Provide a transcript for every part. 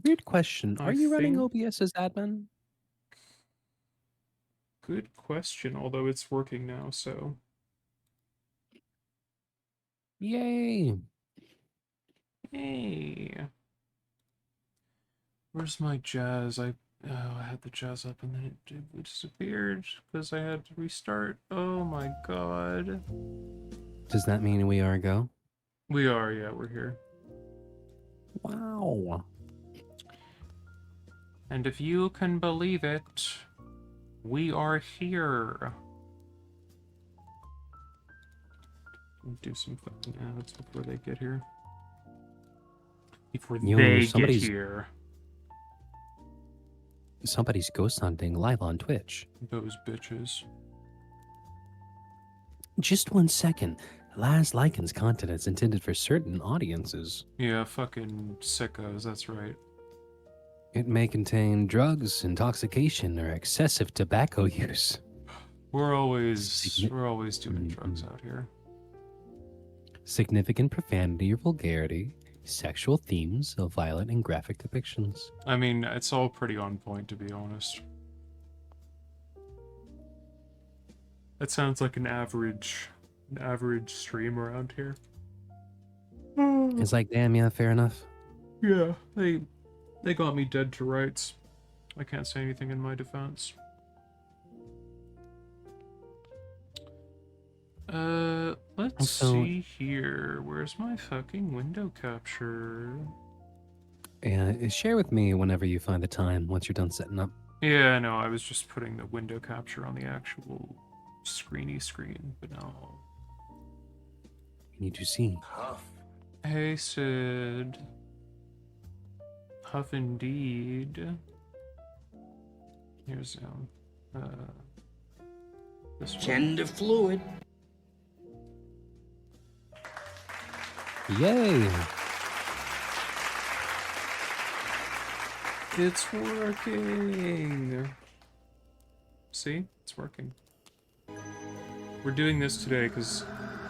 Weird question. Are I you running think OBS as admin? good question, although it's working now, so Yay! hey. Where's my jazz? I had the jazz up and then it disappeared because I had to restart. Oh my god. Does that mean we are a go? We are, yeah, we're here. Wow. And if you can believe it, we are here. Do some fucking ads before they get here. Before Yo, they get here. somebody's ghost hunting live on Twitch. Those bitches. Just 1 second. Laz Lycan's content is intended for certain audiences. Yeah, fucking sickos, that's right. It may contain drugs, intoxication, or excessive tobacco use. We're always doing drugs out here. Significant profanity or vulgarity, sexual themes of violent and graphic depictions. I mean, it's all pretty on point, to be honest. That sounds like an average stream around here. It's like, damn, yeah, fair enough. Yeah, they got me dead to rights. I can't say anything in my defense. Let's see here. Where's my fucking window capture? Yeah, share with me whenever you find the time once you're done setting up. Yeah, no, I was just putting the window capture on the actual screen, but no. You need to see. Huff. Hey, Sid. Huff indeed. Here's this Gender fluid. Yay! It's working! See? It's working. We're doing this today because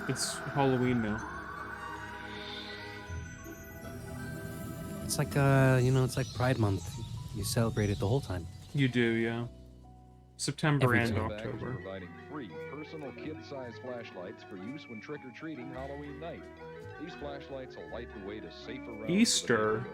it's Halloween now. It's like, it's like Pride Month. You celebrate it the whole time. You do, yeah. September Every and time. October. Providing free personal kid-size flashlights for use when trick-or-treating Halloween night. These flashlights will light the way to safer routes. Easter?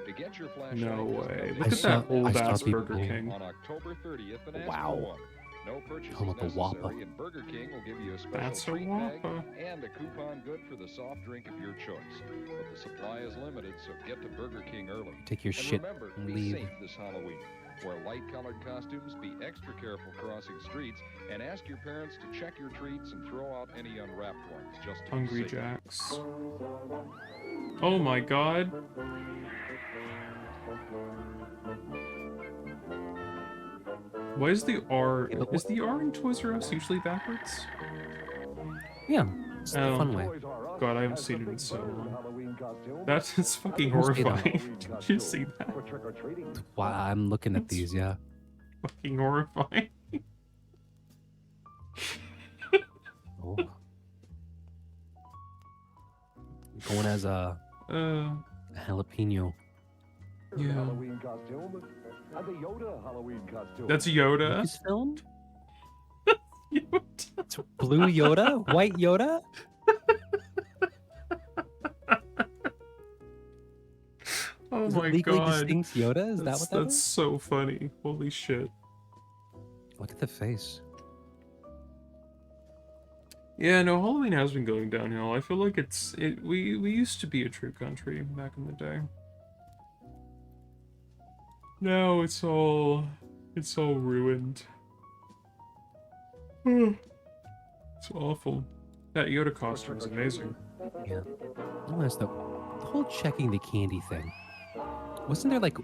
To get your flashlight, No way. just Look at that old-ass people- Burger King. on October 30th and ask Wow. for one. No purchase Home is of the Whopper. necessary, and Burger King will give you a special That's a treat bag Whopper. and a coupon good for the soft drink of your choice. But the supply is limited, so get to Burger King early. Take your And shit remember, and be leave. safe this Halloween. Wear light-colored costumes, be extra careful crossing streets, and ask your parents to check your treats and throw out any unwrapped ones. Just to be Hungry safe. Jacks. Oh my god. Why is the R... Is the R in Toys R Us usually backwards? Yeah, it's the Oh. fun way. God, I haven't seen it in so long. That's fucking Must be that. horrifying. Did you see that? Wow, I'm looking at these, yeah. Fucking horrifying. Oh. Going as a jalapeno. Yeah. Halloween costume and the Yoda Halloween costume. That's Yoda. Is filmed? Yoda. It's blue Yoda? White Yoda? Oh Is it my legally god. distinct Yoda? Is that what that That's is? so funny. Holy shit. Look at the face. Yeah, no, Halloween has been going downhill. I feel like we used to be a true country back in the day. Now it's all ruined. It's awful. That Yoda costume is amazing. Yeah. Unless the whole checking the candy thing. Wasn't there like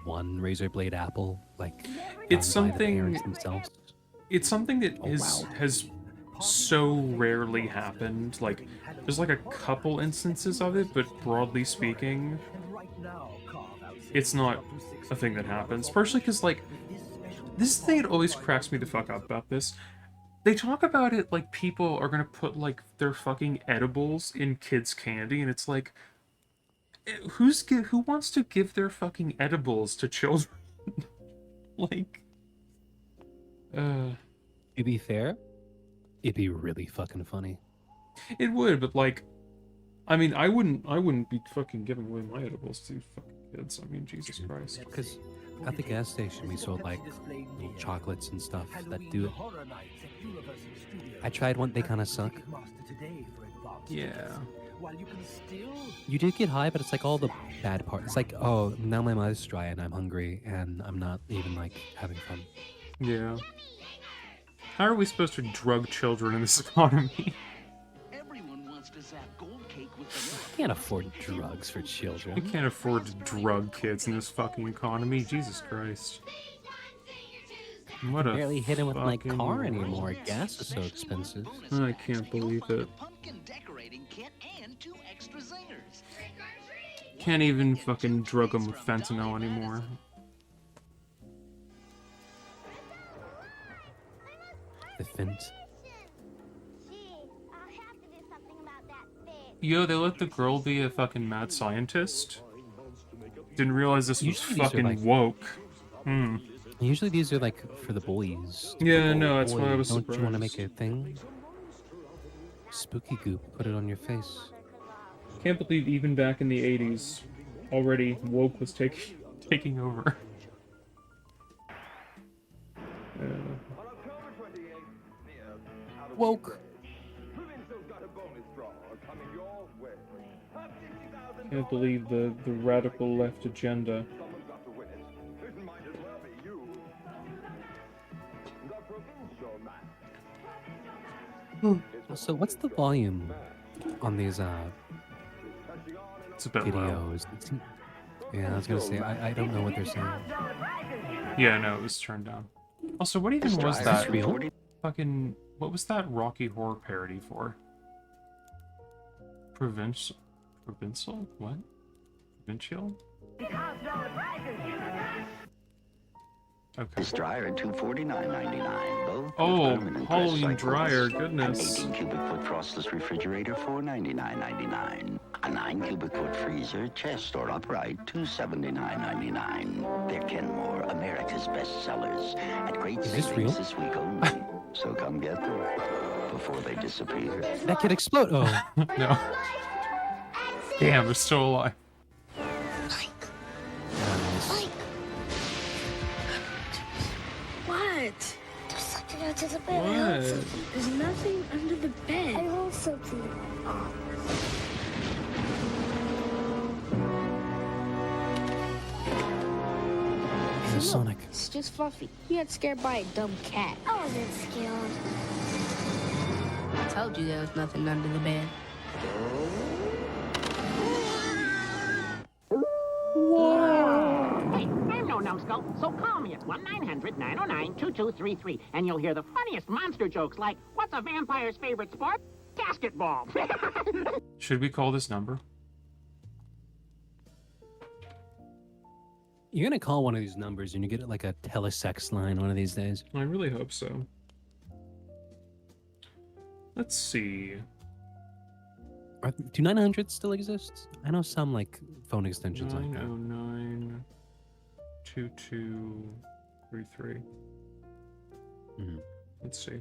one razor blade apple? Like It's done by the something parents themselves? it's something that Oh, wow. has so rarely happened. Like there's like a couple instances of it, but broadly speaking, it's not a thing that happens. Partially because like this thing that always cracks me the fuck up about this. They talk about it like people are gonna put like their fucking edibles in kids' candy, and it's like who wants to give their fucking edibles to children? Like, To be fair, it'd be really fucking funny. it would, but like, I mean, I wouldn't be fucking giving away my edibles to fucking kids. I mean, Jesus Christ. Because at the gas station we sold like little chocolates and stuff that do it. I tried one, they kind of suck. Yeah. You did get high, but it's like all the bad parts. It's like, oh, now my mouth's dry and I'm hungry and I'm not even like having fun. Yeah. How are we supposed to drug children in this economy? Everyone wants to zap gold cake with I can't afford drugs for We children. can't afford to drug kids in this fucking economy. Jesus Christ. What a Barely hit him with my fucking car world. anymore. Gas is so expensive. I can't believe it. pumpkin decorating kit and 2 extra zingers. Can't even fucking drug them with fentanyl anymore. The Fint. Yo, they let the girl be a fucking mad scientist? Didn't realize this was Usually these are, fucking like- woke. Hmm. Usually these are like for the boys. Yeah, Oh, no, that's why I boy, was Don't you want to make surprised. a thing? Spooky goop. Put it on your face. Can't believe even back in the 80s, already woke was taking over. Woke. Can't believe the radical left agenda. So what's the volume on these It's a bit low. videos? Yeah, I was gonna say I don't know what they're saying. Yeah, no, it was turned down. Also, what even was Is that? this real? Fucking, what was that Rocky Horror parody for? Provincial? What? Provincial? Okay. This dryer at $249.99. Both with Oh, permanent Halloween press dryer, cycles. goodness. An 18 cubic foot frostless refrigerator, $499.99. A 9 cubic foot freezer, chest or upright, $279.99. They're Kenmore, America's best sellers, at great Is this savings real? this week only. So come get them before they disappear. That could explode. Oh, No. Damn, they're still alive. nice. What? There's something under the bed. What? There's nothing under the I bed. want something. The Sonic. It's just Fluffy. He got scared by a dumb cat. I wasn't scared. I told you there was nothing under the bed. Hey, I'm no numbskull, so call me at 1-900-909-2233, and you'll hear the funniest monster jokes like, what's a vampire's favorite sport? Basketball. Should we call this number? You're gonna call one of these numbers and you get like a telesex line one of these days. I really hope so. Let's see. Do 900s still exist? I know some like phone extensions like that. 909 2233. Mhm. Let's see.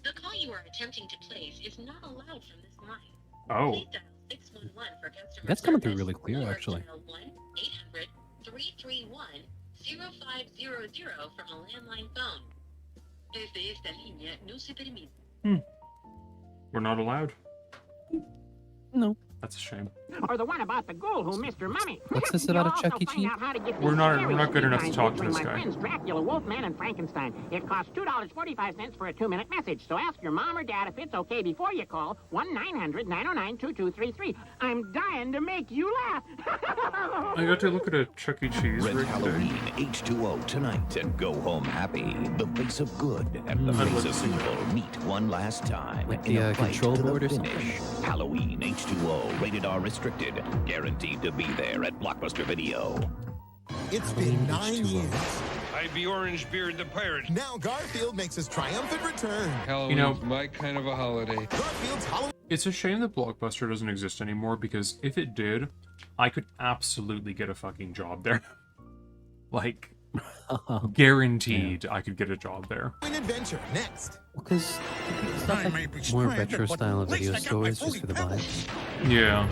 The call you are attempting to place is not allowed from this line. Oh, Please dial 611 for customer That's coming through service, really clear, or actually. dial 1-800-331-0500 from a landline phone. Desde esta línea no se permite. we're not allowed. No. That's a shame. or the one about the ghoul who missed her mummy. What's this You'll about a also Chuck E. find Cheese? out how to get We're these not- very we're not good sweet enough to lines talk to between this my guy. friends Dracula, Wolfman, and Frankenstein. It costs $2.45 for a 2-minute message. So ask your mom or dad if it's okay before you call 1-900-909-2233. I'm dying to make you laugh. I got to look at a Chuck E. Cheese Red rig Halloween today. H2O tonight and go home happy. The face of good and the I'd face like to of see evil meet one last time Like in the, a fight control to the board or something? finish. Halloween H2O, rated R restricted, guaranteed to be there at Blockbuster Video. It's been Halloween 9 H2O. years. I'd be Orangebeard the pirate. Now Garfield makes his triumphant return. You know- my kind of a holiday. Garfield's Halloween. It's a shame that Blockbuster doesn't exist anymore, because if it did, I could absolutely get a fucking job there. Like, guaranteed I could get a job there. An adventure next. Because it's not like more retro style of video stores just for the vibes. Yeah.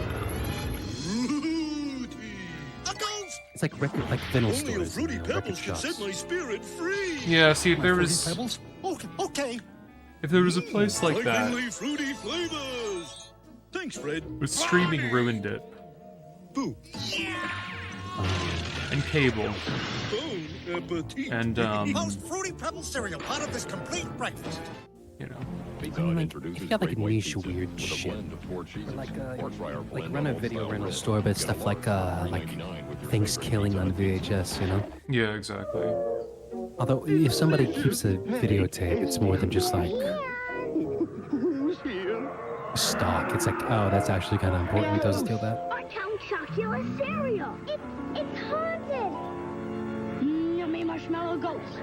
It's like record, like vinyl stores, you know, record shops. Yeah, see, if there was... Okay. If there was a place like that... Fruity flavors. Thanks, Fred. But streaming ruined it. Boo. And cable. And, Most Fruity Pebbles cereal, part of this complete breakfast. You know. I mean, like, if you got like niche weird shit, like run a video rental store, but stuff like Things Killing on VHS, you know? Yeah, exactly. Although, if somebody keeps a videotape, it's more than just like stock. It's like, oh, that's actually kind of important. Don't steal that. Our Count Chocula cereal. It's haunted. Yummy marshmallow ghost.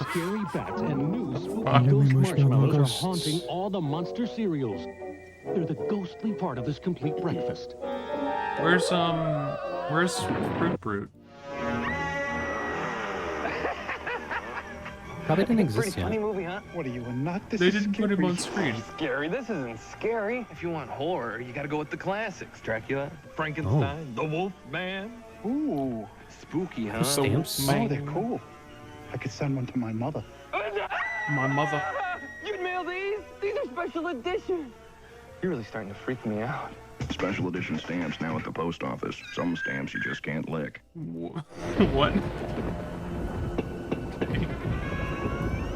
Scary bats and new spooky ghost marshmallows are haunting all the monster cereals. They're the ghostly part of this complete breakfast. Where's Fruit Brute? Probably didn't exist yet. Funny movie, huh? What are you, a nut? This They is didn't put him on screen. Scary. This isn't scary. If you want horror, you gotta go with the classics. Dracula, Frankenstein, the Wolf Man. Ooh, spooky, huh? Stamps? Oh, they're cool. I could send one to my mother. My mother. You'd mail these? These are special edition. You're really starting to freak me out. Special edition stamps now at the post office. Some stamps you just can't lick. What?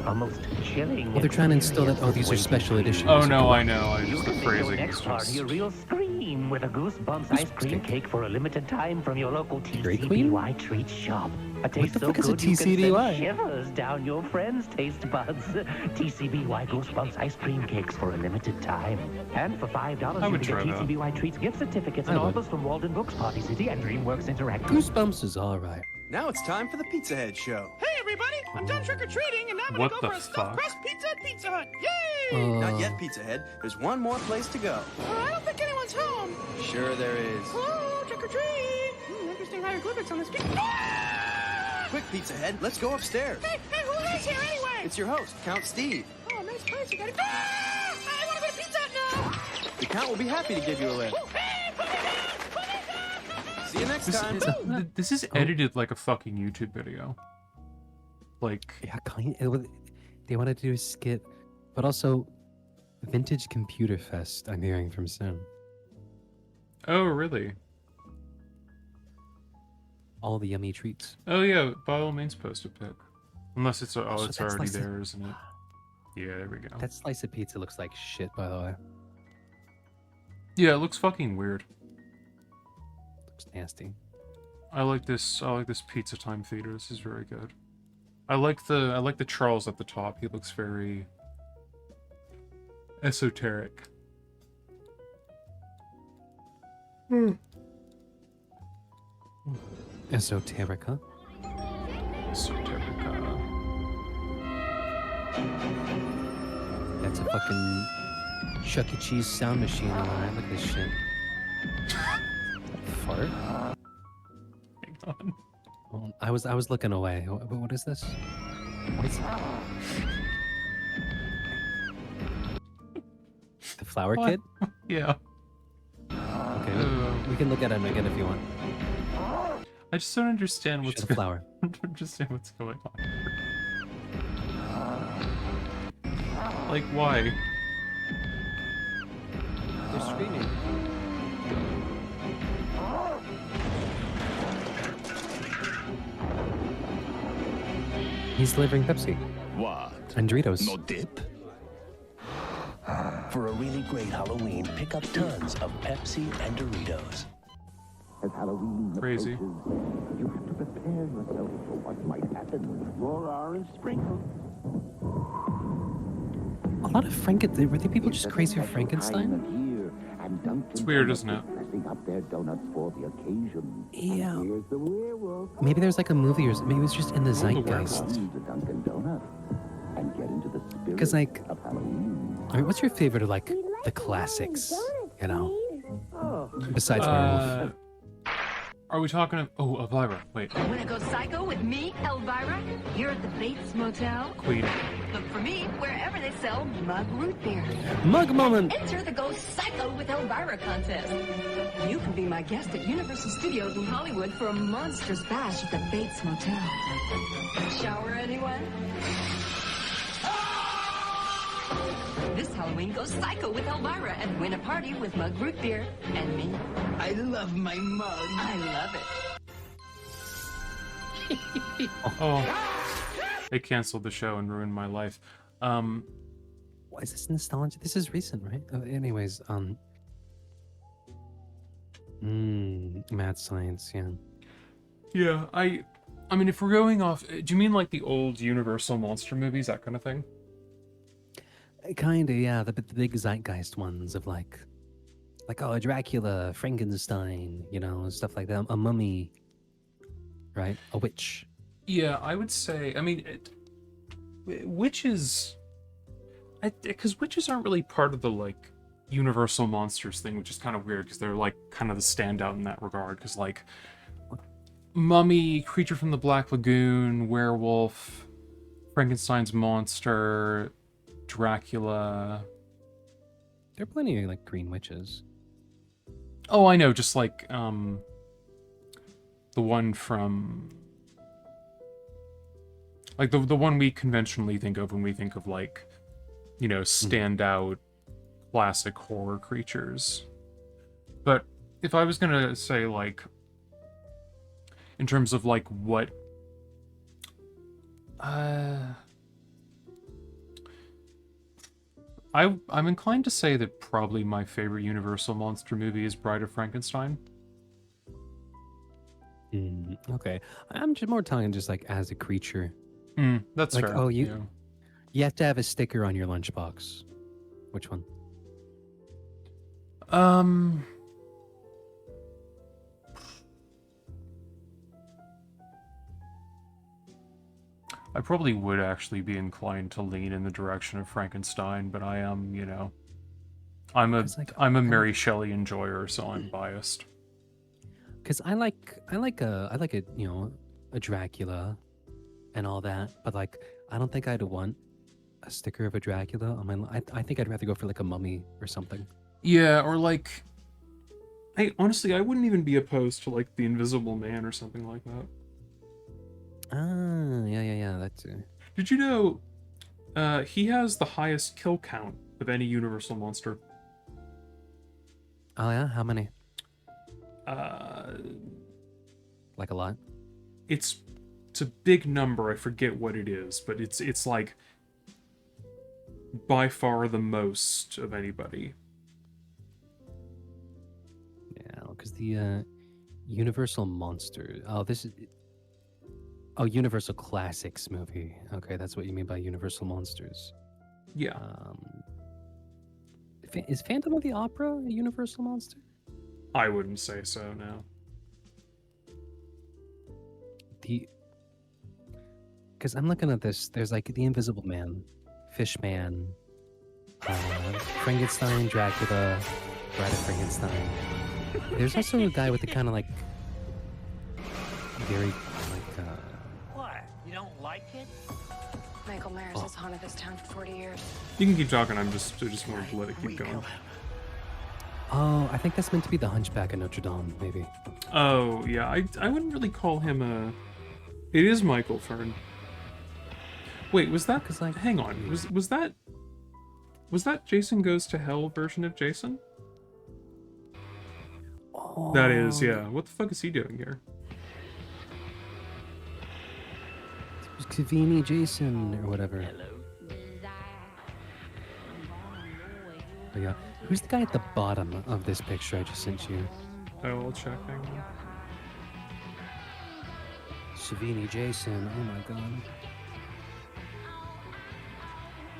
Almost chilling. Well, they're trying to instill that, oh, these are special editions. Oh, no, I know. I just, the phrasing is Next party, a just... real scream with a Goosebumps ice cream cake for a limited time from your local Dairy Queen? TCBY treat shop. A taste the so fuck is a good you can send TCBY? shivers down your friends' taste buds. TCBY Goosebumps ice cream cakes for a limited time. And for $5, you can get TCBY treats gift certificates and offers from Walden Books, Party City, and DreamWorks Interactive. Goosebumps is alright. Now it's time for the Pizza Head Show. Hey everybody, I'm done trick-or-treating and now I'm What gonna go the for a stuffed fuck? crust pizza at Pizza Hut. Yay! Not yet, Pizza Head. There's one more place to go. I don't think anyone's home. Sure there is. Oh, trick-or-treat. Interesting hieroglyphics on the screen. Quick, Pizza Head, let's go upstairs. Hey, who is here anyway? It's your host, Count Steve. Oh, nice place. You got it. I want to go to Pizza Hut now. The Count will be happy to give you a lift. See you next time. This is edited like a fucking YouTube video. Like... Yeah, they want to do a skit, but also Vintage Computer Fest, I'm hearing from soon. Oh, really? All the yummy treats. Oh, yeah, by all means post a pic. Unless it's, oh, So it's that already slice of- there, isn't it? Yeah, there we go. That slice of pizza looks like shit, by the way. Yeah, it looks fucking weird. Looks nasty. I like this Pizza Time Theater. This is very good. I like the Charles at the top. He looks very esoteric. Esoterica. Esoterica. That's a fucking Chuck E. Cheese sound machine. Alright, look at this shit. Fart? Hang on. Oh, I was looking away. What is this? What is the Flower What? Kid? Yeah. Okay, we can look at him again if you want. I just don't understand what's Shut the flower. I don't understand what's going on. Like, why? They're screaming. He's delivering Pepsi. What? And Doritos. No dip? For a really great Halloween, pick up tons of Pepsi and Doritos. As Halloween Crazy. approaches, you have to prepare yourself for what might happen. More orange sprinkles. A lot of were they people just crazy for Frankenstein? It's weird, isn't it? Dressing up their donuts for the occasion. Yeah. Here's the werewolf. Maybe there's like a movie or maybe it was just in the zeitgeist. Come to Dunkin' Donuts and get into the spirit 'Cause, like, of Halloween. I mean, what's your favorite of like the classics? You know, besides Werewolf. Are we talking? Oh, Elvira. Wait. Wanna go psycho with me, Elvira? Here at the Bates Motel? Queen. Look for me wherever they sell mug root beer. Mug moment. Enter the Go Psycho with Elvira contest. You can be my guest at Universal Studios in Hollywood for a monstrous bash at the Bates Motel. Shower anyone? This Halloween, go psycho with Elvira and win a party with mug root beer and me. I love my mug. I love it. Oh, they canceled the show and ruined my life. Why is this nostalgia? This is recent, right? Anyways, mad science, yeah. Yeah, I mean, if we're going off, do you mean like the old Universal monster movies, that kind of thing? Kinda, yeah. The big zeitgeist ones of like oh, Dracula, Frankenstein, you know, stuff like that. A mummy, right? A witch. Yeah, I would say. I mean, witches, because witches aren't really part of the like Universal monsters thing, which is kind of weird because they're like kind of the standout in that regard. Because like, mummy, creature from the Black Lagoon, werewolf, Frankenstein's monster, Dracula. There are plenty of like green witches. Oh, I know, just like the one from like the one we conventionally think of when we think of like, you know, standout classic horror creatures. But if I was gonna say like in terms of like what I'm inclined to say that probably my favorite Universal monster movie is Bride of Frankenstein. Okay, I'm just more talking just like as a creature. That's like, fair. Oh, you have to have a sticker on your lunchbox. Which one? I probably would actually be inclined to lean in the direction of Frankenstein, but I am, you know, I'm a Mary Shelley enjoyer, so I'm biased. Because I like a you know, a Dracula and all that, but like I don't think I'd want a sticker of a Dracula on my. I think I'd rather go for like a mummy or something. Yeah, or like, I wouldn't even be opposed to like the Invisible Man or something like that. Ah, yeah, that's it. Did you know he has the highest kill count of any Universal monster? Oh yeah, how many? Like a lot? It's a big number, I forget what it is, but it's like by far the most of anybody. Yeah, because the Universal Monster. Universal Classics movie. Okay, that's what you mean by Universal Monsters. Yeah. Is Phantom of the Opera a Universal monster? I wouldn't say so, no. Because I'm looking at this, there's like the Invisible Man, Fishman, Frankenstein, Dracula, Bride of Frankenstein. There's also a guy with the kind of like very like. What? You don't like it? Michael Myers has haunted this town for 40 years. You can keep talking. I just want to let it keep going. Oh, I think that's meant to be the Hunchback of Notre Dame, maybe. Oh yeah, I wouldn't really call him a. It is Michael Fern. Wait, was that? Cause like, hang on, was that Jason Goes to Hell version of Jason? Oh. That is, yeah. What the fuck is he doing here? Savini Jason or whatever. Oh, yeah. Who's the guy at the bottom of this picture I just sent you? Oh, I'll check. Hang on. Savini Jason. Oh my god.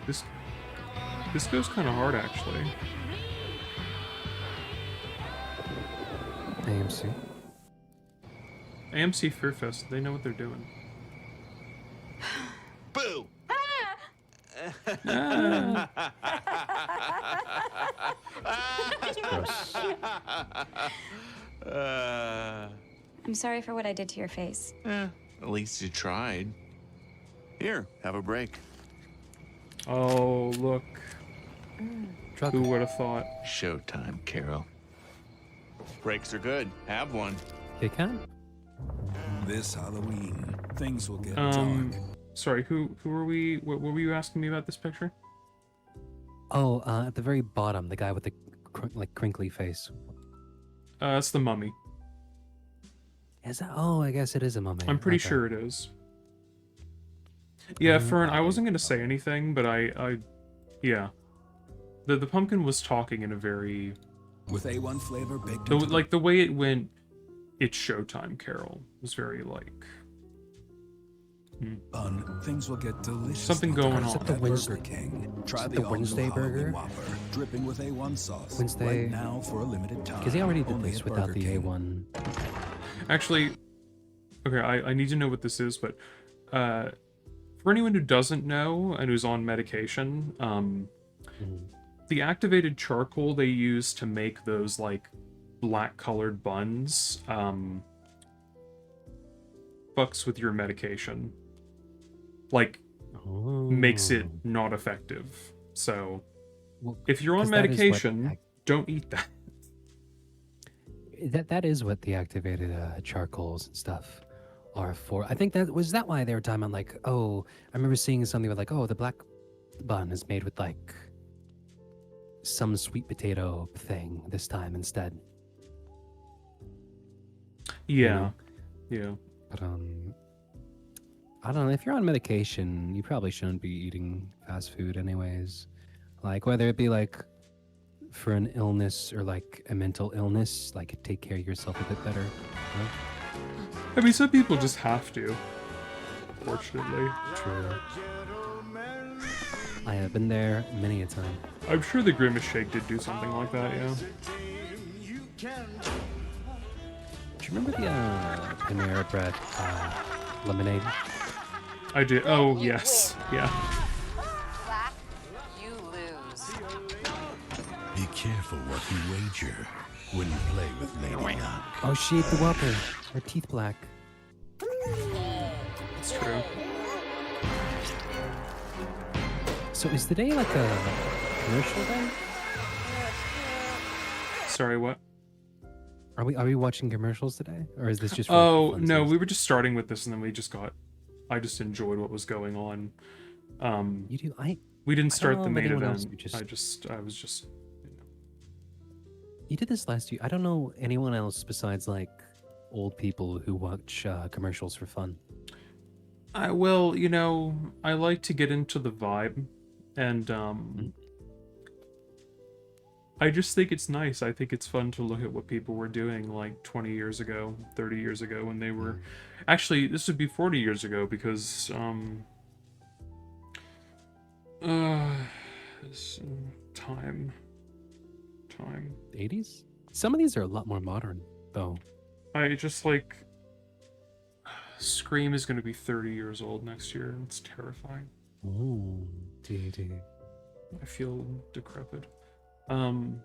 This goes kind of hard, actually. AMC Fear Fest. They know what they're doing. Boo! gross. I'm sorry for what I did to your face. At least you tried. Here, have a break. Oh, look. Who would have thought? Showtime, Carol. Breaks are good. Have one. Kit Kat? This Halloween, things will get dark. Sorry, who are we? What were you asking me about this picture? Oh, at the very bottom, the guy with the crinkly face. It's the mummy. Is that? Oh, I guess it is a mummy. I'm pretty sure it is. Yeah, Fern, I wasn't gonna say anything, but yeah. The pumpkin was talking in a very... With A1 flavor baked like, the way it went, it's showtime, Carol, was very, like... Bun, things will get delicious. Something going on. Is it the Burger King. Try the Wednesday burger? Whopper, dripping with A1 sauce. Wednesday... Right now for a limited time. Because they already did Only this at without Burger the King. A1. Actually, okay, I need to know what this is, but for anyone who doesn't know and who's on medication, the activated charcoal they use to make those, like, black-colored buns, fucks with your medication. Like, makes it not effective. So, if you're on medication, don't eat that. That is what the activated charcoals and stuff are for. I think that was why they were talking about, like, oh, I remember seeing something with, like, oh, the black bun is made with, like, some sweet potato thing this time instead. Yeah. Yeah. But I don't know, if you're on medication, you probably shouldn't be eating fast food anyways. Like, whether it be like for an illness or like a mental illness, like take care of yourself a bit better. You know? I mean, some people just have to. Fortunately. True. I have been there many a time. I'm sure the Grimace Shake did do something like that, yeah. Do you remember the Panera Bread lemonade? I did. Oh, yes. Yeah. Black, you lose. Be careful what you wager when you play with Lady Luck. Oh, she ate the Whopper. Her teeth black. It's true. So is today like a commercial day? Sorry, what? Are we watching commercials today, or is this just? For Oh no, we were just starting with this, and then I just enjoyed what was going on. You do. We didn't start the main event. I was just. You did this last year. I don't know anyone else besides like old people who watch commercials for fun. Well, you know, I like to get into the vibe, and I just think it's nice. I think it's fun to look at what people were doing like 20 years ago, 30 years ago when they were... Actually, this would be 40 years ago because... Time. 80s? Some of these are a lot more modern, though. I just like... Scream is going to be 30 years old next year. It's terrifying. Ooh, D. I feel decrepit. It's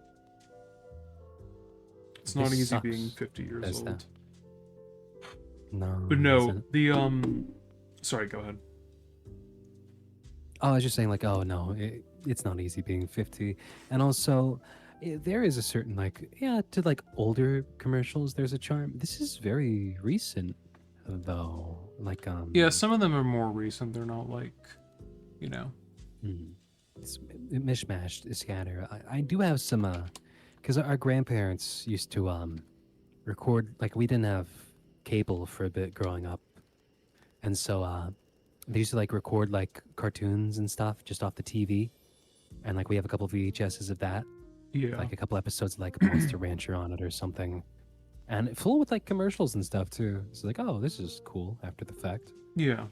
not This easy sucks. being 50 years Says old. that. No. But no, isn't. the sorry, go ahead. Oh, I was just saying, like, oh no, it's not easy being 50, and also there is a certain like, yeah, to like older commercials, there's a charm. This is very recent, though. Like, Yeah, some of them are more recent. They're not like, you know. It's mishmashed, scatter. I do have some, because our grandparents used to record, like, we didn't have cable for a bit growing up, and so they used to like record like cartoons and stuff just off the TV, and like we have a couple VHSs of that. Yeah. Like a couple episodes of like Monster Rancher on it or something, and full with like commercials and stuff too. It's like, oh, this is cool after the fact. Yeah.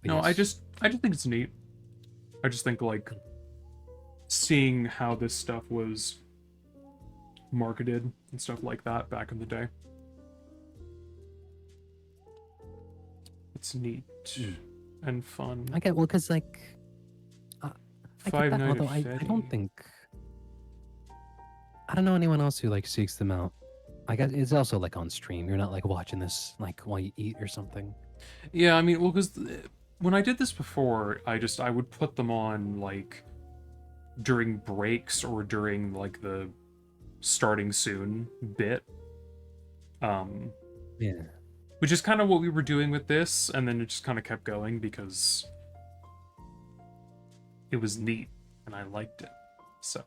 But No, yes. I just think it's neat. I just think like seeing how this stuff was marketed and stuff like that back in the day. It's neat and fun. I get, well, because like I Five get that, Nights although at I Freddy. don't think I don't know anyone else who like seeks them out. I guess it's also like on stream. You're not like watching this like while you eat or something. Yeah, I mean, well, because when I did this before, I would put them on like during breaks or during like the starting soon bit. Yeah. Which is kind of what we were doing with this, and then it just kind of kept going because it was neat and I liked it. So.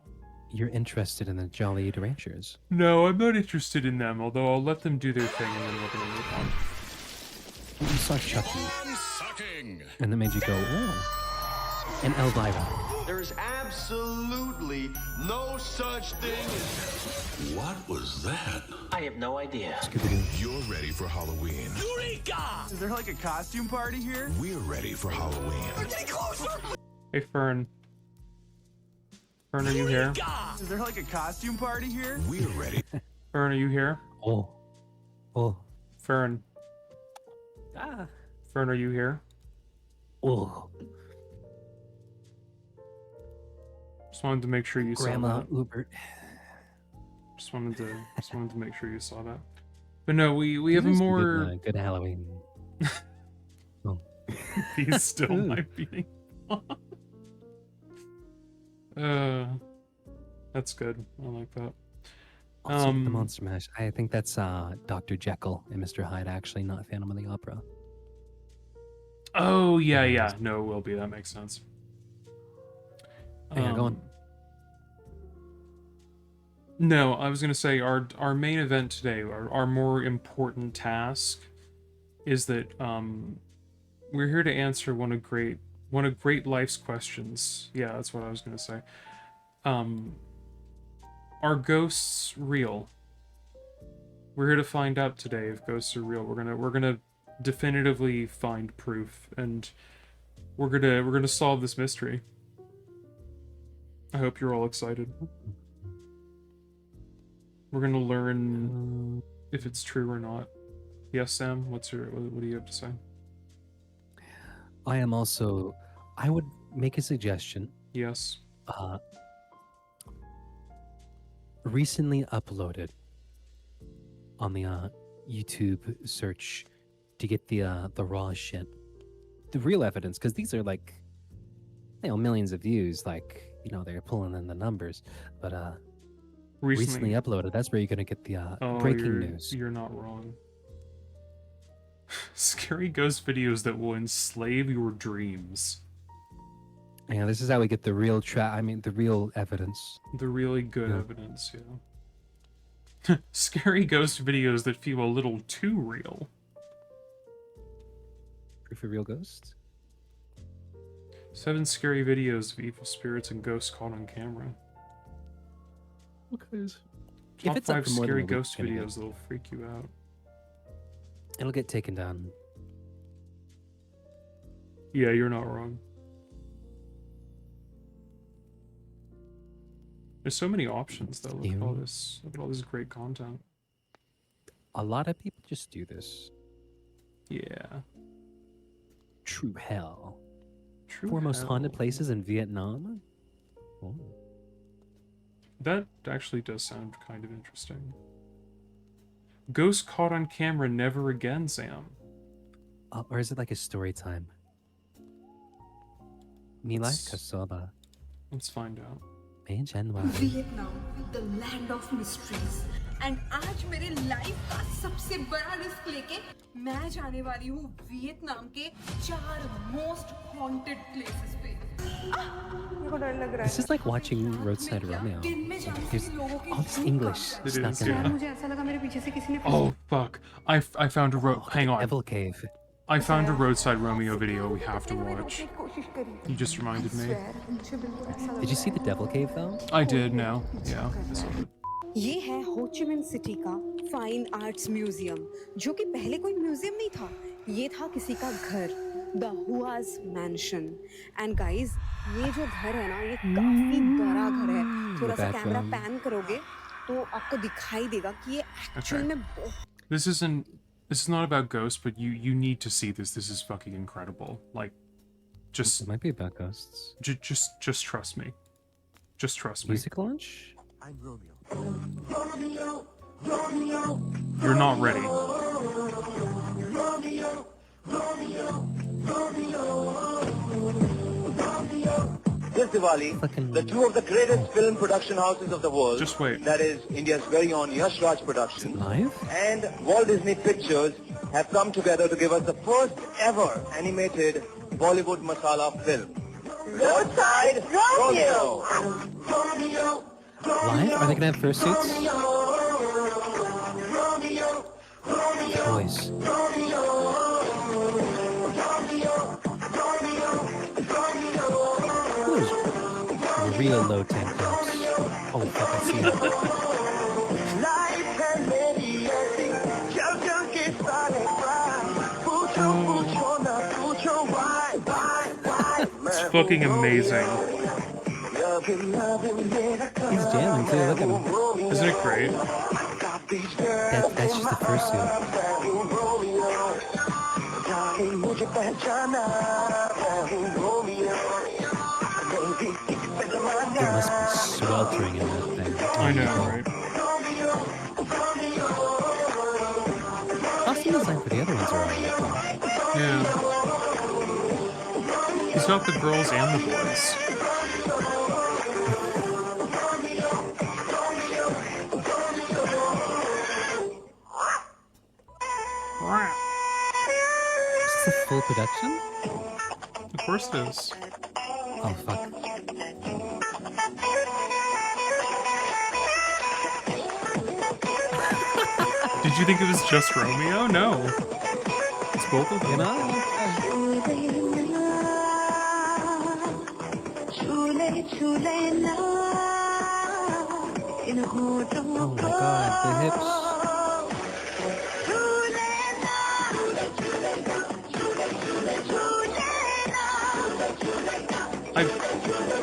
You're interested in the Jolly Ranchers. No, I'm not interested in them, although I'll let them do their thing and then we're gonna move on. You saw Chucky. And that made you go, oh. And Elvira. There's absolutely no such thing as... What was that? I have no idea. You're ready for Halloween. Eureka! Is there like a costume party here? We're ready for Halloween. We're getting closer! Hey, Fern. Fern, are you here? Is there like a costume party here? We're ready. Fern, are you here? Oh. Oh. Fern. Ah. Fern, are you here? Oh. Just wanted to make sure you Grandma saw that. Ubert. Just wanted to make sure you saw that. But no, we have a more good Halloween. Oh. He's still might be. That's good. I like that. Also, the Monster Mash. I think that's Dr. Jekyll and Mr. Hyde, actually, not Phantom of the Opera. Oh yeah. No, it will be. That makes sense. Yeah, go on. No, I was gonna say our main event today, our more important task, is that we're here to answer one of great life's questions. Yeah, that's what I was gonna say. Are ghosts real? We're here to find out today if ghosts are real. We're gonna definitively find proof, and we're gonna solve this mystery. I hope you're all excited. We're gonna learn if it's true or not. Yes, Sam. What do you have to say? I would make a suggestion. Yes. Recently uploaded on the YouTube search to get the raw shit, the real evidence, because these are like, millions of views. Like, they're pulling in the numbers, but recently uploaded. That's where you're gonna get the breaking news. You're not wrong. Scary ghost videos that will enslave your dreams. Yeah, this is how we get the real the real evidence. The really good evidence, yeah. Scary ghost videos that feel a little too real. Proof of real ghosts? 7 scary videos of evil spirits and ghosts caught on camera. Okay. Top If it's 5 up for more than scary a week, ghost it's gonna videos that'll freak you out. It'll get taken down. Yeah, you're not wrong. There's so many options though. Look at all this great content. A lot of people just do this. Yeah. True hell. True 4 most hell. haunted places in Vietnam? Oh. That actually does sound kind of interesting. Ghost caught on camera never again, Sam. Or is it like a story time? Mila Kasaba. Let's find out. Vietnam, the land of mysteries. And आज मेरे life का सबसे बड़ा risk लेके मैं जाने वाली हूँ वियतनाम के 4 most haunted places पे। मेरे को डर लग रहा है। This is like watching Roadside Romeo. Like, there's all this English It stuck is, in yeah. there. मुझे ऐसा लगा मेरे पीछे से किसी ने Oh fuck! I found a hang on. Devil Cave. I found a Roadside Romeo video we have to watch. You just reminded me. Did you see the Devil Cave though? I did now. Yeah. I saw it. ये है हो ची Minh City का fine arts museum जो कि पहले कोई museum नहीं था ये था किसी का घर the who was mention and guys ये जो घर है ना ये काफी बड़ा घर है थोड़ा सा कैमरा पैन करोगे तो आपको दिखाई देगा कि ये एक्चुअल में This is not about ghosts, but you need to see this. This is fucking incredible. Like, Just It might be about ghosts. just trust me. Just trust me. Music launch? I'm Romeo. You're not ready. This Diwali, the two of the greatest film production houses of the world, Just wait. that is India's very own Yash Raj Productions Live? and Walt Disney Pictures, have come together to give us the first ever animated Bollywood masala film. Roadside Romeo! Live? Are they gonna have fursuits? Boys. Those real low tank tops. Oh fuck, I see it. It's fucking amazing. He's jamming too, look at him. Isn't it great? That's just the fursuit. It must be sweltering in that thing. I know, right? Costume design for the other ones are alright. Yeah. He's got the girls and the boys. Is this a full production? Of course it is. Oh fuck. Did you think it was just Romeo? No. It's both of them. You know? Oh my god, the hips.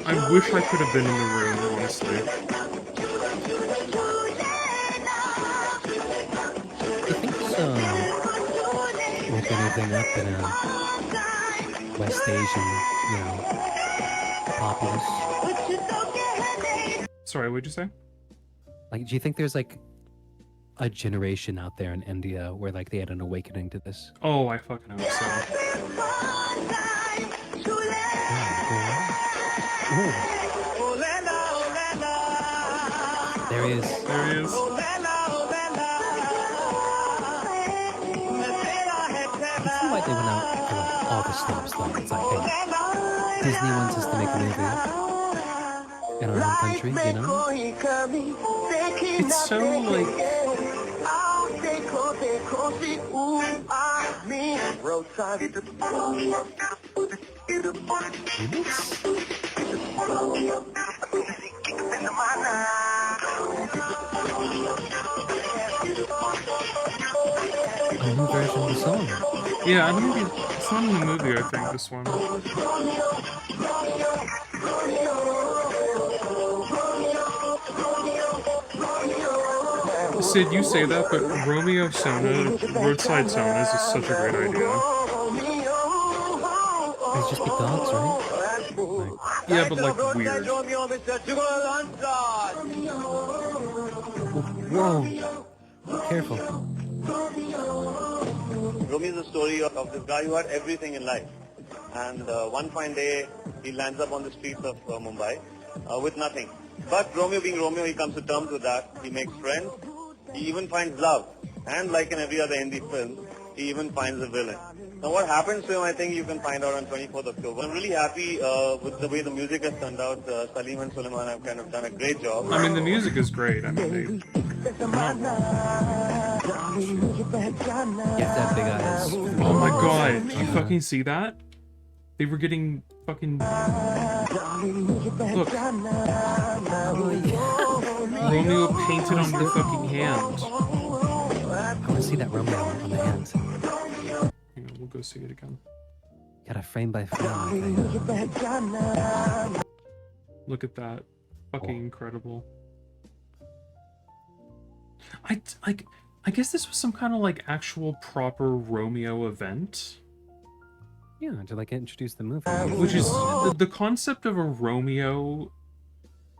I wish I could have been in the room, honestly. Do you think so? Open anything up in a West Asian, you know, populace? Sorry, what'd you say? Like, do you think there's like a generation out there in India where like they had an awakening to this? Oh, I fucking hope so. Ooh. There he is. There he is. I can see why they went out for like all the stops though. It's like, hey, Disney wants us to make a movie in our own country, you know? It's so like a new version of the song. yeah, I don't think it's not in the movie, I think, this one. Sid, you say that, but Romeo Sona, Roadside Sonas is such a great idea. It's just the dogs, right? Yeah, but like weird. Whoa! Careful. Romeo is the story of this guy who had everything in life. And one fine day, he lands up on the streets of Mumbai with nothing. But Romeo being Romeo, he comes to terms with that. He makes friends. He even finds love. And like in every other Hindi film, he even finds a villain. Now what happens to him, I think you can find out on 24th October. I'm really happy with the way the music has turned out. Salim and Suleiman have kind of done a great job. I mean, the music is great. I mean, You have to have big eyes. oh my god, do you fucking see that? They were getting fucking... Look. Romeo painted on her fucking hand. I want to see that Romeo on the hand. Hang on, we'll go see it again. Got a frame by frame. Look at that. Fucking incredible. I guess this was some kind of like actual proper Romeo event. Yeah, to like introduce the movie. Which is the concept of a Romeo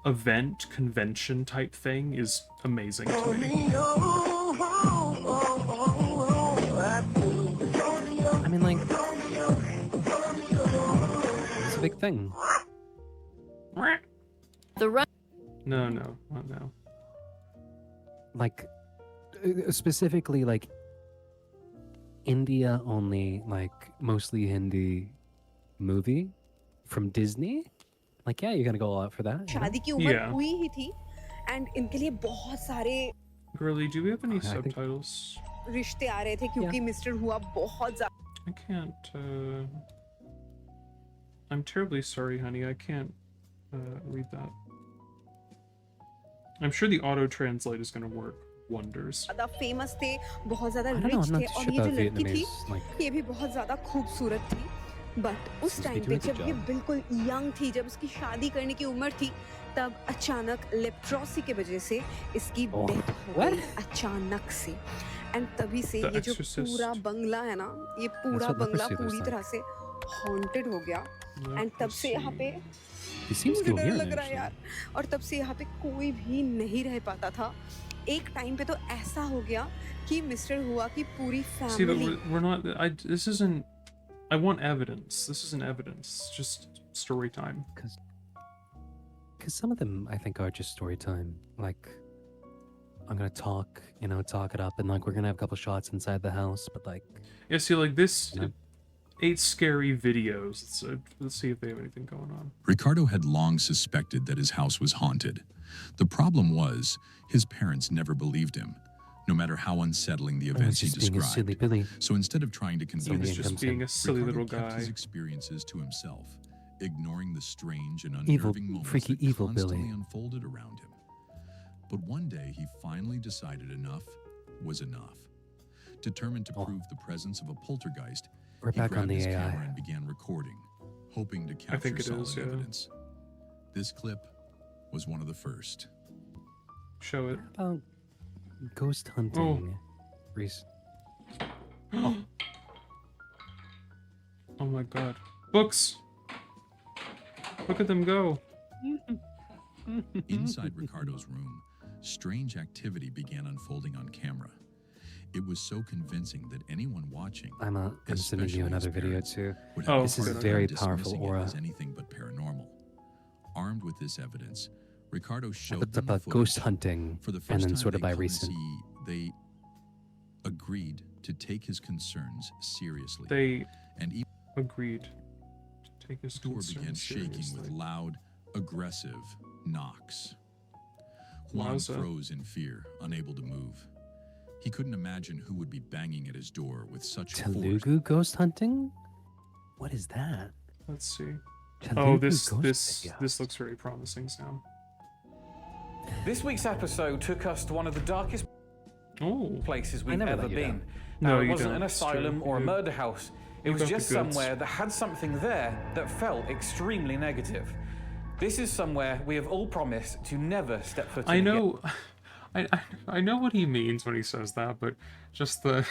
event convention type thing is amazing to me. I mean, like, it's a big thing. The run. No, not now. Like, specifically, like, India only, like, mostly Hindi movie from Disney. Like, yeah, you're gonna go all out for that. You know? शादी की उम्र हुई ही थी and इनके लिए बहुत सारे Girly, do we have any subtitles? रिश्ते आ रहे थे क्योंकि मिस्टर हुआ बहुत ज्यादा I can't, I'm terribly sorry, honey. I can't read that. I'm sure the auto-translate is going to work wonders. ज़्यादा फेमस थे, बहुत ज़्यादा I don't know, rich I'm not थे और sure ये जो about लड़की थी Vietnamese, like- ये भी बहुत ज़्यादा खूबसूरत थी बट उस Seems to be टाइम पे doing a जब good ये job. बिल्कुल यंग थी जब उसकी शादी करने की उम्र थी तब अचानक लेप्रोसी की वजह से इसकी Oh, डेथ हो गई अचानक से एंड तभी से The ये जो Exorcist. पूरा बंगला है ना ये पूरा what बंगला leprosy looks पूरी like. तरह से हॉन्टेड हो गया एंड तब से यहाँ पे He seems मुझे डर coherent, लग रहा है actually. यार और तब से यहाँ पे कोई भी नहीं रह पाता था एक टाइम पे तो ऐसा हो गया कि मिस्टर हुआ की पूरी See, but family we're not. This isn't. I want evidence. This isn't evidence. Just story time. Because some of them I think are just story time. Like, I'm gonna talk, talk it up, and like we're gonna have a couple shots inside the house, but like, Yeah, see, like this. Yeah. 8 scary videos. Let's see if they have anything going on. Ricardo had long suspected that his house was haunted. The problem was, his parents never believed him, no matter how unsettling the events he just being a silly described. Billy. So instead of trying to convince was his just being a silly Ricardo little kept his guy. experiences to himself, ignoring the strange and Evil- unnerving moments freaky that evil constantly Billy. unfolded around him. But one day, he finally decided enough was enough. Determined to prove the presence of a poltergeist, We're he back on grabbed the his AI. camera and began recording, hoping to capture think it solid is, yeah. evidence. This clip was one of the first. Show it. about ghost hunting? Reese. Oh my god. Books! Look at them go. Inside Ricardo's room, strange activity began unfolding on camera. It was so convincing that anyone watching, I'm sending you another video too. would have This is a hard very time powerful dismissing it aura. as anything but paranormal. Armed with this evidence, Ricardo showed It's them the about ghost footage. hunting, For the first and then time sort of they by couldn't recent. see, they agreed to take his concerns seriously. They and even agreed to take his the door began concerns shaking with seriously. loud, aggressive knocks. Juan Wowza. froze in fear, unable to move. He couldn't imagine who would be banging at his door with such force. Telugu ghost hunting? What is that? Let's see. Telugu Oh, this ghost this looks very promising, Sam. This week's episode took us to one of the darkest places we've never ever let you been. down. Now, No, it you wasn't don't. an It's true. asylum or a You- murder house. It you was got the just goods. somewhere that had something there that felt extremely negative. This is somewhere we have all promised to never step foot in I again. know, I know what he means when he says that, but just the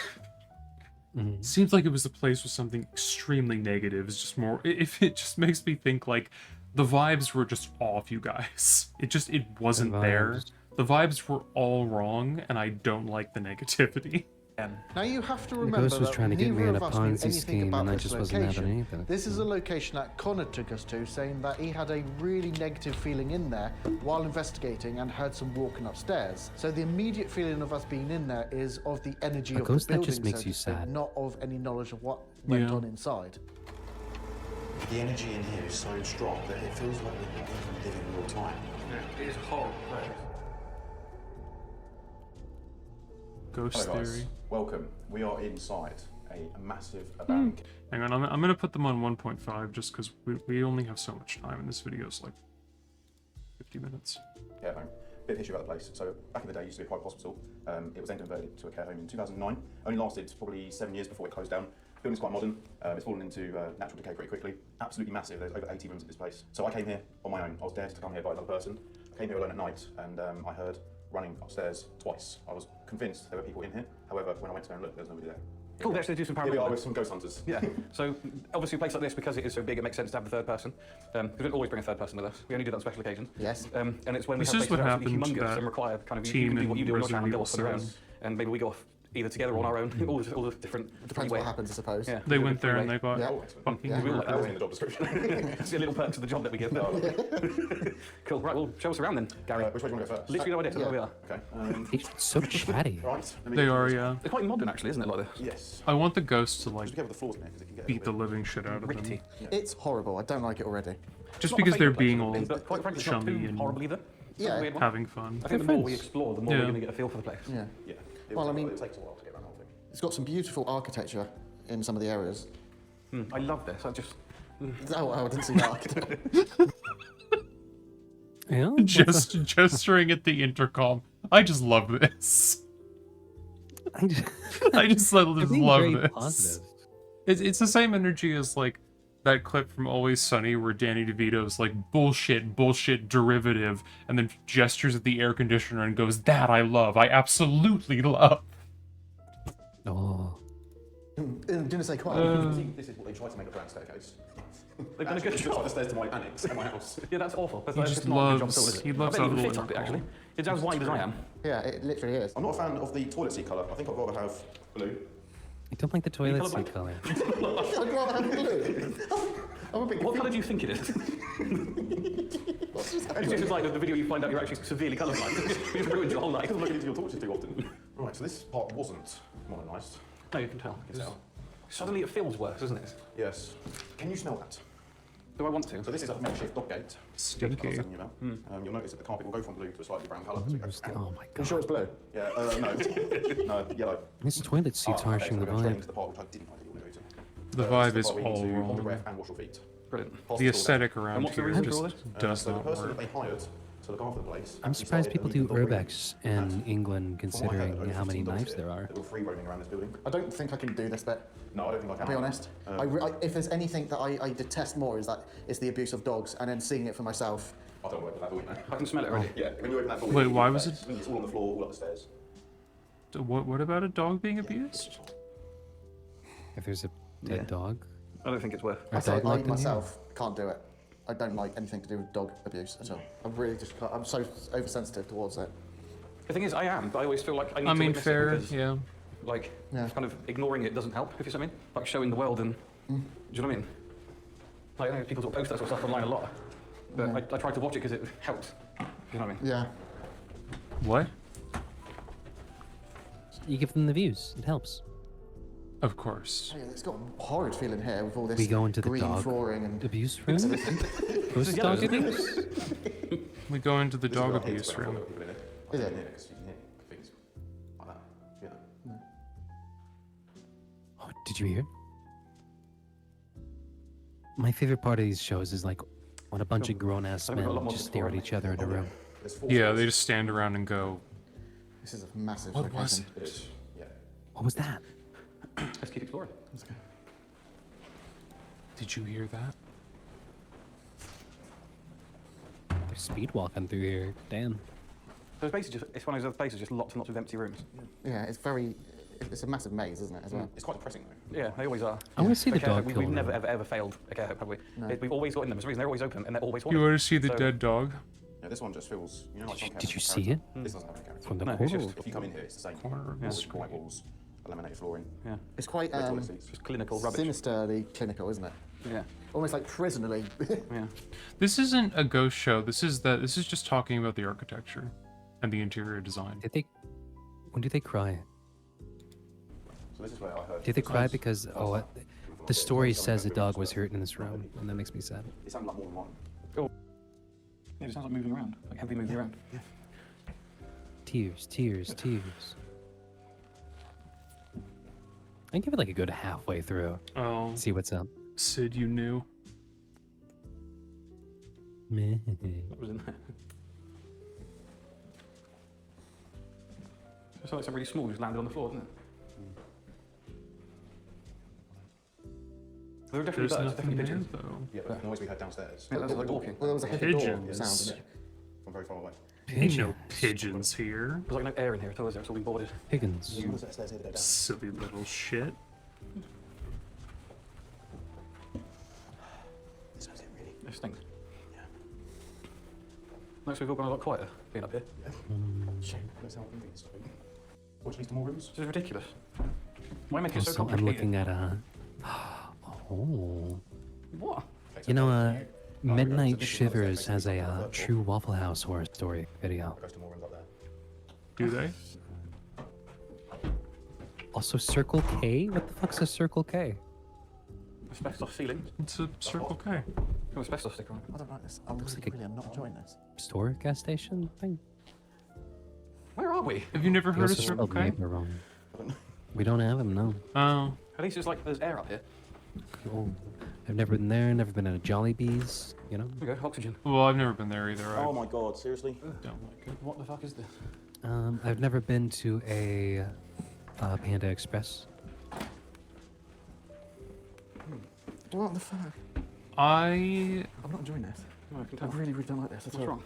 seems like it was a place with something extremely negative. It's just more. If it just makes me think like the vibes were just off, you guys. It wasn't there. vibes. The vibes were all wrong, and I don't like the negativity. Now you have to The remember ghost was that trying to get me neither in a of us knew Ponzi anything scheme, about and I this just wasn't having location. anything. This is a location that Connor took us to, saying that he had a really negative feeling in there while investigating and heard some walking upstairs. So the immediate feeling of us being in there is of the energy A of ghost the that building, just makes so you to speak, sad. not of any knowledge of what went Yeah. on inside. The energy in here is so strong that it feels like we're not even living real time. It is horrible. Ghost Hello guys, theory. welcome. We are inside a massive abandoned Hang on, I'm gonna put them on 1.5 just because we only have so much time, and this video is like 50 minutes. care home. Bit of history about the place. So back in the day, it used to be a private hospital. It was then converted to a care home in 2009. Only lasted probably 7 years before it closed down. Building's quite modern. It's fallen into natural decay pretty quickly. Absolutely massive. There's over 80 rooms at this place. So I came here on my own. I was dared to come here by another person. I came here alone at night, and I heard running upstairs twice. I was convinced there were people in here. However, when I went to go and look, there was nobody there. Cool, they actually do some Here we are paranormal. with some ghost hunters. Yeah. So obviously a place like this, because it is so big, it makes sense to have the third person. We don't always bring a third person with us. We only do that on special occasions. Yes. And it's when we This have is places what that are absolutely happened to humongous that and require kind of you team can do what you do on your in channel and go off on your own, Resident and maybe we go off either together or on our own. all the different Depends what happens, I suppose. Yeah. They went there and they got Yeah. fucking Yeah. weird. That was in the job description. It's a little perks of the job that we give. Cool. Right. Well, show us around then, Gary. Which way do you want to go first? Literally no idea. So where we are. Okay. They're so chatty. Right. They are, yeah. It's quite modern, actually, isn't it? Like this. Yes. I want the ghost to like Just be careful with the floors in there, 'cause it can get beat the living shit out of them. It's horrible. I don't like it already. Just Not my because they're favourite being place all I've been, but quite frankly, it's not chummy too and horrible either. Yeah. Weird one. having fun. I think the more we explore, the more Yeah. we're going to get a feel for the place. Yeah. Yeah. Well, I mean, it takes a while to get around the whole thing. it's got some beautiful architecture in some of the areas. I love this. I just. Oh, I didn't see that architecture. Yeah. Just gesturing at the intercom. I just love this. I just, I just love They're being love very this. positive. It's the same energy as like that clip from Always Sunny where Danny DeVito's like bullshit derivative and then gestures at the air conditioner and goes, "That I love. I absolutely love." Oh. Didn't say quite. This is what they tried to make a grand staircase. They've done a Actually, good it's just like job. the stairs to my annex at my house. Yeah, that's awful. That's He that's just not a good job loves- at all, is it? he loves I bet that you little fit up it, intercom. actually. It's as wide as I am. Yeah, it literally is. I'm not a fan of the toilet seat colour. I think I'd rather have blue. I don't like the toilet colour seat black? color. I'd rather have blue. I'm a bit What colour do you think it is? It's just like the video you find out you're actually severely colourblind. You just ruined your whole life. Looking into your torches too often. Right, so this part wasn't modernised. No, you can tell. You can tell. Suddenly it feels worse, doesn't it? Yes. Can you smell that? Do I want to? So this is a makeshift dog gate. Stinky. You about. You'll notice that the carpet will go from blue to a slightly brown colour. So it goes, Oh my You god. sure it's blue? yeah, no, no, yellow. This toilet seat's Okay, harshing so the we're going straight vibe. into the part which I didn't ideally want to go to. The This vibe the is part where you all need to hold the wrong. breath and wash your feet. Brilliant. Past The toilet. aesthetic around what's the here reason for just all this? does So the not person work. that they hired to look after the place. I'm actually surprised started people a do new dog breeding. urbex in England, considering how many knives there are. That were free roaming around this building. I don't think I can do this bit. No, I don't think I can. I'll be honest. If there's anything that I detest more is the abuse of dogs, and then seeing it for myself. I don't work with that door, you know. I can smell it already. Yeah, when you open that door. Wait, you why get was space. It's all on the floor, all up the stairs. What about a dog being abused? If there's a dead dog. I don't think it's worth. Or I say dog I locked in here. myself can't do it. I don't like anything to do with dog abuse at all. I really just can't. I'm so oversensitive towards it. The thing is, I am, but I always feel like I need I to mean, witness fair, it because, yeah. like, Yeah. kind of ignoring it doesn't help, if you see what I mean. Like, showing the world and... Do you know what I mean? Like, I know people sort of post that sort of stuff online a lot, but I try to watch it because it helps. You know what I mean? Yeah. What? You give them the views. It helps. Of course. Hey, it's got a horrid feeling here with all this We go into the green dog flooring and abuse room. Who's the dog abuse? We go into the This is dog where I hate abuse when I've room. got people in it. Is I it? don't hear 'cause you can hear things like that. You hear that? Oh, did you hear? My favorite part of these shows is like when a bunch of grown-ass I think we've got a lot men more just to stare at explore, each other in a room. There's four Yeah, floors. they just stand around and go, this is a massive "What was location. It is, yeah. What was that? Let's keep exploring. Did you hear that?" They're speed walking through here. Damn. So it's basically just, it's one of those other places, just lots and lots of empty rooms. Yeah, it's a massive maze, isn't it, as well? It's quite depressing though. Yeah, they always are. I want to see the Okay, dog we've kill never, room. ever failed a care home, have we? No. We've always got in them. There's a reason they're always open and they're always You haunted. want to see the So- dead dog? Yeah, this one just feels, you know, like some Did you character. see it? This doesn't have any character. From the No, it's corner? just- If you come in here, it's the same. Corner of the Walls, screen. white walls, laminated flooring. Yeah, It's quite Red toilet seats. just clinical rubbish. sinisterly clinical, isn't it? Yeah, Almost like prisonerly. yeah. This isn't a ghost show. This is just talking about the architecture and the interior design. When do they cry? So this is where I heard. Did they cry because the story says a dog was hurt in this room, and that makes me sad. It sounded like more than one. Yeah, it sounds like moving around, like heavy moving around. Yeah. Tears, tears, tears. I give it like a good halfway through. Oh, See what's up. Sid, you knew. Meh. What was in there? It sounds like something really small just landed on the floor, doesn't it? There are definitely There's birds, nothing definitely there, pigeons. though. Yeah, but the noise we heard downstairs. Yeah, that's like walking. Well, there was a heavy door Pigeons. sound in it. From very far away. Ain't no pigeons here. There's like no air in here at all, is there? It's all been boarded. Pigeons. You silly little shit. This stinks. Yeah. Notice we've all gone a lot quieter being up here. Shame. That's how convenient. Which leads to more rooms? This is ridiculous. Why make it so Also, I'm complicated? looking at oh. What? You know, Midnight Shivers has a true Waffle House horror story video. Do they? Also, Circle K? What the fuck's a Circle K? Asbestos ceiling. It's a Circle K. No asbestos sticker on it. I don't like this. I'm Looks like a really am not enjoying this. Store gas station thing? Where are we? Have you never They heard of also Circle spelled K? neighbor wrong. We don't have them, no. Oh. At least it's like there's air up here. Cool. I've never been there, never been at a Jollibee's, you know? There we go, oxygen. Well, I've never been there either. Oh my god, seriously? Don't like it. What the fuck is this? I've never been to a Panda Express. What the fuck? I'm not enjoying this. No, I can tell. I really don't like this. What's wrong?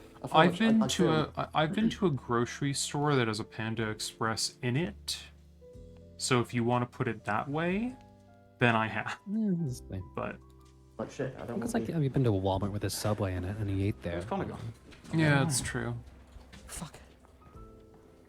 I've been to a grocery store that has a Panda Express in it. So if you want to put it that way, then I have. But like shit, I don't It's like, have you been to a Walmart with a Subway in it and you ate there? It's kind of gone. yeah, it's true. Fuck.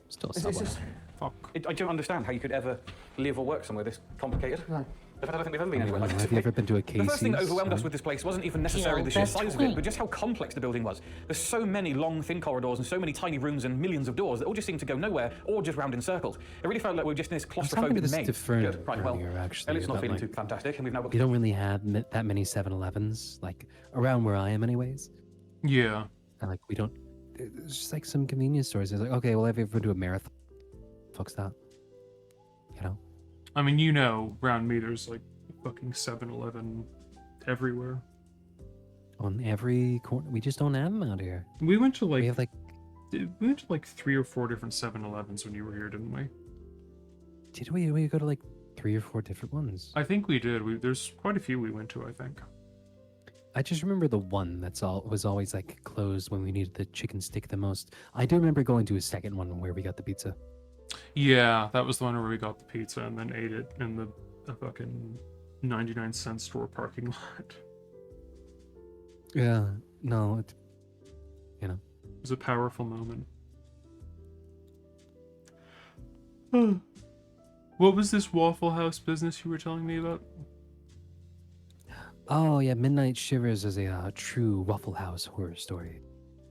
Still a It's Subway. just, Fuck. I don't understand how you could ever live or work somewhere this complicated. No. In fact, I don't think we've ever been anywhere like this. Have you ever been to a The Casey's? first thing that overwhelmed us No? with this place wasn't even necessarily the sheer size of it, but just how complex the building was. There's so many long, thin corridors and so many tiny rooms and millions of doors that all just seem to go nowhere or just round in circles. It really felt like we were just in this I was talking to claustrophobic this maze. to Fern Good. Right, well, earlier, actually, Elliot's not about, feeling like, too fantastic, and we've now got... You don't really have that many 7-Elevens, like, around where I am anyways. Yeah. And, like, we don't... It's just, like, some convenience stores. It's like, okay, well, have you ever been to a marathon? Fuck's that. You know? I mean, you know, around me there's like fucking 7-Eleven everywhere. On every corner. We just don't have them out here. We went to like We have, like... we went to like 3 or 4 different 7-Elevens when you were here, didn't we? Did we go to, like, 3 or 4 different ones? I think we did. There's quite a few we went to, I think. I just remember the one was always, like, closed when we needed the chicken stick the most. I do remember going to a second one where we got the pizza. Yeah, that was the one where we got the pizza and then ate it in the fucking 99-cent store parking lot. Yeah, no, you know. It was a powerful moment. What was this Waffle House business you were telling me about? Oh, yeah, Midnight Shivers is a true Waffle House horror story.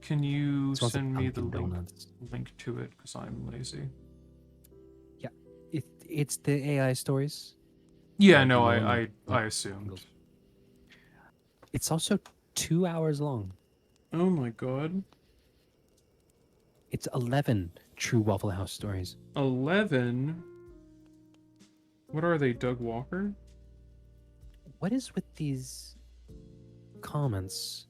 Can you Smells like send me the Dunkin' Donuts. link to it? Because I'm lazy. Yeah, it's the AI stories. Yeah, no, I assumed. It's also 2 hours long. Oh my god. It's 11 true Waffle House stories. 11? What are they, Doug Walker? What is with these comments?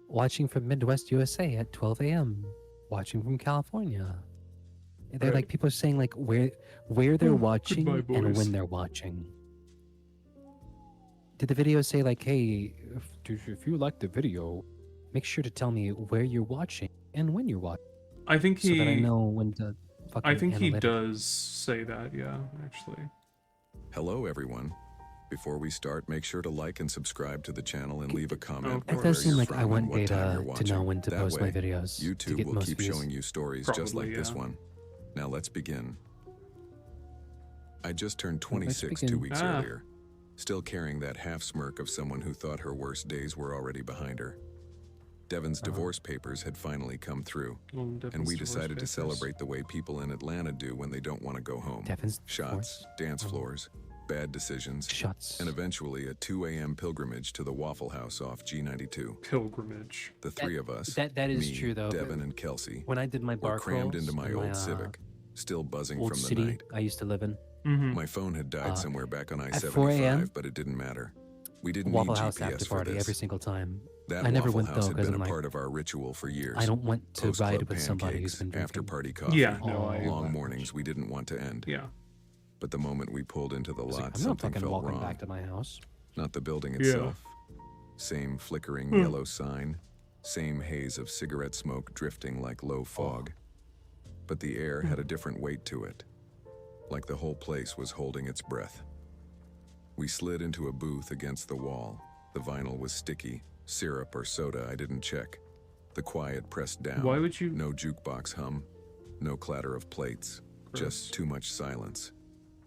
Watching from Midwest USA at 12 a.m. Watching from California. They're like, people are saying like where they're watching Goodbye, and boys. when they're watching. Did the video say like, hey, if you like the video, make sure to tell me where you're watching and when you're watching? I think so that I he- know when to fucking I think he analytic. does say that, yeah, actually. Hello, everyone. Before we start, make sure to like and subscribe to the channel and leave a comment. It where does seem you're like I from and want what time data you're to watching. know when to That post my way, videos to YouTube get will most keep views. showing you stories just Probably, like this yeah. one. Now let's begin. I just turned Let's 26 begin. 2 weeks Ah. earlier, still carrying that half smirk of someone who thought her worst days were already behind her. Devon's divorce papers had finally come through, Well, and Devon's we divorce decided to papers. celebrate the way people in Atlanta do when they don't want to go home. Devon's Shots, dance floors, bad decisions, Shots. and eventually a 2 a.m. pilgrimage to the Waffle House off G92. Pilgrimage. The three of us, that is me, true, though. Devon and Kelsey, When I did my were bar crammed crawls into my in old Civic, still buzzing old from the city night. I used to live in. My phone had died somewhere back on at 4 a.m., I-75, but it didn't matter. We didn't Waffle need House GPS after for party this. every single time. That I never Waffle went House though had because been I'm a like, part of our ritual for years. I don't want to Post ride club with somebody who's pancakes, been after drinking. party coffee. Yeah, no, I- long mornings we didn't want to end. Yeah. But the moment we pulled into the I was lot, like, I'm not something fucking felt walking wrong. back to my house. Not the building Yeah. itself. Same flickering Hmm. yellow sign, Same haze of cigarette smoke drifting like low fog. But the air had a different weight to it, like the whole place was holding its breath. We slid into a booth against the wall. The vinyl was sticky. Syrup or soda I didn't check. The quiet pressed down. Why would you? No jukebox hum. No clatter of plates. Gross. Just too much silence.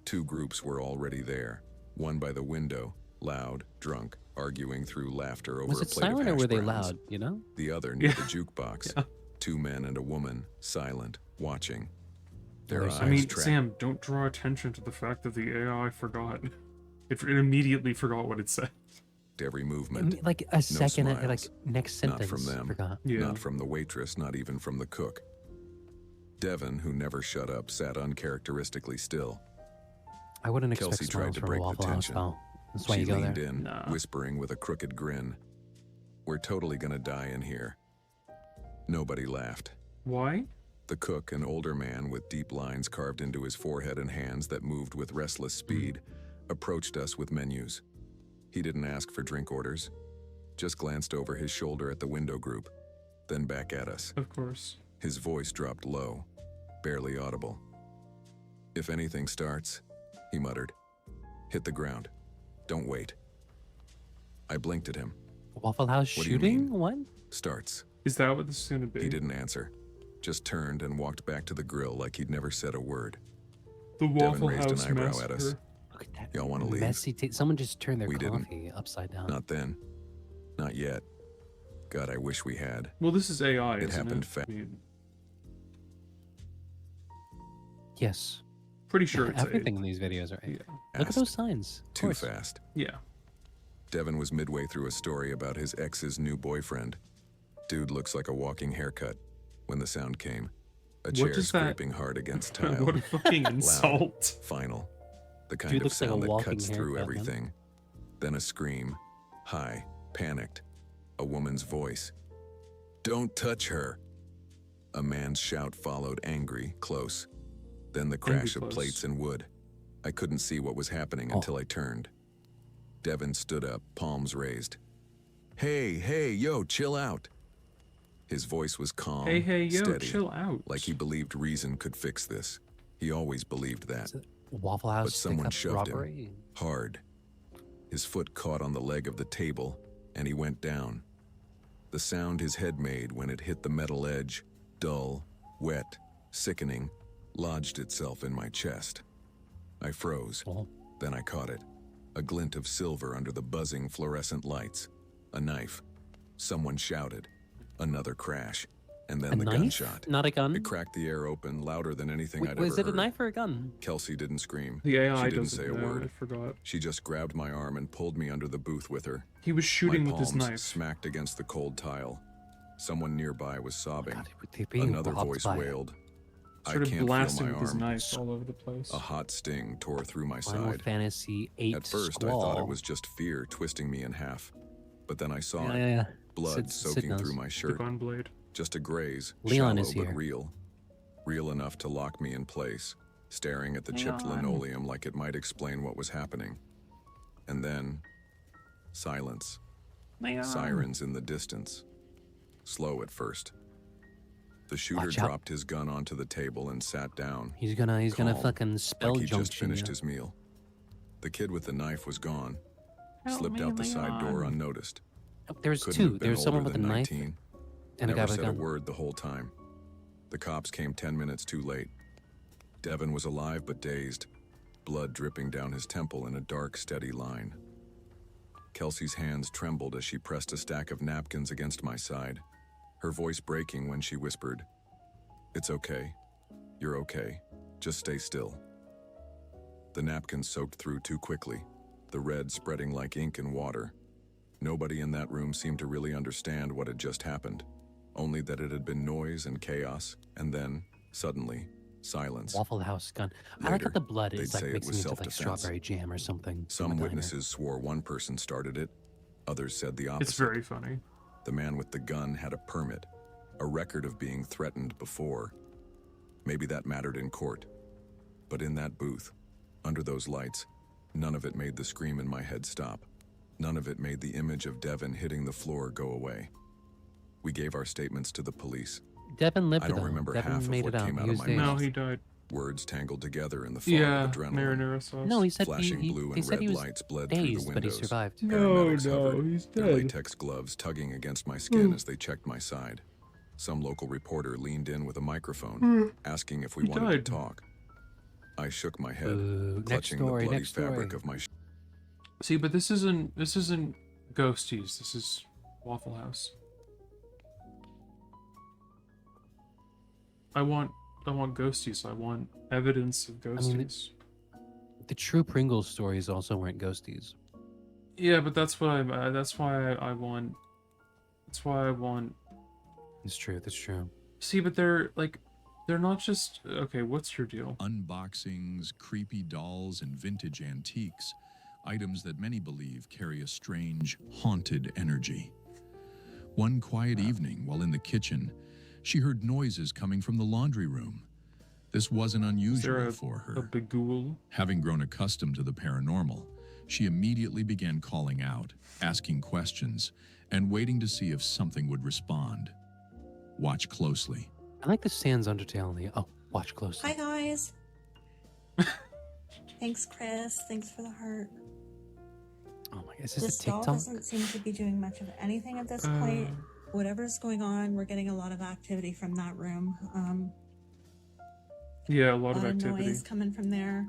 Two groups were already there. One by the window, loud, drunk, arguing through laughter over Was a it plate of silent or hash were they browns. loud, you know? The other near Yeah. the jukebox. Yeah. Two men and a woman, silent, watching. Their eyes I mean, trapped. Sam, don't draw attention to the fact that the AI forgot. It immediately forgot what it said. Every movement. Like a second, smiles. like next Not sentence. from them, Forgot. Yeah. not from the waitress, not even from the cook. Devin, who never shut up, sat uncharacteristically still. I wouldn't expect Kelsey tried smiles to from a break the Waffle House, tension. though. That's why She you go leaned there. in, Nah. whispering with a crooked grin. We're totally gonna die in here. Nobody laughed. Why? The cook, an older man with deep lines carved into his forehead and hands that moved with restless speed, approached us with menus. He didn't ask for drink orders, just glanced over his shoulder at the window group, then back at us. Of course. His voice dropped low, barely audible. If anything starts, he muttered, hit the ground. Don't wait. I blinked at him. Waffle House What do you shooting? mean? What? Starts. Is that what this is gonna be? He didn't answer, just turned and walked back to the grill like he'd never said a word. The Devin Waffle raised House an eyebrow at us. massacre. Look at that. Y'all want to leave? Messy. Someone just turned their We didn't. coffee upside down. Not then. Not yet. God, I wish we had. Well, this is AI. It isn't happened it? fast. I mean, Yes. pretty sure it's Everything in these videos are. Yeah. Look at those signs. Of Too course. fast. Yeah. Devin was midway through a story about his ex's new boyfriend. Dude looks like a walking haircut when the sound came. A What chair does that- scraping hard against tile. What a fucking Loud, insult. final. The kind Dude of looks like a sound that walking cuts through haircut, man. everything. Then a scream. High. Panicked. A woman's voice. Don't touch her. A man's shout followed, angry, close. Then the crash of close. plates and wood. I couldn't see what was happening Oh. until I turned. Devin stood up, palms raised. Hey, yo, chill out. His voice was calm, Hey, yo, steady, chill out. like he believed reason could fix this. He always believed that. Is it Waffle House. But someone pickup shoved robbery? him hard. His foot caught on the leg of the table, and he went down. The sound his head made when it hit the metal edge, dull, wet, sickening, lodged itself in my chest. I froze. Oh. Then I caught it. A glint of silver under the buzzing fluorescent lights. A knife. Someone shouted. Another crash. And then A the knife? gunshot. Not a gun? It cracked the air open, louder than anything I'd Was ever it a heard. knife or a gun? Kelsey didn't scream. The AI she didn't doesn't say a know, word. I forgot. She just grabbed my arm and pulled me under the booth with her. He was shooting my with his palms knife. smacked against the cold tile. Someone nearby was sobbing. They're being Another robbed voice by wailed. I Started can't blasting feel my with his arm. knife all over the place. A hot sting tore through my Final side. Fantasy 8 At first, Squall. I thought it was just fear twisting me in half. But then I saw it. Yeah. Blood Sid soaking knows. through my The shirt. gunblade. Just a graze. Leon shallow is but here. real. Real enough to lock me in place, staring at the chipped Leon. linoleum like it might explain what was happening. And then, silence. Leon. Sirens in the distance. Slow at first. The shooter Watch out. dropped his gun onto the table and sat down. He's gonna calm, fucking spell like he just junction finished you. his meal. The kid with the knife was gone. Help Slipped me, out the side door Leon. unnoticed. Oh, there's Couldn't two. have been There's someone older with a than knife 19. and a Never guy with a said a gun. word the whole time. The cops came 10 minutes too late. Devin was alive but dazed, blood dripping down his temple in a dark, steady line. Kelsey's hands trembled as she pressed a stack of napkins against my side, her voice breaking when she whispered, "It's okay. You're okay. Just stay still." The napkins soaked through too quickly, the red spreading like ink in water. Nobody in that room seemed to really understand what had just happened, only that it had been noise and chaos, and then, suddenly, silence. Waffle House gun. I like Later, how the blood they'd is like say it mixing was into like self-defense. strawberry jam or something. from Some a diner. witnesses swore one person started it, others said the opposite. It's very funny. The man with the gun had a permit, a record of being threatened before. Maybe that mattered in court. But in that booth, under those lights, none of it made the scream in my head stop. None of it made the image of Devin hitting the floor go away. We gave our statements to the police. Devin lived I it don't though. remember Devin half of made what it out. came out He of was my there. No, mouth. he died. Words tangled together in the fog Yeah, of adrenaline. marinara sauce. No, he said Flashing he blue they and said red he was lights bled through the dazed, but he windows. survived. Paramedics No, hovered, he's their dead. latex gloves tugging against my skin as they checked my side. Some local reporter leaned in with a microphone, asking if we He wanted died. to talk. I shook my head, Next clutching story, the bloody next story. fabric of my See, but this isn't Ghosties. This is Waffle House. I want Ghosties. I want evidence of Ghosties. The true Pringles stories also weren't ghosties. Yeah, but that's what that's why I want. That's why I want. It's true. That's true. See, but they're not just okay. What's your deal? Unboxings, creepy dolls, and vintage antiques, items that many believe carry a strange, haunted energy. One quiet evening, while in the kitchen, she heard noises coming from the laundry room. This wasn't unusual for her. A Bagul? Having grown accustomed to the paranormal, she immediately began calling out, asking questions, and waiting to see if something would respond. Watch closely. I like the Sans Undertale in the. Oh, watch closely. Hi, guys. Thanks, Chris. Thanks for the heart. Oh my god, is this This a doll TikTok? doesn't seem to be doing much of anything at this point. Whatever's going on, we're getting a lot of activity from that room. Yeah, a lot of activity. Noise coming from there.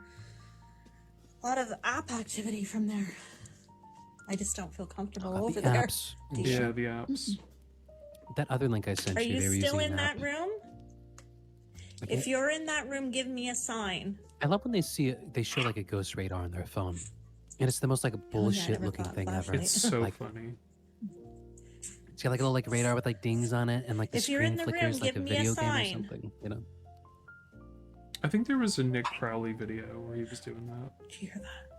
A lot of app activity from there. I just don't feel comfortable over the there. apps. Yeah, the apps. That other link I sent Are you, you they were still using in an that app. room? Okay. If you're in that room, give me a sign. I love when they see it. They show like a ghost radar on their phone, and it's the most like bullshit looking thing ever. It's so like, funny. It's got like a little like radar with like dings on it, and like the If you're in screen the room, flickers like give a me a video game or sign. something. You know. I think there was a Nick Crowley video where he was doing that. Did you hear that?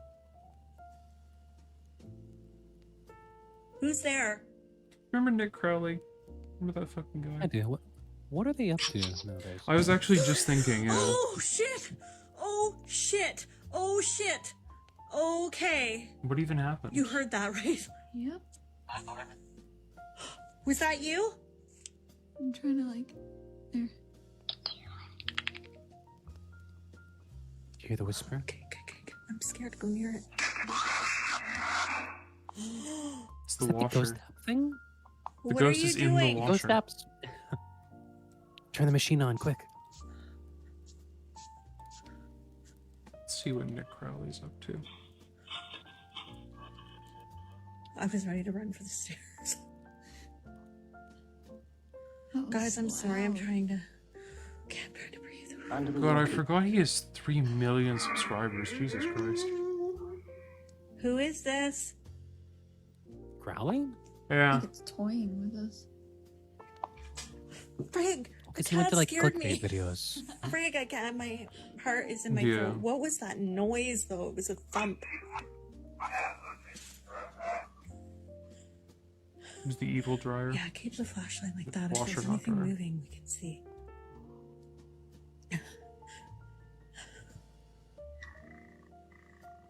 Who's there? Remember Nick Crowley? Remember that fucking guy? I do. What are they up to nowadays? I was actually just thinking. Oh shit! Oh shit! Oh shit! Okay. What even happened? You heard that, right? Yep. Was that you? I'm trying to like. There. Did you hear the whisper? Okay. I'm scared to go near it. It's the Is that washer. the ghost app thing? The What ghost are you is in doing? the Ghost washer. apps. Turn the machine on, quick. Let's see what Nick Crowley's up to. I was ready to run for the stairs. Guys, I'm sorry. I'm trying to. Okay, I'm trying to breathe. God, I forgot he has 3 million subscribers. Jesus Christ. Who is this? Growling? Yeah. It's toying with us. Frig! Because he went to like scared clickbait me. videos. Frig, I can't. My heart is in my Yeah. throat. What was that noise, though? It was a thump. It was the evil dryer. Yeah, keep the flashlight like that. If Washer, there's not anything dryer. moving, we can see.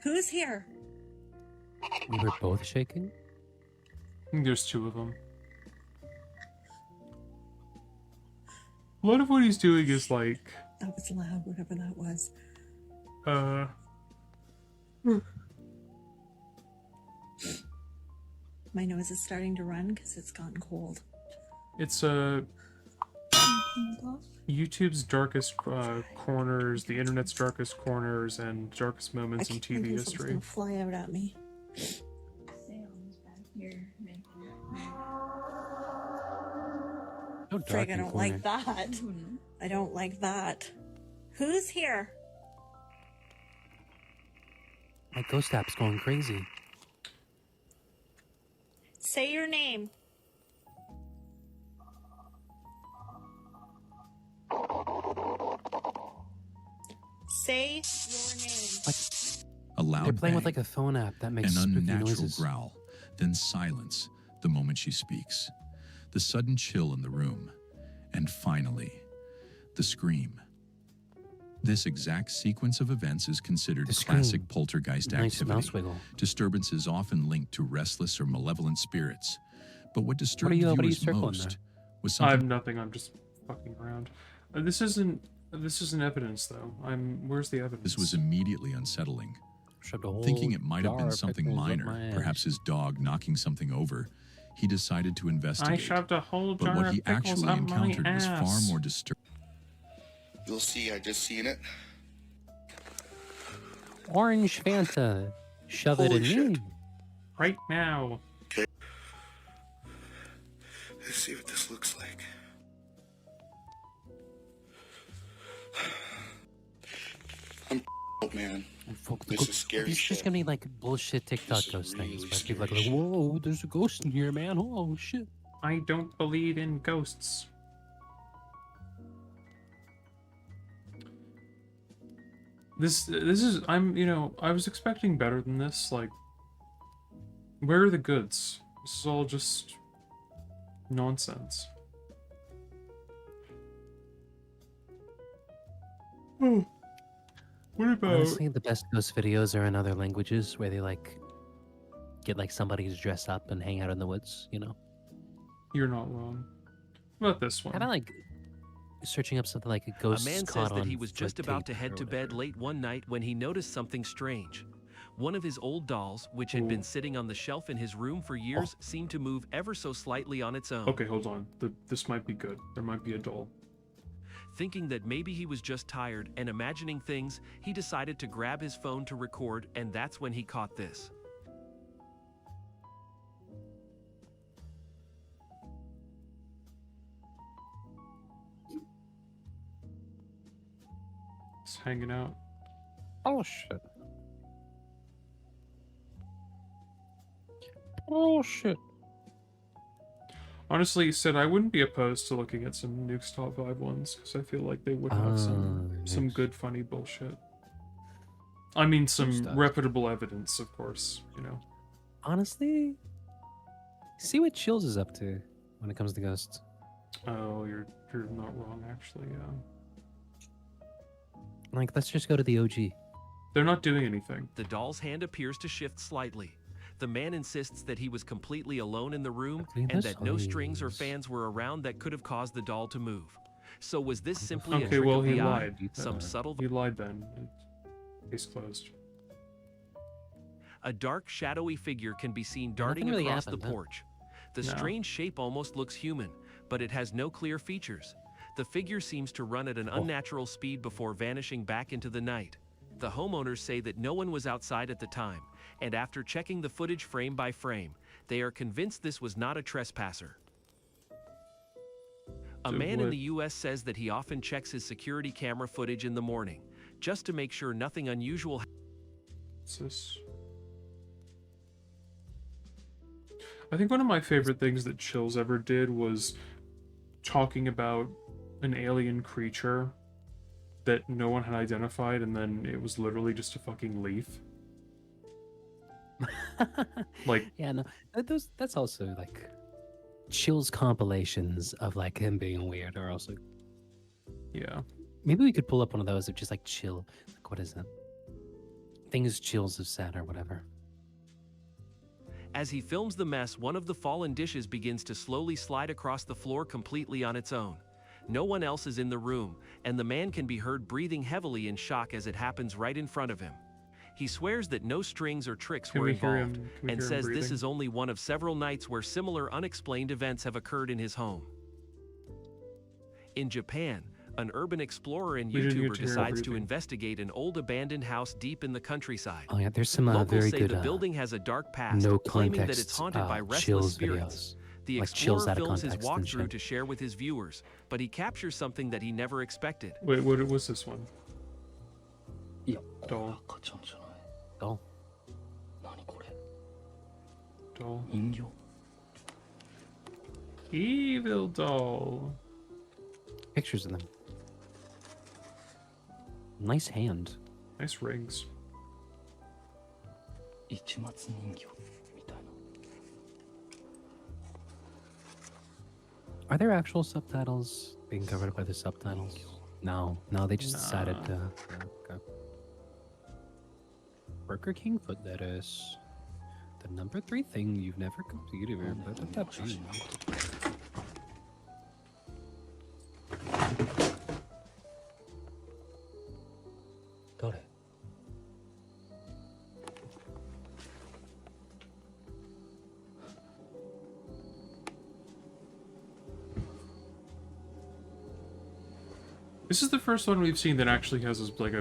Who's here? We were both shaking. I think there's 2 of them. A lot of what he's doing is like, That was loud, whatever that was. My nose is starting to run because it's gotten cold. it's YouTube's darkest corners, the internet's darkest corners, and darkest moments in TV It's history. gonna fly out at me. So dark Frig, I in don't corner. like that. I don't like that. Who's here? My ghost app's going crazy. Say your name. Say your name. A loud They're playing with bang, like a phone app that makes an spooky unnatural noises. growl, then silence the moment she speaks. The sudden chill in the room, and finally, the scream. This exact sequence of events is considered The scream. classic poltergeist Nice mouse activity. wiggle. Disturbances often linked to restless or malevolent spirits. But what disturbed What are you viewers circling most was I have something nothing. I'm just fucking around. This isn't evidence though. Where's the evidence? this was immediately unsettling. Shoved a whole Thinking it might have jar been of something pickles up minor, my perhaps ass. his dog knocking something over, he decided to I investigate. shoved a whole jar But what of he pickles actually up my encountered was far ass. more disturbing. You'll see, I just seen it. Orange Fanta. Shove it Holy in shit. me. Right now. Okay. Let's see what this looks like. I'm man. This is scary It's just shit. gonna be like bullshit TikTok ghost things. Like people are like, whoa, there's a ghost in here, man. Oh shit. I don't believe in ghosts. This is I was expecting better than this. Like, where are the goods? This is all just nonsense. Oh, what about? Honestly, the best ghost videos are in other languages where they like get like somebody to dress up and hang out in the woods, you know? You're not wrong. What about this one? Kind of like searching up something like a ghost A man caught says that on he was foot just about to tape head or to bed late one night when he noticed something strange. One of his old dolls, which had been sitting on the shelf in his room for years, seemed to move ever so slightly on its own. Okay, hold on. This might be good. There might be a doll. Thinking that maybe he was just tired and imagining things, he decided to grab his phone to record, and that's when he caught this. It's hanging out. Oh shit. Oh shit. Honestly, Sid, I wouldn't be opposed to looking at some Nuke's Top 5 ones, because I feel like they would have some good, funny bullshit. I mean, some reputable evidence, of course, you know. Honestly, see what Chills is up to when it comes to ghosts. Oh, you're not wrong, actually, yeah. Like, let's just go to the OG. They're not doing anything. The doll's hand appears to shift slightly. The man insists that he was completely alone in the room and that no strings or fans were around that could have caused the doll to move. So was this simply a Okay, trick well, of he the eye? lied. Some subtle... He lied then. Case closed. A dark, shadowy figure can be seen darting really across happened, the huh? porch. The No. strange shape almost looks human, but it has no clear features. The figure seems to run at an unnatural speed before vanishing back into the night. The homeowners say that no one was outside at the time, and after checking the footage frame by frame, they are convinced this was not a trespasser. A So man in what- the U.S. says that he often checks his security camera footage in the morning, just to make sure nothing unusual What's this? I think one of my favorite things that Chills ever did was talking about an alien creature that no one had identified, and then it was literally just a fucking leaf. Like, Yeah, no, that's also like Chills compilations of like him being weird are also. yeah. Maybe we could pull up one of those of just like chill. Like, what is that? Things Chills have said or whatever. As he films the mess, one of the fallen dishes begins to slowly slide across the floor completely on its own. No one else is in the room, and the man can be heard breathing heavily in shock as it happens right in front of him. He swears that no strings or tricks Can were we hear involved, him- can we and hear him says this breathing? is only one of several nights where similar unexplained events have occurred in his home. In Japan, an urban explorer and We didn't get YouTuber to hear him decides to breathing. investigate an old abandoned house deep in the countryside. Oh yeah, there's some Locals very say good the building has a dark past, no claiming that context it's haunted by restless Chills spirits. videos. The Like Chills explorer out of films his context and walkthrough shit. to share with his viewers, but he captures something that he never expected. Wait, what was this one? Doll. Doll. Doll. Evil doll. Pictures of them. Nice hand. Nice rings. Are there actual subtitles being covered by the subtitles? No, they just decided to. Okay. Burger King foot lettuce. The number 3 thing you've never completed. This is the first one we've seen that actually has like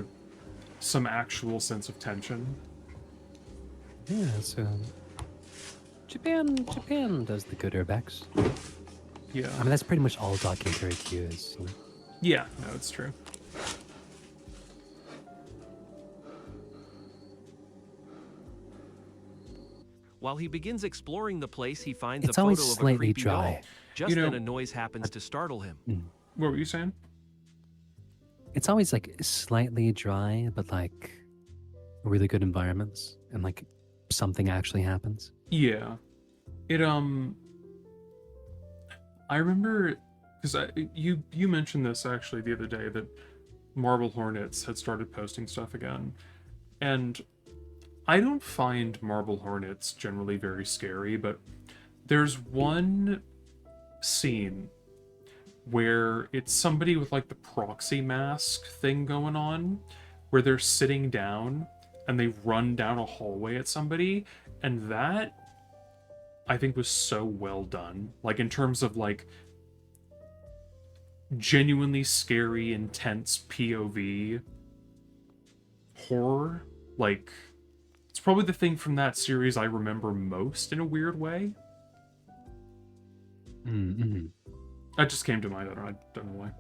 some actual sense of tension. Yeah, so Japan does the good urbex. Yeah. I mean, that's pretty much all documentary Q is. You know? Yeah, no, it's true. While he begins exploring the place, he finds It's a always photo of a slightly creepy dry. doll. Just You know- then a noise happens to startle him. What were you saying? It's always like slightly dry, but like really good environments, and like something actually happens. Yeah. It I remember because you mentioned this actually the other day that Marble Hornets had started posting stuff again. And I don't find Marble Hornets generally very scary, but there's one scene where it's somebody with like the proxy mask thing going on, where they're sitting down and they run down a hallway at somebody, and that I think was so well done. Like in terms of like genuinely scary, intense POV horror. Like it's probably the thing from that series I remember most in a weird way. Mm-hmm. That just came to mind. I don't know why.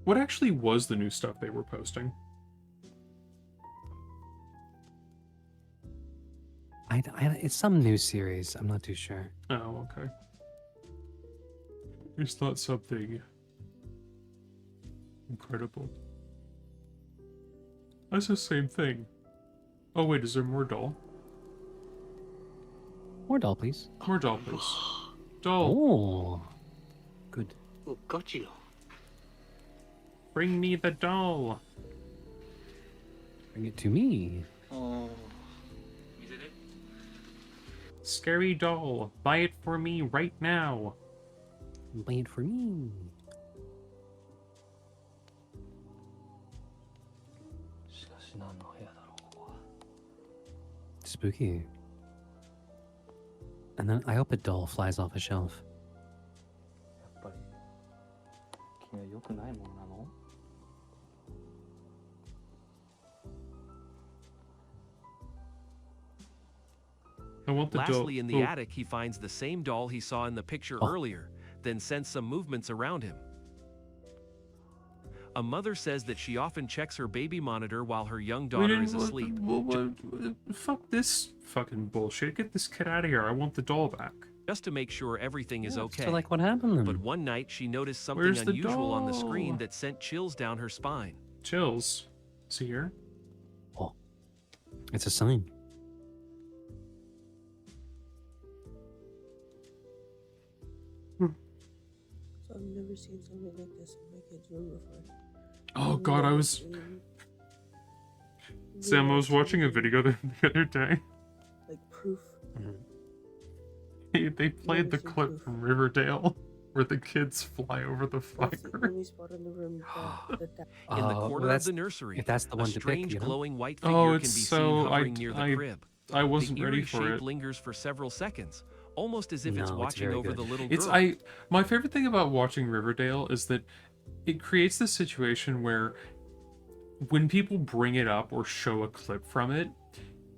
What actually was the new stuff they were posting? It's some new series. I'm not too sure. Oh, okay. It's not something incredible. That's the same thing. Oh wait, is there more doll? More doll, please. More doll, please. Doll. Oh, good. Oh, got you. Bring me the doll. Bring it to me. Oh. Scary doll. Buy it for me right now. Buy it for me. Spooky. And then I hope a doll flies off a shelf. I want the doll. Lastly, in the Oh. attic, he finds the same doll he saw in the picture earlier, then sense some movements around him. A mother says that she often checks her baby monitor while her young daughter is asleep. Fuck this fucking bullshit. Get this kid out of here. I want the doll back. Just to make sure everything is okay. So like what happened then? But one night she noticed something Where's the unusual on the screen doll? that sent chills down her spine. Chills. See here? Oh. It's a sign. So I've never seen something like this in my kid's room before. Oh god, I was... Sam, I was watching a video the other day. Like proof. They played the clip from Riverdale where the kids fly over the fire. That's the only spot in the room that In the Oh, corner well, of the nursery, if that's the one a to pick, strange you know? glowing white figure Oh, can it's be so... seen hovering near the crib. I wasn't the ready eerie for shape it. lingers for several seconds, almost as if No, it's it's watching very over good. the little It's girl. my favorite thing about watching Riverdale is that it creates this situation where when people bring it up or show a clip from it,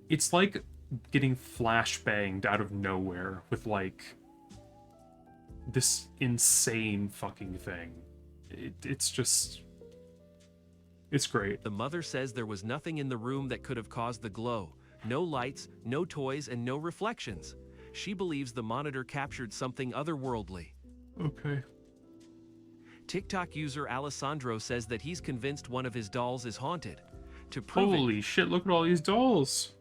it's like getting flashbanged out of nowhere with like this insane fucking thing. It's just... It's great. The mother says there was nothing in the room that could have caused the glow. No lights, no toys, and no reflections. She believes the monitor captured something otherworldly. Okay. TikTok user Alessandro says that he's convinced one of his dolls is haunted. To prove Holy shit, look at all these dolls.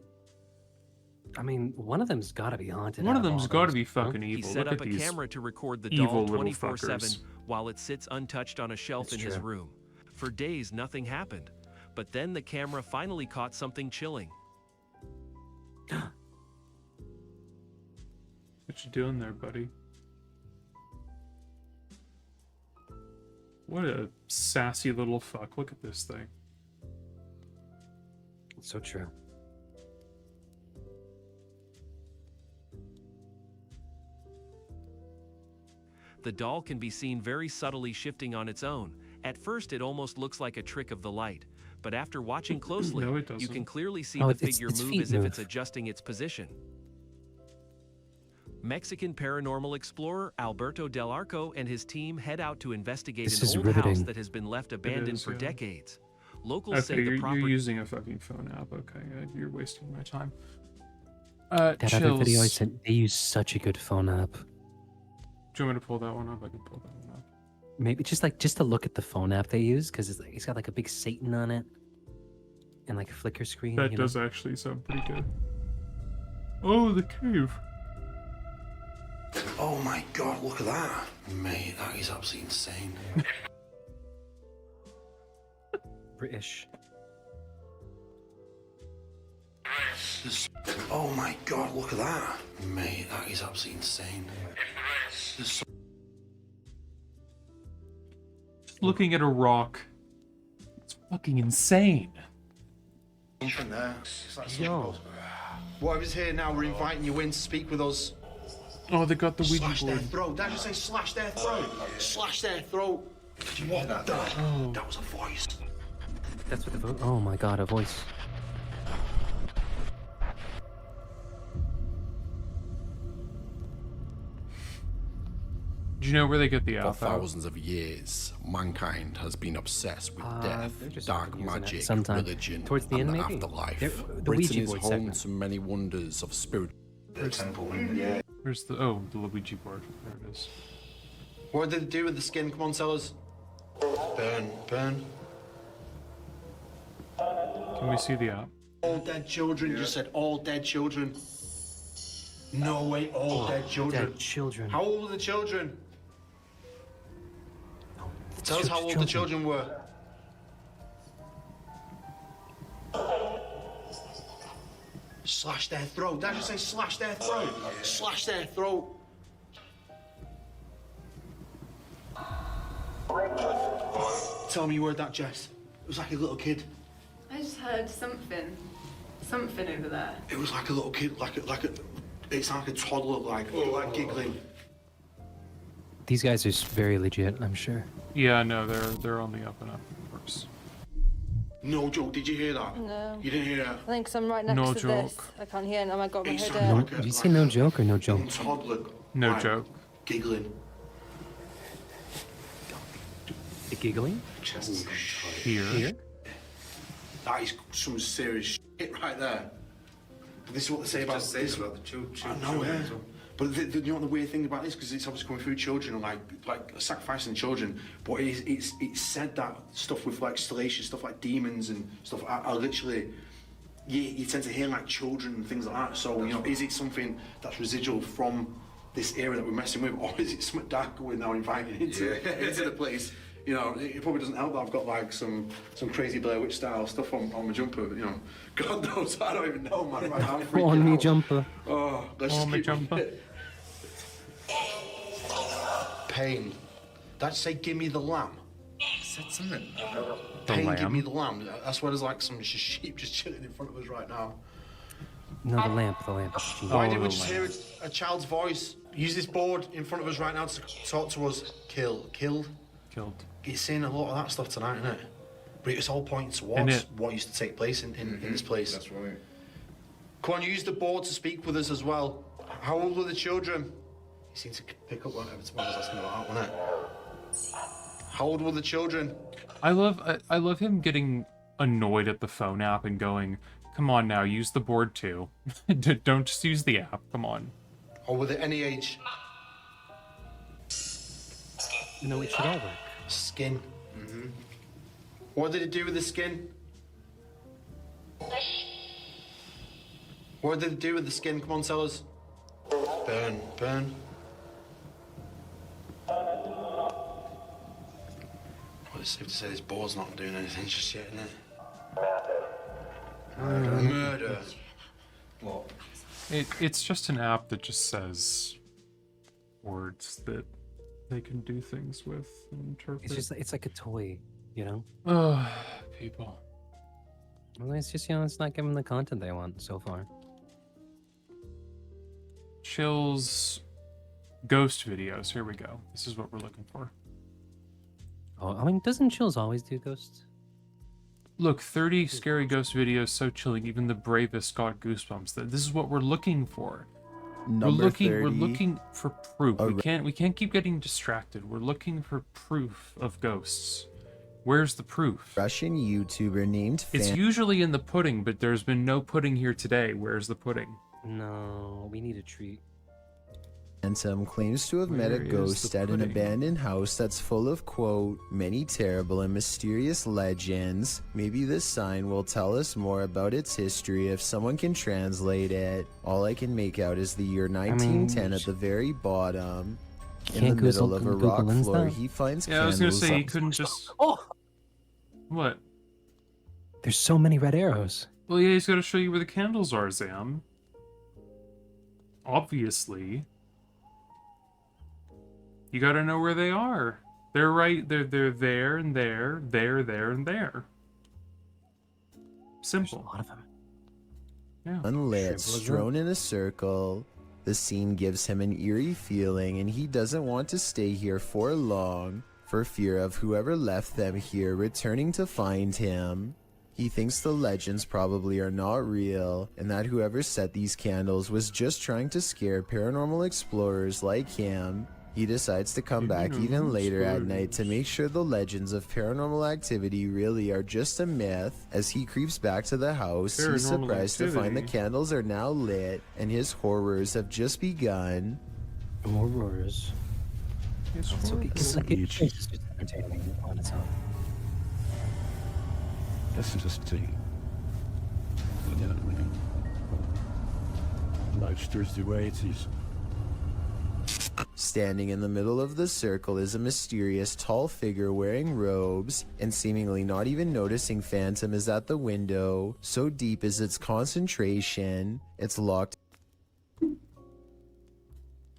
I mean, one of them's got to be haunted. One out of all them's got to those, be you know? fucking he evil. set Look up at a these camera to record the evil doll little 24/7 fuckers. while it sits untouched on a shelf That's in his true. room. For days, nothing happened. But then the camera finally caught something chilling. What you doing there, buddy? What a sassy little fuck. Look at this thing. So true. The doll can be seen very subtly shifting on its own. At first, it almost looks like a trick of the light, but after watching closely, No, it you doesn't. can clearly see Oh, the it's figure its move feet as if it's move. adjusting its position. Mexican paranormal explorer Alberto Del Arco and his team head out to investigate This an is old house riveting. that has been left abandoned is, for yeah. decades. Locals Okay, say the you're property... using a fucking phone app. Okay, you're wasting my time. That other video I Chills. sent, they use such a good phone app. Do you want me to pull that one up? I can pull that one up. Maybe just to look at the phone app they use, because it's got like a big Satan on it, and like a flicker screen. That you know? does actually sound pretty good. Oh, the cave. Oh my god, look at that. Mate, that is absolutely insane. British. Oh my god, look at that. Mate, that is absolutely insane. There's Looking at a rock. It's fucking insane. Something there. It's like something Yo. goes, whatever's here now, we're inviting you in to speak with us. Oh, they got the Ouija Slash their board. throat. Did I just say slash their throat? Slash their throat. What the? That was a voice. That's what the vote. Oh my god, a voice. Do you know where they get the For alpha? thousands of years, mankind has been obsessed with death, they're just dark using it magic, sometime. religion, Towards the and end, the maybe? afterlife. The Britain Ouija is board home segment. to many wonders of spirit. the temple. Yeah. Where's the the Luigi board? There it is. What did they do with the skin? Come on, tell us. Burn, burn. Can we see the app? All dead children. You just said all dead children. No way, all dead children. Dead children. How old were the children? Tell us how old the children were. Slash their throat. Did I just say slash their throat? Slash their throat. Tell me you heard that, Jess. It was like a little kid. I just heard something over there. It was like a little kid, it's like a toddler, like giggling. These guys are very legit, I'm sure. Yeah, no, they're on the up and up, of course. No joke, did you hear that? No. You didn't hear that? I think 'cause I'm right next No to this. joke. I can't hear, and I got my It's hood No, up. did you say no joke or no joke? Toddler. No like, joke. Giggling. The giggling? Here? That is some serious shit right there. But this is what they say about this. about the children. I know, yeah. But you know what the weird thing about this, because it's obviously coming through children and like sacrificing children. But it's said that stuff with like stellations, stuff like demons and stuff are literally. You tend to hear like children and things like that. So you know, is it something that's residual from this era that we're messing with, or is it something dark we're now inviting into the place? You know, it probably doesn't help that I've got like some crazy Blair Witch style stuff on my jumper. You know, God knows, I don't even know, man. Right now, I'm freaking On me out. jumper. Oh, let's On just me keep jumper. Pain. That say, give me the lamb. Said something. Pain, give me the lamb. That's where there's like some sheep just chilling in front of us right now. No, the lamp. Why did we just hear a child's voice? Use this board in front of us right now to talk to us. Killed. Killed. You're seeing a lot of that stuff tonight, isn't it? But it's all pointing Isn't towards it? what used to take place in this place. That's right. Come on, use the board to speak with us as well. How old were the children? He seemed to pick up whatever I was asking about, wasn't it? How old were the children? I love him getting annoyed at the phone app and going, "Come on now, use the board too. Don't just use the app. Come on." Or were they any age? No, it should all work. Skin. What did it do with the skin? What did it do with the skin? Come on, tell us. Burn. Well, it's safe to say this board's not doing anything just yet, isn't it? Murder. What? It's just an app that just says words that they can do things with and interpret. It's like a toy, you know? Oh, people. Well, it's just, you know, it's not giving the content they want so far. Chills ghost videos. Here we go. This is what we're looking for. Oh, I mean, doesn't Chills always do ghosts? Look, 30 scary ghost videos so chilling, even the bravest got goosebumps. This is what we're looking for. Number we're 30, looking for proof. We can't keep getting distracted. We're looking for proof of ghosts. Where's the proof? Russian YouTuber named It's usually in the pudding, but there's been no pudding here today. Where's the pudding? No, we need a treat. Phantom claims to have met a Where is ghost the at an pudding? abandoned house that's full of, quote, many terrible and mysterious legends. Maybe this sign will tell us more about its history if someone can translate it. All I can make out is the year 1910 at the very bottom. In the middle of a rock floor, he finds Yeah, I was gonna candles say he up- couldn't just. Oh, what? There's so many red arrows. Well, yeah, he's got to show you where the candles are, Zam. Obviously. You got to know where they are. They're right. They're there and there, there and there. Simple. There's a lot of them. Yeah. unlit, Simple as strewn in a circle. The scene gives him an eerie feeling, and he doesn't want to stay here for long, for fear of whoever left them here returning to find him. He thinks the legends probably are not real, and that whoever set these candles was just trying to scare paranormal explorers like him. He decides to come back even later at night to make sure the legends of paranormal activity really are just a myth. As he creeps back to the house, he's Paranormal surprised to find the activity. candles are now lit, and his horrors have just begun. Horrors. It's So horrible. it's like it's just entertaining on its own. This is just thing. You know what I mean? Life's just the way it is. Standing in the middle of the circle is a mysterious tall figure wearing robes, and seemingly not even noticing Phantom is at the window. So deep is its concentration, it's locked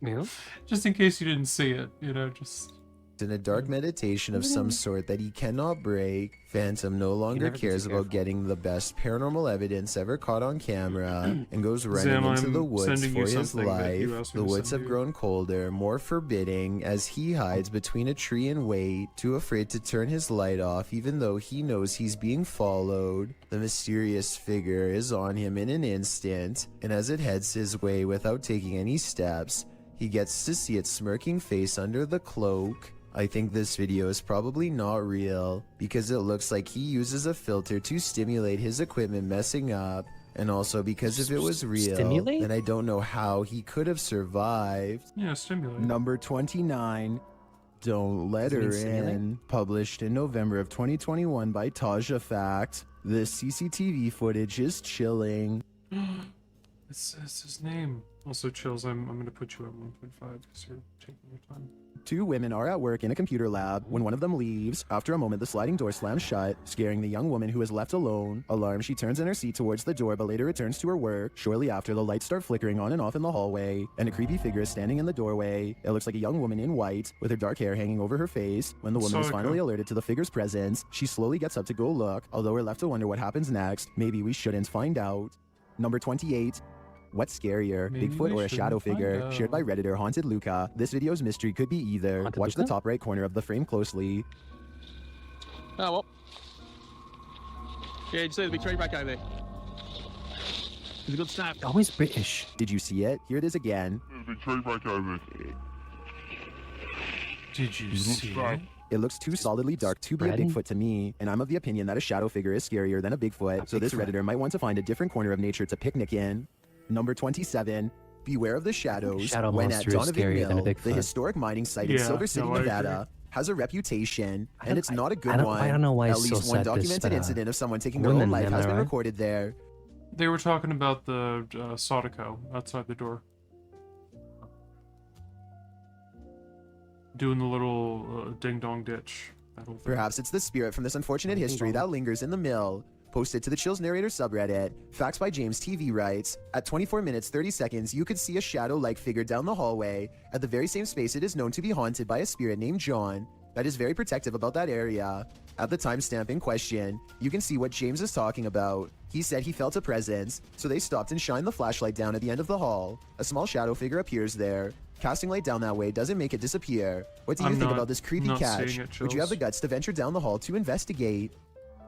Yeah. Just in case you didn't see it, you know, just. in a dark meditation of some sort that he cannot break. Phantom no longer never gets cares too about getting the best paranormal evidence ever caught on camera and goes running Zam, into the I'm woods sending for you his something that you life. asked me The to woods send have you. grown colder, more forbidding, as he hides between a tree and wait, too afraid to turn his light off even though he knows he's being followed. The mysterious figure is on him in an instant, and as it heads his way without taking any steps, he gets to see its smirking face under the cloak. I think this video is probably not real, because it looks like he uses a filter to stimulate his equipment messing up, and also because if it was real, Stimulate? then I don't know how he could have survived. Yeah, stimulate. Number 29, Don't Let Does it mean Her stimulate? In, published in November of 2021 by Taja Fact. This CCTV footage is chilling. It's his name. Also, Chills, I'm going to put you at 1.5 because you're taking your time. Two women are at work in a computer lab when one of them leaves. After a moment, the sliding door slams shut, scaring the young woman who is left alone. Alarmed, she turns in her seat towards the door, but later returns to her work. Shortly after, the lights start flickering on and off in the hallway, and a creepy figure is standing in the doorway. It looks like a young woman in white, with her dark hair hanging over her face. When the woman is Psycho. finally alerted to the figure's presence, she slowly gets up to go look, although we're left to wonder what happens next. Maybe we shouldn't find out. Number 28. What's scarier, Maybe Bigfoot we or a shadow shouldn't figure? find Shared by out. Redditor Haunted Luca. This video's mystery could be either. Haunted Watch the Luca? top right corner of the frame closely. Oh, well. Yeah, did you see the big tree break over there? It's a good snap. Always British. Did you see it? Here it is again. Did you see it? It looks too solidly dark to be a Spreading? Bigfoot to me, and I'm of the opinion that a shadow figure is scarier than a Bigfoot, so this Bigfoot. Redditor might want to find a different corner of nature to picnic in. Number 27. Beware of the shadows. Shadow when at monster is Donovan scarier than a Mill, the Bigfoot. historic mining site in Yeah, Silver City, no, I Nevada, agree. has a reputation, I and don't- it's not a good I don't- one. I don't know why At it's least so one sad this, documented incident of someone taking their women own life in has there, been right? recorded there. They were talking about the Sodico outside the door. Doing the little ding-dong ditch. That whole thing. Perhaps it's the spirit from this unfortunate history that lingers in the mill. Posted to the Chills Narrator subreddit, Facts by James TV writes, at 24 minutes 30 seconds, you could see a shadow-like figure down the hallway. At the very same space, it is known to be haunted by a spirit named John that is very protective about that area. At the timestamp in question, you can see what James is talking about. He said he felt a presence, so they stopped and shined the flashlight down at the end of the hall. A small shadow figure appears there. Casting light down that way doesn't make it disappear. What do you think about this creepy catch? Would you have the guts to venture down the hall to investigate?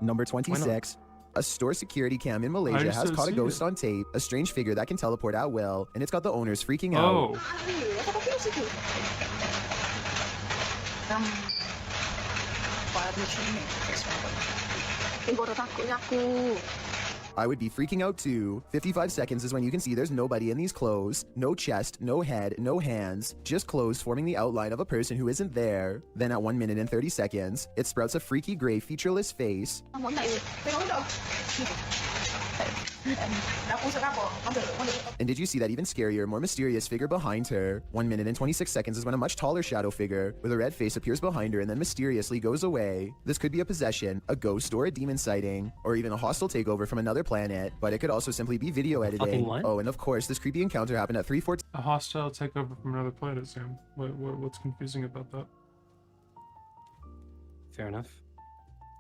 Number 26. A store security cam in Malaysia has caught a ghost on tape, a strange figure that can teleport at will, and it's got the owners freaking out. I would be freaking out too. 55 seconds is when you can see there's nobody in these clothes. No chest, no head, no hands. Just clothes forming the outline of a person who isn't there. Then at 1 minute and 30 seconds, it sprouts a freaky gray featureless face. And did you see that even scarier, more mysterious figure behind her? 1 minute and 26 seconds is when a much taller shadow figure with a red face appears behind her and then mysteriously goes away. This could be a possession, a ghost, or a demon sighting, or even a hostile takeover from another planet, but it could also simply be video editing. Oh, and of course, this creepy encounter happened at 3:14. A hostile takeover from another planet, Sam. What's confusing about that? Fair enough.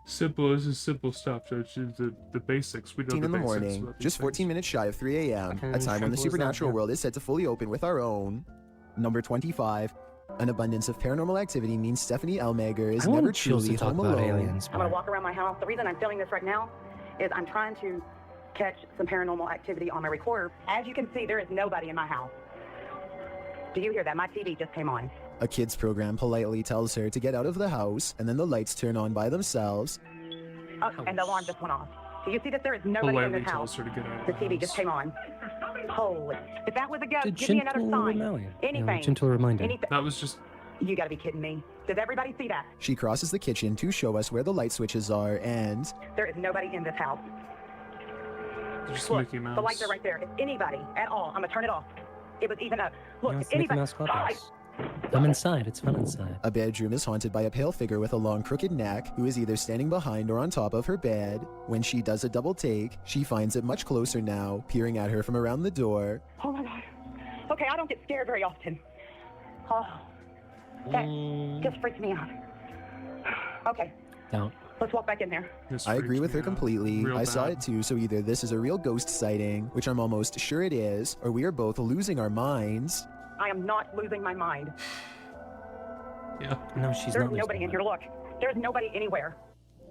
Simple. This is simple stuff. So it's the basics. We know the in the basics morning, about these just 14 minutes shy of 3 a.m., a time when the supernatural world is set to fully open with our own. Number 25. An abundance of paranormal activity means Stephanie Elmager is never truly home alone. I'm gonna walk around my house. The reason I'm filming this right now is I'm trying to catch some paranormal activity on my recorder. As you can see, there is nobody in my house. Do you hear that? My TV just came on. A kids program politely tells her to get out of the house, and then the lights turn on by themselves. Oh, and the alarm just went off. Do you see that there is nobody in this house? Her to get out of the TV just came on. Holy. If that was a ghost, give me another gentle sign. reminder. Anything. Gentle reminder. Anything. That was just... You gotta be kidding me. Does everybody see that? She crosses the kitchen to show us where the light switches are, and... There is nobody in this house. Just Look, Mickey Mouse. the lights are right there. If anybody at all, I'm gonna turn it off. It was even a... Look, No, if it's the Mickey anybody... Mouse Clubhouse. Come inside. It's fun inside. A bedroom is haunted by a pale figure with a long crooked neck who is either standing behind or on top of her bed. When she does a double take, she finds it much closer now, peering at her from around the door. Oh my god. Okay, I don't get scared very often. Oh, that just freaks me out. Okay, Don't. let's walk back in there. I agree with her completely. Real I saw bad. it too, so either this is a real ghost sighting, which I'm almost sure it is, or we are both losing our minds. I am not losing my mind. Yeah. No, she's There's not. nobody in here. Look, there's nobody anywhere.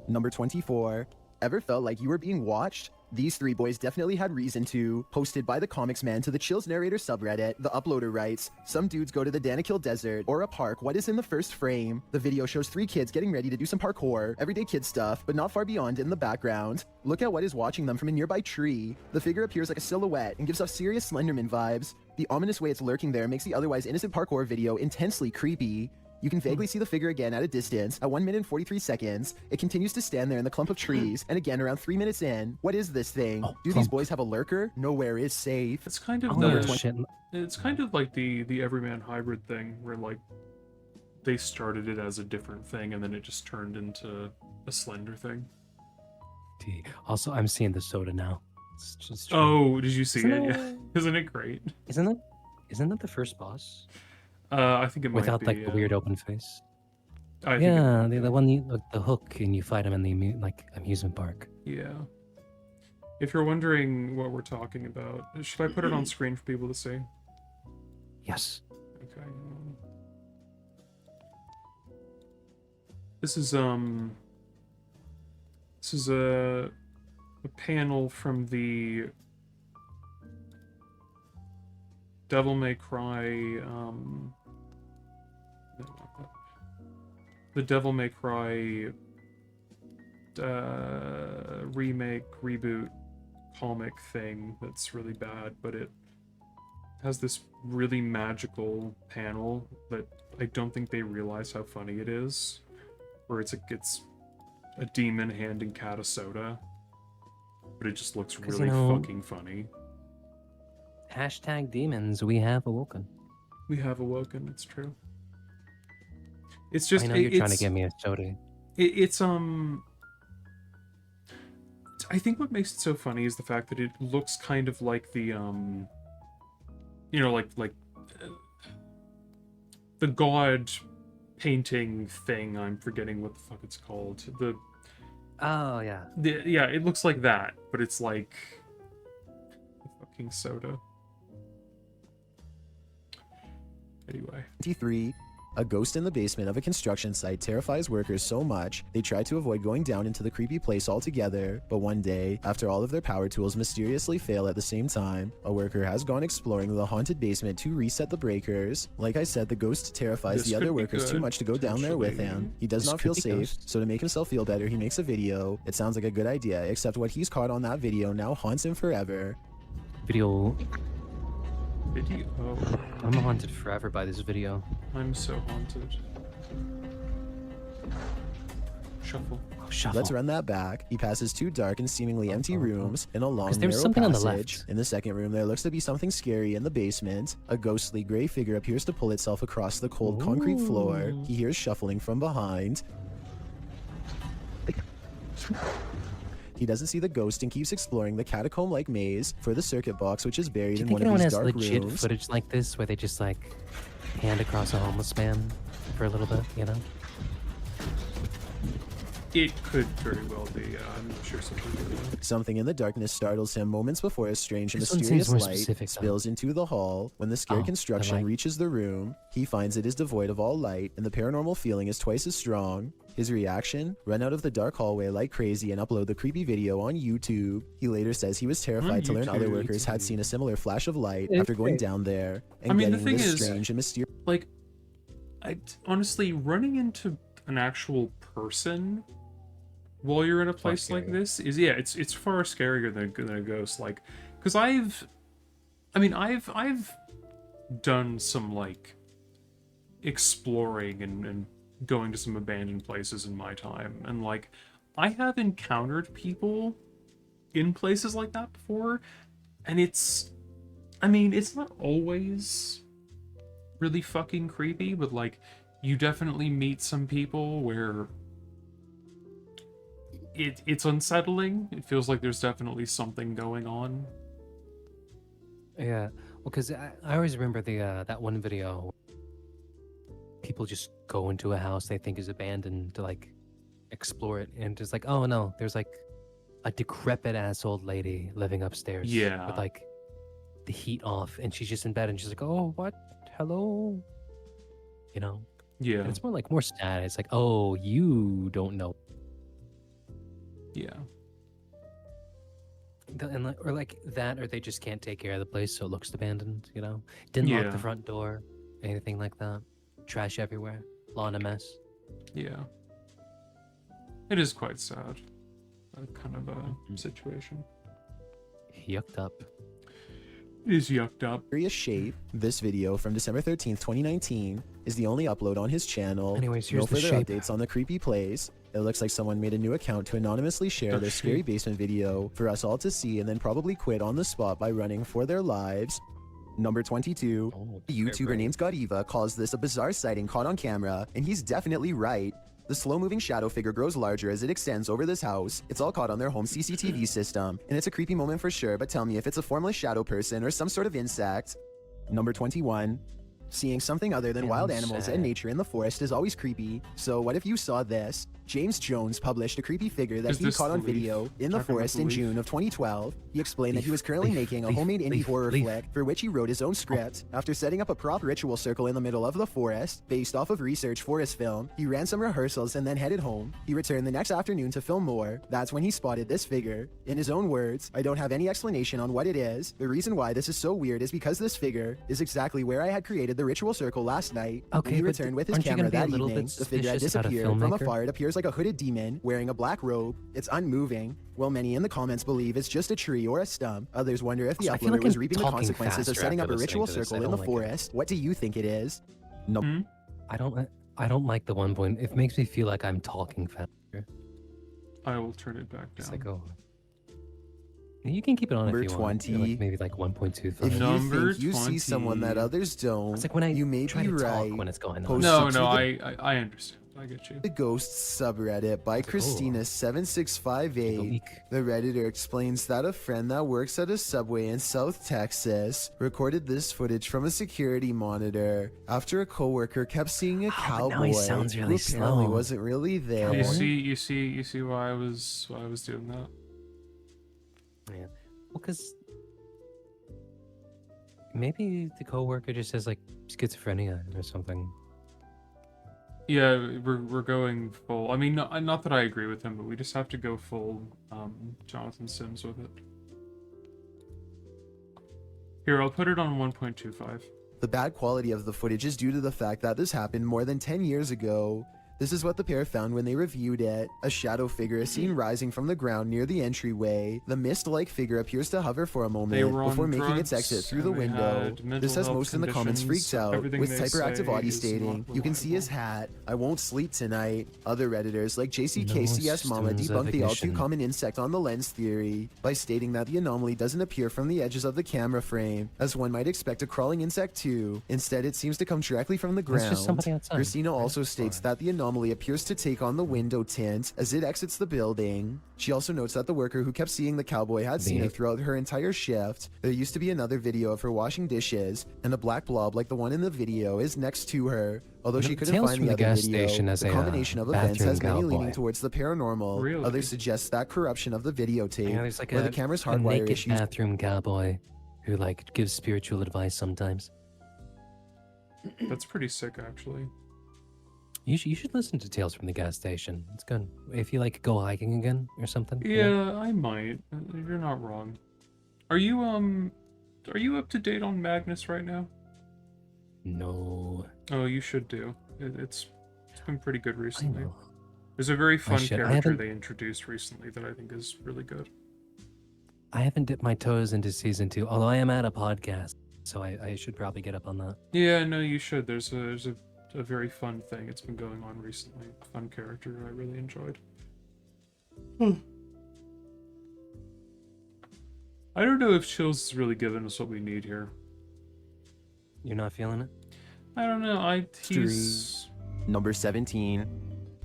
Number 24. Ever felt like you were being watched? These three boys definitely had reason to. Posted by the Comics Man to the Chills Narrator subreddit, the uploader writes, some dudes go to the Danakil Desert or a park. What is in the first frame? The video shows three kids getting ready to do some parkour, everyday kid stuff, but not far beyond in the background. Look at what is watching them from a nearby tree. The figure appears like a silhouette and gives off serious Slenderman vibes. The ominous way it's lurking there makes the otherwise innocent parkour video intensely creepy. You can vaguely see the figure again at a distance. At 1 minute and 43 seconds, it continues to stand there in the clump of trees. And again, around 3 minutes in, what is this thing? Do these boys have a lurker? Nowhere is safe. It's kind of it's kind of like the everyman hybrid thing, where like they started it as a different thing and then it just turned into a Slender thing. Also, I'm seeing the soda now. It's just Oh, did you see Isn't it? it- Yeah. Isn't it great? Isn't that the first boss? I think it might Without be, like the weird open face. I think Yeah, the one the hook and you fight him in the amusement park. Yeah. If you're wondering what we're talking about, should I put it on screen for people to see? Yes. Okay. This is a panel from the Devil May Cry the Devil May Cry remake, reboot comic thing that's really bad, but it has this really magical panel that I don't think they realize how funny it is, where it's a demon handing Cat a soda, but it just looks really fucking funny. Hashtag demons, we have awoken. We have awoken, it's true. It's just I know you're trying to get me a soda. It's I think what makes it so funny is the fact that it looks kind of like the you know, like the god painting thing. I'm forgetting what the fuck it's called. Oh yeah. Yeah, it looks like that, but it's like a fucking soda. Anyway. 23. A ghost in the basement of a construction site terrifies workers so much they try to avoid going down into the creepy place altogether, but one day, after all of their power tools mysteriously fail at the same time, a worker has gone exploring the haunted basement to reset the breakers. Like I said, the ghost terrifies This the could other be workers too good, much to go down there with him. He does This not could feel be safe, ghost. so to make himself feel better, he makes a video. It sounds like a good idea, except what he's caught on that video now haunts him forever. Video. Video. I'm haunted forever by this video. I'm so haunted. Shuffle. Oh, shuffle. Let's run that back. He passes two dark and seemingly empty rooms in a long, There's narrow something on the passage. left. In the second room, there looks to be something scary in the basement. A ghostly gray figure appears to pull itself across the cold concrete floor. He hears shuffling from behind. He doesn't see the ghost and keeps exploring the catacomb-like maze for the circuit box, which is buried Do you in think one of anyone these has dark legit rooms. footage like this where they just like hand across a homeless man for a little bit, you know? It could very well be. I'm sure something could be. Something in the darkness startles him moments before a strange and This one mysterious seems more light specific, though. spills into the hall. When the scared Oh, construction the light. reaches the room, he finds it is devoid of all light, and the paranormal feeling is twice as strong. His reaction? Run out of the dark hallway like crazy and upload the creepy video on YouTube. He later says he was terrified to learn other workers had seen a similar flash of light after going down there and I mean, the getting thing this is, strange and mysterious. Like, honestly, running into an actual person while you're in a place like this is, yeah, it's far scarier than a ghost. Like, because I've done some like exploring and going to some abandoned places in my time, and like I have encountered people in places like that before, and it's not always really fucking creepy, but like you definitely meet some people where it's unsettling. It feels like there's definitely something going on. Yeah, well, because I always remember the that one video. People just go into a house they think is abandoned to like explore it, and it's like, oh no, there's like a decrepit ass old lady living upstairs. Yeah. With like the heat off, and she's just in bed, and she's like, oh, what? Hello? You know? Yeah. And it's more sad. It's like, oh, you don't know. Yeah. And like, or like that, or they just can't take care of the place, so it looks abandoned. You know? Didn't lock Yeah. the front door, anything like that. Trash everywhere, lawn a mess. Yeah. It is quite sad. That kind of a situation. Yucked up. It is yucked up. Mysterious shape. This video from December 13th, 2019 is the only upload on his channel. Anyways, no here's the further shape. updates on the creepy place. It looks like someone made a new account to anonymously share their scary basement video for us all to see, and then probably quit on the spot by running for their lives. Number 22. A YouTuber named Godiva calls this a bizarre sighting caught on camera, and he's definitely right. The slow-moving shadow figure grows larger as it extends over this house. It's all caught on their home CCTV system, and it's a creepy moment for sure, but tell me if it's a formless shadow person or some sort of insect. Number 21. Seeing something other than wild animals and nature in the forest is always creepy, so what if you saw this? James Jones published a creepy figure that Is he this caught on the leaf? video in the Talking about forest the in leaf? June of 2012. He explained that he was currently making a homemade indie horror flick for which he wrote his own script. After setting up a prop ritual circle in the middle of the forest, based off of research for his film, he ran some rehearsals and then headed home. He returned the next afternoon to film more. That's when he spotted this figure. In his own words, I don't have any explanation on what it is. The reason why this is so weird is because this figure is exactly where I had created the ritual circle last night. Okay, when he but returned with his aren't you camera gonna be a that little evening, bit the figure had suspicious about a disappeared. From filmmaker? afar, it appears like a hooded demon wearing a black robe. It's unmoving. While many in the comments believe it's just a tree or a stump, others wonder if the I feel uploader like was I'm reaping the talking consequences of faster setting up after a ritual listening to this. circle I in the don't like it. forest. What do you think it is? No. I don't like the 1 point. It makes me feel like I'm talking faster. I will turn it back down. It's like, oh. You can keep it on Number if you want. 20. Like maybe like 1.25. If you Number think you see someone that 20. others don't, It's like when I you may try be to talk right. when it's going on. Post No, it to no, the- I understand. I get you. The Ghosts subreddit by Christina7658. The Redditor explains that a friend that works at a Subway in South Texas recorded this footage from a security monitor after a coworker kept seeing a cowboy he sounds really who apparently slow. wasn't really there. You see why I was doing that. Yeah. Well, because maybe the coworker just has like schizophrenia or something. Yeah, we're going full. I mean, not that I agree with him, but we just have to go full Jonathan Sims with it. Here, I'll put it on 1.25. The bad quality of the footage is due to the fact that this happened more than 10 years ago. This is what the pair found when they reviewed it. A shadow figure is seen rising from the ground near the entryway. The mist-like figure appears to hover for a moment before making its exit through the window. This has most in the comments freaked out, with Hyperactive Audie stating, "You can see his hat. I won't sleep tonight." Other Redditors like JCKCS Mama debunked the all too common insect on the lens theory by stating that the anomaly doesn't appear from the edges of the camera frame, as one might expect a crawling insect too. Instead, it seems to come directly from the That's just ground. somebody outside. Christina also states that the anomaly appears to take on the window tint as it exits the building. She also notes that the worker who kept seeing the cowboy had seen it throughout her entire shift. There used to be another video of her washing dishes, and a black blob like the one in the video is next to her. Although she couldn't Tales find from the the other gas video, station as the a, combination of events bathroom has many cowboy. leaning towards the paranormal. Really? Others suggest that corruption of the videotape, Yeah, there's like where a, the camera's a hardwire naked issues. bathroom cowboy who like gives spiritual advice sometimes. That's pretty sick, actually. You should listen to Tales from the Gas Station. It's good. If you like go hiking again or something. Yeah, I might. You're not wrong. Are you up to date on Magnus right now? No. Oh, you should do. It's been pretty good recently. There's a very fun character they introduced recently that I think is really good. I haven't dipped my toes into season 2, although I am at a podcast, so I should probably get up on that. Yeah, no, you should. There's a very fun thing. It's been going on recently. Fun character I really enjoyed. I don't know if Chills has really given us what we need here. You're not feeling it? I don't know. He's... Number 17.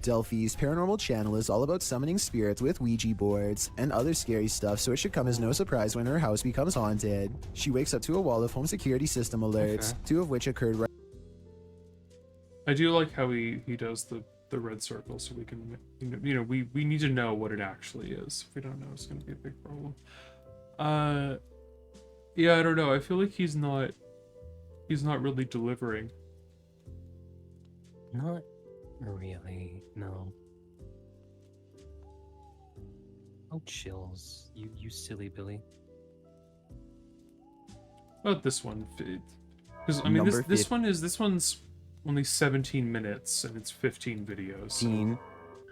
Delphi's paranormal channel is all about summoning spirits with Ouija boards and other scary stuff, so it should come as no surprise when her house becomes haunted. She wakes up to a wall of home security system alerts, 2 of which occurred right. I do like how he does the red circle, so we can, we need to know what it actually is. If we don't know, it's going to be a big problem. Yeah, I don't know. I feel like he's not really delivering. Not really, no. Oh, Chills. You silly Billy. About this one, because I mean, this one's only 17 minutes and it's 15 videos. So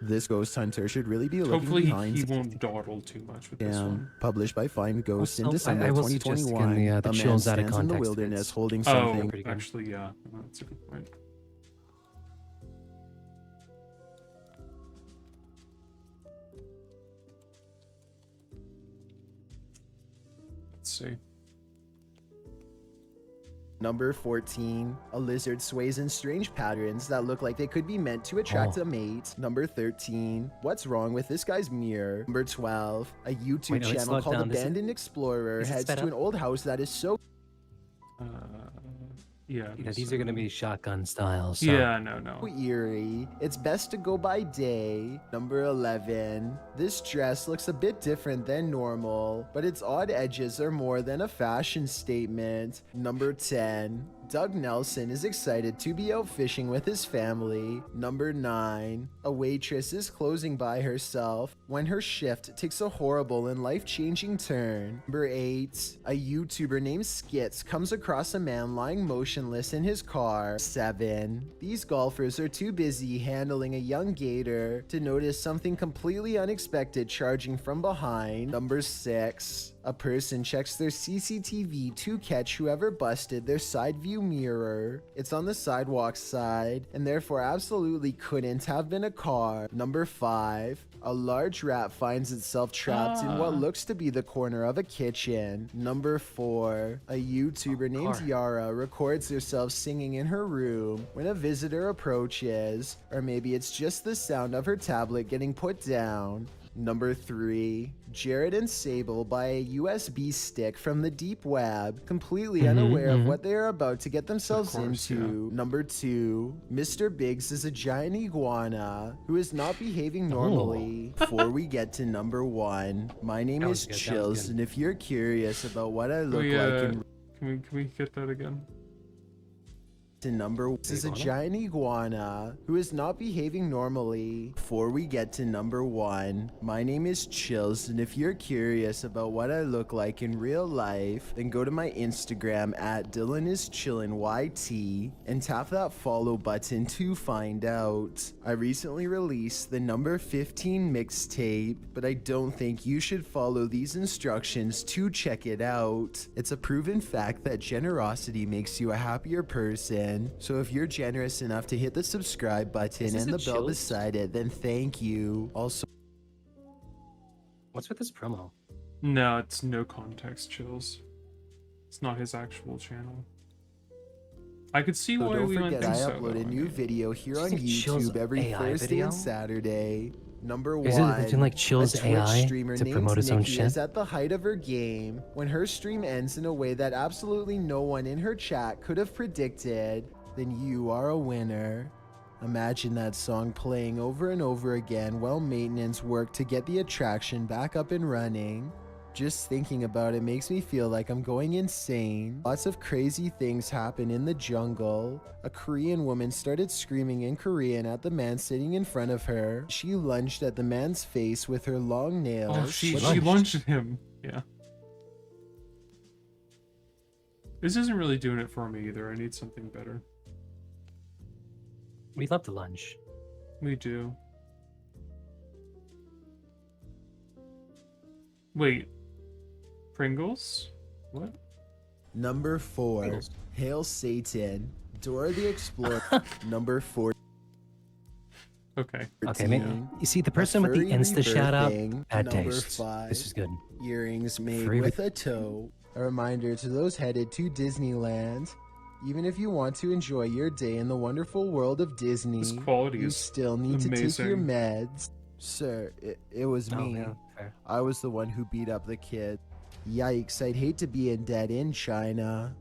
This ghost hunter should really be looking hopefully behind. he won't dawdle too much with this one. Published by Find Ghosts in Also, December I was just 2021. getting the a man Chills out of stands in the context wilderness bits. holding something. Oh, actually, yeah, that's a good point. Let's see. Number 14. A lizard sways in strange patterns that look like they could be meant to attract a mate. Number 13. What's wrong with this guy's mirror? Number 12. A YouTube Wait, no, channel slow called down. Abandoned Explorer is it heads sped to up? an old house that is so... Yeah. These are going to be shotgun style. So. Yeah, no. eerie. It's best to go by day. Number 11. This dress looks a bit different than normal, but its odd edges are more than a fashion statement. Number 10. Doug Nelson is excited to be out fishing with his family. Number 9. A waitress is closing by herself when her shift takes a horrible and life-changing turn. Number 8. A YouTuber named Skits comes across a man lying motionless in his car. 7. These golfers are too busy handling a young gator to notice something completely unexpected charging from behind. Number 6. A person checks their CCTV to catch whoever busted their side view mirror. It's on the sidewalk side, and therefore absolutely couldn't have been a car. Number 5. A large rat finds itself trapped in what looks to be the corner of a kitchen. Number 4. A YouTuber named Yara records herself singing in her room when a visitor approaches. Or maybe it's just the sound of her tablet getting put down. Number 3. Jared and Sable buy a USB stick from the deep web, completely unaware of what they are about to get themselves into. Number 2. Mr. Biggs is a giant iguana who is not behaving normally. Before we get to number 1, my name is Chills, and if you're curious about what I look like in... Can we get that again? To number 1 is a giant iguana who is not behaving normally. Before we get to number 1, my name is Chills, and if you're curious about what I look like in real life, then go to my Instagram at DylanIsChillinYT and tap that follow button to find out. I recently released the number 15 mixtape, but I don't think you should follow these instructions to check it out. It's a proven fact that generosity makes you a happier person. So if you're generous enough to hit the subscribe button and the bell beside it, then thank you. Also, what's with this promo? No, it's no context Chills. It's not his actual channel. I could see why we might think so. Don't forget, I upload a new video here on YouTube every Thursday and Saturday. Number 1, is it like Chills a Twitch AI streamer to named promote his own Nikki shit? is at the height of her game when her stream ends in a way that absolutely no one in her chat could have predicted. Then you are a winner. Imagine that song playing over and over again while maintenance work to get the attraction back up and running. Just thinking about it makes me feel like I'm going insane. Lots of crazy things happen in the jungle. A Korean woman started screaming in Korean at the man sitting in front of her. She lunged at the man's face with her long nails. Oh, she lunged at him. Yeah. This isn't really doing it for me either. I need something better. We love to lunge. We do. Wait. Pringles? What? Number 4. Pringles. Hail Satan. Dora the Explorer. Number 4. Okay, man. You see, the person with the Insta shout out, bad Number taste. 5. This is good. Earrings made Free with a toe. A reminder to those headed to Disneyland. Even if you want to enjoy your day in the wonderful world of Disney, This quality you is still need to take your amazing. meds. Sir, it was Oh, me. yeah, fair. I was the one who beat up the kid. Yikes, I'd hate to be in debt in China.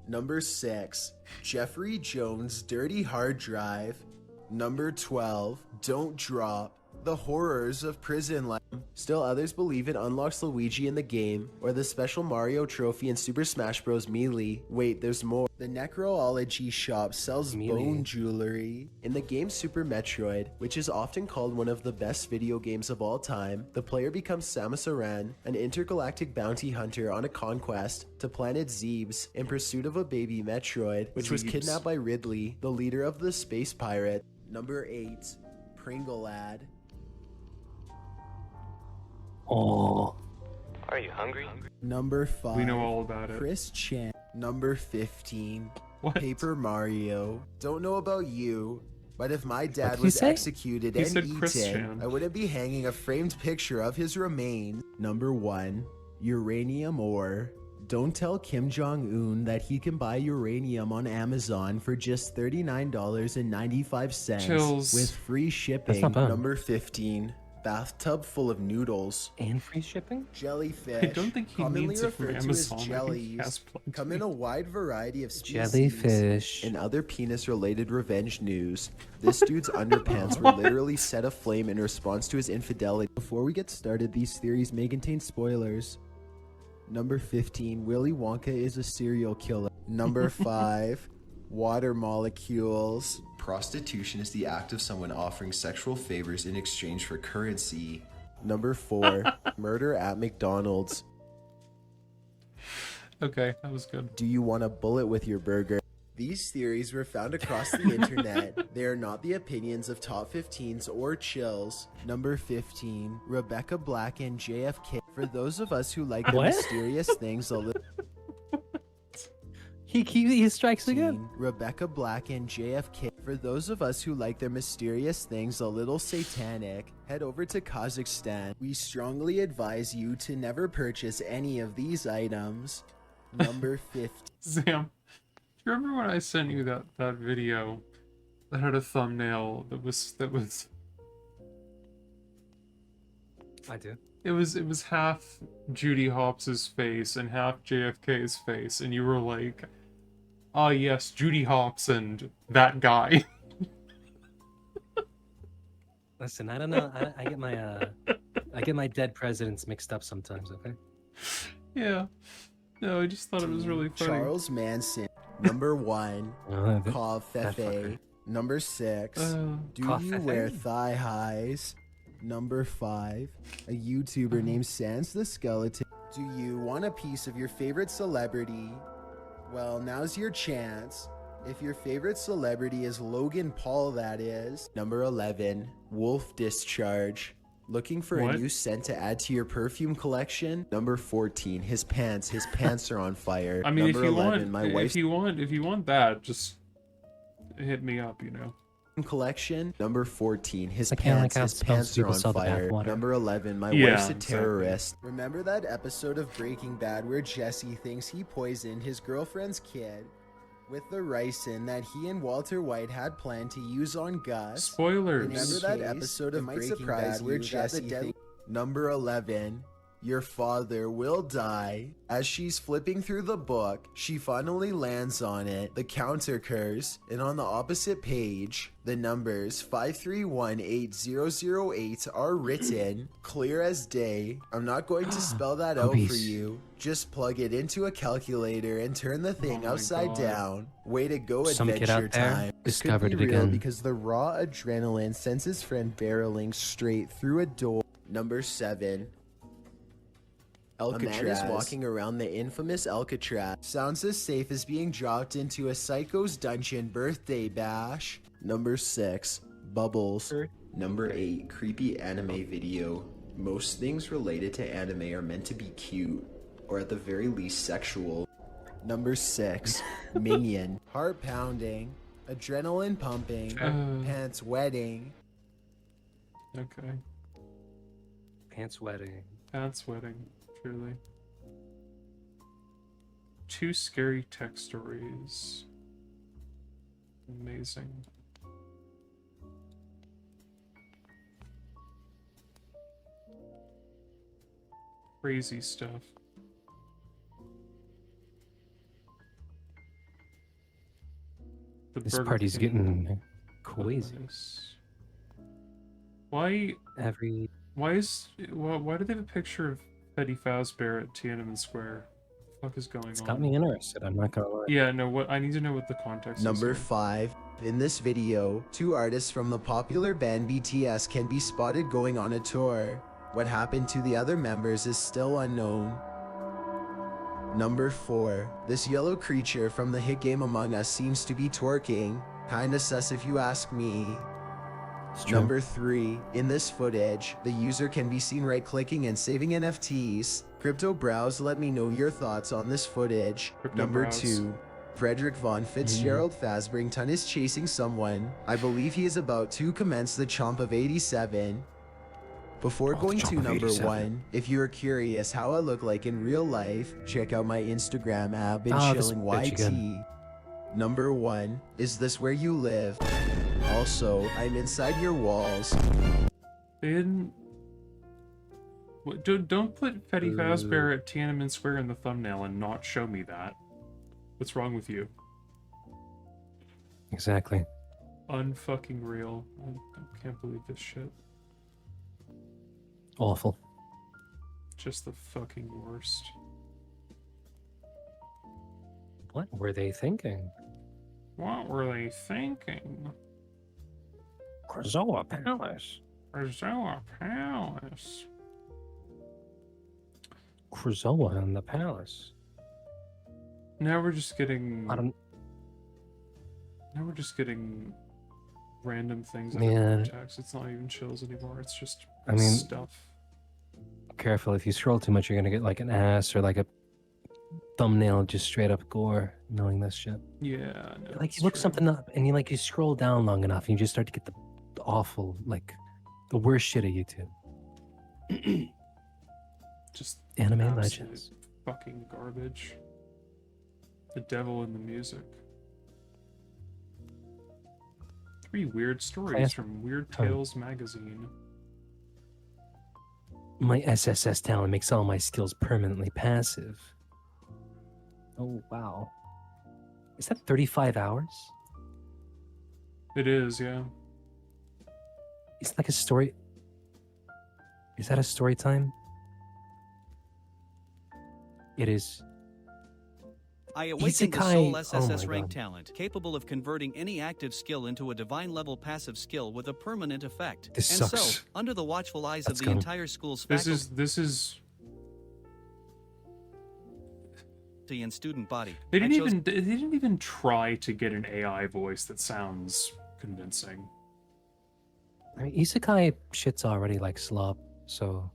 Number 6. Jeffrey Jones' Dirty Hard Drive. Number 12. Don't Drop. The horrors of prison life. Still others believe it unlocks Luigi in the game, or the special Mario trophy in Super Smash Bros. Melee. Wait, there's more. The Necroology shop sells bone jewelry. In the game Super Metroid, which is often called one of the best video games of all time, the player becomes Samus Aran, an intergalactic bounty hunter on a conquest to planet Zebes in pursuit of a baby Metroid, which was Zebes. kidnapped by Ridley, the leader of the space pirate. Number 8. Pringle Lad. Oh. Are you hungry? Number 5. We know all about it. Chris Chan. Number 15. What? Paper Mario. Don't know about you, but if my dad did you was say? executed He and said Chris eaten, Chan. I wouldn't be hanging a framed picture of his remains. Number 1. Uranium ore. Don't tell Kim Jong-un that he can buy uranium on Amazon for just $39.95 Chills. with free shipping. not bad. Number 15. Bathtub full of noodles. And free shipping? Jellyfish. I don't think he commonly needs it from referred to Amazon. as I think he has jellies, plenty. come in a wide variety of species. Jellyfish. In other penis-related revenge news, this dude's underpants were literally set aflame in response to his infidelity. Before we get started, these theories may contain spoilers. Number 15, Willy Wonka is a serial killer. Number 5, water molecules. Prostitution is the act of someone offering sexual favors in exchange for currency. Number 4, murder at McDonald's. Okay, that was good. Do you want a bullet with your burger? These theories were found across the internet. They are not the opinions of Top 15s or Chills. Number 15, Rebecca Black and JFK. For those of us who like the What? mysterious things a little... He strikes again. Rebecca Black and JFK. For those of us who like their mysterious things a little satanic, head over to Kazakhstan. We strongly advise you to never purchase any of these items. Number 50. Sam, do you remember when I sent you that video that had a thumbnail that was I do. It was half Judy Hopps' face and half JFK's face, and you were like, "Ah, yes, Judy Hopps and that guy." Listen, I don't know. I get my dead presidents mixed up sometimes. Okay. Yeah. No, I just thought it was really funny. Charles Manson. Number 1. Call Fefe. Number 6. Do you wear thigh highs? Number 5. A YouTuber named Sans the Skeleton. Do you want a piece of your favorite celebrity? Well, now's your chance. If your favorite celebrity is Logan Paul, that is. Number 11. Wolf Discharge. Looking for a new scent to add to your perfume collection? Number 14. His pants are on fire. I mean, Number 11. My wife's if you want that, just hit me up, you know. collection. Number 14. His I can't pants like how are on sell the fire. bathwater. Number 11. My Yeah, wife's a exactly. terrorist. Remember that episode of Breaking Bad where Jesse thinks he poisoned his girlfriend's kid with the ricin that he and Walter White had planned to use on Gus? Spoilers. Remember that episode of Breaking Bad where Jesse thinks... Number 11. Your father will die. As she's flipping through the book, she finally lands on it, the counter curse, and on the opposite page, the numbers 5318008 are written, clear as day. I'm not going to spell that out for Obese. you. Just plug it into a calculator and turn the thing my upside God. down. Way to go, Some kid Adventure out there Time. discovered Could be it real again. because the raw adrenaline sends his friend barreling straight through a door. Number 7. Alcatraz. A man is walking around the infamous Alcatraz. Sounds as safe as being dropped into a Psycho's Dungeon birthday bash. Number 6. Bubbles. Number 8. Creepy anime video. Most things related to anime are meant to be cute, or at the very least sexual. Number 6. Minion. Heart pounding. Adrenaline pumping. Pants wetting. Okay. Pants wetting. Pants wetting. Truly. 2 scary tech stories. Amazing. Crazy stuff. The This Burger party's King getting crazy. bonus. Why why do they have a picture of Betty Fazbear at Tiananmen Square? What the fuck is going It's on? got me interested. I'm not gonna lie. Yeah, no, what I need to know what the context Number is. 5. In this video, 2 artists from the popular band BTS can be spotted going on a tour. What happened to the other members is still unknown. Number 4. This yellow creature from the hit game Among Us seems to be twerking. Kinda sus if you ask me. Number 3. In this footage, the user can be seen right-clicking and saving NFTs. Crypto Browse, let me know your thoughts on this footage. Crypto Number Browse. 2. Frederick Von Fitzgerald Fazbrington is chasing someone. I believe he is about to commence the Chomp of 87. Before going to number 1, if you are curious how I look like in real life, check out my Instagram app, This Chilling bitch YT. again. Number 1, is this where you live? Also, I'm inside your walls. They didn't. Don't put Betty Fazbear at Tiananmen Square in the thumbnail and not show me that. What's wrong with you? Exactly. Unfucking real. I can't believe this shit. Awful. Just the fucking worst. What were they thinking? What were they thinking? Krazoa Palace. Krazoa Palace. Krazoa in the palace. Now we're just getting. I don't. Now we're just getting random things out Yeah. of context. It's not even chills anymore. It's just I mean- stuff. Careful, if you scroll too much, you're gonna get like an ass or like a thumbnail just straight up gore, knowing this shit. Yeah, no, Like it's you look true. something up and you scroll down long enough and you just start to get the awful, like the worst shit of YouTube. Just Anime absolute legends. fucking garbage. The devil in the music. 3 weird stories Class- from Weird Oh. Tales magazine. My SSS talent makes all my skills permanently passive. Oh wow. Is that 35 hours? It is, yeah. Is it like a story? Is that a story time? It is. I awakened the Isekai- sole oh SSS my rank God. talent, capable of converting any active skill into a divine level passive skill with a permanent effect. This and sucks. so, under the watchful eyes Let's of the go. entire school's This faculty is and student body, they I didn't chose even try to get an AI voice that sounds convincing. I mean, isekai shit's already like slop, so.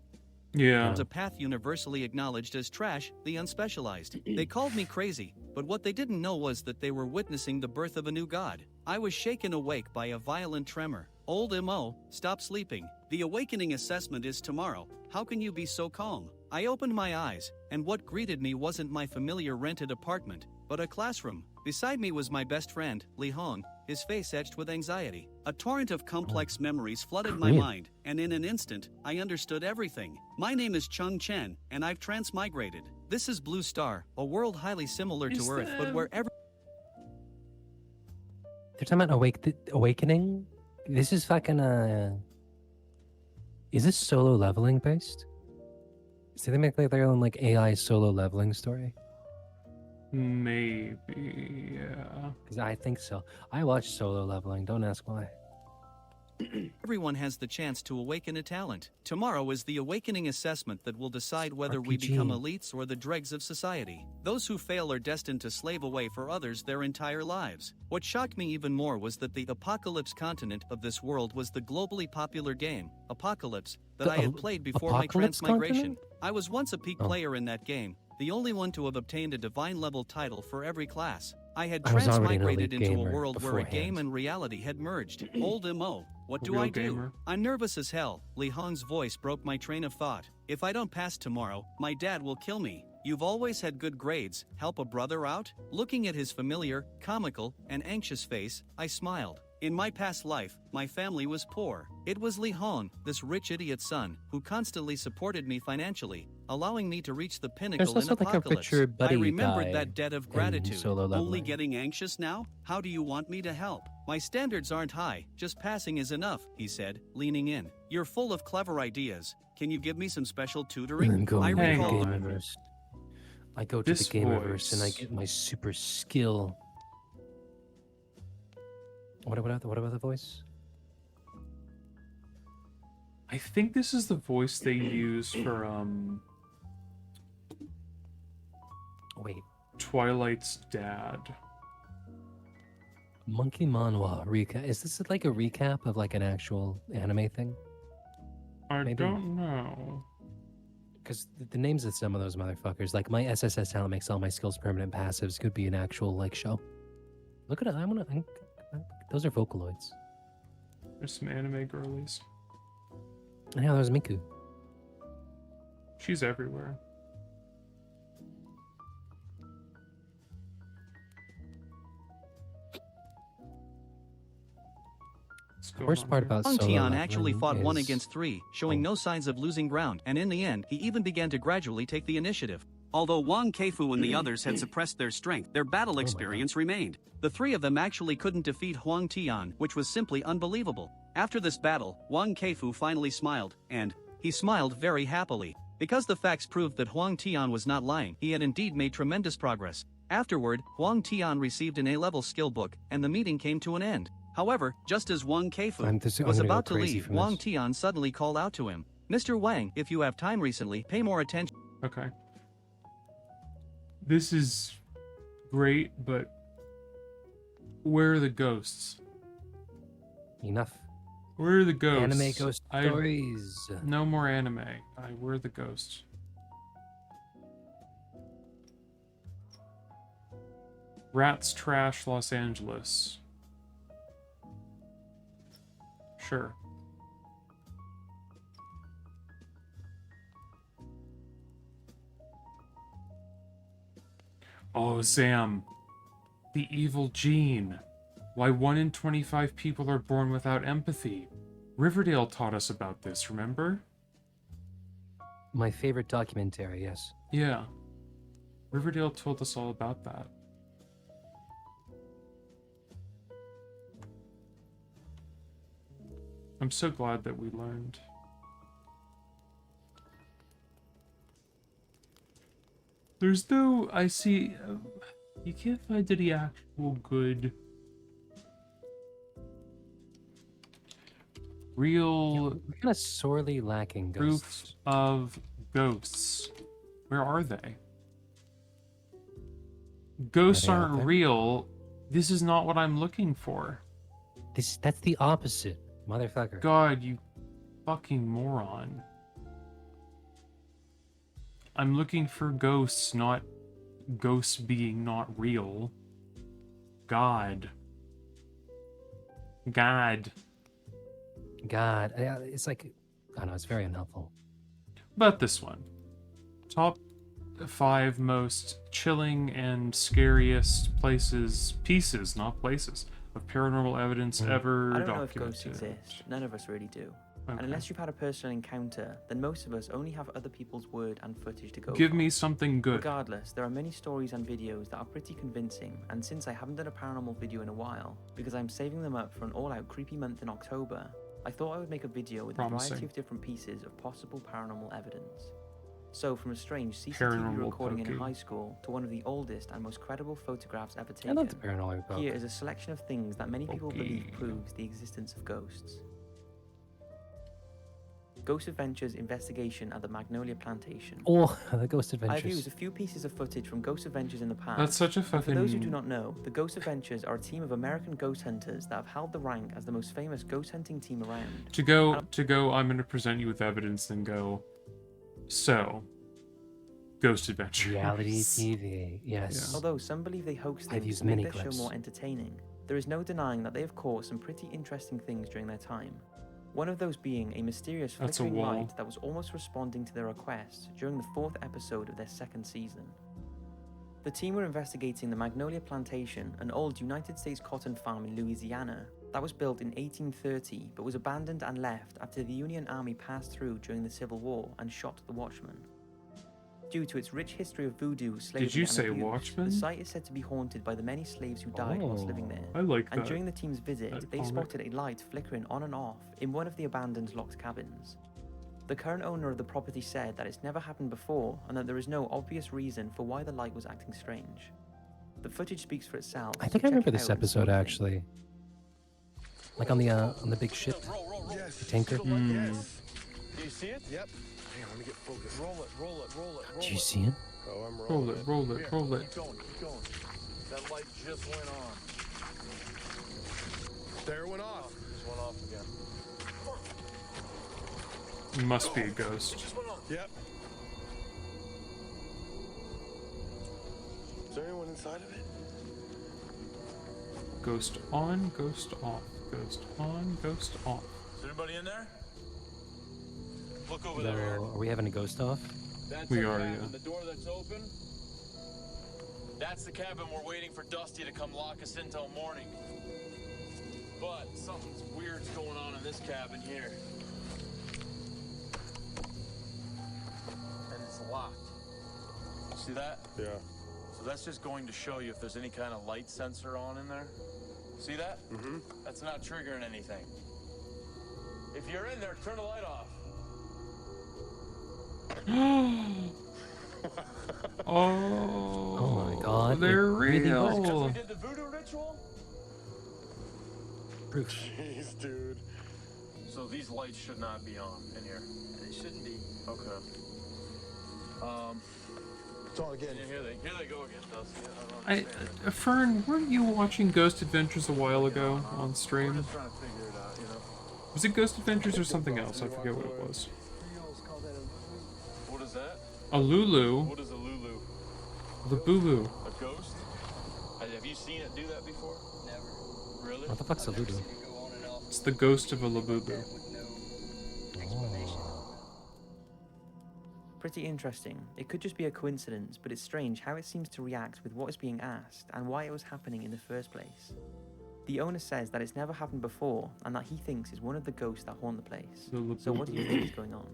Yeah. a path universally acknowledged as trash, the unspecialized. They called me crazy, but what they didn't know was that they were witnessing the birth of a new god. I was shaken awake by a violent tremor. Old MO, stop sleeping. The awakening assessment is tomorrow. How can you be so calm? I opened my eyes, and what greeted me wasn't my familiar rented apartment, but a classroom. Beside me was my best friend, Li Hong, his face etched with anxiety. A torrent of complex memories flooded my Korean. mind, and in an instant, I understood everything. My name is Chung Chen, and I've transmigrated. This is Blue Star, a world highly similar Is to Earth, but that- where every They're talking about awakening. This is fucking Is this solo leveling based? So they make like their own like AI solo leveling story? Maybe, yeah. Because I think so. I watched Solo Leveling. Don't ask why. Everyone has the chance to awaken a talent. Tomorrow is the awakening assessment that will decide whether we become RPG. elites or the dregs of society. Those who fail are destined to slave away for others their entire lives. What shocked me even more was that the Apocalypse continent of this world was the globally popular game, Apocalypse, that The I had Al- played before my Apocalypse transmigration. continent? I was once a peak Oh. player in that game, the only one to have obtained a divine level title for every class. I had I was already an transmigrated elite into a gamer world where a beforehand. game and reality had merged. Old MO. What do Real I do? gamer. I'm nervous as hell. Li Hong's voice broke my train of thought. If I don't pass tomorrow, my dad will kill me. You've always had good grades. Help a brother out? Looking at his familiar, comical, and anxious face, I smiled. In my past life, my family was poor. It was Li Hong, this rich idiot son, who constantly supported me financially, allowing me to reach the pinnacle There's also in like a Apocalypse. richer buddy I remembered guy that debt of in gratitude. Solo Only Leveling. getting anxious now? How do you want me to help? My standards aren't high, just passing is enough, he said, leaning in. You're full of clever ideas. Can you give me some special tutoring? I'm going I to the recall. Gameverse. I go to This the Gameverse and I voice. get my super skill. What about the voice? I think this is the voice they use for Wait. Twilight's dad. Monkey Manhwa recap. Is this like a recap of like an actual anime thing? I Maybe. don't know. Because the names of some of those motherfuckers, like my SSS talent makes all my skills permanent passives, could be an actual like show. Look at it. Those are Vocaloids. There's some anime girlies. And yeah, there's Miku. She's everywhere. What's The going worst on part here? about Hong Solo Tian actually Leveling fought 1 is- against 3, showing no signs of losing ground, and in the end, he even began to gradually take the initiative. Although Wang Keifu and the others had suppressed their strength, their battle experience remained. The 3 of them actually couldn't defeat Huang Tian, which was simply unbelievable. After this battle, Wang Keifu finally smiled, and he smiled very happily. Because the facts proved that Huang Tian was not lying, he had indeed made tremendous progress. Afterward, Huang Tian received an A-level skill book, and the meeting came to an end. However, just as Wang Keifu I'm was gonna go about to crazy leave, from Wang this. Tian suddenly called out to him, "Mr. Wang, if you have time recently, pay more attention." Okay. This is great, but where are the ghosts? Enough. Where are the ghosts? Anime ghost stories. No more anime. Where are the ghosts? Rats trash Los Angeles. Sure. Oh, Sam. The evil gene. Why 1 in 25 people are born without empathy. Riverdale taught us about this, remember? My favorite documentary, yes. Yeah. Riverdale told us all about that. I'm so glad that we learned. There's no, I see, you can't find any actual good, real We're kind of sorely lacking proof ghosts. of ghosts. Where are they? Ghosts Are they out aren't there? real. This is not what I'm looking for. That's the opposite, motherfucker. God, you fucking moron. I'm looking for ghosts, not ghosts being not real. God. God. God, it's like, I don't know, it's very unhelpful. But this one. Top 5 most chilling and scariest pieces, not places, of paranormal evidence ever I don't know if ghosts documented. exist. None of us really do. Okay. And unless you've had a personal encounter, then most of us only have other people's word and footage to go Give from. me something good. Regardless, there are many stories and videos that are pretty convincing, and since I haven't done a paranormal video in a while, because I'm saving them up for an all-out creepy month in October, I thought I would make a video with a Promising. variety of different pieces of possible paranormal evidence. So, from a strange CCTV Paranormal recording in pokey. high school to one of the oldest and most credible photographs ever I taken, love the paranormal poke. here is a selection of things that many people believe Pokey. proves the existence of ghosts. Ghost Adventures investigation at the Magnolia Plantation. Oh, the Ghost I've Adventures. used a few pieces of footage from Ghost Adventures in the past. That's such a And for those who fucking- do not know, the Ghost Adventures are a team of American ghost hunters that have held the rank as the most famous ghost hunting team around. To go, I'm going to present you with evidence, then go. So, Ghost Adventures. Reality TV, yes. Although some believe they hoax I've things used to make mini their clips. show more entertaining, there is no denying that they have caught some pretty interesting things during their time. One of those being a mysterious That's a flickering wall. light that was almost responding to their request during the 4th episode of their 2nd season. The team were investigating the Magnolia Plantation, an old United States cotton farm in Louisiana that was built in 1830 but was abandoned and left after the Union Army passed through during the Civil War and shot the watchman. Due to its rich history of voodoo, slavery, Did you and say abuse, watchman? the site is said to be haunted by the many slaves who died whilst living there. I like And that- during the team's visit, that they comic. spotted a light flickering on and off in one of the abandoned locked cabins. The current owner of the property said that it's never happened before and that there is no obvious reason for why the light was acting strange. The footage speaks for itself. I so think I check remember it this out and see episode what you think. actually. Like on the big ship, the tanker. Do you see it? Yep. Hang on, let me get focused. Roll it, roll it, roll it, roll Do you see it? Oh, I'm Roll rolling it, roll it, Here, roll it. Keep going, keep going. That light just went on. There it went off. Just went off again. Must be a ghost. Yep. Is there anyone inside of it? Ghost on, ghost off. Ghost on, ghost off. Is anybody in there? Look over No, there. are we having a ghost off? That's We the are, cabin. yeah. The door that's open. That's the cabin we're waiting for Dusty to come lock us in till morning. But something's weird's going on in this cabin here. And it's locked. See that? Yeah. So that's just going to show you if there's any kind of light sensor on in there. See that? Mm-hmm. That's not triggering anything. If you're in there, turn the light off. Oh my God, they're it really real. works. Because we did the voodoo ritual? Proof. Jeez, dude. So these lights should not be on in here. They shouldn't be. Okay. It's on again. Yeah, here they go again, Dusty. I don't understand. Fern, weren't you watching Ghost Adventures a while ago on stream? We're just trying to figure it out, you know. Was it Ghost Adventures or something else? I forget what it was. What is that? A Lulu. What is a Lulu? The Boo Boo. A ghost? Have you seen it do that before? Never. Really? What the fuck's a Ludo? It's the ghost of a Labubu. Pretty interesting. It could just be a coincidence, but it's strange how it seems to react with what is being asked and why it was happening in the first place. The owner says that it's never happened before and that he thinks is one of the ghosts that haunt the place. So what do you think is going on?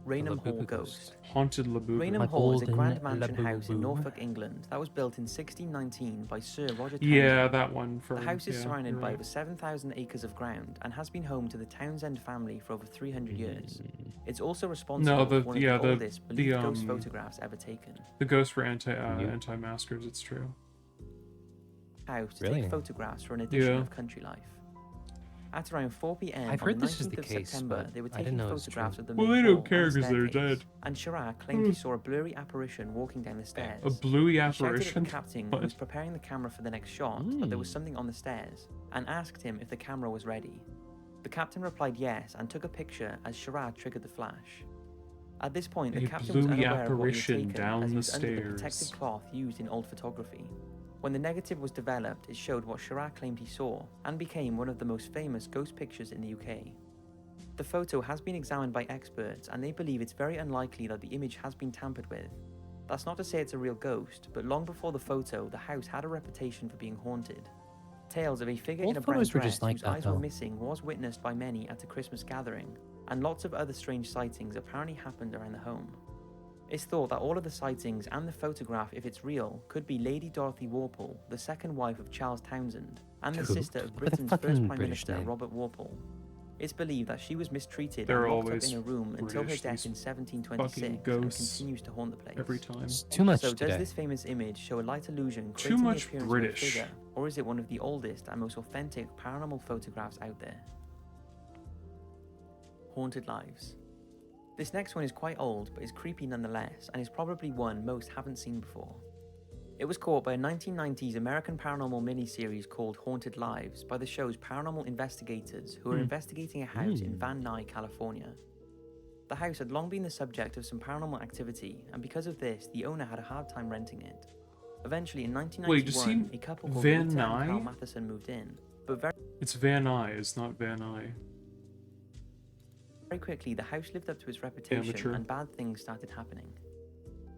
Raynham Hall Ghost. Haunted Labubu. Raynham Hall is a grand mansion house in Norfolk, England that was built in 1619 by Sir Roger Townsend. Yeah, that one. The house is yeah, surrounded you're by right. over 7,000 acres of ground and has been home to the Townsend family for over 300 years. It's also responsible for one of the oldest believed ghost photographs ever taken. The ghosts were anti-maskers, it's true. House to take photographs for an edition of Country Life. At around 4 p.m. I've on heard the this is 19th the of case, September, but they were I didn't taking know it was photographs true. of the Well, main they don't hall care and 'cause they're staircase, dead. and Chirac claimed he saw a blurry apparition walking down the stairs. A bluey He shouted apparition? at the captain who was preparing the camera for the next shot that there was something on the stairs, and asked him if the camera was ready. The captain replied yes and took a picture as Chirac triggered the flash. At this point, the A captain was bluey unaware of what he had apparition taken down as he the was under the stairs. protective cloth used in old photography. When the negative was developed, it showed what Chirac claimed he saw, and became one of the most famous ghost pictures in the UK. The photo has been examined by experts, and they believe it's very unlikely that the image has been tampered with. That's not to say it's a real ghost, but long before the photo, the house had a reputation for being haunted. Tales of a figure Old in a brown photos were dress just like whose that, eyes were though. missing was witnessed by many at a Christmas gathering, and lots of other strange sightings apparently happened around the home. It's thought that all of the sightings and the photograph, if it's real, could be Lady Dorothy Walpole, the second wife of Charles Townsend, and the Who? sister of What a Britain's fucking first Prime British Minister, name. Robert Walpole. It's believed that she was mistreated They're and locked up always in a room until her British, death these in 1726 and ghosts continues to haunt the place. every time. It's too much So today. does this famous image show a light illusion Too creating much the appearance British. of a figure, or is it one of the oldest and most authentic paranormal photographs out there? Haunted Lives. This next one is quite old, but is creepy nonetheless, and is probably one most haven't seen before. It was caught by a 1990s American paranormal miniseries called Haunted Lives by the show's paranormal investigators who were investigating a house in Van Nuys, California. The house had long been the subject of some paranormal activity, and because of this, the owner had a hard time renting it. Eventually, in 1991, a couple called Van Rita and Carl Nuys? Matheson moved in, but very It's Van Nuys, it's not Van Nuys. quickly the house lived up to its reputation Amateur. and bad things started happening.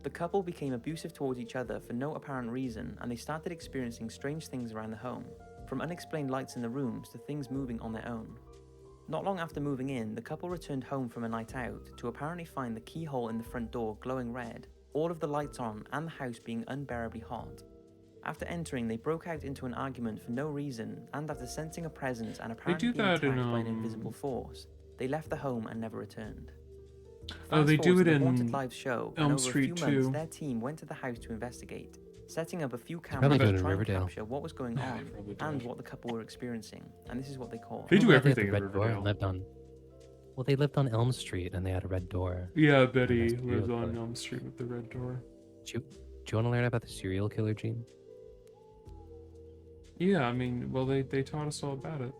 The couple became abusive towards each other for no apparent reason, and they started experiencing strange things around the home, from unexplained lights in the rooms to things moving on their own. Not long after moving in, the couple returned home from a night out to apparently find the keyhole in the front door glowing red, all of the lights on, and the house being unbearably hot. After entering, they broke out into an argument for no reason, and after sensing a presence and apparently do being that attacked in, by an invisible force, they left the home and never returned. Oh, they Fast do forward it to the Haunted in Lives show, Elm and over Street a few months, too. their team went to the house to investigate, setting up a few probably cameras do it to in try and Riverdale. capture what was going Yeah, on they probably and did. what the couple were experiencing. And this is what they call. They do Remember they had the everything in red door and Riverdale. lived on. Well, they lived on Elm Street and they had a red door. Yeah, And Betty there's lives serial on killer. Elm Street with the red door. Do you want to learn about the serial killer, Gene? Yeah, I mean, well, they taught us all about it.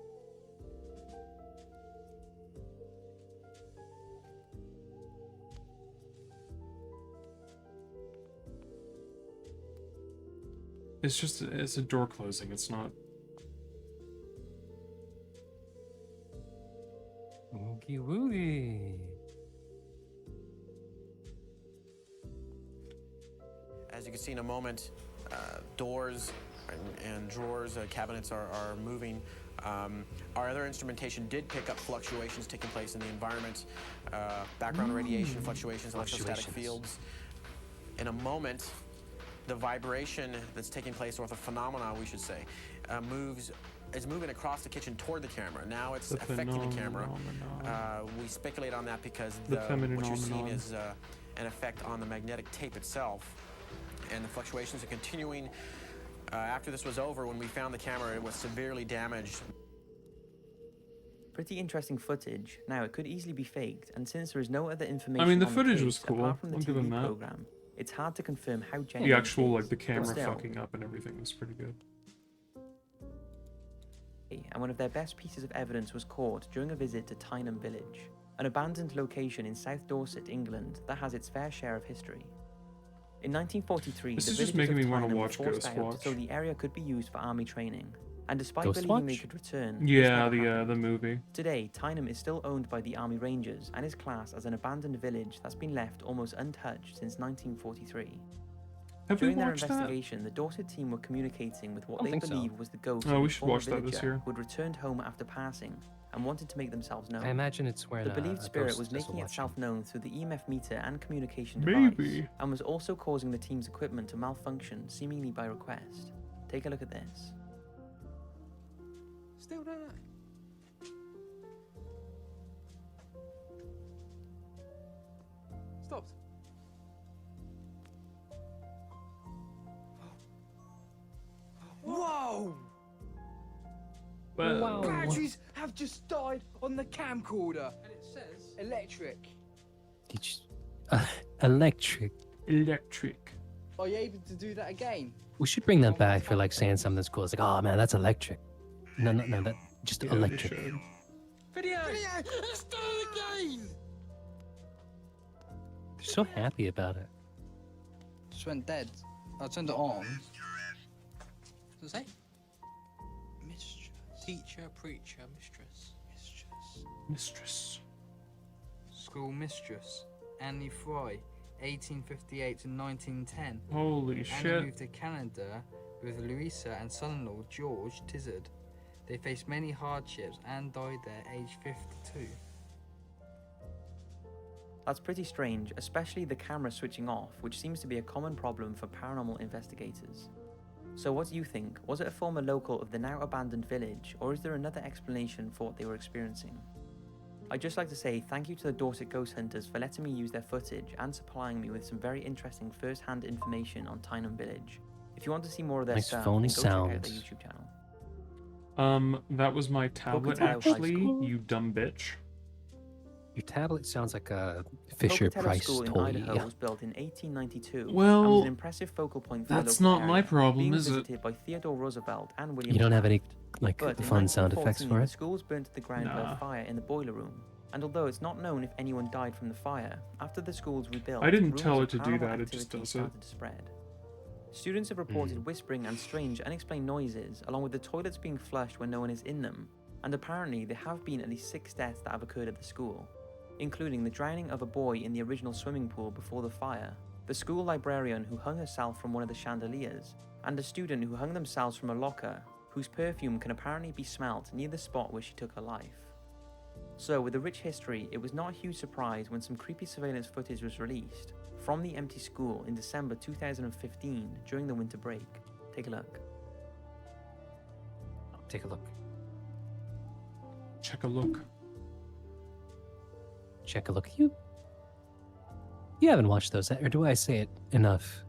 It's a door closing, it's not. Oogie woogie. As you can see in a moment, doors and drawers, cabinets are moving. Our other instrumentation did pick up fluctuations taking place in the environment, background radiation fluctuations, electrostatic fields. In a moment, the vibration that's taking place, or the phenomena, we should say, is moving across the kitchen toward the camera. Now it's The affecting the camera. phenomenon. We speculate on that because The what you're seeing phenomenon. is an effect on the magnetic tape itself, and the fluctuations are continuing. After this was over, when we found the camera, it was severely damaged. Pretty interesting footage. Now, it could easily be faked, and since there is no other information I mean, the on footage case was cool. apart from the I'll give TV them that. program, it's hard to confirm how genuine The it actual, is, like, the but camera still, fucking up and everything was pretty good. and one of their best pieces of evidence was caught during a visit to Tyneham Village, an abandoned location in South Dorset, England that has its fair share of history. In 1943, This the is just villagers making of me wanna Tyneham were watch forced out Ghostwatch. so the area could be used for army training. And despite Ghost believing they Watch? could return, this Yeah, never happened. the movie. Today, Tyneham is still owned by the Army Rangers and is classed as an abandoned village that's been left almost untouched since 1943. Have we During their watched that? investigation, the Dorset team were communicating with what I they don't think so. believe was the ghost Oh, of we a should former watch that this villager year. who had returned home after passing and wanted to make themselves known. I imagine it's where The believed a spirit ghost was does making watching. itself known through the EMF meter and communication Maybe. device, and was also causing the team's equipment to malfunction, seemingly by request. Take a look at this. Still don't know. Stopped. Whoa! Well, Batteries have just died on the camcorder. And it says electric. Electric. Electric. Are you able to do that again? We should bring that back for like saying something that's cool. It's like, oh man, that's electric. No, that just Yeah, they electric. should. Video! Let's do it again! They're so happy about it. Just went dead. I turned it on. What does it say? Mistress. Teacher, preacher, mistress. Mistress. School mistress. Annie Fry, 1858 to 1910. Holy Annie shit. moved to Canada with Louisa and son-in-law George Tizard. They faced many hardships and died there aged 52. That's pretty strange, especially the camera switching off, which seems to be a common problem for paranormal investigators. So what do you think? Was it a former local of the now abandoned village, or is there another explanation for what they were experiencing? I'd just like to say thank you to the Dorset Ghost Hunters for letting me use their footage and supplying me with some very interesting first-hand information on Tyneham Village. If you want to see more of their Nice stuff, phone then go check out their sounds. YouTube channel. That was my tablet, Pocatello High actually, School. you dumb bitch. Your tablet sounds like a Fisher Pocatello Price School in toy. Idaho was built in 1892 and Well, was an impressive focal point for that's the local not my area, problem, being is it? visited by Theodore Roosevelt and William You don't have Taft. any like But in fun sound effects 1914, for the it? school was burnt to the ground by Nah. a fire in the boiler room. And although it's not known if anyone died from the fire, after the school was rebuilt, I didn't rumors tell of it to do paranormal that, it just activity does it. started to spread. Students have reported whispering and strange, unexplained noises, along with the toilets being flushed when no one is in them. And apparently, there have been at least 6 deaths that have occurred at the school, including the drowning of a boy in the original swimming pool before the fire, the school librarian who hung herself from one of the chandeliers, and a student who hung themselves from a locker, whose perfume can apparently be smelt near the spot where she took her life. So, with a rich history, it was not a huge surprise when some creepy surveillance footage was released from the empty school in December 2015 during the winter break. Take a look. Take a look. Check a look. Check a look. You haven't watched those, or do I say it enough?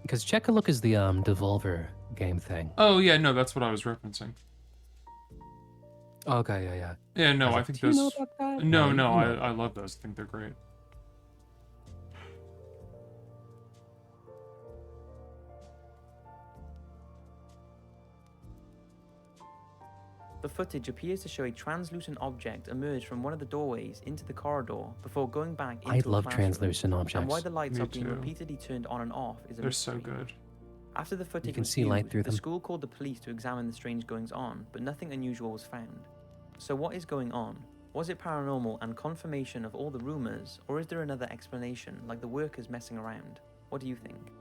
Because Check a Look is the Devolver game thing. Oh, yeah, no, that's what I was referencing. Okay, yeah. Yeah, no, was I like, think "Do you those. know about that?" No, No, no, you know. I love those. I think they're great. The footage appears to show a translucent object emerge from one of the doorways into the corridor before going back into I a love classroom. translucent And objects. why the lights Me are being too. repeatedly turned on and off is a They're so mystery. good. After the footage can was see light viewed, through the them. school called the police to examine the strange goings-on, but nothing unusual was found. So what is going on? Was it paranormal and confirmation of all the rumors, or is there another explanation, like the workers messing around? What do you think?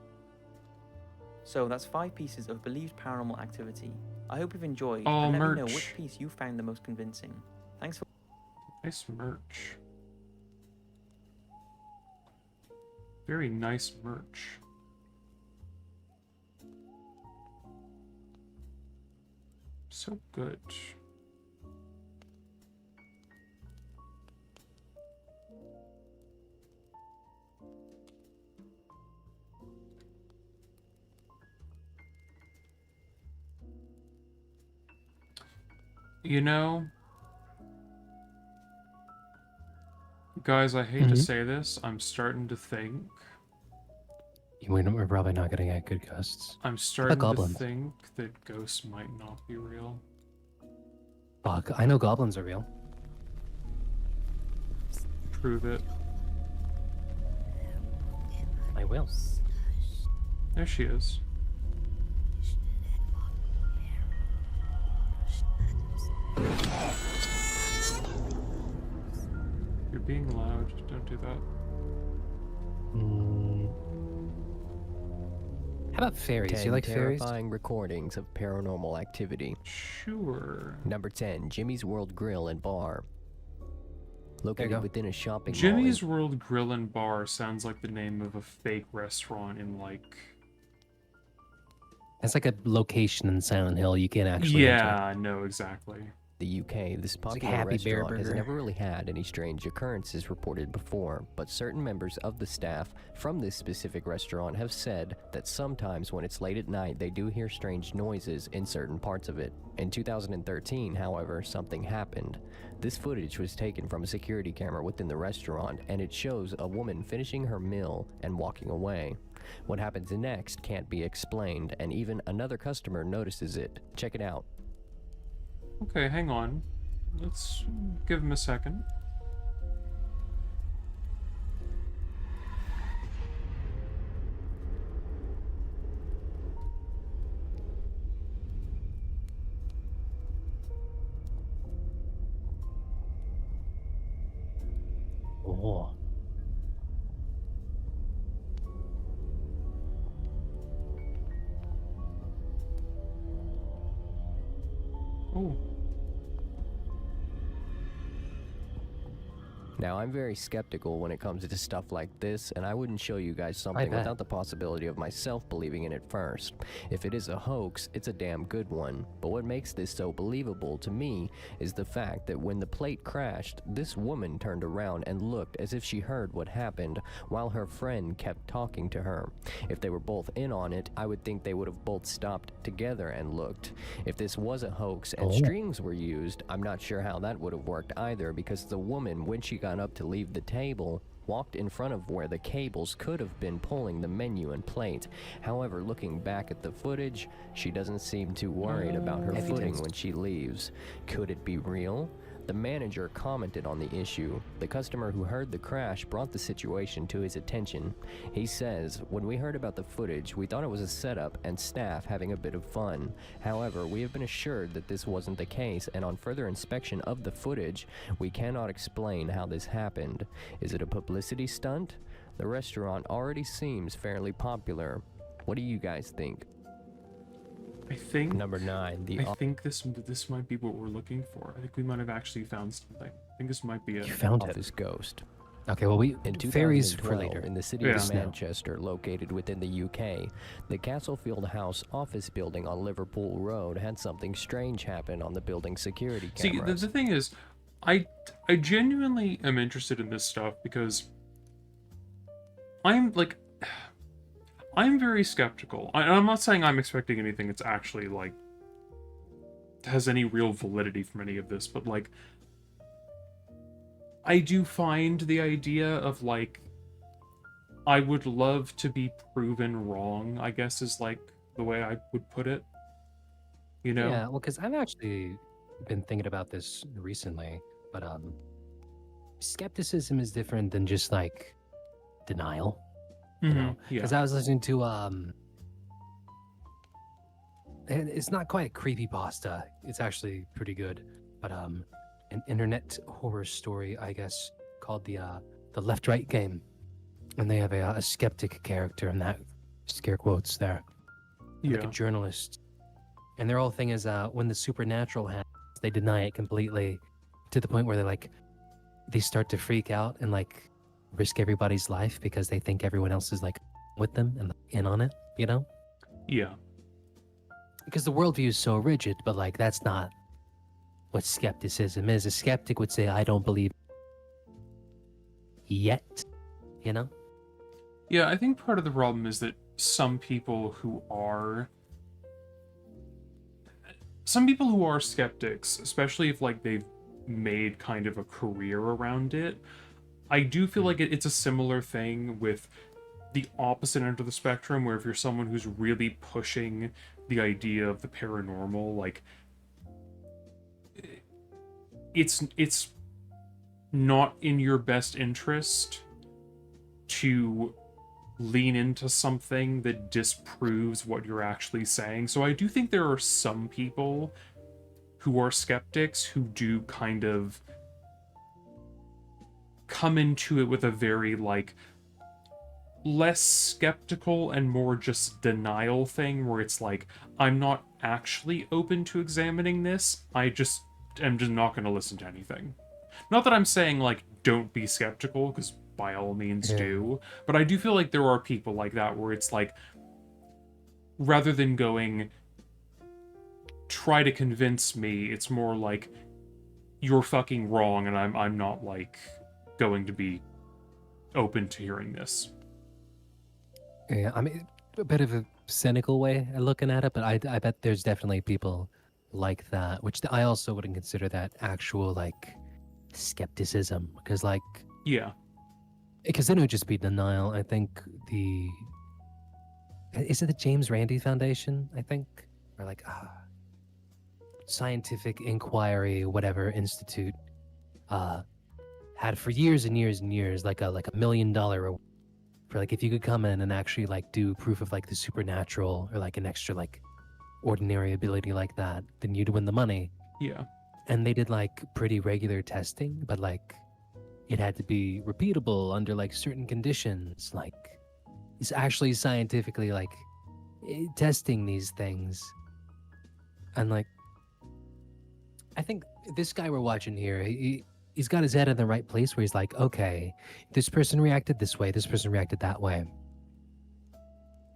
So that's 5 pieces of believed paranormal activity. I hope you've enjoyed, Oh, and let me know merch. which piece you found the most convincing. Thanks for Nice merch. Very nice merch. So good. You know, guys, I hate to Mhm. say this, I'm starting to think. We're probably not going to get good ghosts. I'm What starting about to goblins? think that ghosts might not be real. Fuck, I know goblins are real. Prove it. I will. There she is. You're being loud. Don't do that. How about fairies? 10 You like fairies? terrifying recordings of paranormal activity. Sure. Number 10, Jimmy's World Grill and Bar. Located go. within a shopping mall. Jimmy's World Grill and Bar sounds like the name of a fake restaurant in like. It's like a location in Silent Hill you can't actually enter. Yeah, no, exactly. The UK, this like popular Happy Bear restaurant has Burger. never really had any strange occurrences reported before, but certain members of the staff from this specific restaurant have said that sometimes when it's late at night they do hear strange noises in certain parts of it. In 2013, however, something happened. This footage was taken from a security camera within the restaurant, and it shows a woman finishing her meal and walking away. What happens next can't be explained, and even another customer notices it. Check it out. Okay, hang on. Let's give him a second. Oh. Oh. Now, I'm very skeptical when it comes to stuff like this, and I wouldn't show you guys something bet. without the possibility of myself believing in it first. If it is a hoax, it's a damn good one. But what makes this so believable to me is the fact that when the plate crashed, this woman turned around and looked as if she heard what happened, while her friend kept talking to her. If they were both in on it, I would think they would have both stopped together and looked. If this was a hoax and strings were used, I'm not sure how that would have worked either, because the woman, when she got up to leave the table, walked in front of where the cables could have been pulling the menu and plate. However, looking back at the footage, she doesn't seem too worried about her footing when she leaves. Could it be real? The manager commented on the issue. The customer who heard the crash brought the situation to his attention. He says, "When we heard about the footage, we thought it was a setup and staff having a bit of fun. However, we have been assured that this wasn't the case, and on further inspection of the footage, we cannot explain how this happened. Is it a publicity stunt? The restaurant already seems fairly popular. What do you guys think?" I think Number 9. I think this might be what we're looking for. I think we might have actually found something. I think this might be it. You found it. Office ghost. Okay, well, we In fairies for 2012, later. in the city Yeah. of Manchester, located within the UK, the Castlefield House office building on Liverpool Road had something strange happen on the building's security See, cameras. the thing is, I genuinely am interested in this stuff because I'm very skeptical. I'm not saying I'm expecting anything that's actually like has any real validity from any of this, but like I do find the idea of like I would love to be proven wrong, I guess is like the way I would put it. You know? Yeah, well, because I've actually been thinking about this recently, but skepticism is different than just like denial. You know, yeah. because I was listening to and it's not quite creepypasta. It's actually pretty good, but an internet horror story, I guess, called the Left Right Game, and they have a skeptic character in that, scare quotes there, like a journalist, and their whole thing is when the supernatural happens, they deny it completely, to the point where they start to freak out and like risk everybody's life because they think everyone else is like with them and in on it, you know? Yeah. Because the worldview is so rigid, but like that's not what skepticism is. A skeptic would say, I don't believe yet, you know? Yeah, I think part of the problem is that some people who are skeptics, especially if like they've made kind of a career around it, I do feel like it's a similar thing with the opposite end of the spectrum, where if you're someone who's really pushing the idea of the paranormal, like it's not in your best interest to lean into something that disproves what you're actually saying. So I do think there are some people who are skeptics who do kind of come into it with a very, like, less skeptical and more just denial thing, where it's like, I'm not actually open to examining this, I just am just not going to listen to anything. Not that I'm saying, like, don't be skeptical, because by all means do, but I do feel like there are people like that where it's like, rather than going, try to convince me, it's more like, you're fucking wrong, and I'm not, like, going to be open to hearing this. Yeah, I mean, a bit of a cynical way of looking at it, but I bet there's definitely people like that, which I also wouldn't consider that actual, like, skepticism, because, like... Yeah. Because then it would just be denial. I think is it the James Randi Foundation, I think? Or like, Scientific Inquiry, whatever, Institute, had for years and years and years, like a $1 million reward for, like, if you could come in and actually, like, do proof of, like, the supernatural or, like, an extra, like, ordinary ability like that, then you'd win the money. Yeah. And they did, like, pretty regular testing, but, like, it had to be repeatable under, like, certain conditions. Like, it's actually scientifically, like, testing these things. And, like, I think this guy we're watching here, he's got his head in the right place where he's like, okay, this person reacted this way, this person reacted that way.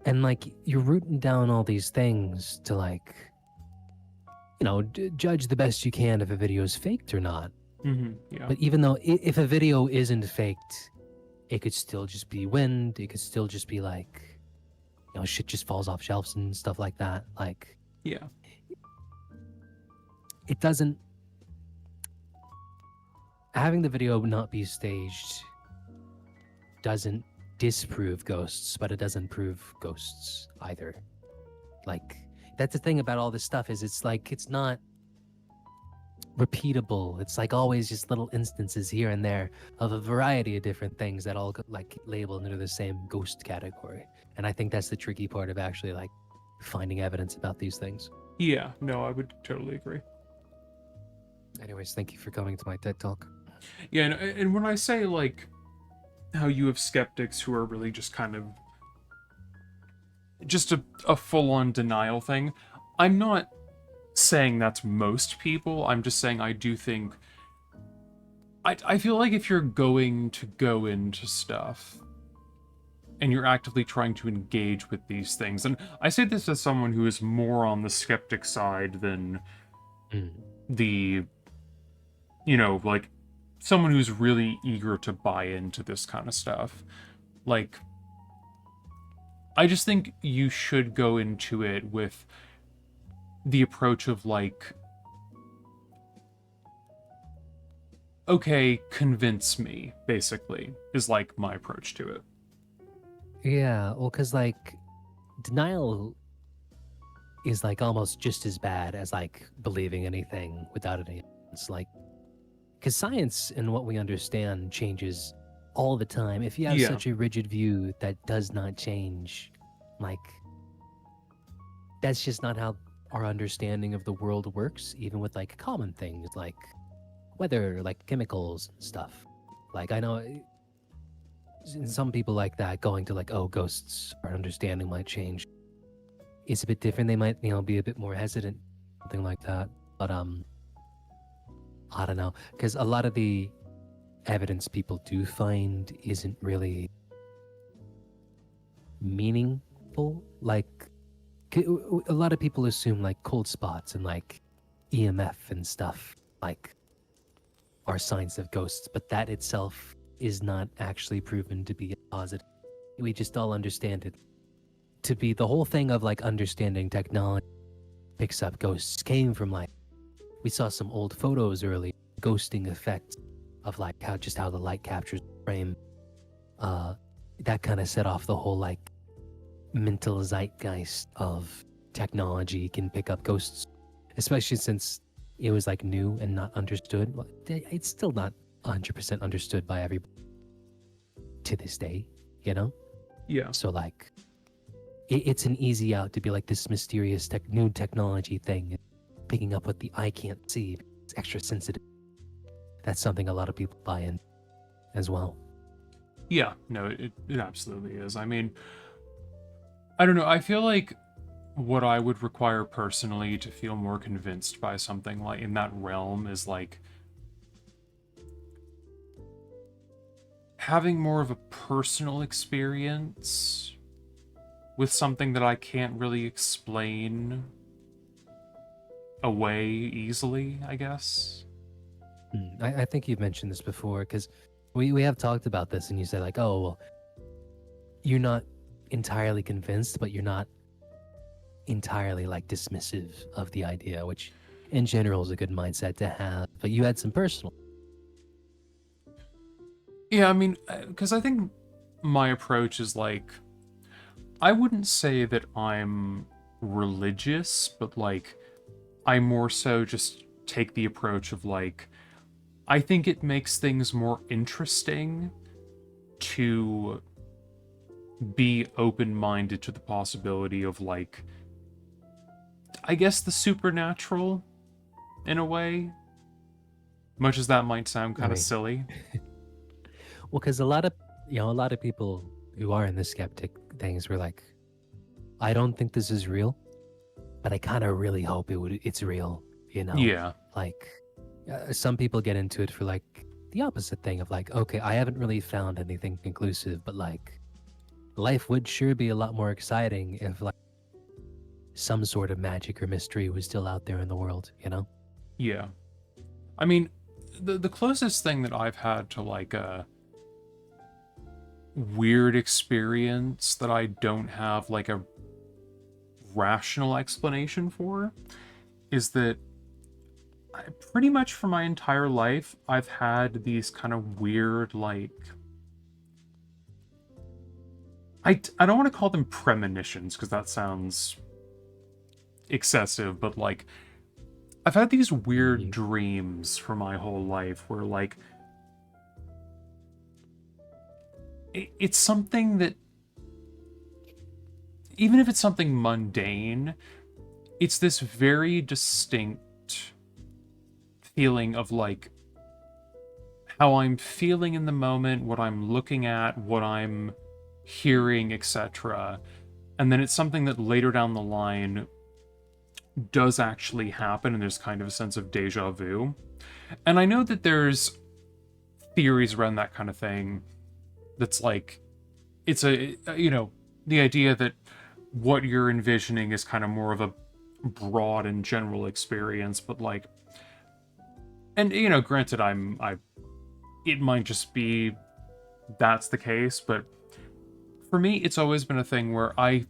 And, like, you're rooting down all these things to, like, you know, judge the best you can if a video is faked or not. Yeah. But even though if a video isn't faked, it could still just be wind. It could still just be like, you know, shit just falls off shelves and stuff like that. Like, yeah, it doesn't. Having the video not be staged doesn't disprove ghosts, but it doesn't prove ghosts either. Like, that's the thing about all this stuff, is it's like, it's not repeatable. It's like always just little instances here and there of a variety of different things that all like labeled under the same ghost category. And I think that's the tricky part of actually, like, finding evidence about these things. Yeah, no, I would totally agree. Anyways, thank you for coming to my TED Talk. Yeah, and when I say, like, how you have skeptics who are really just kind of just a full-on denial thing, I'm not saying that's most people. I'm just saying I do think I feel like if you're going to go into stuff and you're actively trying to engage with these things, and I say this as someone who is more on the skeptic side than the, you know, like, someone who's really eager to buy into this kind of stuff. Like, I just think you should go into it with the approach of, like, okay, convince me, basically, is, like, my approach to it. Yeah, well, because, like, denial is, like, almost just as bad as, like, believing anything without any evidence. Like, because science and what we understand changes all the time. If you have such a rigid view that does not change, like, that's just not how our understanding of the world works, even with, like, common things like weather, like chemicals and stuff. Like, I know some people like that going to, like, oh, ghosts, our understanding might change. It's a bit different. They might, you know, be a bit more hesitant, something like that. But I don't know, because a lot of the evidence people do find isn't really meaningful. Like, a lot of people assume, like, cold spots and, like, EMF and stuff, like, are signs of ghosts, but that itself is not actually proven to be positive. We just all understand it to be the whole thing of, like, understanding technology picks up ghosts came from, like, we saw some old photos early, ghosting effect of, like, how the light captures the frame. That kind of set off the whole, like, mental zeitgeist of technology can pick up ghosts, especially since it was, like, new and not understood. Well, it's still not 100% understood by everybody to this day, you know? Yeah. So like, it's an easy out to be like this mysterious new technology thing, picking up what the eye can't see. It's extra sensitive. That's something a lot of people buy in as well. Yeah, no, it absolutely is. I mean, I don't know. I feel like what I would require personally to feel more convinced by something like in that realm is like having more of a personal experience with something that I can't really explain away easily, I guess. I think you've mentioned this before, because we have talked about this, and you said like, oh, well, you're not entirely convinced, but you're not entirely like dismissive of the idea, which in general is a good mindset to have. But you had some personal. Yeah, I mean, because I think my approach is like, I wouldn't say that I'm religious, but like, I more so just take the approach of like, I think it makes things more interesting to be open-minded to the possibility of like, I guess the supernatural in a way, much as that might sound kind of silly. Well, because a lot of people who are in the skeptic things were like, I don't think this is real, but I kind of really hope it's real, you know? Yeah. Like, some people get into it for like the opposite thing of like, okay, I haven't really found anything conclusive, but like, life would sure be a lot more exciting if like some sort of magic or mystery was still out there in the world, you know? Yeah. I mean, the closest thing that I've had to like a weird experience that I don't have like a rational explanation for is that pretty much for my entire life, I've had these kind of weird, like, I don't want to call them premonitions because that sounds excessive, but like, I've had these weird dreams for my whole life where like, it's something that, even if it's something mundane, it's this very distinct feeling of like how I'm feeling in the moment, what I'm looking at, what I'm hearing, etc. And then it's something that later down the line does actually happen, and there's kind of a sense of deja vu. And I know that there's theories around that kind of thing that's like, it's a, you know, the idea that what you're envisioning is kind of more of a broad and general experience, but like, and you know, granted, it might just be that's the case, but for me, it's always been a thing where I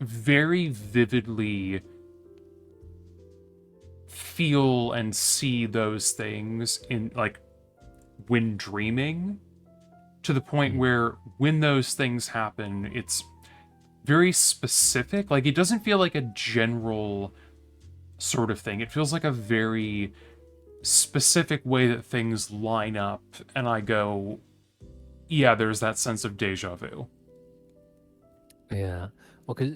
very vividly feel and see those things in like when dreaming, to the point where when those things happen, it's very specific. Like, it doesn't feel like a general sort of thing. It feels like a very specific way that things line up, and I go, yeah, there's that sense of deja vu. Yeah. Well, because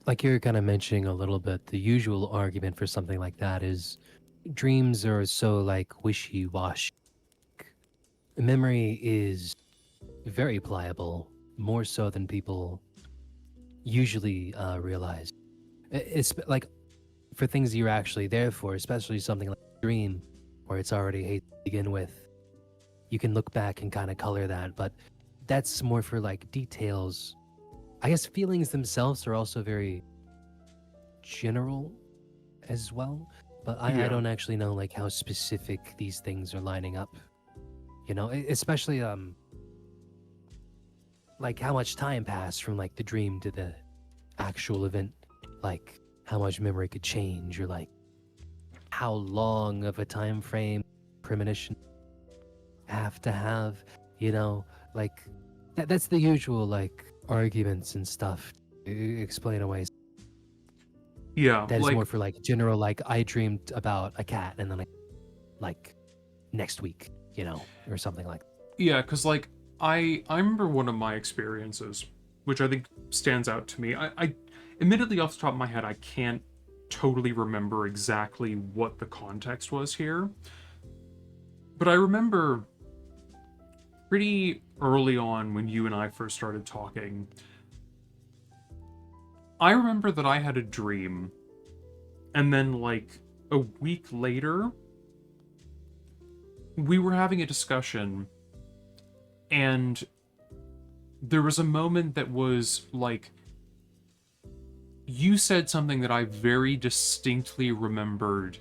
like you're kind of mentioning a little bit, the usual argument for something like that is dreams are so like wishy-washy. Memory is very pliable, more so than people usually realize. It's like for things you're actually there for, especially something like a dream where it's already hate to begin with. You can look back and kind of color that, but that's more for like details. I guess feelings themselves are also very general as well, but I don't actually know like how specific these things are lining up. You know, especially like how much time passed from like the dream to the actual event, like how much memory could change, or like how long of a time frame premonition have to have, you know, like that's the usual like arguments and stuff explain away. Yeah, that is like, more for like general, like I dreamed about a cat and then like next week, you know, or something like that. Yeah, because like I remember one of my experiences, which I think stands out to me. I admittedly, off the top of my head, I can't totally remember exactly what the context was here. But I remember pretty early on when you and I first started talking, I remember that I had a dream, and then like a week later, we were having a discussion, and there was a moment that was like, you said something that I very distinctly remembered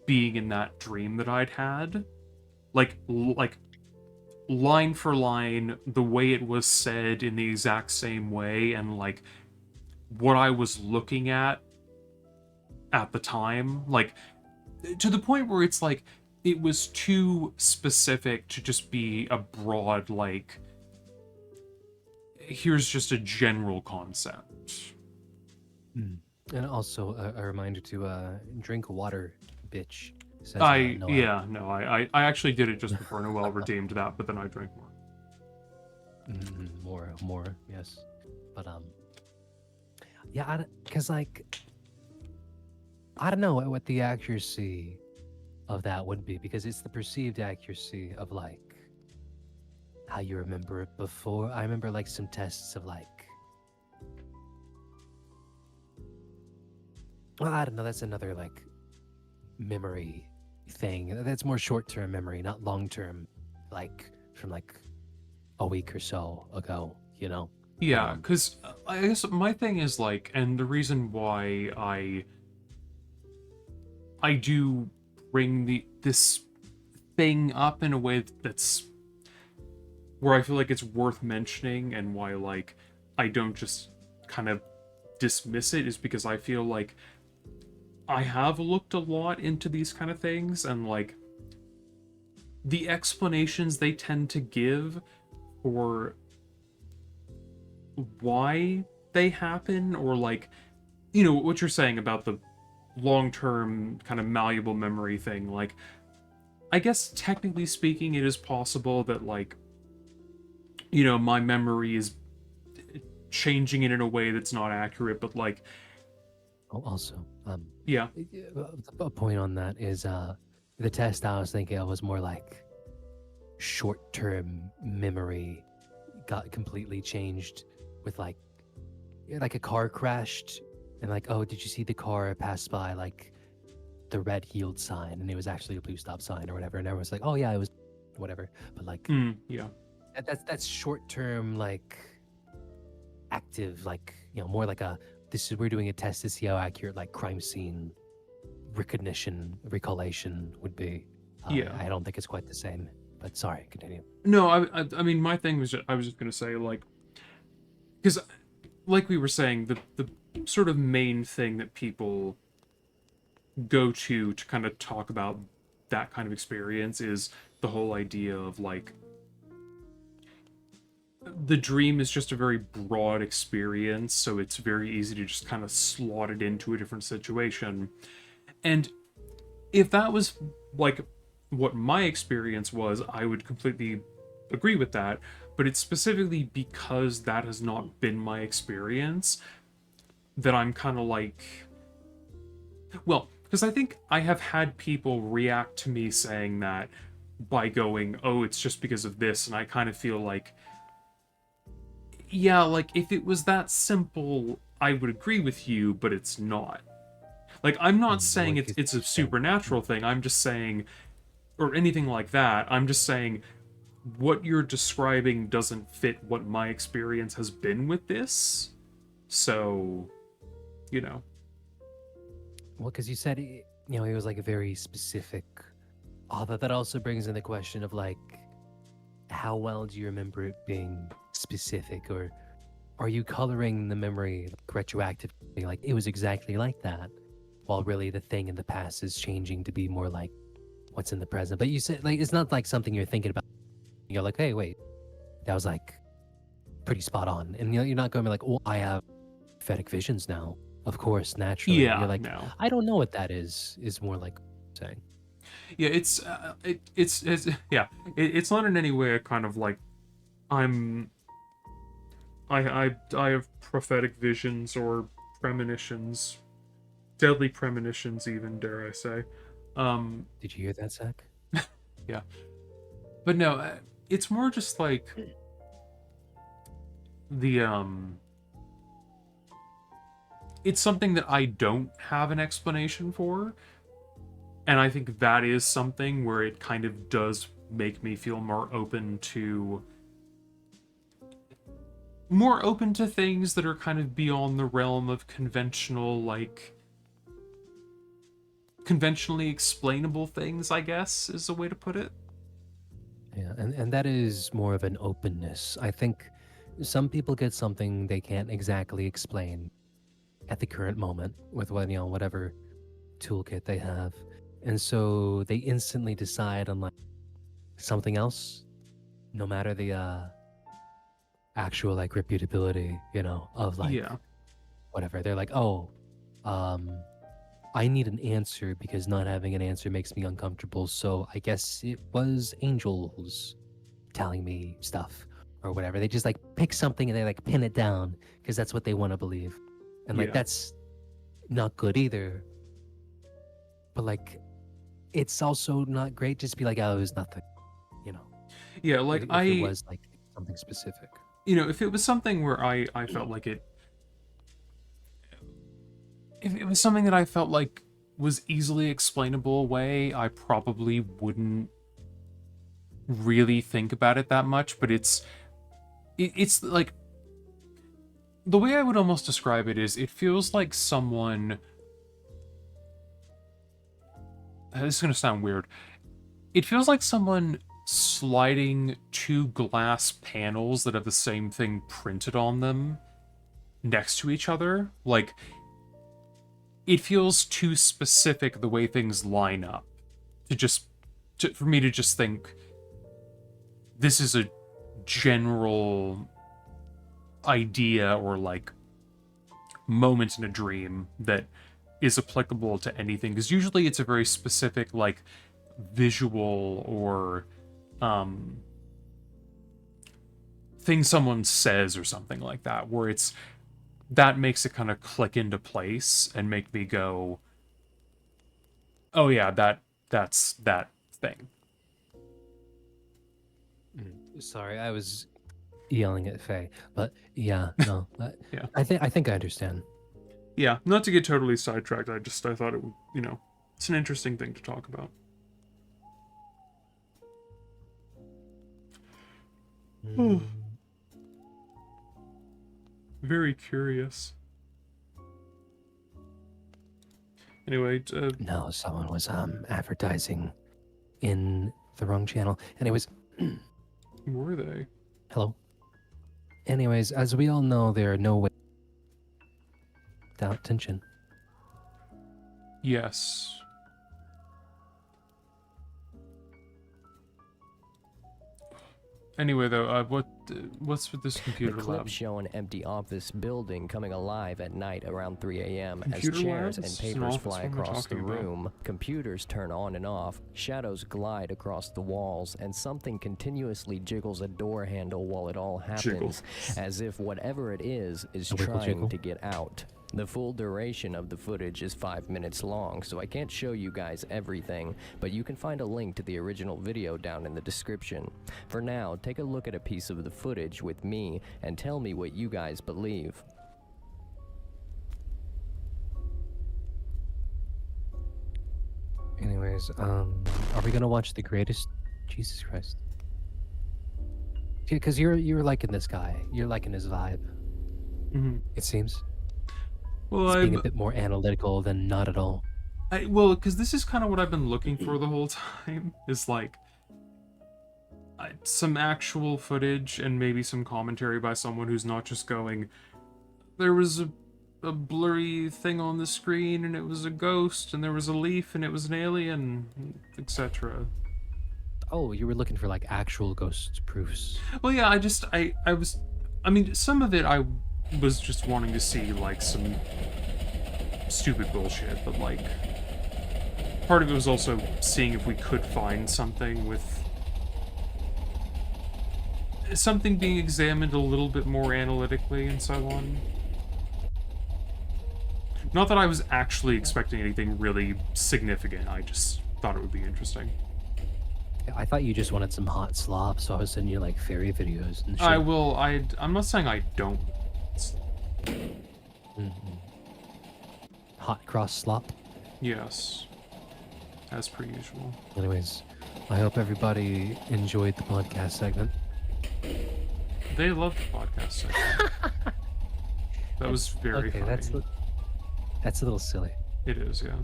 being in that dream that I'd had. Like line for line, the way it was said in the exact same way, and like what I was looking at the time. Like, to the point where it's like, it was too specific to just be a broad, like, here's just a general concept. And also a reminder to drink water, bitch. Says, I Noel. actually did it just before Noel redeemed that, but then I drank more. More, yes. But yeah, because like, I don't know what the accuracy of that would be, because it's the perceived accuracy of like how you remember it before. I remember like some tests of like, well, I don't know, that's another like memory thing. That's more short-term memory, not long-term, like from like a week or so ago, you know? Yeah, because I guess my thing is like, and the reason why I do bring this thing up in a way that's where I feel like it's worth mentioning, and why like I don't just kind of dismiss it, is because I feel like I have looked a lot into these kind of things, and like the explanations they tend to give for why they happen, or like, you know, what you're saying about the long-term kind of malleable memory thing, like, I guess technically speaking it is possible that like, you know, my memory is changing it in a way that's not accurate, but like, Also, yeah, a point on that is the test I was thinking of was more like short-term memory got completely changed with like a car crashed, and like, oh, did you see the car pass by like the red yield sign, and it was actually a blue stop sign or whatever, and everyone's like, oh yeah, it was whatever, but like yeah, that's short-term, like active, like, you know, more like we're doing a test to see how accurate like crime scene recollection would be. Yeah, I don't think it's quite the same, but sorry, continue. No, I mean, my thing was I was just gonna say, like, because like we were saying, the sort of main thing that people go to kind of talk about that kind of experience is the whole idea of like, the dream is just a very broad experience, so it's very easy to just kind of slot it into a different situation. And if that was like what my experience was, I would completely agree with that, but it's specifically because that has not been my experience that I'm kind of like, well, because I think I have had people react to me saying that by going, oh, it's just because of this, and I kind of feel like, yeah, like, if it was that simple, I would agree with you, but it's not. Like, I'm not saying it's a supernatural thing, I'm just saying, or anything like that, I'm just saying what you're describing doesn't fit what my experience has been with this, so, you know. Well, because you said, you know, it was like a very specific, but that also brings in the question of like, how well do you remember it being specific, or are you coloring the memory like retroactively, like it was exactly like that, while really the thing in the past is changing to be more like what's in the present? But you said like it's not like something you're thinking about. You're like, hey, wait, that was like pretty spot on, and you're not going to be like, oh, I have prophetic visions now. Of course, naturally. Yeah, you're like, no. I don't know what that is. Is more like saying. Yeah, it's not in any way a kind of like I have prophetic visions or premonitions, deadly premonitions, even dare I say. Did you hear that, Zach? Yeah, but no, it's more just like the It's something that I don't have an explanation for, and I think that is something where it kind of does make me feel more open to things that are kind of beyond the realm of conventional, like, conventionally explainable things, I guess, is a way to put it. Yeah, and that is more of an openness. I think some people get something they can't exactly explain at the current moment with what, whatever toolkit they have. And so they instantly decide on like something else, no matter the actual like reputability, of like whatever. They're like, oh, I need an answer because not having an answer makes me uncomfortable. So I guess it was angels telling me stuff or whatever. They just like pick something and they like pin it down because that's what they want to believe. And like, that's not good either. But like, it's also not great just to be like, oh, it was nothing, Yeah, like if it was like something specific. If it was something where I felt like it, if it was something that I felt like was easily explainable away, I probably wouldn't really think about it that much. But it's like, the way I would almost describe it is, it feels like someone, this is going to sound weird, it feels like someone sliding two glass panels that have the same thing printed on them next to each other. Like, it feels too specific the way things line up for me to just think this is a general idea or like moment in a dream that is applicable to anything, because usually it's a very specific like visual or thing someone says or something like that, where that makes it kind of click into place and make me go, oh yeah, that's that thing. Sorry, I was yelling at Faye, but yeah, no, Yeah. I think I understand. Yeah, not to get totally sidetracked, I thought it would, it's an interesting thing to talk about. Very curious. Anyway, no, someone was advertising in the wrong channel. Anyways, who were they? Hello. Anyways, as we all know, there are no ways without tension. Yes. Anyway, though, what's with this computer The clips lab? show an empty office building coming alive at night around 3 a.m. as Computer chairs lab? and This is an papers office, fly what am I across the talking about? room. Computers turn on and off, shadows glide across the walls, and something continuously jiggles a door handle while it all happens, as if whatever it is A wiggle trying jiggle? to get out. The full duration of the footage is 5 minutes long, so I can't show you guys everything, but you can find a link to the original video down in the description. For now, take a look at a piece of the footage with me and tell me what you guys believe. Anyways, are we gonna watch The Greatest? Jesus Christ. Yeah, because you're liking this guy. You're liking his vibe. Mhm. It seems. Well, He's being a bit more analytical than not at all. Well, because this is kind of what I've been looking for the whole time, is like some actual footage and maybe some commentary by someone who's not just going, there was a blurry thing on the screen and it was a ghost and there was a leaf and it was an alien, etc. Oh, you were looking for like actual ghost proofs. Well, yeah, I mean, some of it I was just wanting to see like some stupid bullshit, but like part of it was also seeing if we could find something with something being examined a little bit more analytically and so on. Not that I was actually expecting anything really significant, I just thought it would be interesting. I thought you just wanted some hot slop, so I was sending you like fairy videos and shit. I'm not saying I don't. Hot cross slop? Yes. As per usual. Anyways, I hope everybody enjoyed the podcast segment. They loved the podcast segment. That was very funny. That's a little silly. It is, yeah.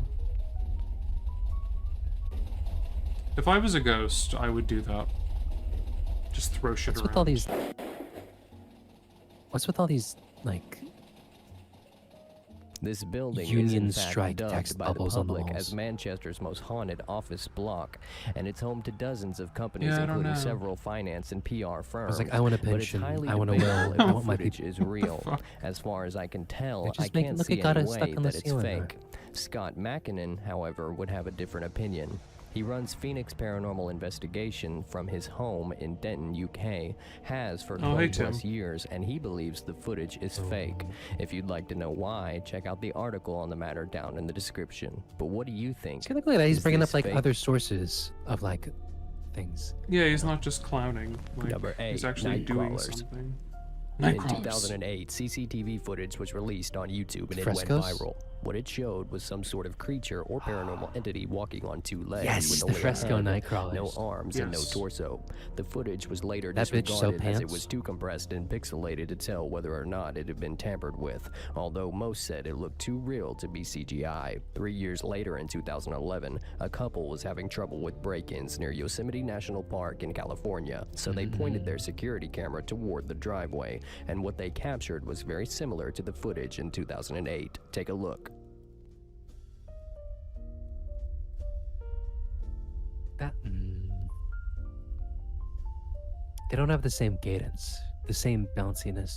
If I was a ghost, I would do that. Just throw shit around. What's with all these, like... This building Union is in fact strike dubbed text by the bubbles on the public walls. as Manchester's most haunted office block, and it's home to dozens of companies, Yeah, I don't including know. several finance and PR firms. like, I want a but it's pension, highly I want a debatable will, if I the want my footage people. is real. As far as I can tell, They I just make it can't look see like got any it stuck way on the that it's ceiling there. fake. Scott Mackinnon, however, would have a different opinion. He runs Phoenix Paranormal Investigation from his home in Denton, UK, has for Oh, hey, 20 plus Tim. years, and he believes the footage is fake. If you'd like to know why, check out the article on the matter down in the description. But what do you think? See, look at that. He's Is bringing this up like fake? other sources of like things. Yeah, he's not just clowning. Like, Number 8, he's actually doing Nightcrawlers. something. In Nightcrawlers. 2008, CCTV footage was released on YouTube and it went Frescoes? viral. What it showed was some sort of creature or paranormal entity walking on two legs Yes, with the only a fresco head, Nightcrawlers. no arms, and no Yes. torso. The footage was later That bitch sew disregarded as it pants? was too compressed and pixelated to tell whether or not it had been tampered with, although most said it looked too real to be CGI. 3 years later, in 2011, a couple was having trouble with break-ins near Yosemite National Park in California, so they pointed their security camera toward the driveway, and what they captured was very similar to the footage in 2008. Take a look. They don't have the same cadence, the same bounciness.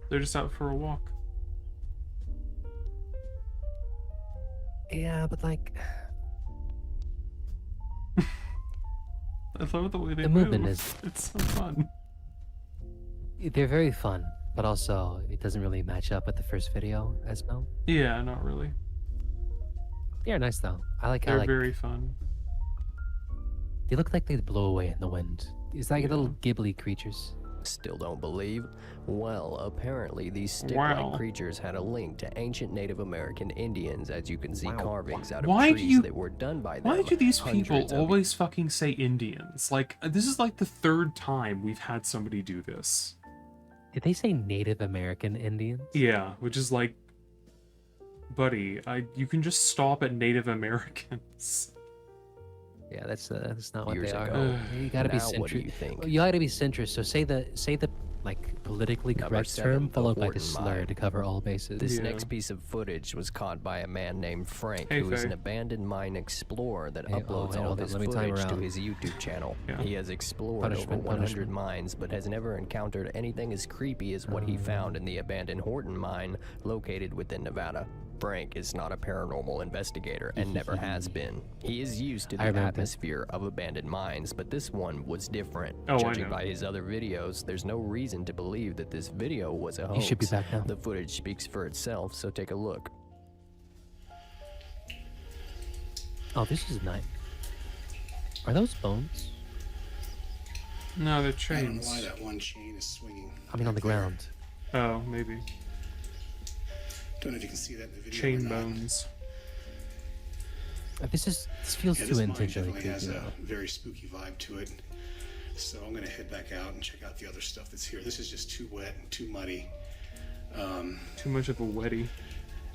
They're just out for a walk. Yeah, but like I love the way they the move. movement is It's so fun. they're very fun, but also it doesn't really match up with the first video as well. Yeah, not really. They're nice though. I like how They're like very fun. they look like they blow away in the wind. It's like little gibbly creatures. Still don't believe? Well, apparently these stick-like Wow. creatures had a link to ancient Native American Indians, as you can see carvings out of Why do trees you- that were done by them. Why do these people hundreds of always fucking say Indians? Like, this is like the third time we've had somebody do this. Did they say Native American Indians? Yeah, which is like, buddy, you can just stop at Native Americans. Yeah, that's not what Years they are. ago. You gotta be Now what do centrist. you think? You gotta be centrist. So say the like politically Number correct 7, term the followed by the Horton slur Mine. to cover all bases. This next piece of footage was caught by a man named Frank, Hey, who is Faye. an abandoned mine explorer that Hey, uploads all hold of on, his let me time footage to around. his YouTube channel. Yeah. He has explored over Punishment, 100 punishment. mines, but has never encountered anything as creepy as what he found in the abandoned Horton Mine located within Nevada. Frank is not a paranormal investigator and never has been. He is used to I the remember. atmosphere of abandoned mines, but this one was different. Oh, I Judging know. by his other videos, there's no reason to believe that this video was a hoax. He should be back now. The footage speaks for itself, so take a look. Oh, this is nice. Are those bones? No, they're I don't know chains. why that one chain is swinging. I mean, on the ground. Oh, maybe. Don't know if you can see that in the video. Chain or not. bones. This feels Yeah, too this mine intentionally definitely has creepy. a though. very spooky vibe to it. So I'm gonna head back out and check out the other stuff that's here. This is just too wet and too muddy. Too much of a wetty.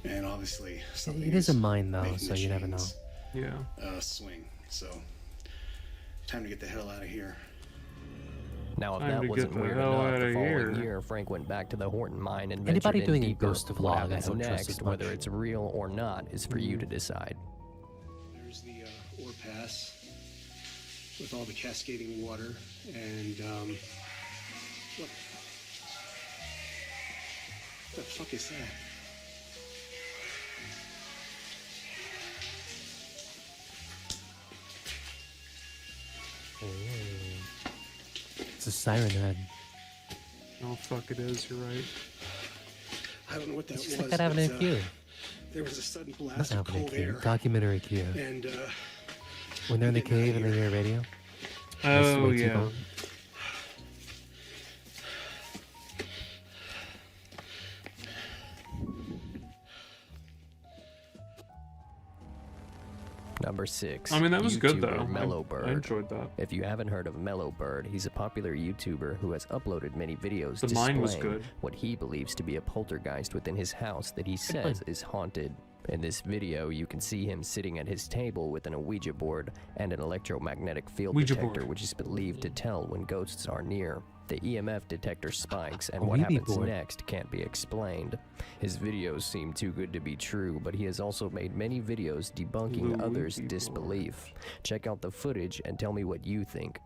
And obviously something It is a mine though, making so the you never know. chains, Yeah. swing. So time to get the hell out of here. Now, if Time that to wasn't get the weird hell enough, outta the following here. year, Frank went back to the Horton Mine and Anybody ventured in doing a deeper. ghost What vlog, I happens don't trust next, as whether much. it's real or not, is for you to decide. There's the ore pass with all the cascading water and what the fuck is that? It's a siren head. Oh fuck, it is. You're right. I don't know what that It's was. just like that happened in but, Q. there was a sudden Not blast of happening cold Q. air. Documentary Q. And When they're in the cave and they hear radio. Oh yeah. Number 6. I mean, that was good, YouTuber though. Mellow I Bird. enjoyed that. If you haven't heard of Mellow Bird, he's a popular YouTuber who has uploaded many videos The mine was displaying good. what he believes to be a poltergeist within his house that he says is haunted. In this video, you can see him sitting at his table with an Ouija board and an electromagnetic field Ouija detector, board. which is believed to tell when ghosts are near. The EMF detector spikes, and A what Ouija happens board. next can't be explained. His videos seem too good to be true, but he has also made many videos debunking others' disbelief. Check out the footage and tell me what you think.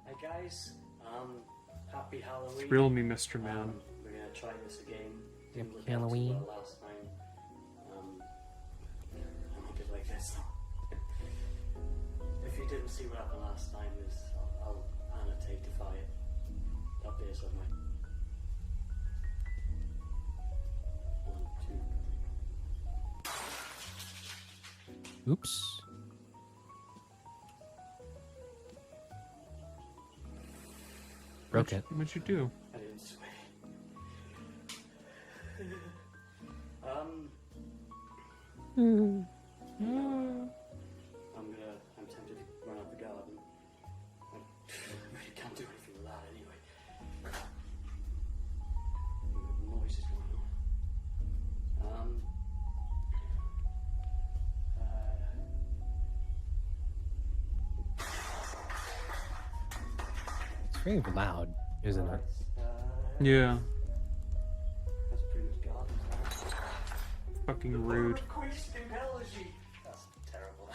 Hey guys, happy Halloween. Thrill me, Mr. Man. We're gonna try this again. Didn't Happy look out too Halloween. well last time. I'm a bit like this. If you didn't see what happened last time, I'll annotatify it. That base of mine. 1, 2. Oops. Broke it. What'd you do? I didn't sway. I'm tempted to run out the garden. I really can't do anything with that anyway. The noise is going on. It's very loud, isn't it? Yeah. That's pretty much garden. Fucking rude. That's terrible.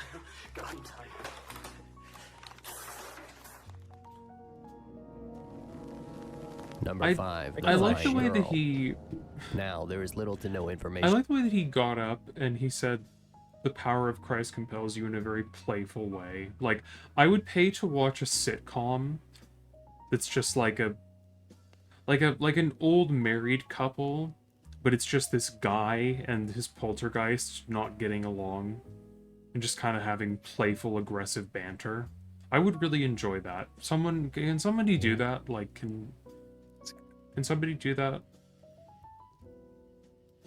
God, I'm tired. Number 5. I like the way Flying that Girl. he. Now, there is little to no I information. like the way that he got up and he said, "The power of Christ compels you" in a very playful way. Like, I would pay to watch a sitcom that's just like an old married couple, but it's just this guy and his poltergeist not getting along and just kind of having playful, aggressive banter. I would really enjoy that. Can somebody do that? Like, can somebody do that?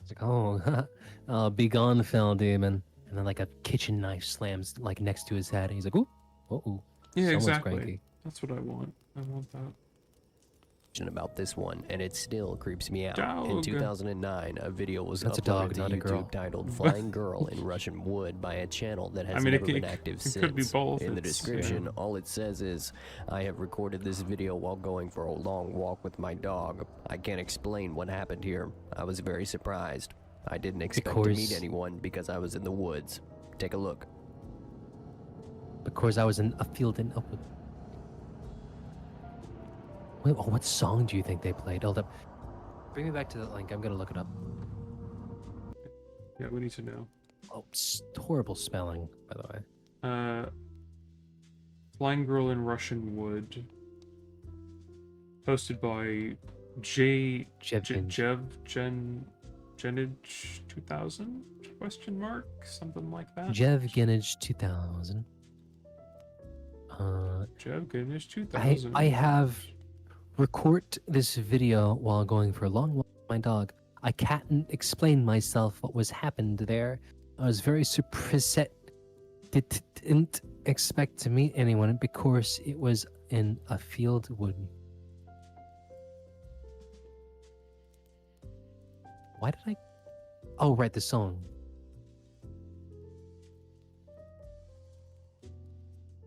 It's like, oh, be gone, fell demon. And then like a kitchen knife slams like next to his head. And he's like, ooh, oh, Yeah, someone's exactly. cranky. That's what I want. I want that. About this one, and it still creeps me out. Dog. In 2009, a video was That's a uploaded dog, to not a YouTube girl. titled "Flying Girl in Russian Wood" by a channel that has I mean, never it could- been active it since. could be both. In the It's- description, yeah. all it says is, "I have recorded this video while going for a long walk with my dog. I can't explain what happened here. I was very surprised. I didn't expect to meet course. anyone because I was in the woods. Take a look." Of course, I was in a field in. Oh, wait, what song do you think they played? Hold up. Bring me back to the link. I'm gonna look it up. Yeah, we need to know. Oh, horrible spelling, by the way. Flying Girl in Russian Wood. Posted by Jenage 2000 question mark, something like that. Jevgenij 2000. Jevgenij 2000. I have record this video while going for a long walk with my dog. I can't explain myself what was happened there. I was very surprised. Didn't expect to meet anyone because it was in a field wood. Why did I? Oh, right, the song.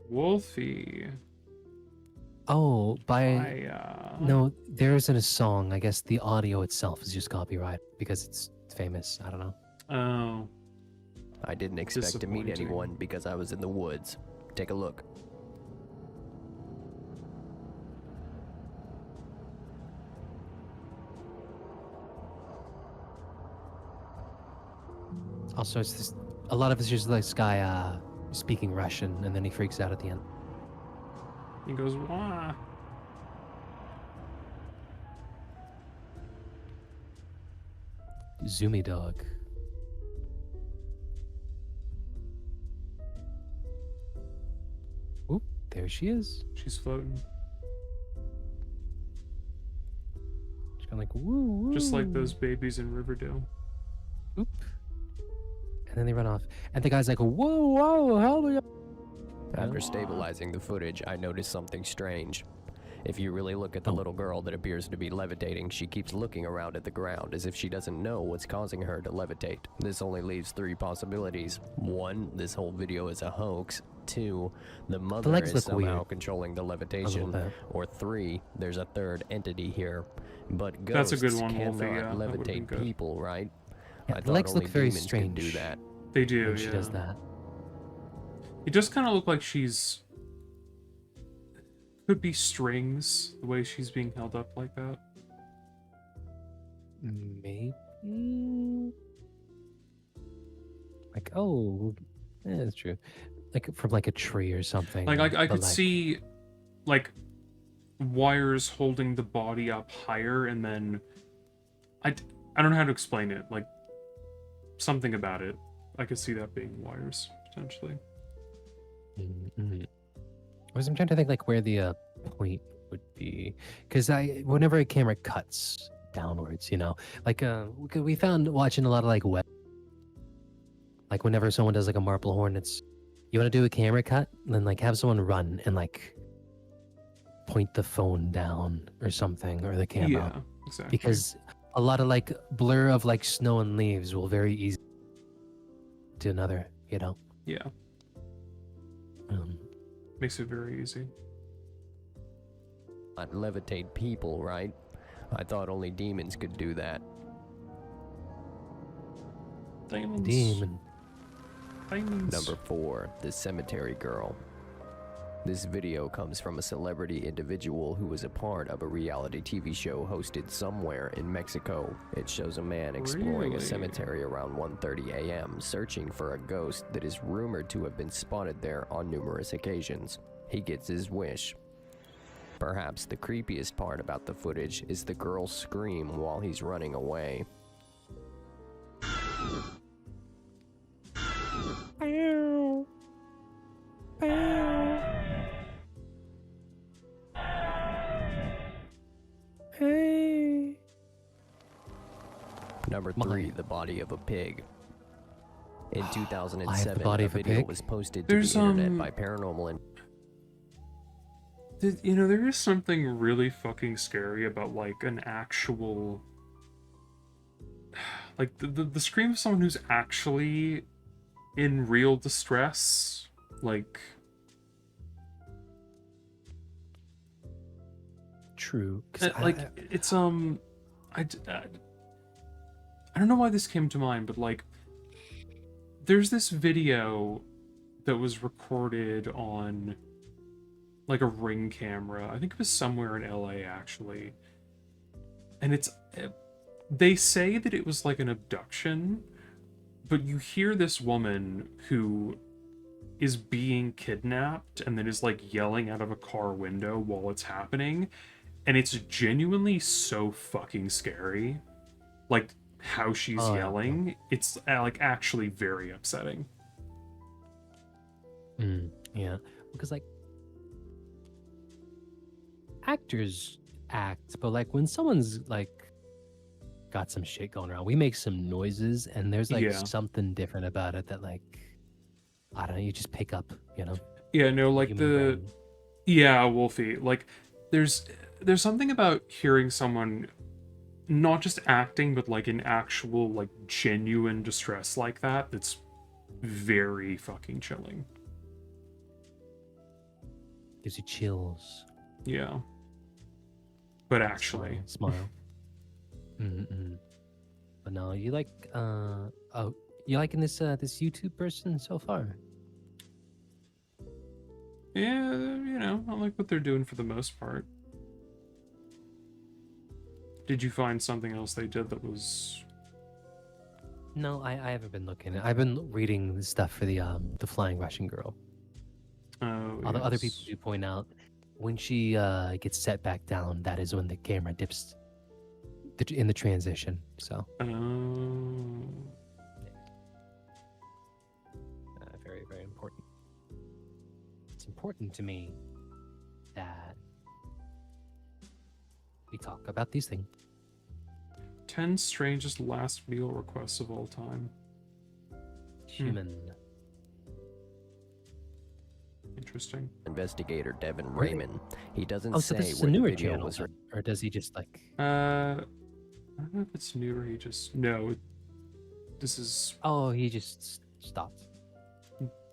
Wolfie. Oh, no, there isn't a song. I guess the audio itself is just copyright because it's famous. I don't know. Oh. I didn't expect to meet Disappointing. anyone because I was in the woods. Take a look. Also, it's just a lot of it's just like this guy speaking Russian, and then he freaks out at the end. He goes, wah. Zoomy dog. Oop, there she is. She's floating. She's kind of like, woo, woo. Just like those babies in Riverdale. Oop. And then they run off. And the guy's like, whoa, whoa, help me. After stabilizing the footage, I noticed something strange. If you really look at the little girl that appears to be levitating, she keeps looking around at the ground as if she doesn't know what's causing her to levitate. This only leaves 3 possibilities. 1, this whole video is a hoax. 2, the mother legs is look somehow weird. controlling the A levitation. little bit. Or 3, there's a third entity here. But That's ghosts a good one, cannot Wolfie, yeah, that would've been levitate good. people, right? Yeah, I the thought legs only look very demons could do strange. that. They do, When she does yeah. that. It does kind of look like she's... Could be strings, the way she's being held up like that. Maybe. Like, oh, yeah, that's true. Like from like a tree or something. Like, I but, could see, like, wires holding the body up higher, and then... I don't know how to explain it. Like, something about it. I could see that being wires, potentially. I'm trying to think like where the point would be, because whenever a camera cuts downwards, you know, like we found watching a lot of like web, like whenever someone does like a Marble Hornets, you want to do a camera cut, then like have someone run and like point the phone down or something, or the camera, Yeah, exactly. because a lot of like blur of like snow and leaves will very easy to another, you know. Yeah. Makes it very easy. Not levitate people, right? I thought only demons could do that. Demons. Demon. Demons. Number 4, the cemetery girl. This video comes from a celebrity individual who was a part of a reality TV show hosted somewhere in Mexico. It shows a man exploring a Really? cemetery around 1:30 a.m., searching for a ghost that is rumored to have been spotted there on numerous occasions. He gets his wish. Perhaps the creepiest part about the footage is the girl's scream while he's running away. Hey. Number 3, the body of a pig. In 2007, body a of a video pig? was posted There's, to the internet by paranormal and You know, there is something really fucking scary about, like, an actual... Like, the scream of someone who's actually in real distress. Like... True. It's, I don't know why this came to mind, but, like, there's this video that was recorded on, like, a Ring camera. I think it was somewhere in LA, actually. And it's... They say that it was, like, an abduction, but you hear this woman who is being kidnapped and then is, like, yelling out of a car window while it's happening. And it's genuinely so fucking scary. Like, how she's yelling. It's, like, actually very upsetting. Yeah, because like actors act, but like when someone's like got some shit going around, we make some noises, and there's like Yeah. something different about it that like I don't know, you just pick up, you know. Yeah, no, like Human the... brain. Yeah, Wolfie. Like, there's something about hearing someone not just acting, but like in actual, like, genuine distress like that, that's very fucking chilling. Gives you chills. Yeah. But actually. Smile. But no, you like you liking this this YouTube person so far? Yeah, you know, I like what they're doing for the most part. Did you find something else they did that was No, I haven't been looking. I've been reading stuff for the Flying Russian Girl. Oh, Although other people yes. do point out when she gets set back down, that is when the camera dips in the transition. So very, very important. It's important to me that we talk about these things. 10 strangest last meal requests of all time. Human. Interesting. Investigator Devin Really? Raymond. He doesn't Oh, so say this is a where the newer video channel, was. then, or does he just like? I don't know if it's new or he just this is Oh, he just stopped.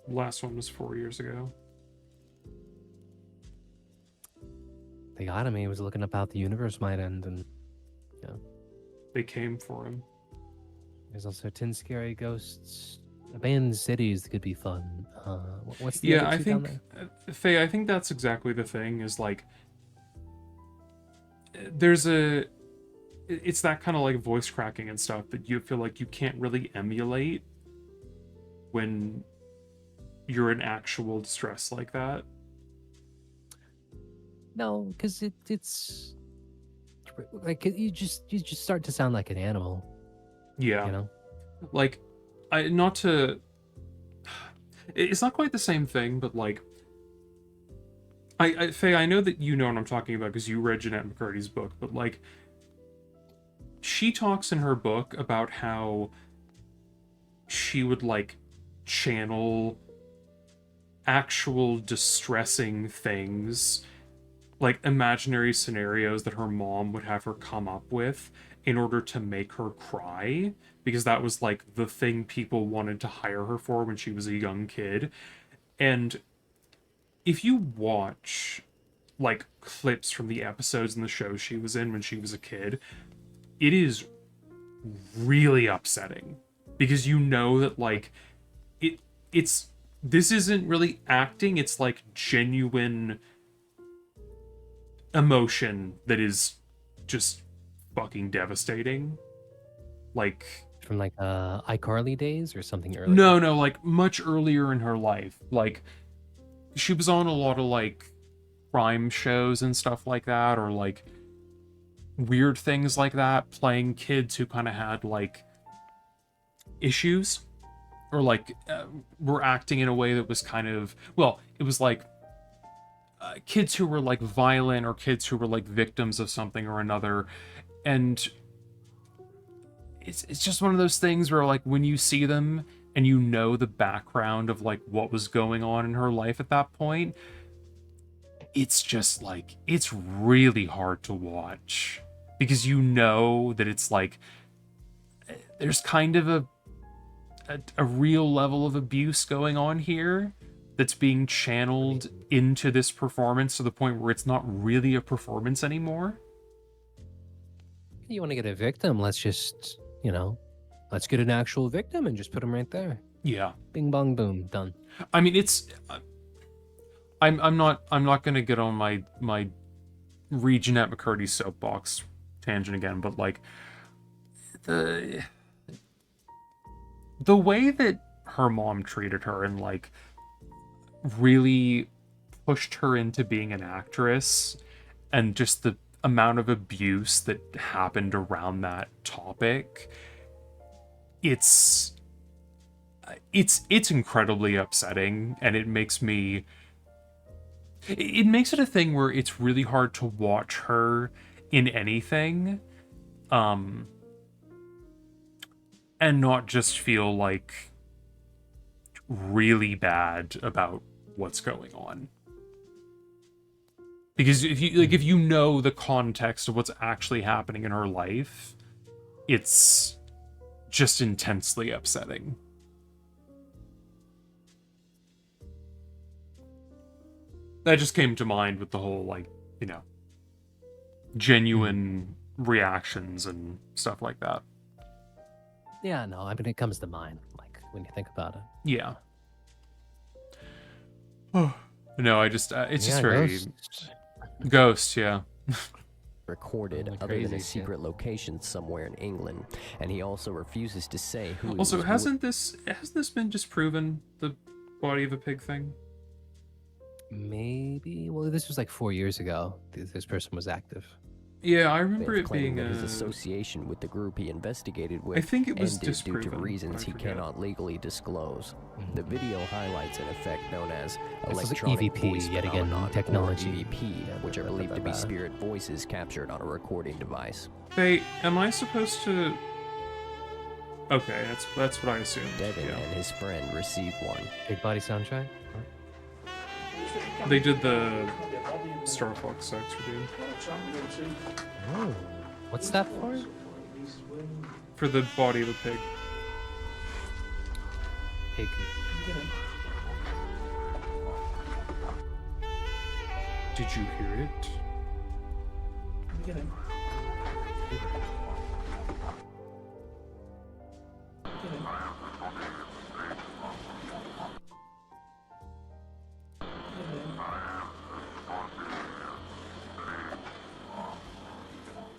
last one was 4 years ago. They got him. He was looking up how the universe might end, and They came for him. there's also 10 scary ghosts. Abandoned cities could be fun. What's the Yeah, other I two down think there? Faye, I think that's exactly the thing is like there's it's that kind of like voice cracking and stuff that you feel like you can't really emulate when you're in actual distress like that. No, because it's like you just start to sound like an animal. Yeah. You know. Like not to it's not quite the same thing, but like Faye, I know that you know what I'm talking about because you read Jeanette McCurdy's book, but like she talks in her book about how she would like channel actual distressing things, like imaginary scenarios that her mom would have her come up with in order to make her cry, because that was like the thing people wanted to hire her for when she was a young kid. And if you watch like clips from the episodes and the shows she was in when she was a kid, it is really upsetting because you know that like this isn't really acting, it's like genuine emotion that is just fucking devastating. Like from like iCarly days or something earlier. no, like much earlier in her life. Like she was on a lot of like crime shows and stuff like that, or like weird things like that, playing kids who kind of had like issues, or like were acting in a way that was kind of, well, it was like kids who were like violent or kids who were like victims of something or another. And it's just one of those things where like when you see them and you know the background of like what was going on in her life at that point, it's just like it's really hard to watch because you know that it's like there's kind of a real level of abuse going on here that's being channeled into this performance to the point where it's not really a performance anymore. You want to get a victim? Let's just, let's get an actual victim and just put them right there. Yeah. Bing bong boom, done. I mean, it's I'm not gonna get on my read Jeanette McCurdy soapbox tangent again, but like the way that her mom treated her and like really pushed her into being an actress, and just the amount of abuse that happened around that topic, it's incredibly upsetting, and it makes it a thing where it's really hard to watch her in anything and not just feel like really bad about what's going on. Because if you know the context of what's actually happening in her life, it's just intensely upsetting. That just came to mind with the whole, like, genuine reactions and stuff like that. Yeah, no, I mean, it comes to mind, like, when you think about it. Yeah. Oh, no, I just, it's just very... Ghosts. Ghost, yeah. recorded Oh, other than crazy a shit. secret location somewhere in England, and he also refuses to say who. he Also, was hasn't this been disproven, the body of a pig thing? Maybe. Well, this was like 4 years ago. This person was active. Yeah, I They remember have it claimed being that his a... association with the group he investigated with I think it was ended due disproven, to reasons I he forget. cannot legally disclose. The video highlights an effect known as This is electronic EVP voice yet again, phenomenon, technology. or EVP, which are believed to be spirit voices captured on a recording device. Hey, am I supposed to... Okay, that's what I assumed. Devin yeah. and his friend received one. Big body soundtrack. They did the Star Fox sex routine. Oh, what's that for? For the body of a pig. Pig. Did you hear it?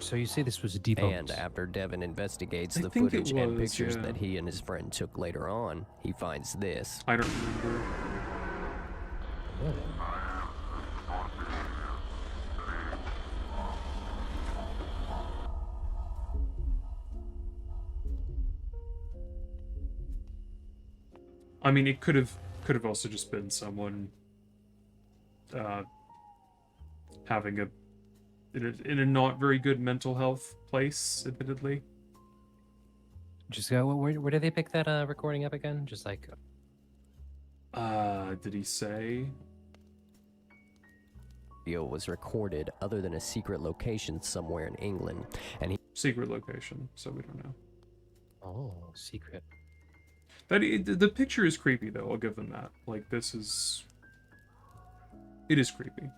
So you say this was debunked? And after Devin investigates I the think it footage and was, pictures yeah. that he and his friend took later on, he finds this. I don't remember. I mean, it could have also just been someone having a in a not very good mental health place, admittedly. Just go. Where did they pick that recording up again? Just like. Did he say? Video was recorded other than a secret location somewhere in England, and he Secret location, so we don't know. Oh, secret. The picture is creepy, though. I'll give them that. Like, this is... It is creepy.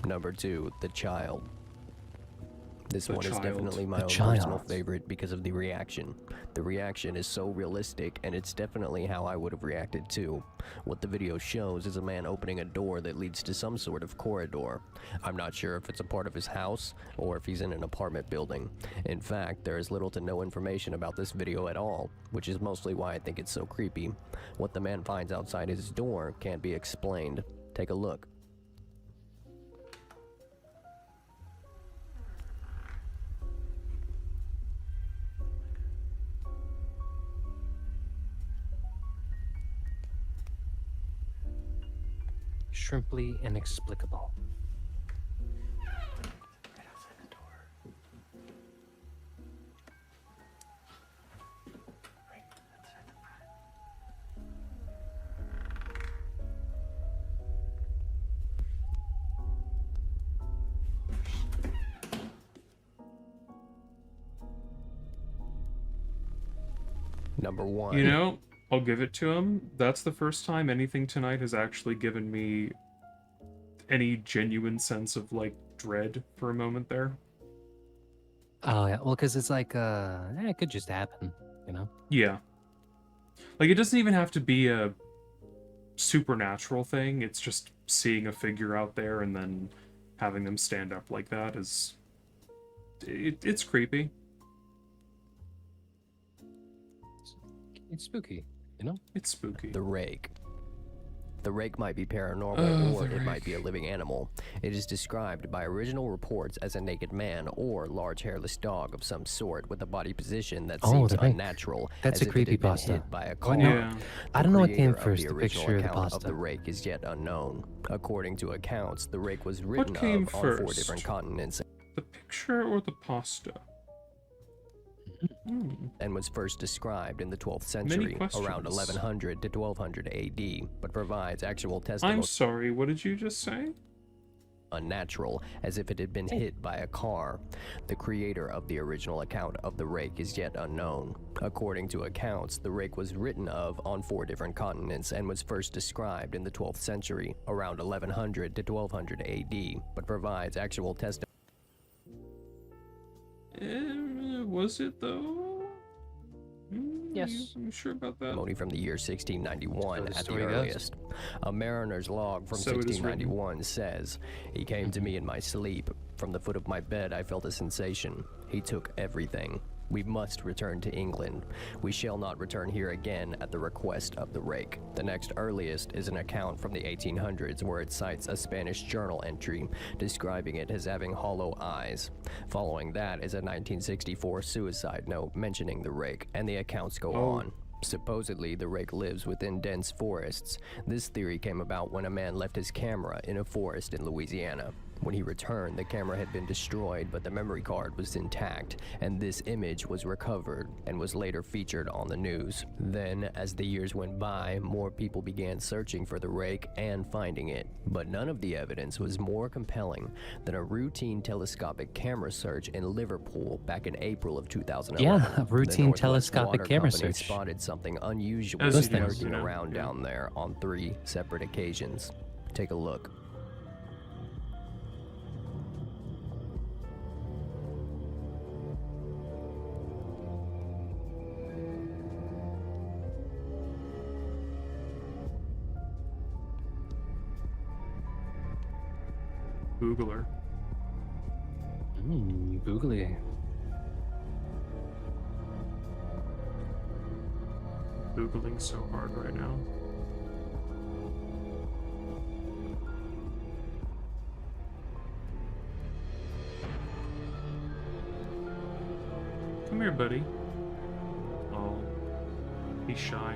Number 2, The Child. This The one is Child. definitely my The own personal Child. favorite because of the reaction. The reaction is so realistic, and it's definitely how I would have reacted too. What the video shows is a man opening a door that leads to some sort of corridor. I'm not sure if it's a part of his house or if he's in an apartment building. In fact, there is little to no information about this video at all, which is mostly why I think it's so creepy. What the man finds outside his door can't be explained. Take a look. Shrimply inexplicable. Number 1. You know, I'll give it to him. That's the first time anything tonight has actually given me any genuine sense of, like, dread for a moment there. Oh yeah, well, because it's like, it could just happen, you know. Yeah. Like, it doesn't even have to be a supernatural thing. It's just seeing a figure out there and then having them stand up like that is... It's creepy. It's spooky, you know. It's spooky. The Rake. The rake might be paranormal, Oh, or the it might rake. be a living animal. It is described by original reports as a naked man or large hairless dog of some sort with a body position that Oh, seems the rake. unnatural. That's as a if it had been creepypasta. hit by a Oh, car. Yeah. I don't know what came creator of first, the the original picture or the account of pasta. the rake is yet unknown. According to accounts, the rake was written came of on 4 first? different continents The picture or the pasta? and was first described in the 12th Many century, questions. around 1100 to 1200 AD, but provides actual testimony. I'm sorry, what did you just say? Unnatural, as if it had been hit by a car. The creator of the original account of the rake is yet unknown. According to accounts, the rake was written of on 4 different continents and was first described in the 12th century, around 1100 to 1200 AD, but provides actual testimony. Was it though? Yes. You sure about that? Testimony from the year 1691 the at the story goes. earliest. A mariner's log from So it is written. 1691 says, "He came to me in my sleep. From the foot of my bed I felt a sensation. He took everything. We must return to England. We shall not return here again at the request of the rake." The next earliest is an account from the 1800s where it cites a Spanish journal entry describing it as having hollow eyes. Following that is a 1964 suicide note mentioning the rake, and the accounts go on. Supposedly, the rake lives within dense forests. This theory came about when a man left his camera in a forest in Louisiana. When he returned, the camera had been destroyed, but the memory card was intact, and this image was recovered and was later featured on the news. Then, as the years went by, more people began searching for the rake and finding it, but none of the evidence was more compelling than a routine telescopic camera search in Liverpool back in April of 2011. Yeah, a The routine Northwest telescopic Water camera Company search. spotted something unusual As it is, lurking yeah. around down there on 3 separate occasions. Take a look. Googler. Googly. Googling so hard right now. Come here, buddy. Oh, he's shy.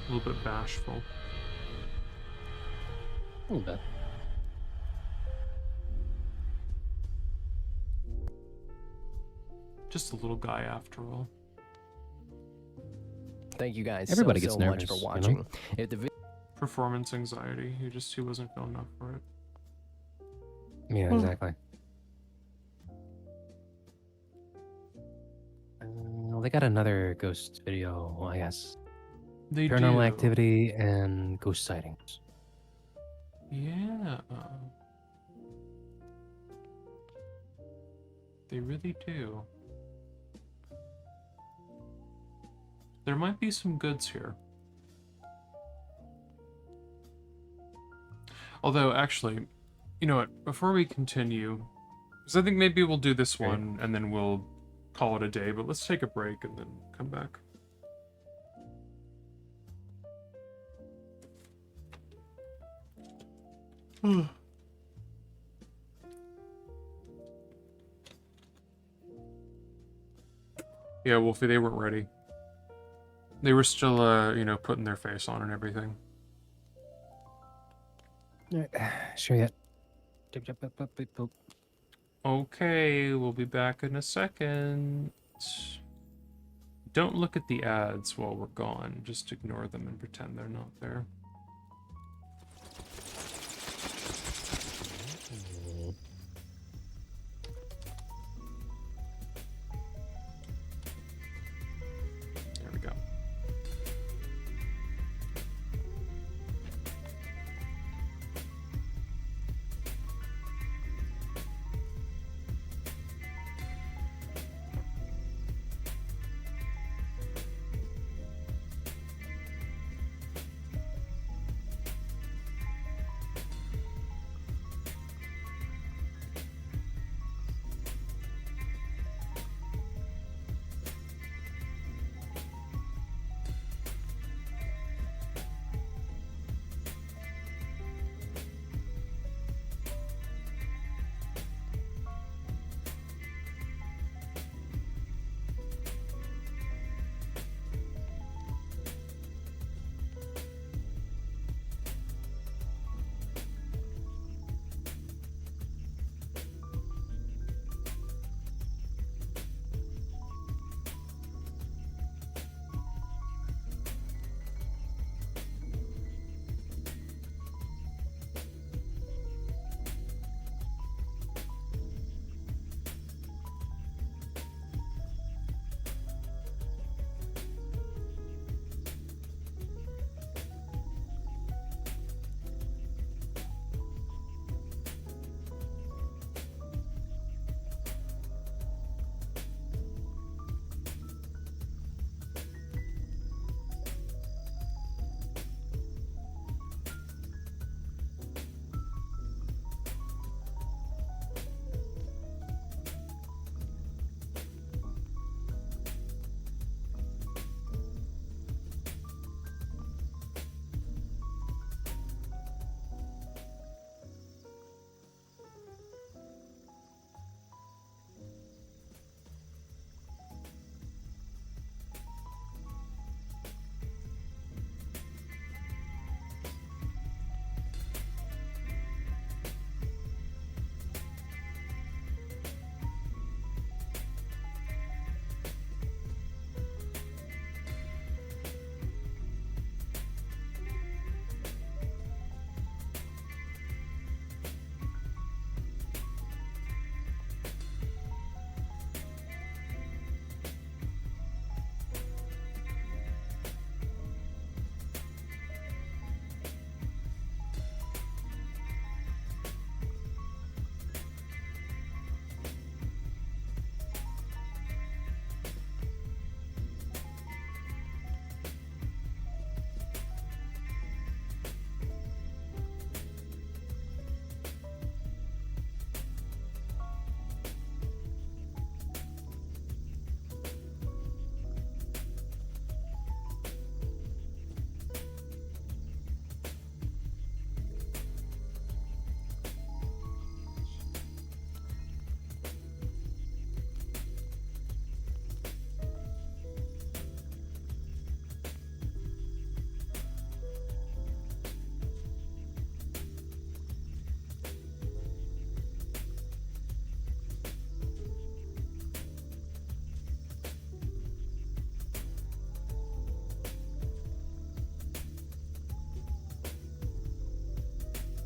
A little bit bashful. A little bit. Just a little guy after all. Thank you guys Everybody so gets much nervous, for you know? watching. If the Performance anxiety. He wasn't feeling up for it. Yeah, exactly. They got another ghost video, I guess. They Paranormal do. activity and ghost sightings. Yeah. They really do. There might be some goods here. Although, actually, you know what? Before we continue, because I think maybe we'll do this one and then we'll call it a day, but let's take a break and then come back. Yeah, Wolfie, they weren't ready. They were still, you know, putting their face on and everything. Sure yet. Okay, we'll be back in a second. Don't look at the ads while we're gone. Just ignore them and pretend they're not there. There we go.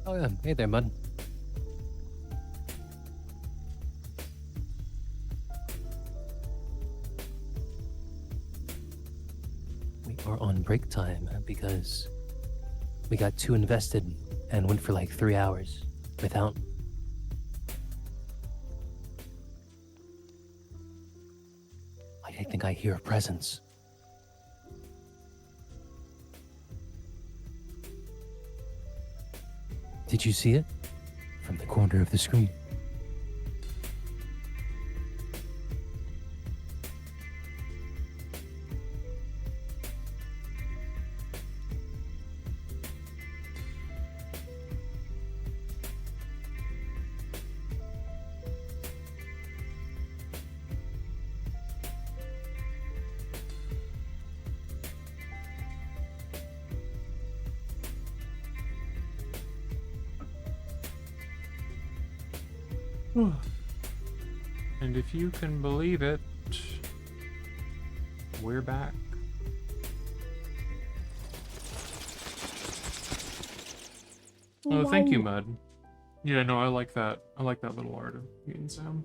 Oh yeah, hey there, bud. We are on break time because we got too invested and went for like 3 hours without. I think I hear a presence. Did you see it? From the corner of the screen. And if you can believe it, we're back. Oh, thank you, Mud. Yeah, no, I like that. I like that little art of me and Sam.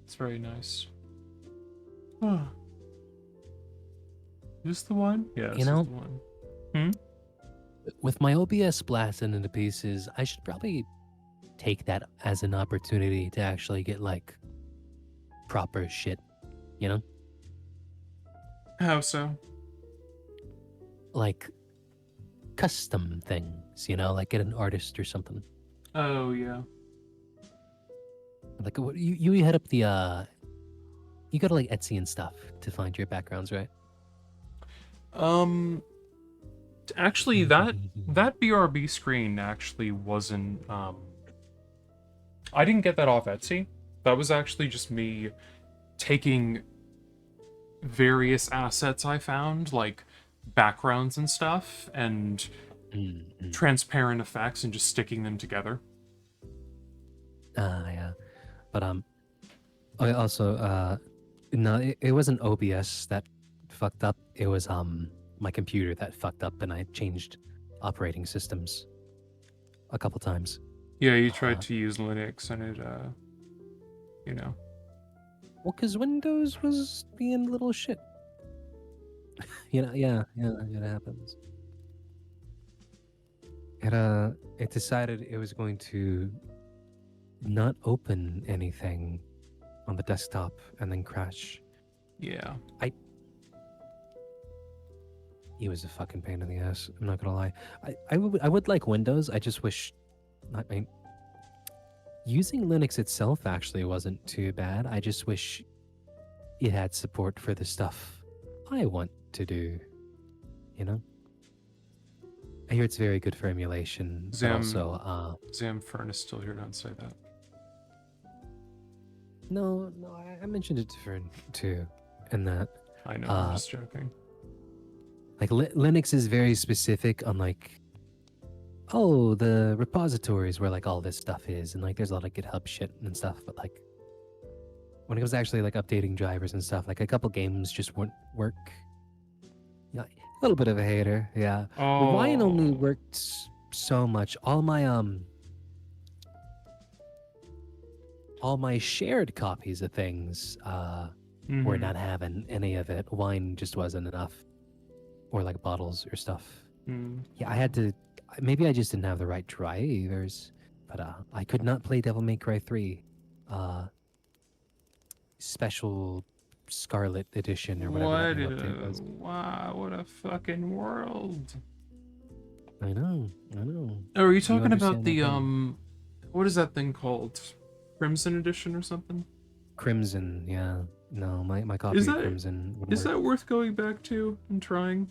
It's very nice. Is this the one? Yeah, this You know, is the one. Hmm? with my OBS blasted into pieces, I should probably take that as an opportunity to actually get like proper shit, you know? How so? Like custom things, you know, like get an artist or something. Oh, yeah. Like what you hit up the you go to like Etsy and stuff to find your backgrounds, right? Actually, that BRB screen actually wasn't, I didn't get that off Etsy. That was actually just me taking various assets I found, like backgrounds and stuff, and transparent effects, and just sticking them together. Yeah. But I also no, it wasn't OBS that fucked up. It was my computer that fucked up, and I changed operating systems a couple times. Yeah, you tried to use Linux, and it, you know. Well, because Windows was being a little shit. You know, yeah, it happens. It decided it was going to not open anything on the desktop and then crash. Yeah. He was a fucking pain in the ass. I'm not gonna lie. I would like Windows. I just wish. I mean, using Linux itself actually wasn't too bad. I just wish it had support for the stuff I want to do. You know. I hear it's very good for emulation. But also, Zamfern is still here. Don't say that. No, I mentioned it to Fern too, and that. I know. I'm just joking. Like Linux is very specific on like, oh, the repositories where like all this stuff is, and like there's a lot of GitHub shit and stuff. But like, when it comes to actually like updating drivers and stuff, like a couple games just wouldn't work. Yeah, a little bit of a hater, yeah. Oh. Wine only worked so much. All my shared copies of things were not having any of it. Wine just wasn't enough. Or like bottles or stuff. Yeah, I had to. Maybe I just didn't have the right drivers, but I could not play Devil May Cry 3, special Scarlet Edition or whatever. that new update was. Wow, what a fucking world! I know. Oh, are you talking about the understand what is that thing called? Crimson Edition or something? Crimson, yeah. No, my copy of Crimson wouldn't Is work. that worth going back to and trying?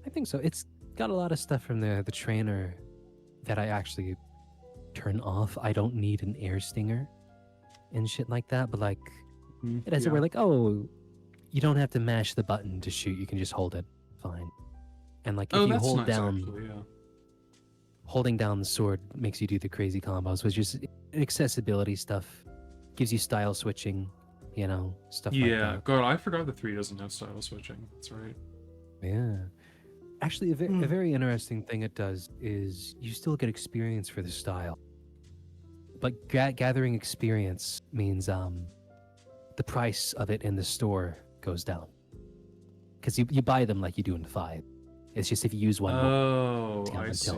I think so. It's got a lot of stuff from the trainer that I actually turn off. I don't need an air stinger and shit like that, but like it has it where like, oh, you don't have to mash the button to shoot, you can just hold it. Fine. And like if you that's hold nice, down actually, yeah. holding down the sword makes you do the crazy combos, which is accessibility stuff. Gives you style switching, you know, stuff like that. Yeah, God, I forgot the 3 doesn't have style switching. That's right. Yeah. Actually, a very interesting thing it does is you still get experience for the style, but gathering experience means the price of it in the store goes down because you buy them like you do in 5. It's just if you use one, I see.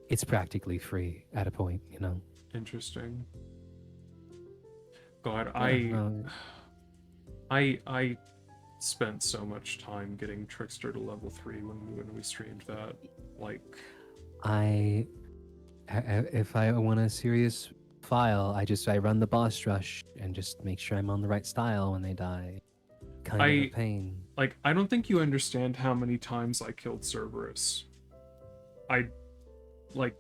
It's practically free at a point, you know. Interesting. God, Yeah, I spent so much time getting Trickster to level 3 when we streamed that. Like, if I want a serious file, I run the boss rush and just make sure I'm on the right style when they die. Kind of a pain. Like, I don't think you understand how many times I killed Cerberus. Like,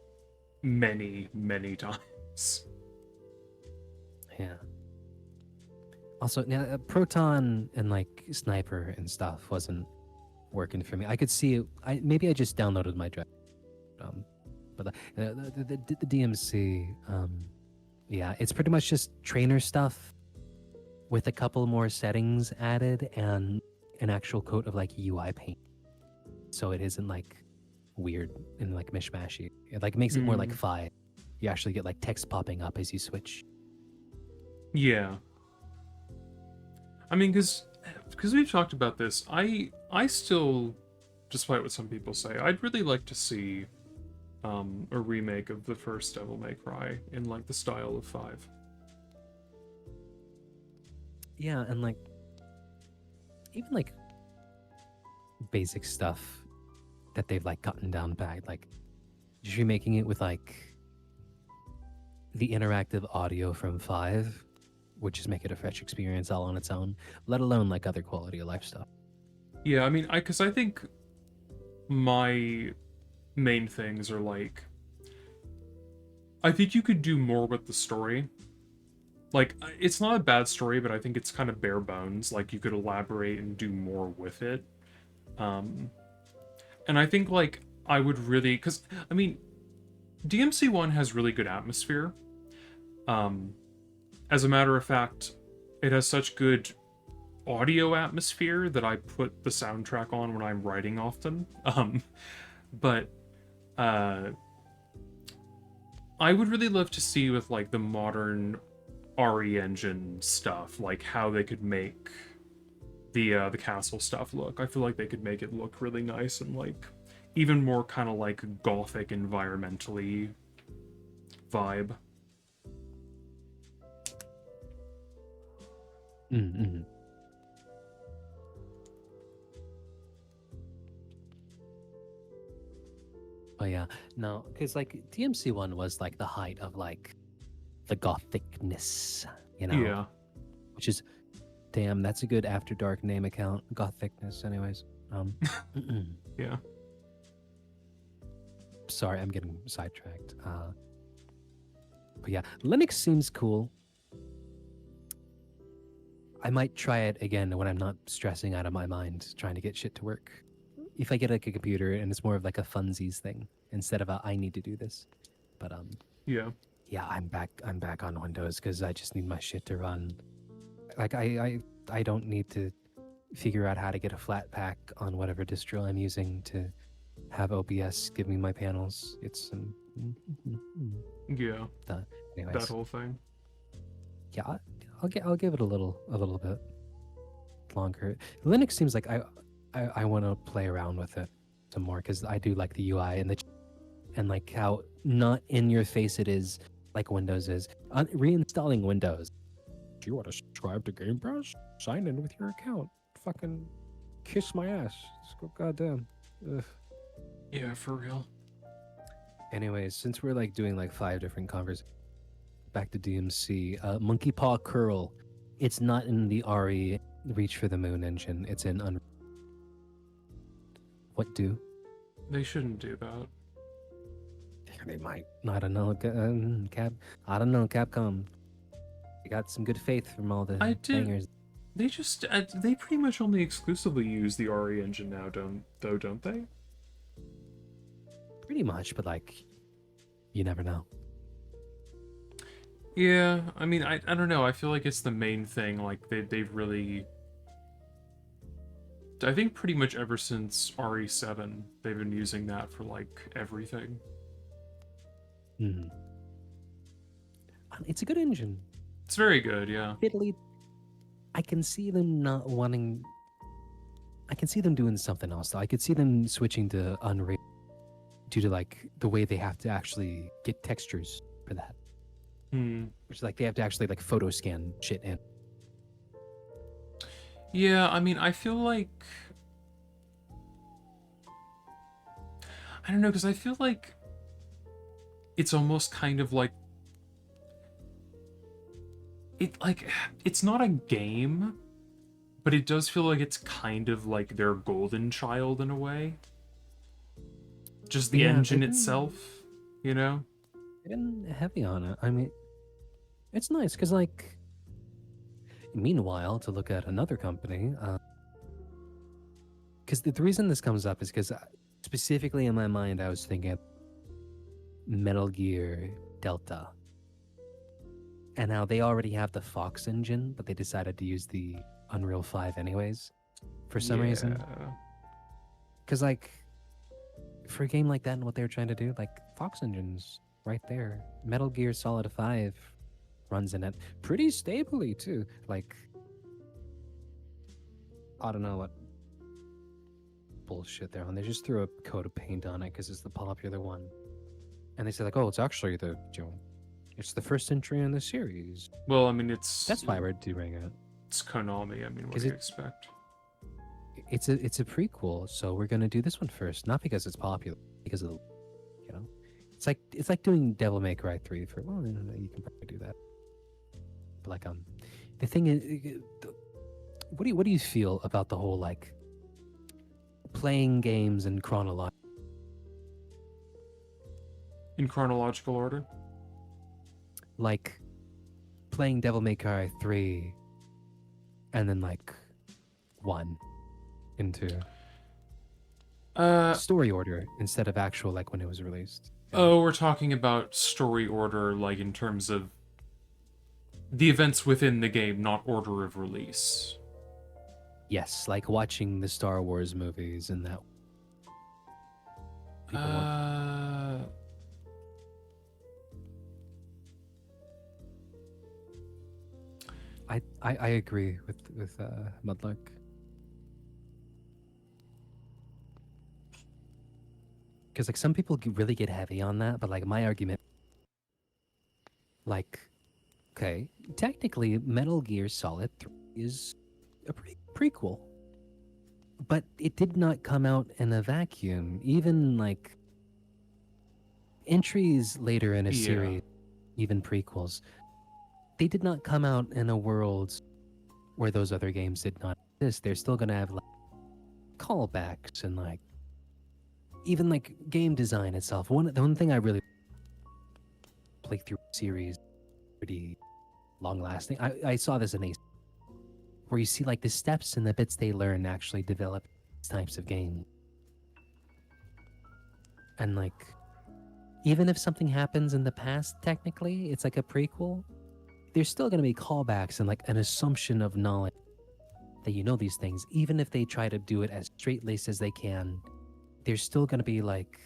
many times. Yeah. Also, now Proton and like Sniper and stuff wasn't working for me. I could see it. Maybe I just downloaded my drive. But the DMC, yeah, it's pretty much just trainer stuff with a couple more settings added and an actual coat of like UI paint, so it isn't like weird and like mishmashy. It like makes it more like 5. You actually get like text popping up as you switch. Yeah. I mean, because we've talked about this, I still, despite what some people say, I'd really like to see a remake of the first Devil May Cry in like the style of 5. Yeah, and like even like basic stuff that they've like gotten down pat, like just remaking it with like the interactive audio from 5 would just make it a fresh experience all on its own, let alone like other quality of life stuff. Yeah, I mean, because I think my main things are like, I think you could do more with the story. Like, it's not a bad story, but I think it's kind of bare bones. Like, you could elaborate and do more with it. And I think, like, I would really... Because, I mean, DMC1 has really good atmosphere. As a matter of fact, it has such good audio atmosphere that I put the soundtrack on when I'm writing often. But I would really love to see with, like, the modern RE Engine stuff, like how they could make the castle stuff look. I feel like they could make it look really nice and like even more kind of like gothic environmentally vibe. Mm-hmm. Oh yeah, no, because like DMC1 was like the height of like the gothicness, you know? Yeah. Which is, damn, that's a good After Dark name account. Gothicness, anyways. Yeah. Sorry, I'm getting sidetracked. But yeah, Linux seems cool. I might try it again when I'm not stressing out of my mind trying to get shit to work. If I get like a computer and it's more of like a funsies thing instead of a I need to do this. But yeah. Yeah, I'm back on Windows because I just need my shit to run. Like I don't need to figure out how to get a flat pack on whatever distro I'm using to have OBS give me my panels. It's yeah. Anyways. That whole thing. Yeah, I'll give it a little bit longer. Linux seems like I want to play around with it some more because I do like the UI and like how not in your face it is like Windows is. Reinstalling Windows. Do you want to subscribe to Game Pass? Sign in with your account. Fucking kiss my ass. Goddamn. Ugh. Yeah, for real. Anyways, since we're like doing like 5 different conversations, back to DMC. Monkey Paw Curl. It's not in the RE Reach for the Moon engine. It's in What do? They shouldn't do that. They might. I don't know. I don't know. Capcom. They got some good faith from all the bangers. They just they pretty much only exclusively use the RE engine now, don't they? Pretty much, but like, you never know. Yeah, I mean, I don't know. I feel like it's the main thing. Like they've really I think pretty much ever since RE7, they've been using that for like everything. Hmm. It's a good engine. It's very good, yeah. Italy, I can see them not wanting. I can see them doing something else. Though. I could see them switching to Unreal due to like the way they have to actually get textures for that. Which is like they have to actually like photo scan shit in. Yeah, I mean, I feel like... I don't know, because I feel like it's almost kind of like... It's not a game, but it does feel like it's kind of like their golden child in a way. Just the engine itself, you know? Been heavy on it. I mean, it's nice because like... Meanwhile, to look at another company, because the reason this comes up is because specifically in my mind, I was thinking Metal Gear Delta. And now they already have the Fox engine, but they decided to use the Unreal 5 anyways, for some reason. Because, like, for a game like that and what they were trying to do, like, Fox engine's right there. Metal Gear Solid 5 runs in it pretty stably, too. Like, I don't know what bullshit they're on. They just threw a coat of paint on it because it's the popular one. And they say, like, oh, it's actually the, you know, it's the first entry in the series. Well, I mean, it's... That's why we're doing it. It's Konami, I mean, what do you expect? It's a prequel, so we're gonna do this one first. Not because it's popular, because of the, you know? It's like doing Devil May Cry 3 for, well, you can probably do that. But, like, the thing is... What do you feel about the whole like playing games in chronological order? Like playing Devil May Cry 3 and then like 1 into story order instead of actual like when it was released. Oh, we're talking about story order like in terms of the events within the game, not order of release. Yes, like watching the Star Wars movies and that. I agree with Mudluck. Because like some people really get heavy on that, but like my argument, like, okay, technically Metal Gear Solid 3 is a prequel, but it did not come out in a vacuum. Even like entries later in a series, even prequels, they did not come out in a world where those other games did not exist. They're still gonna have like callbacks and like even like game design itself. The one thing I really playthrough series pretty long lasting. I saw this in Ace, where you see like the steps and the bits they learn actually develop these types of games. And like, even if something happens in the past, technically, it's like a prequel, there's still going to be callbacks and like an assumption of knowledge that you know these things. Even if they try to do it as straight-laced as they can, there's still going to be like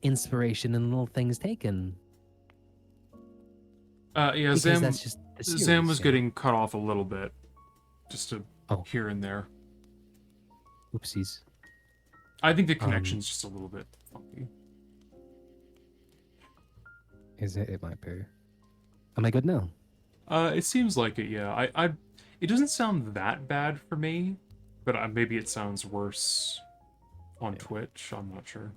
inspiration and little things taken. Yeah, Because Zam, that's just the series, Zam was yeah. getting cut off a little bit. Just a here and there. Oopsies. I think the connection's just a little bit funky. Is it? It might be. Am I good now? It seems like it, yeah. It doesn't sound that bad for me, but maybe it sounds worse on Twitch. I'm not sure.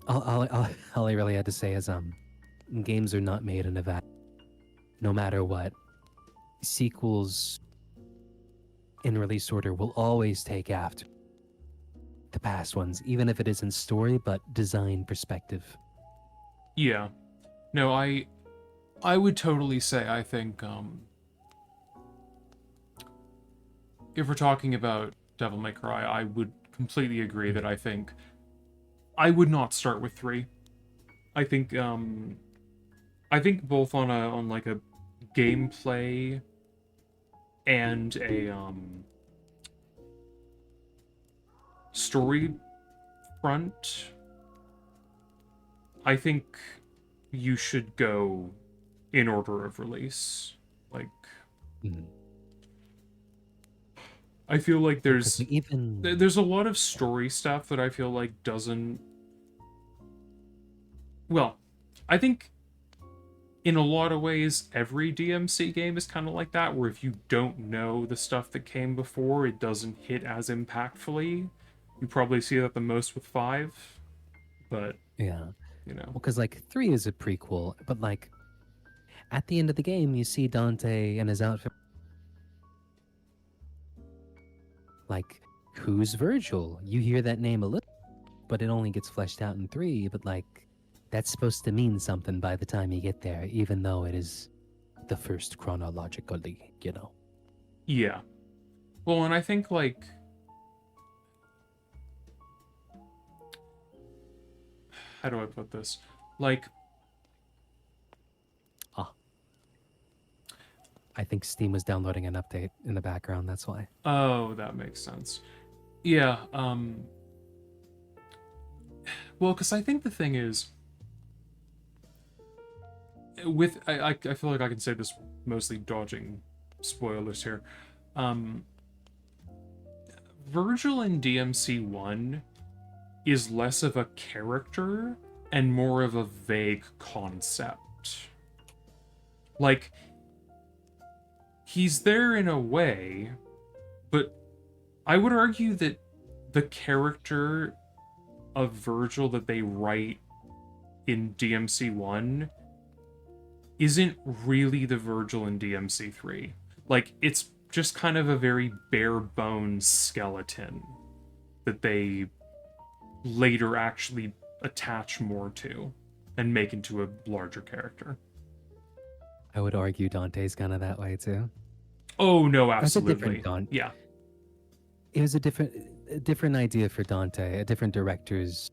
All I really had to say is games are not made in a vacuum. No matter what, sequels in release order will always take after the past ones, even if it isn't story but design perspective. Yeah. No, I would totally say I think if we're talking about Devil May Cry, I would completely agree that I think I would not start with 3. I think both on like a gameplay and a story front, I think you should go in order of release. Like, I feel like there's there's a lot of story stuff that I feel like doesn't. Well, I think in a lot of ways every DMC game is kind of like that, where if you don't know the stuff that came before, it doesn't hit as impactfully. You probably see that the most with 5, but Yeah. you know. Because like 3 is a prequel, but like at the end of the game, you see Dante and his outfit. Like, who's Virgil? You hear that name a little, but it only gets fleshed out in 3. But like, that's supposed to mean something by the time you get there, even though it is the first chronologically, you know. Yeah. Well, and I think like how do I put this? Like, I think Steam was downloading an update in the background, that's why. oh, that makes sense. Yeah, well, because I think the thing is, with I feel like I can say this mostly dodging spoilers here. Virgil in DMC 1 is less of a character and more of a vague concept. Like, he's there in a way, but I would argue that the character of Virgil that they write in DMC 1 isn't really the Virgil in DMC 3. Like, it's just kind of a very bare bones skeleton that they later actually attach more to and make into a larger character. I would argue Dante's kind of that way too. Oh no, It's a absolutely. different Dante. Yeah. It was a different idea for Dante, a different director's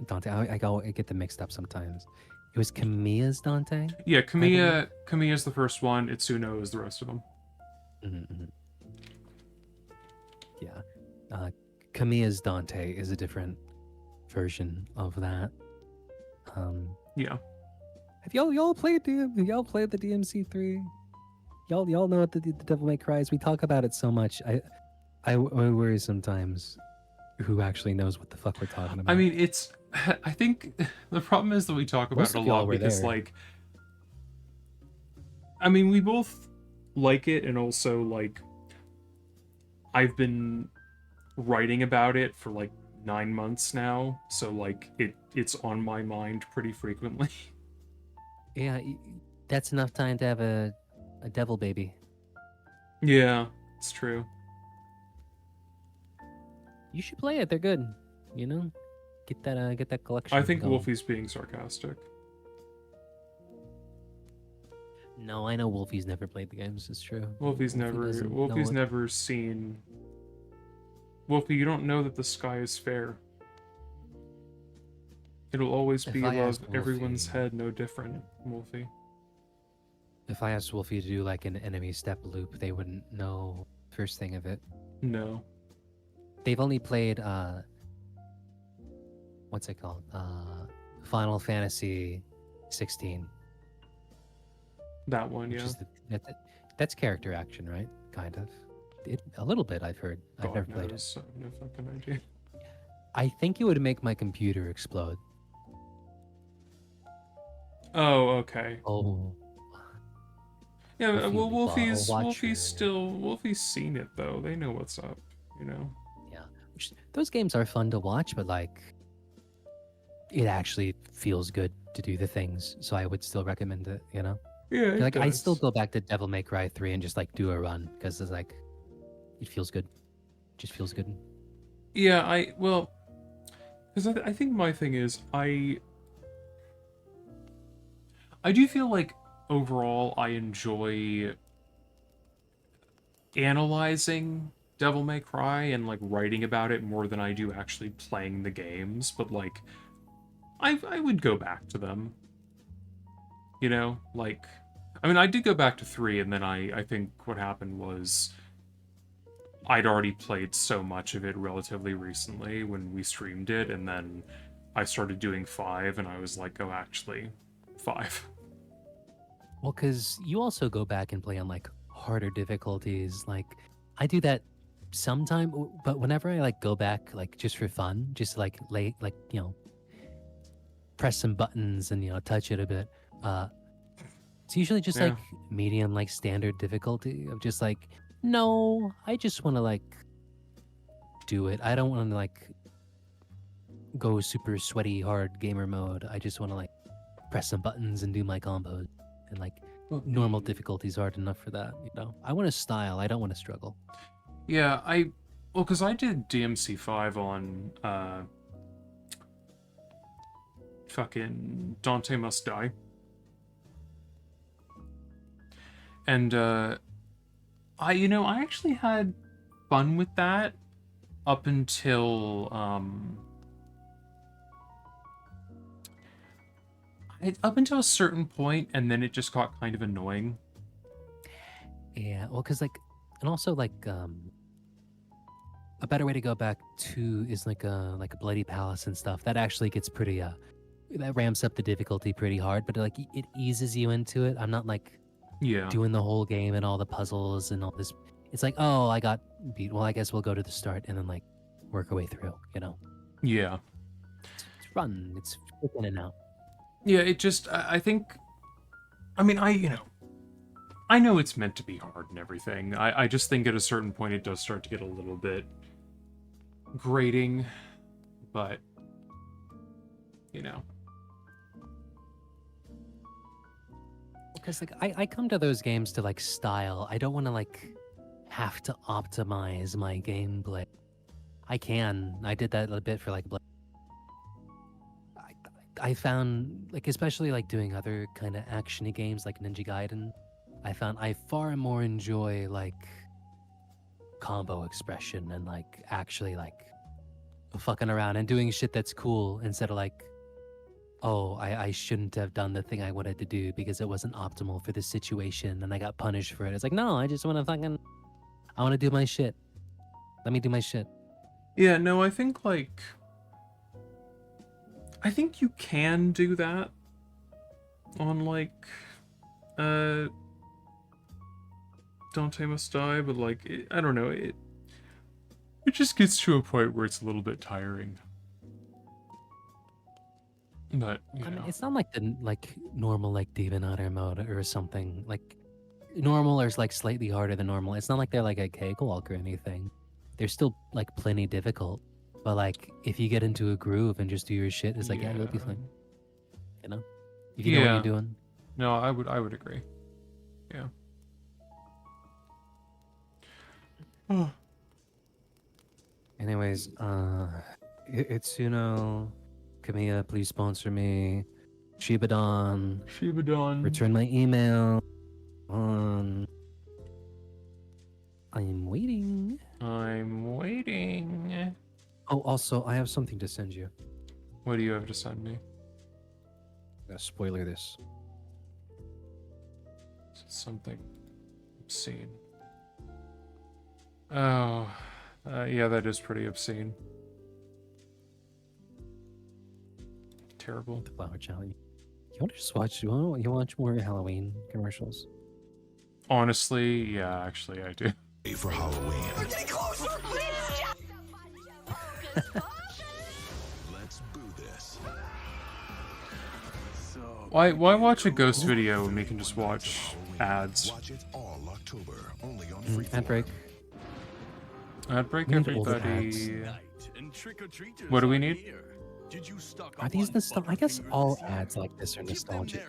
Dante. I get them mixed up sometimes. It was Kamiya's Dante? Yeah, Kamiya's the first one, Itsuno is the rest of them. Yeah. Kamiya's Dante is a different version of that. Yeah. Have y'all played the DMC3? Y'all know what the Devil May Cry is? We talk about it so much. I worry sometimes who actually knows what the fuck we're talking about. I mean, I think the problem is that we talk about Most it a of y'all lot were because, there. like, I mean, we both like it, and also, like, I've been writing about it for, like, 9 months now, so, like, it's on my mind pretty frequently. Yeah, that's enough time to have a devil baby. Yeah, it's true. You should play it. They're good. You know, get that collection. I think going. Wolfie's being sarcastic. No, I know Wolfie's never played the games. It's true. Wolfie's doesn't know Wolfie's it. never seen. Wolfie, you don't know that the sky is fair. It'll always If be I above asked everyone's head, no different, Wolfie. If I asked Wolfie to do like an enemy step loop, they wouldn't know first thing of it. No. They've only played what's it called? Final Fantasy 16. That one, Which yeah. is that's character action, right? Kind of. A little bit, I've heard. I've God never played it. knows, I have no fucking idea. I think it would make my computer explode. Oh, okay. Oh. Yeah, well, Wolfie's Wolfie's seen it though. They know what's up, you know. Yeah. Those games are fun to watch, but like, it actually feels good to do the things. So I would still recommend it. You know. Yeah, it Like I does. still go back to Devil May Cry 3 and just like do a run because it's like, it feels good. Just feels good. Yeah, because I think my thing is I do feel like overall I enjoy analyzing Devil May Cry and like writing about it more than I do actually playing the games, but like I would go back to them. You know, like I mean, I did go back to 3, and then I think what happened was I'd already played so much of it relatively recently when we streamed it, and then I started doing 5, and I was like, oh, actually, 5. Well, because you also go back and play on like harder difficulties. Like I do that sometime, but whenever I like go back, like just for fun, just to, like press some buttons and touch it a bit. It's usually just Yeah. like medium, like standard difficulty of just like, no, I just want to like do it. I don't want to like go super sweaty hard gamer mode. I just want to like press some buttons and do my combos. And like normal difficulty is hard enough for that. I want to style. I don't want to struggle. Yeah, well, because I did DMC5 on fucking Dante Must Die. And I actually had fun with that up until a certain point, and then it just got kind of annoying. Yeah, well, because like, and also like, a better way to go back to is like a Bloody Palace and stuff. That actually gets pretty that ramps up the difficulty pretty hard, but like it eases you into it. I'm not like doing the whole game and all the puzzles and all this. It's like, oh, I got beat. Well, I guess we'll go to the start and then like work our way through. Yeah. It's fun. It's in and out. Yeah, it just, I think, I mean, I know it's meant to be hard and everything. I just think at a certain point it does start to get a little bit grating, but, Because like I come to those games to like style. I don't want to like have to optimize my gameplay. I did that a bit for like I found like, especially like doing other kind of actiony games like Ninja Gaiden, I found I far more enjoy like combo expression and like actually like fucking around and doing shit that's cool instead of like, oh, I shouldn't have done the thing I wanted to do because it wasn't optimal for the situation and I got punished for it. It's like, no, I just want to I want to do my shit. Let me do my shit. Yeah, no, I think you can do that on like Dante Must Die, but like I don't know, it just gets to a point where it's a little bit tiring. But I mean, it's not like the like normal like Demon Hunter mode or something. Like normal or like slightly harder than normal. It's not like they're like a cakewalk or anything. They're still like plenty difficult. But like if you get into a groove and just do your shit, it's like yeah, it'll be fine. If you know what you're doing. No, I would agree. Yeah. Anyways, Itsuno, Kamiya, please sponsor me. Shibadon. Return my email. I'm waiting. Oh, also, I have something to send you. What do you have to send me? I'm gonna spoiler this. Something obscene. Oh, yeah, that is pretty obscene. Terrible. The Flower Child. You want to just watch? You watch more Halloween commercials? Honestly, yeah, actually, I do. For Halloween. We're getting closer! Let's boo this. Why watch a ghost video when we can just watch ads? Watch it all October, only on Ad break. Ad break, We need all the everybody. What do we need? Are these nostalgic? I guess all ads like this are nostalgic.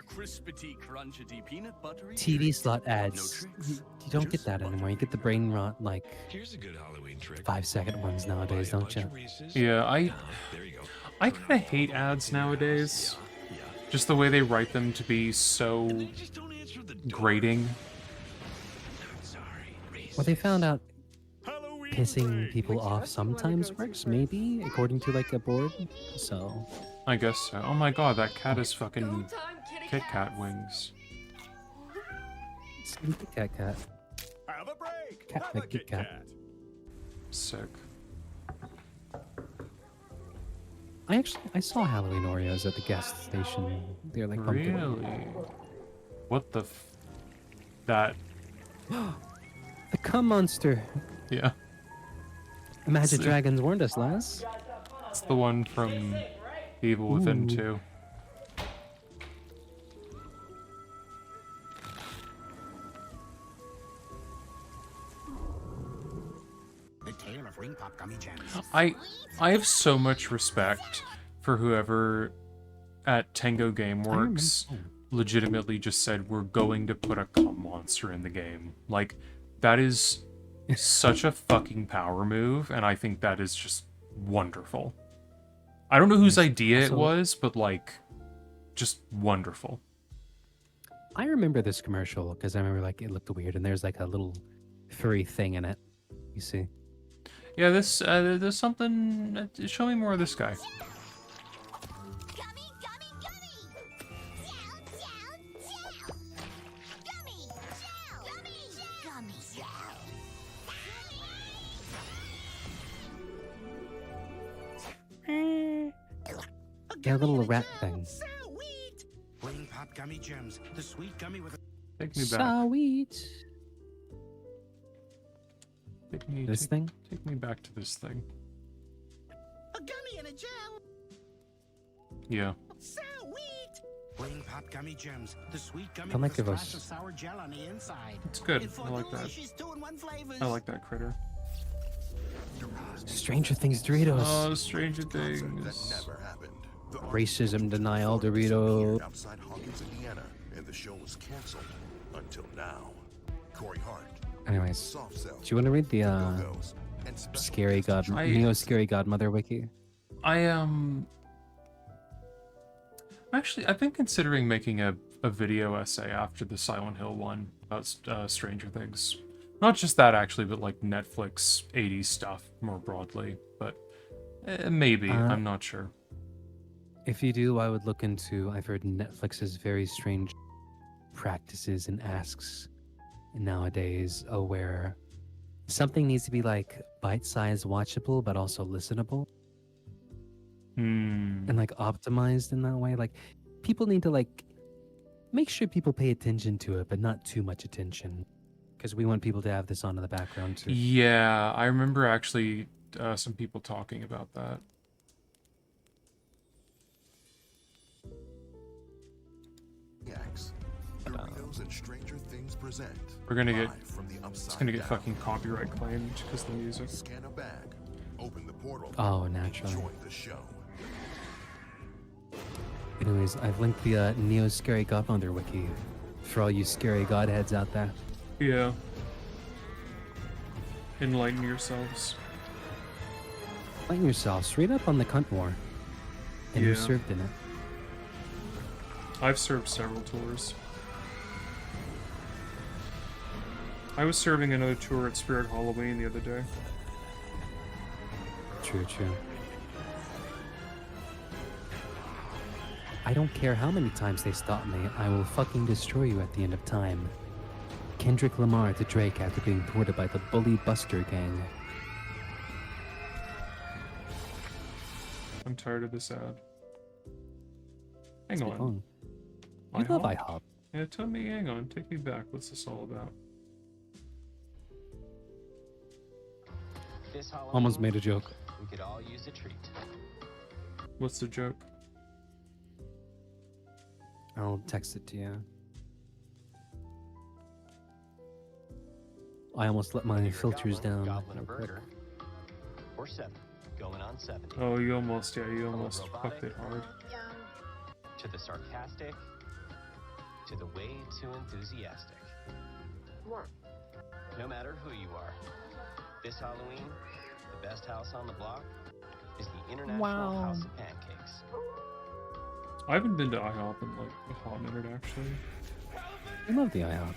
TV slot ads, you don't get that anymore. You get the brain rot like 5-second ones nowadays, don't you? Yeah, I kind of hate ads nowadays. Just the way they write them to be so grating. Well, they found out pissing people off sometimes works, maybe, according to like a board. So I guess so. Oh my god, that cat is fucking Kit Kat wings. Kit Kat cat. Have a break. Cat Have like a Kit Kit Kat. Kat. Sick. I saw Halloween Oreos at the gas station. They're like pumpkin. Really? What the that? The cum monster. Yeah. Imagine Dragons warned us, lass. It's the one from Evil Within Ooh. 2. The tale of Ring Pop Gummy Gems. I have so much respect for whoever at Tango Gameworks legitimately just said we're going to put a cum monster in the game. Like, that is such a fucking power move, and I think that is just wonderful. I don't know whose idea it was, but like, just wonderful. I remember this commercial because I remember like it looked weird and there's like a little furry thing in it. You see? Yeah, this there's something. Show me more of this guy. Yeah, a little rat thing. Ring Pop Gummy Gems. The sweet gummy with a... Take me back. Sweet. This thing? Take me back to this thing. A gummy and a gel. Yeah. Sweet. Ring Pop Gummy Gems. The sweet gummy I like with a if I splash of sour gel on the inside. It's good. It's I like that. delicious 2-in-1 flavors. I like that critter. Stranger Things Doritos. Oh, Stranger Things. Never happened. Racism denial Dorito. Outside Hawkins, Indiana, and the show was canceled until now. Corey Hart. Anyways, do you want to read the scary god Neo Scary Godmother wiki? Actually, I've been considering making a video essay after the Silent Hill one about Stranger Things. Not just that, actually, but like Netflix 80s stuff more broadly. But maybe, I'm not sure. If you do, I would look into, I've heard Netflix's very strange practices and asks nowadays, where something needs to be like bite-sized watchable, but also listenable. And like optimized in that way. Like people need to like make sure people pay attention to it, but not too much attention. Because we want people to have this on in the background too. Yeah, I remember actually some people talking about that. Doritos and Stranger Things present. We're gonna get. Live from the It's gonna get Upside fucking copyright claimed because the music. Scan a bag, open the portal. Oh, naturally. Enjoy the show. Anyways, I've linked the Neo Scary Godmother wiki for all you scary godheads out there. Yeah. Enlighten yourselves. Enlighten yourselves. Read up on the cunt war. And who Yeah. served in it. I've served several tours. I was serving another tour at Spirit Halloween the other day. True, true. I don't care how many times they stop me, I will fucking destroy you at the end of time. Kendrick Lamar to Drake after being thwarted by the Bully Buster gang. I'm tired of this ad. Hang What's on. wrong? I love IHOP. Yeah, tell me, hang on, take me back. What's this all about? This Halloween, Almost made a joke. we could all use a treat. What's the joke? I'll text it to you. I almost let my filters down. Goblin a real quick. burger. Or 7. Going on 70. Oh, you almost fucked it hard. To the sarcastic. To the way too enthusiastic. No matter who you are, this Halloween, the best house on the block is the International House of Pancakes. I haven't been to IHOP in like a hot minute, actually. I love the IHOP.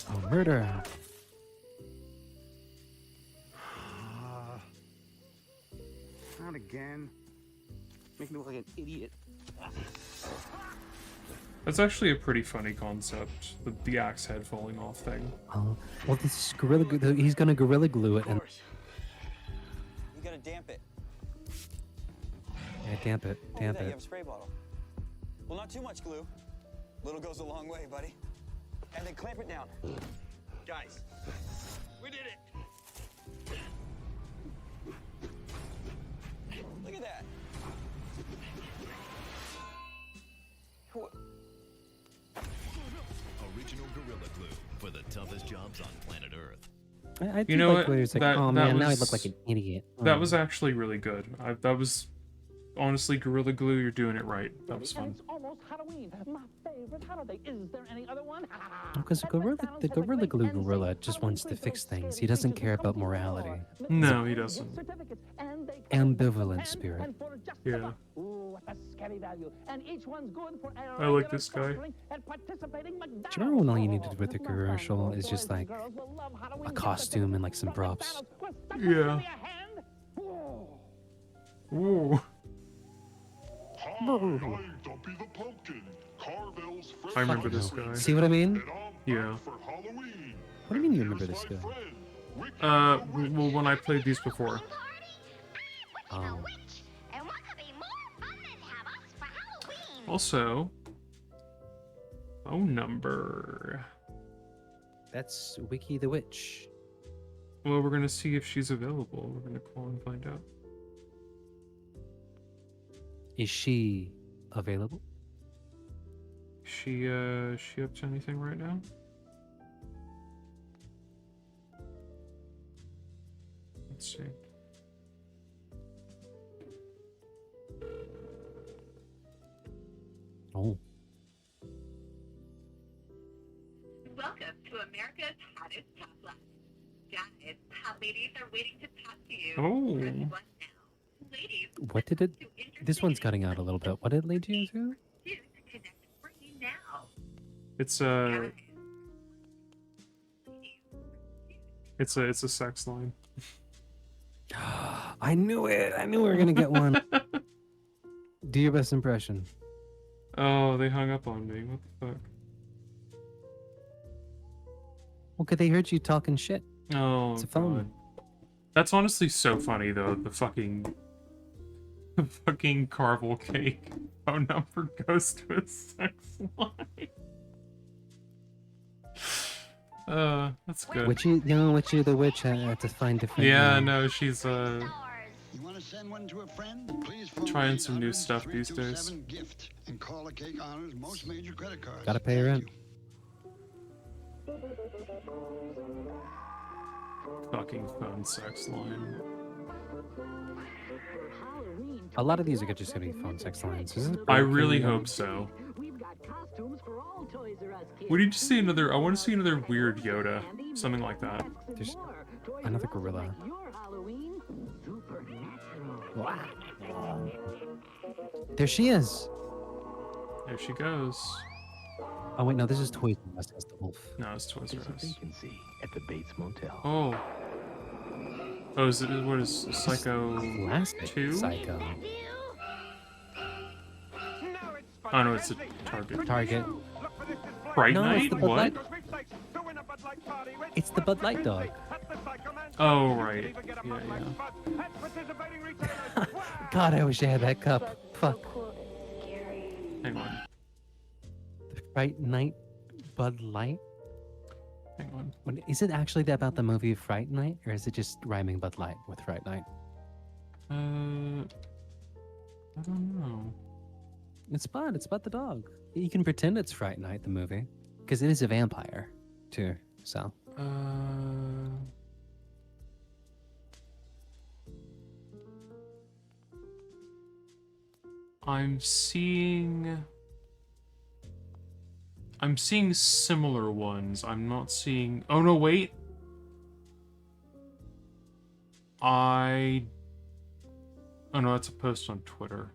Oh, murder. Not again. Make me look like an idiot. That's actually a pretty funny concept. The axe head falling off thing. Oh, well, this is gorilla. He's gonna gorilla glue it and. You gotta damp it. Yeah, damp it. Oh, Damp You it. have a spray bottle. Well, not too much glue. Little goes a long way, buddy. And then clamp it down. Guys, we did it. Look at that. Original Gorilla Glue for the toughest jobs on planet Earth. I You do know like what? where he's like, oh man, now I look like an idiot. That Oh. was actually really good. That was honestly Gorilla Glue. You're doing it right. That was fun. It's almost Halloween, my favorite holiday. Is there any other one? Because the gorilla glue gorilla just wants to fix things. He doesn't care about morality. No, he doesn't. Ambivalent spirit. Yeah. Ooh, what a scary value. And each one's good for I like this guy. Do you remember when all you needed with the commercial is just like a costume and like some props? Yeah. Ooh. I remember this guy. See what I mean? Yeah. What do you mean you remember this guy? Well, when I played these before. Oh. Also, phone number. That's Wiki the Witch. Well, we're gonna see if she's available. We're gonna call and find out. Is she available? She up to anything right now? Let's see. Oh. Welcome to America's hottest top line. Guys, hot ladies are waiting to talk to you. Oh. Press 1 now. Ladies, What did it? This one's cutting out a little bit. What did it lead you to? It's it's a sex line. I knew it. I knew we were gonna get one. Do your best impression. Oh, they hung up on me. What the fuck? Well, could they heard you talking shit? Oh, It's a phone. God. That's honestly so funny though. The fucking Carvel cake phone number goes to a sex line. That's good. Witchy, no, Witchy the Witch had to find different. Yeah, no, she's You want to send one to a friend? Please phone trying some new stuff these days. Gift and call a cake honors most major credit cards. Gotta pay rent. Fucking phone sex line. A lot of these are just gonna be phone sex lines. Isn't it? I really hope so. What did you see? Another? I want to see another weird Yoda, something like that. There's another gorilla. There she is. There she goes. Oh wait, no, this is Toys R Us. That's the wolf. No, it's Toys R Us. Vacancy at the Bates Motel. Oh. Oh, is it? What is Psycho Classic 2? Psycho. Oh no, it's a Target. Target. Fright No, it's Night? the Bud What? Light. It's the Bud Light dog. Oh right. Yeah, yeah. God, I wish I had that cup. Fuck. Hang on. The Fright Night Bud Light? Hang on. Is it actually about the movie Fright Night, or is it just rhyming Bud Light with Fright Night? I don't know. It's Bud. It's about the dog. You can pretend it's Fright Night, the movie, because it is a vampire, too. So. I'm seeing similar ones. I'm not seeing. Oh no, wait. Oh no, that's a post on Twitter.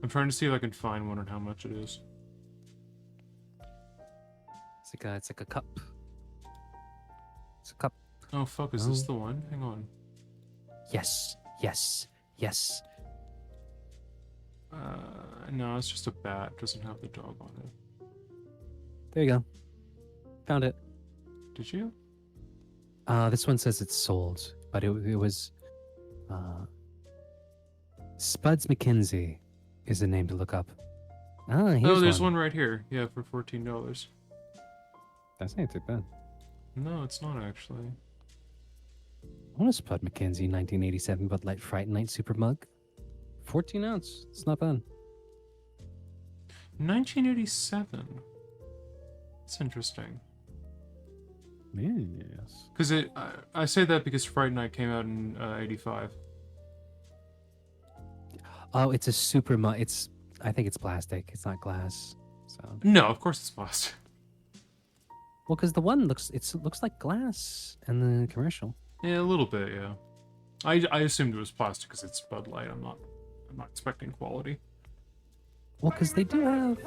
I'm trying to see if I can find one and how much it is. It's like a cup. It's a cup. Oh fuck, is this the one? Hang on. Yes, yes, yes. No, it's just a bat. It doesn't have the dog on it. There you go. Found it. Did you? This one says it's sold, but it was Spuds McKenzie is the name to look up. Ah, here's Oh, there's one right here. Yeah, for $14. That's not too bad. No, it's not actually. I want a Spud McKenzie 1987 Bud Light Fright Night Super Mug. 14 ounce. It's not bad. 1987. That's interesting. Yes. Because I say that because Fright Night came out in 85. Oh, it's a super mug. I think it's plastic. It's not glass. So. No, of course it's plastic. Well, because the one looks like glass in the commercial. Yeah, a little bit. Yeah. I assumed it was plastic because it's Bud Light. I'm not expecting quality. Well, because they do have.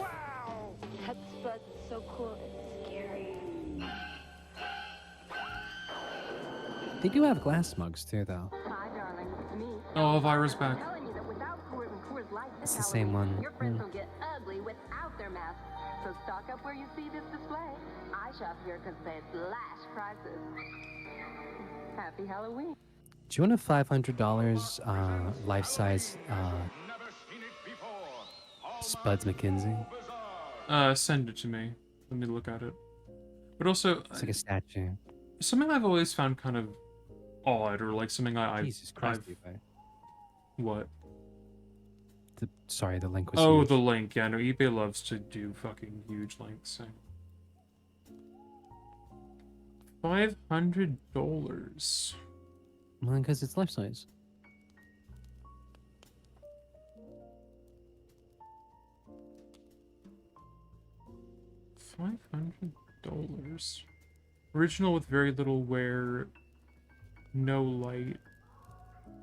That Spud's so cool. It's scary. They do have glass mugs too, though. Hi, darling. It's me. Oh, Elvira's back. Telling you that without Coors and Coors Light this It's the same Halloween, one. Your friends will get ugly without their masks. So stock up where you see this display. I shop here because they slash prices. Happy Halloween. Do you want a $500 life-size Spuds McKenzie? Send it to me. Let me look at it. But also, It's like a statue. something I've always found kind of odd, or like something Jesus Christ, I've what? Sorry, the link was. Oh, huge. the link. Yeah, no, eBay loves to do fucking huge links. So. $500. Well, because it's life-size. $500. Original with very little wear, no light,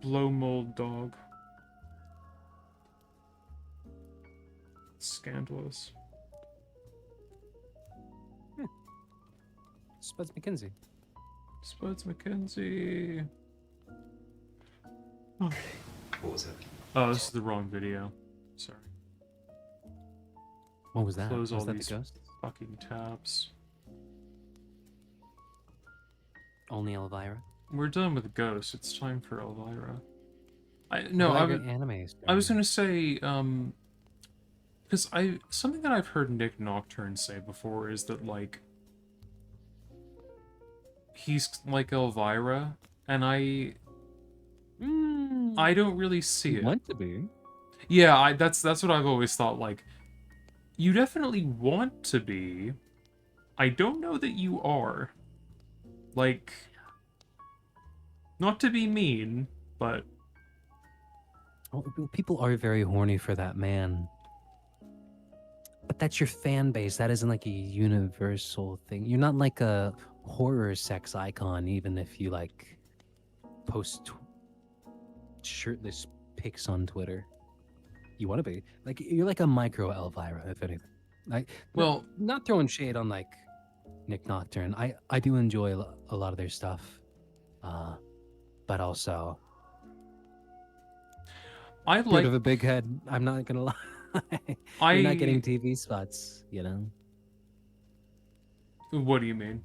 blow mold dog. Scandalous. Spuds McKenzie. Spuds McKenzie. Oh. What was it? Oh, this is the wrong video. Sorry. What was that? Close Was all that these the ghost? fucking tabs. Only Elvira. We're done with ghosts. It's time for Elvira. I animes. I was gonna say, because something that I've heard Nick Nocturne say before is that like he's like Elvira, and I don't really see it. Want to be? Yeah, that's what I've always thought. Like, you definitely want to be. I don't know that you are. Like, not to be mean, but Well, people are very horny for that man. But that's your fan base. That isn't like a universal thing. You're not like a horror sex icon, even if you like post shirtless pics on Twitter. You want to be like you're like a micro Elvira, if anything. Like, well, not throwing shade on like Nick Nocturne. I do enjoy a lot of their stuff, but also I bit like of a big head. I'm not gonna lie. You're not getting TV spots, you know. What do you mean?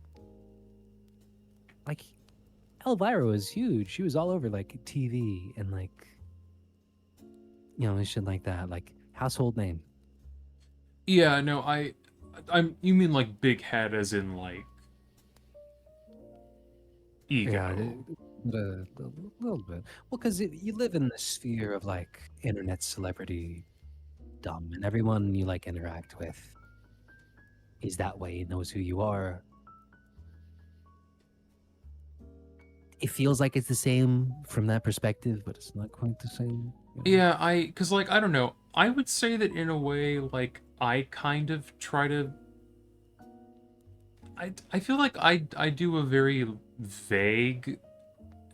Like, Elvira was huge. She was all over like TV and like, you know, shit like that. Like household name. Yeah, no, you mean like big head as in like ego. Yeah, a little bit. Well, because you live in the sphere of like internet celebrity dumb, and everyone you like interact with is that way, knows who you are. It feels like it's the same from that perspective, but it's not quite the same. You know? Yeah, because like I don't know. I would say that in a way, like I kind of try to. I feel like I do a very vague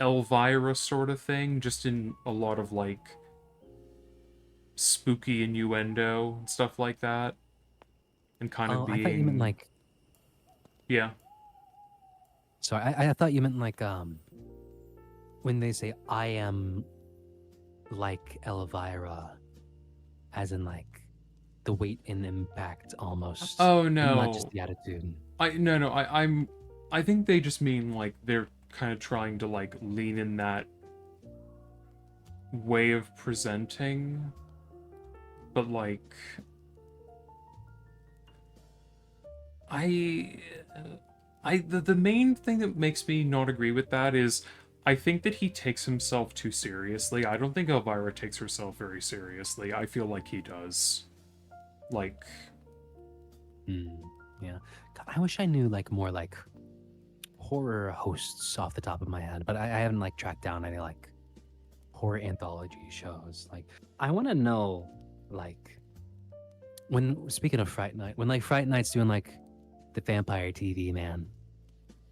Elvira sort of thing, just in a lot of like spooky innuendo and stuff like that, and kind of being. I thought you meant like. Yeah. Sorry, I thought you meant like when they say I am like Elvira, as in like the weight and impact almost. Oh and no. not just the attitude. I think they just mean like they're kind of trying to like lean in that way of presenting, but like the main thing that makes me not agree with that is I think that he takes himself too seriously. I don't think Elvira takes herself very seriously. I feel like he does. Like, Yeah. God, I wish I knew like more like horror hosts off the top of my head, but I haven't like tracked down any like horror anthology shows. Like, I want to know like when speaking of Fright Night, when like Fright Night's doing like the vampire TV, man,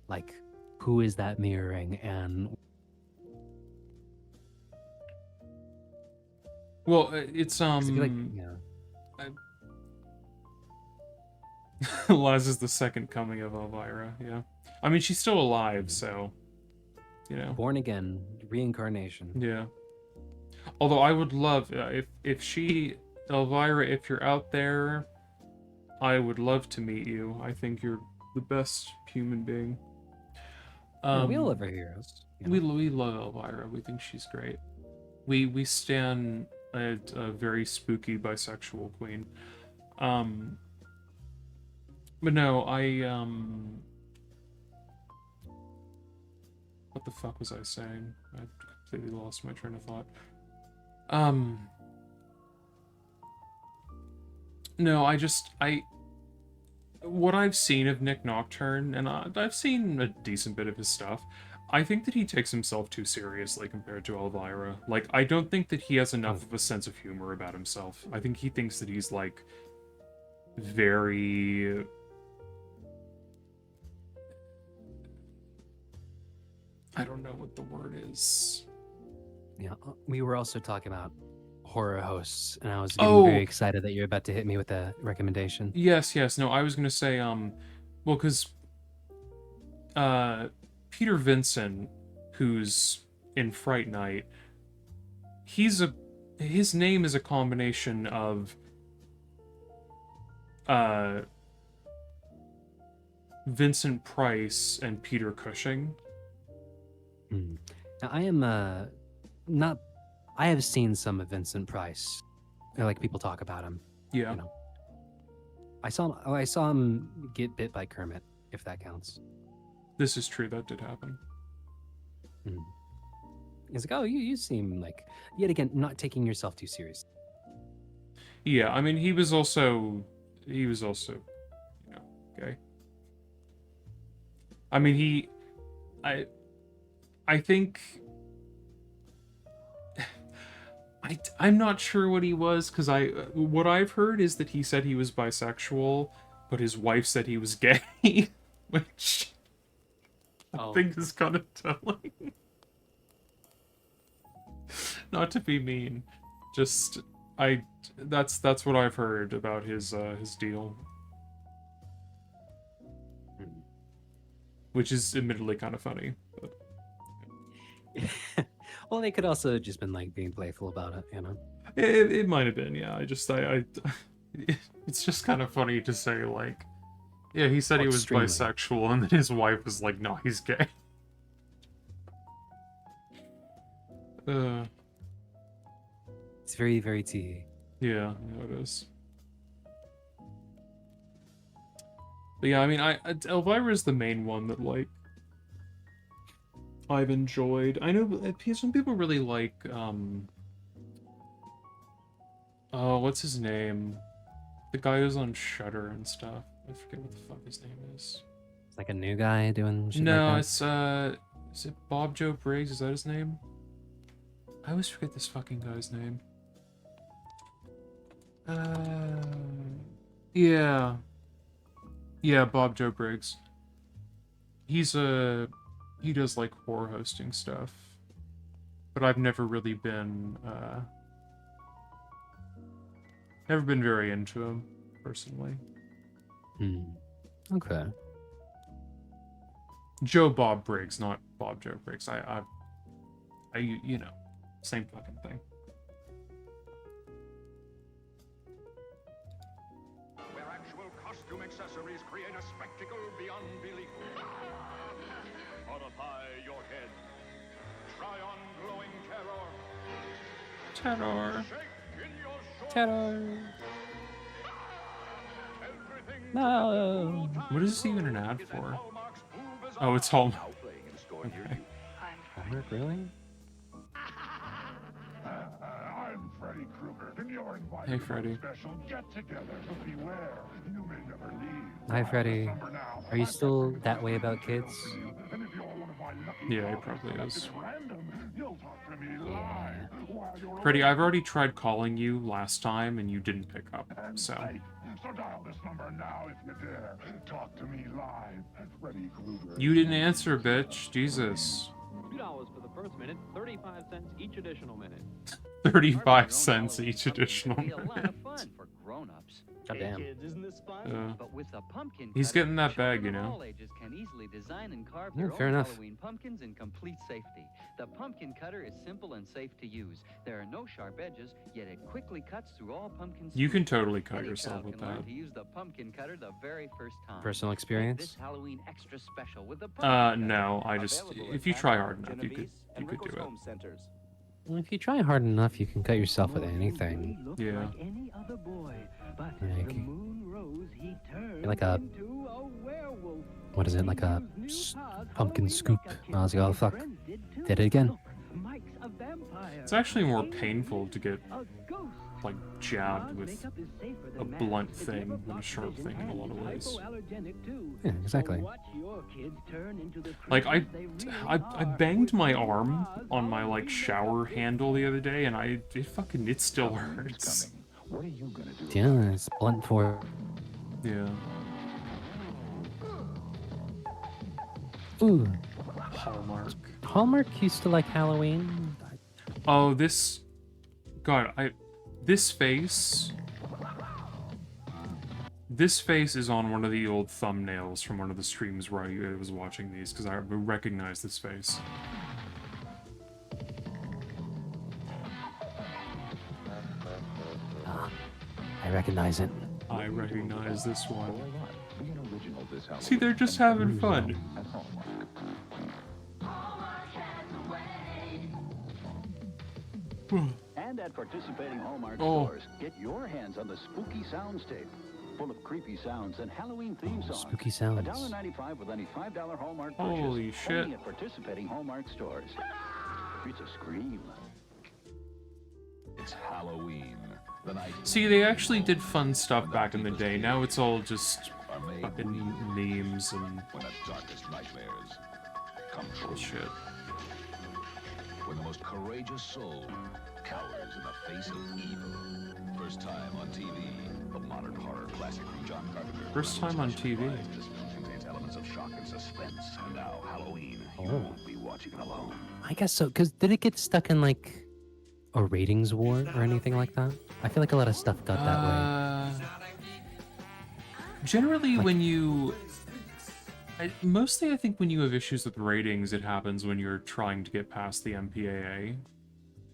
like who is that mirroring? And well, it's I feel like, yeah. Laz is the second coming of Elvira, yeah. I mean, she's still alive, so, you know. Born again, reincarnation. Yeah. Although I would love, if she, Elvira, if you're out there, I would love to meet you. I think you're the best human being. Yeah, we all love our heroes. We love Elvira. We think she's great. We stan a very spooky bisexual queen. But no, what the fuck was I saying? I completely lost my train of thought. No, what I've seen of Nick Nocturne, and I've seen a decent bit of his stuff, I think that he takes himself too seriously compared to Elvira. Like, I don't think that he has enough of a sense of humor about himself. I think he thinks that he's, like, very... I don't know what the word is. Yeah, we were also talking about horror hosts, and I was getting very excited that you're about to hit me with a recommendation. Yes. No, I was gonna say, well, because Peter Vincent, who's in Fright Night, his name is a combination of Vincent Price and Peter Cushing. Now, I am not. I have seen some of Vincent Price. Like people talk about him. Yeah. You know. I saw him get bit by Kermit, if that counts. This is true. That did happen. He's like, oh, you seem like, yet again, not taking yourself too seriously. Yeah, I mean, he was also, you know, gay. I mean, I think, I'm not sure what he was, because what I've heard is that he said he was bisexual, but his wife said he was gay, which I think is kind of telling. Not to be mean, just that's what I've heard about his deal, which is admittedly kind of funny. But... Well, they could also have just been like being playful about it, you know. It might have been, yeah. It's just kind of funny to say like, yeah, he said he was bisexual, and then his wife was like, no, he's gay. It's very, very tea. Yeah, it is. But yeah, I mean, Elvira is the main one that, like, I've enjoyed. I know some people really like, oh, what's his name? The guy who's on Shudder and stuff. I forget what the fuck his name is. It's like a new guy doing shit No, like that? is it Bob Joe Briggs? Is that his name? I always forget this fucking guy's name. Yeah, Bob Joe Briggs. He does like horror hosting stuff, but I've never really been, never been very into him personally. Okay. Joe Bob Briggs, not Bob Joe Briggs. You know, same fucking thing. Where actual costume accessories create a spectacle beyond belief. Modify your head. Try on glowing terror. Terror. Shake in your shorts. Terror. Everything No. What is this even an ad for? Oh, it's Hallmark. Okay. Hallmark, really? I'm Freddy Krueger, and you're invited Hey, to a Freddy. special get-together. But beware, you may never leave. Hi, Freddy. Are you still that way about kids? And if you're one of my lucky Yeah, he callers probably selected is. at random, you'll talk to me live while you're Freddy, away. I've already tried calling you last time and you didn't pick up, so. So dial this number now if you dare. Talk to me live. Freddy Krueger. You didn't answer, bitch. Jesus. $2 for the first minute, 35 cents each additional minute. 35 cents each additional Be a lot of minute. fun for grown-ups. Goddamn. Hey kids, isn't this fun? Yeah. But with a pumpkin He's cutter, getting that children bag, you of know. all ages can easily design and carve Yeah, their fair own enough. Halloween pumpkins in complete safety. The pumpkin cutter is simple and safe to use. There are no sharp edges, yet it quickly cuts through all pumpkin You can seeds. totally cut Any yourself child with can learn that. to use the pumpkin cutter the very first time. Personal Make experience? This Halloween extra special with the pumpkin cutter. No, I just, if you try hard enough, you could do it. Well, if you try hard enough, you can cut yourself with anything. Yeah. Any other boy, but Like- the moon rose, he turned Like a, into a werewolf. what is it, like a pumpkin scoop? I was like, oh fuck, did it again. Mike's a vampire. It's actually more painful to get, like, jabbed with a blunt thing than a sharp thing in a lot of ways. Yeah, exactly. Like, I banged my arm on my, like, shower handle the other day, and it still hurts. What are you gonna do? Yeah, it's blunt for. Yeah. Ooh. Hallmark. Hallmark used to like Halloween. Oh, this... God, This face... This face is on one of the old thumbnails from one of the streams where I was watching these, because I recognize this face. I recognize it. I recognize this one. See, they're just having fun. And at participating Hallmark Oh. stores, get your hands on the Spooky Sounds tape, full of creepy sounds and Halloween theme songs. Spooky sounds. $1.95 with any $5 Hallmark purchase. Holy shit. Only at participating Hallmark stores. It's a scream. It's Halloween. The night See, they actually did fun stuff back in the day. Now it's all just fucking memes and when the darkest nightmares come true. bullshit. When the most courageous soul cowers in the face of evil. First time on TV, a modern horror classic from John Carpenter. First time on TV. This film contains elements of shock and suspense. And now Halloween, you Oh. won't be watching it alone. I guess so. Cause did it get stuck in like a ratings war or anything like that? I feel like a lot of stuff got that way. Generally, when you... mostly, I think when you have issues with ratings, it happens when you're trying to get past the MPAA,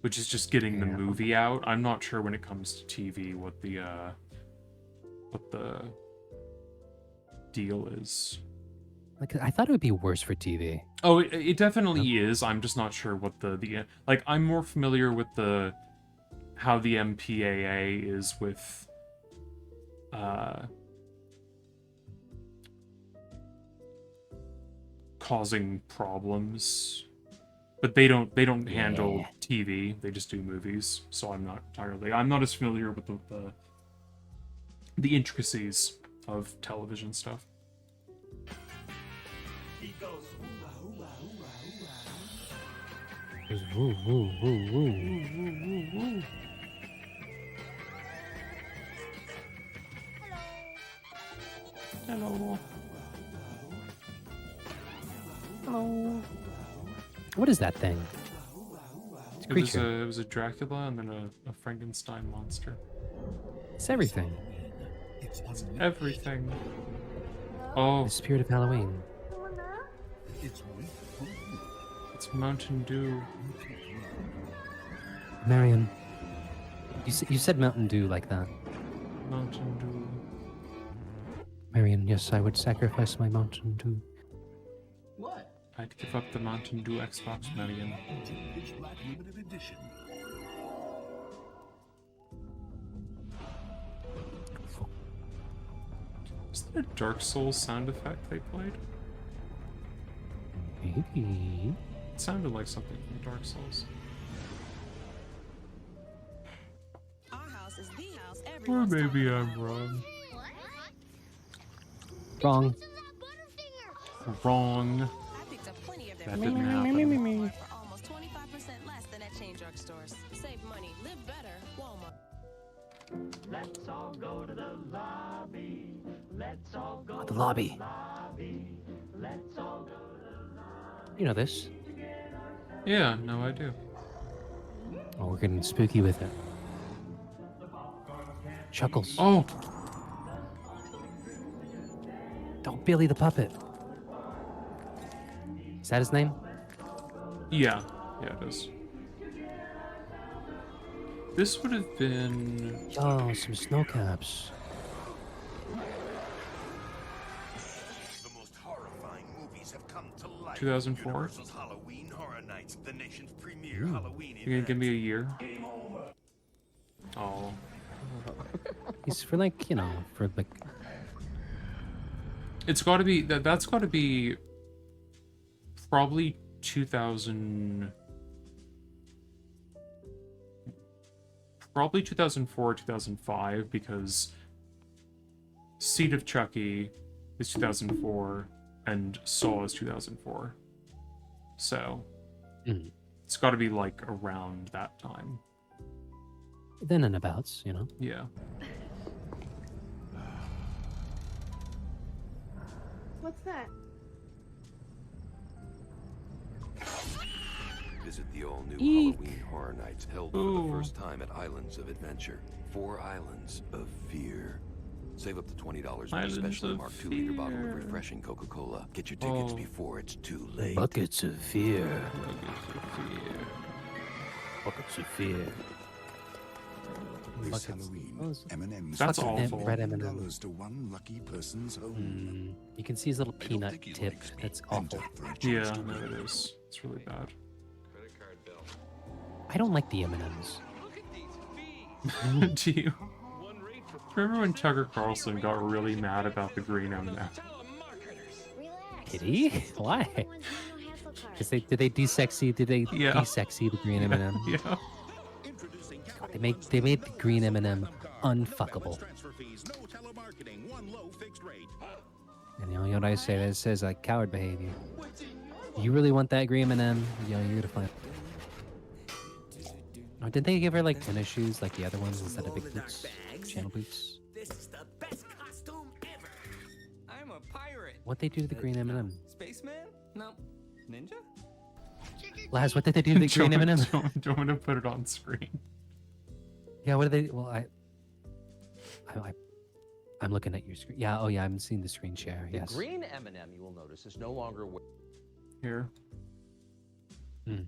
which is just getting the movie out. I'm not sure when it comes to TV what the deal is. Like, I thought it would be worse for TV. Oh, it definitely is. I'm just not sure what the like. I'm more familiar with how the MPAA is with causing problems, but they don't handle TV. They just do movies. So I'm not as familiar with the intricacies of television stuff. Woo, woo, woo, woo. Hello. Hello. What is that thing? It's a creature. It was a Dracula and then a Frankenstein monster. It's everything. It's everything. Oh. The spirit of Halloween. It's Mountain Dew. Marion, you said Mountain Dew like that. Mountain Dew. Marion, yes, I would sacrifice my Mountain Dew. What? I'd give up the Mountain Dew Xbox Million. Is that a Dark Souls sound effect they played? Maybe. It sounded like something from Dark Souls. Or maybe I'm wrong. Wrong. Wrong. That didn't happen. Almost 25% less than at chain drugstores. Save money, live better, Walmart. Let's all go to the lobby. Let's all go The lobby. Let's all go to You know this. Yeah, no, I do. Oh, we're getting spooky with it. Chuckles. Oh! Don't Billy the Puppet. Is that his name? Yeah. Yeah, it is. This would have been... Oh, some snow caps. The most horrifying movies have come to life. 2004? Universal's Halloween Horror Nights, the nation's premier Halloween You gonna give me a year? Oh. He's for like, you know, for like... It's gotta be... That's gotta be... Probably 2000... Probably 2004, 2005, because Seed of Chucky is 2004, and Saw is 2004. So, it's gotta be, like, around that time. Then and abouts, you know? Yeah. What's that? Visit the all-new Eek. Halloween Horror Nights held for the first time at Islands of Adventure. 4 islands of fear. Save up to $20 with a Islands specially of marked 2-liter bottle of fear. refreshing Coca-Cola. Get your tickets Oh. before it's too late. Buckets of fear. Buckets of fear. This Buckets. Halloween, M&M's That's are awful. Red M&Ms. $10 to one lucky person's home. You can see his little peanut tip. That's awful. Yeah, no, it is. It's really bad. I don't like the M&Ms. Do you? Remember when Tucker Carlson got really mad about the green M&M? Did he? Why? Did they de-sexy? Did they Yeah. de-sexy the green M&M? Yeah. God, they made the green M&M unfuckable. And you know what I say? That says like coward behavior. You really want that green M&M? You're gonna find. Oh, did they give her like tennis shoes like the other ones instead of big boots, channel boots? This is the best costume ever. I'm a pirate. What they do to the green M&M? Spaceman? No. Ninja? Laz, what did they do to the green M&M? Do you want me to put it on screen? Yeah, what did they? Well, I'm looking at your screen. Yeah, oh yeah, I'm seeing the screen share. The Yes. green M&M, you will notice, is no longer... Here. Hmm.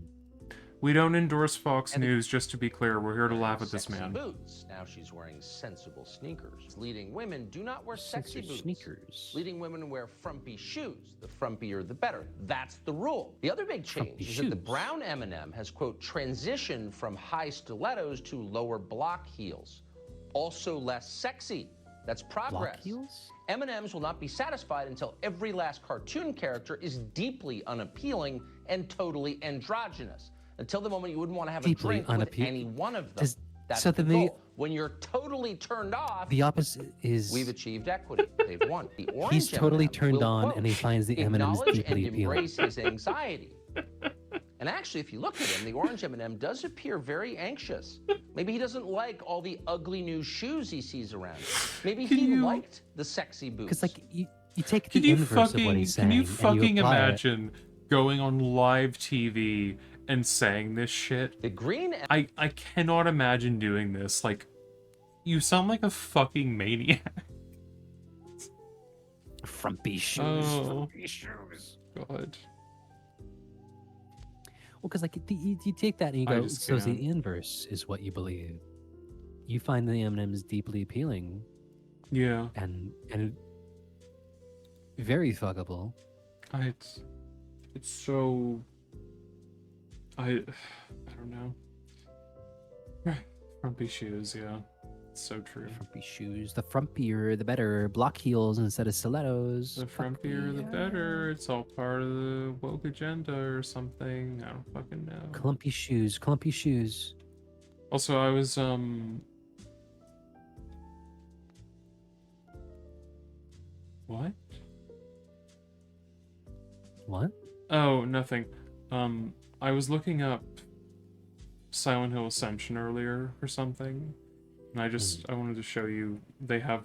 We don't endorse Fox News, just to be clear. We're here to laugh at this sexy man. Boots. Now she's wearing sensible sneakers. Leading women do not wear sexy boots. Sneakers. Leading women wear frumpy shoes. The frumpier, the better. That's the rule. The other big change Frumpy is that the shoes. brown M&M has, quote, transitioned from high stilettos to lower block heels. Also less sexy. That's progress. Block heels? M&Ms will not be satisfied until every last cartoon character is deeply unappealing and totally androgynous. Until the moment you wouldn't want to have a Deeply drink with unappealing. any one of them. Does- That's so the then they- goal. When you're totally turned off, The opposite is we've achieved equity. They've won. The orange he's totally M&M turned will, on quote, and he finds the M&Ms acknowledge deeply and appealing. embrace his anxiety. And actually, if you look at him, the orange M&M does appear very anxious. Maybe he doesn't like all the ugly new shoes he sees around. Maybe he liked the sexy boots. Because like you take Can the you inverse of what he's saying. can you and fucking apply it. imagine going on live TV and saying this shit? The green I cannot imagine doing this. Like, you sound like a fucking maniac. Frumpy shoes. Oh. Frumpy shoes. God. because like you take that and you I go, just so can't. the inverse is what you believe. You find the M&Ms deeply appealing Yeah. and very fuckable. It's so I don't know. Frumpy shoes, yeah. It's so true. Frumpy shoes. The frumpier, the better. Block heels instead of stilettos. The Fuck frumpier the me. better. It's all part of the woke agenda or something. I don't fucking know. Clumpy shoes. Clumpy shoes. Also, I was what? What? Oh, nothing. I was looking up Silent Hill Ascension earlier or something, and I wanted to show you. They have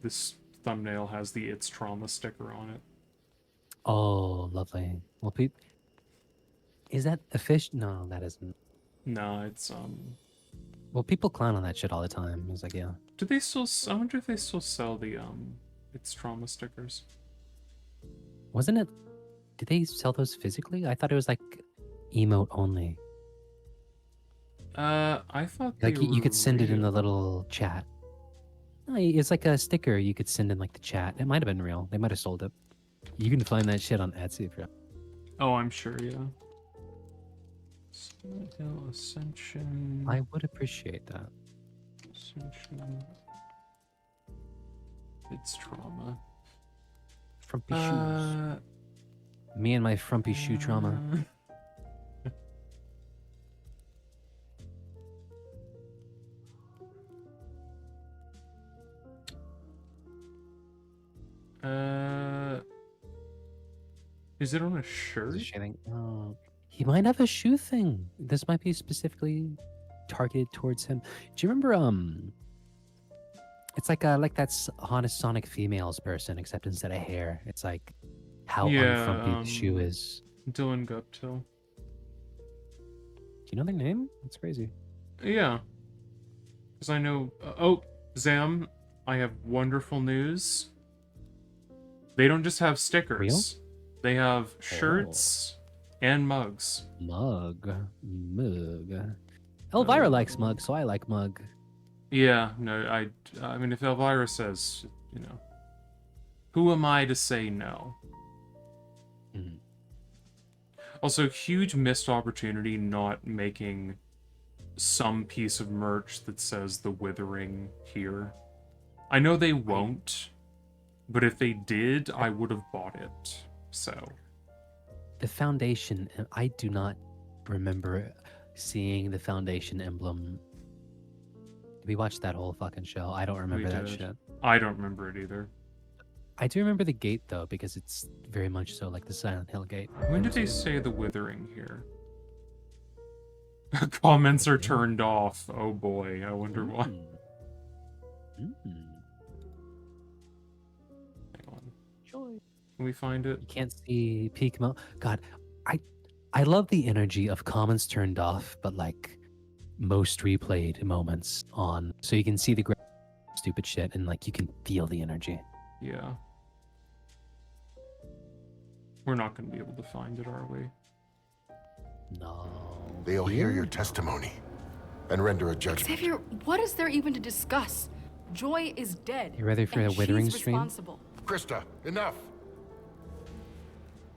this thumbnail has the It's Trauma sticker on it. Oh, lovely. Well, is that a fish? No, that isn't. No, it's Well, people clown on that shit all the time. It's like, yeah. Do they still? I wonder if they still sell the It's Trauma stickers. Wasn't it? Did they sell those physically? I thought it was like emote only. I thought Like they you could were send it in the real. little chat. No, it's like a sticker you could send in like the chat. It might have been real. They might have sold it. You can find that shit on Etsy, bro. Oh, I'm sure, yeah. Silent Hill Ascension. I would appreciate that. Ascension. It's Trauma. Frumpy shoes. Me and my frumpy shoe trauma. Is it on a shirt? He might have a shoe thing. This might be specifically targeted towards him. Do you remember it's like that's Honest Sonic Females person, except instead of hair, it's like how unfrumpy the shoe is. Dylan Guptill. Do you know their name? That's crazy. Yeah. Because I know... oh, Zam, I have wonderful news. They don't just have stickers. Real? They have shirts and mugs. Mug. Elvira likes mug, so I like mug. Yeah, no, I mean, if Elvira says, you know, who am I to say no? Also, huge missed opportunity not making some piece of merch that says The Withering here. I know they won't, but if they did, I would have bought it. So. The Foundation, I do not remember seeing the Foundation emblem. We watched that whole fucking show. I don't remember that shit. I don't remember it either. I do remember the gate though, because it's very much so like the Silent Hill gate. When did they say The Withering here? Comments are turned off. Oh boy, I wonder why. Hang on. Can we find it? You can't see peak mode. God, I love the energy of comments turned off, but like most replayed moments on, so you can see the stupid shit and like you can feel the energy. Yeah. We're not going to be able to find it, are we? No. They'll hear your testimony and render a judgment. Xavier, what is there even to discuss? Joy is dead. You ready for and the Withering she's stream? Responsible. Krista, enough!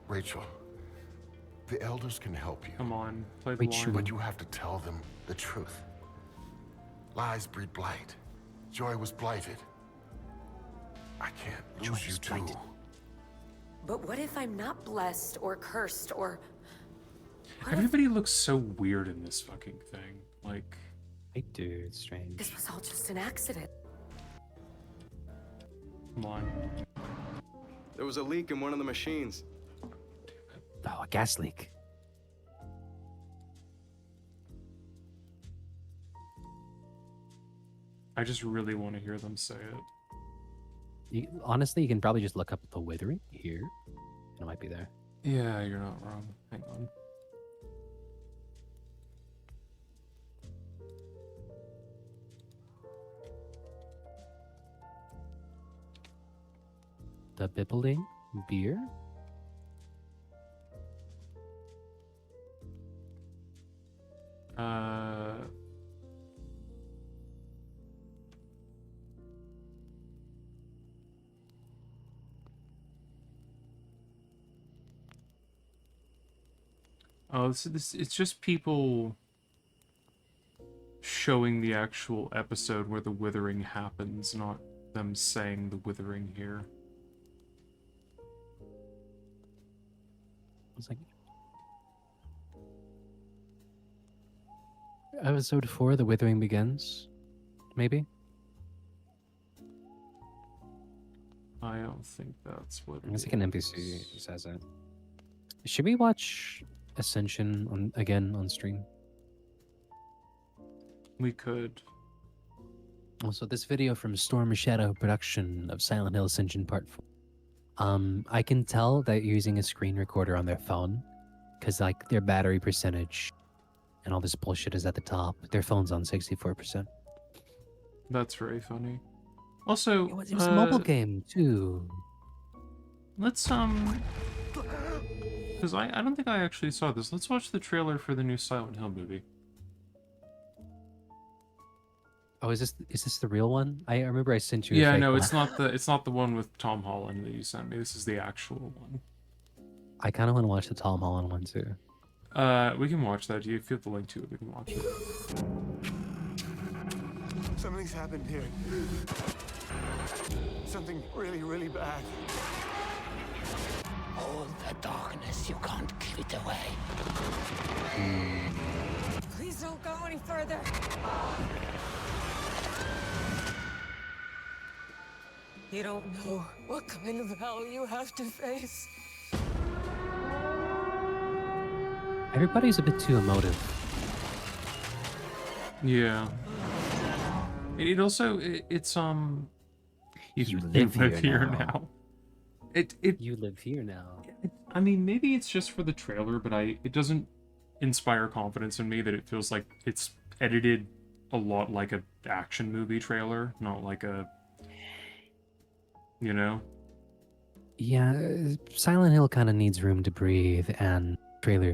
Rachel, the elders can help you. Come on, play the Rachel. line. But you have to tell them the truth. Lies breed blight. Joy was blighted. I can't lose you too. But what if I'm not blessed or cursed or... Everybody looks so weird in this fucking thing. Like... They do, it's strange. This was all just an accident. Come on. There was a leak in one of the machines. Oh, a gas leak. I just really want to hear them say it. Honestly, you can probably just look up The Withering here. It might be there. Yeah, you're not wrong. Hang on. The Bibbling Beer? Oh, it's just people showing the actual episode where the withering happens, not them saying the withering here. It's like episode 4, The Withering Begins, maybe? I don't think that's what It's like an NPC says it. Should we watch Ascension again on stream? We could. Also, this video from Storm Shadow production of Silent Hill Ascension Part 4. I can tell that you're using a screen recorder on their phone because like their battery percentage and all this bullshit is at the top. Their phone's on 64%. That's very funny. Also, it was a mobile game too. Let's because I don't think I actually saw this. Let's watch the trailer for the new Silent Hill movie. Oh, is this the real one? I remember I sent you. Yeah, a fake no, one. it's not the one with Tom Holland that you sent me. This is the actual one. I kind of want to watch the Tom Holland one too. We can watch that. If you have the link to it, we can watch it. Something's happened here. Something really, really bad. Hold the darkness. You can't keep it away. Please don't go any further. You don't know what kind of hell you have to face. Everybody's a bit too emotive. Yeah. It also it's You live here now. You live here now. I mean, maybe it's just for the trailer, but it doesn't inspire confidence in me that it feels like it's edited a lot like a action movie trailer, not like a, you know? Yeah, Silent Hill kind of needs room to breathe, and trailer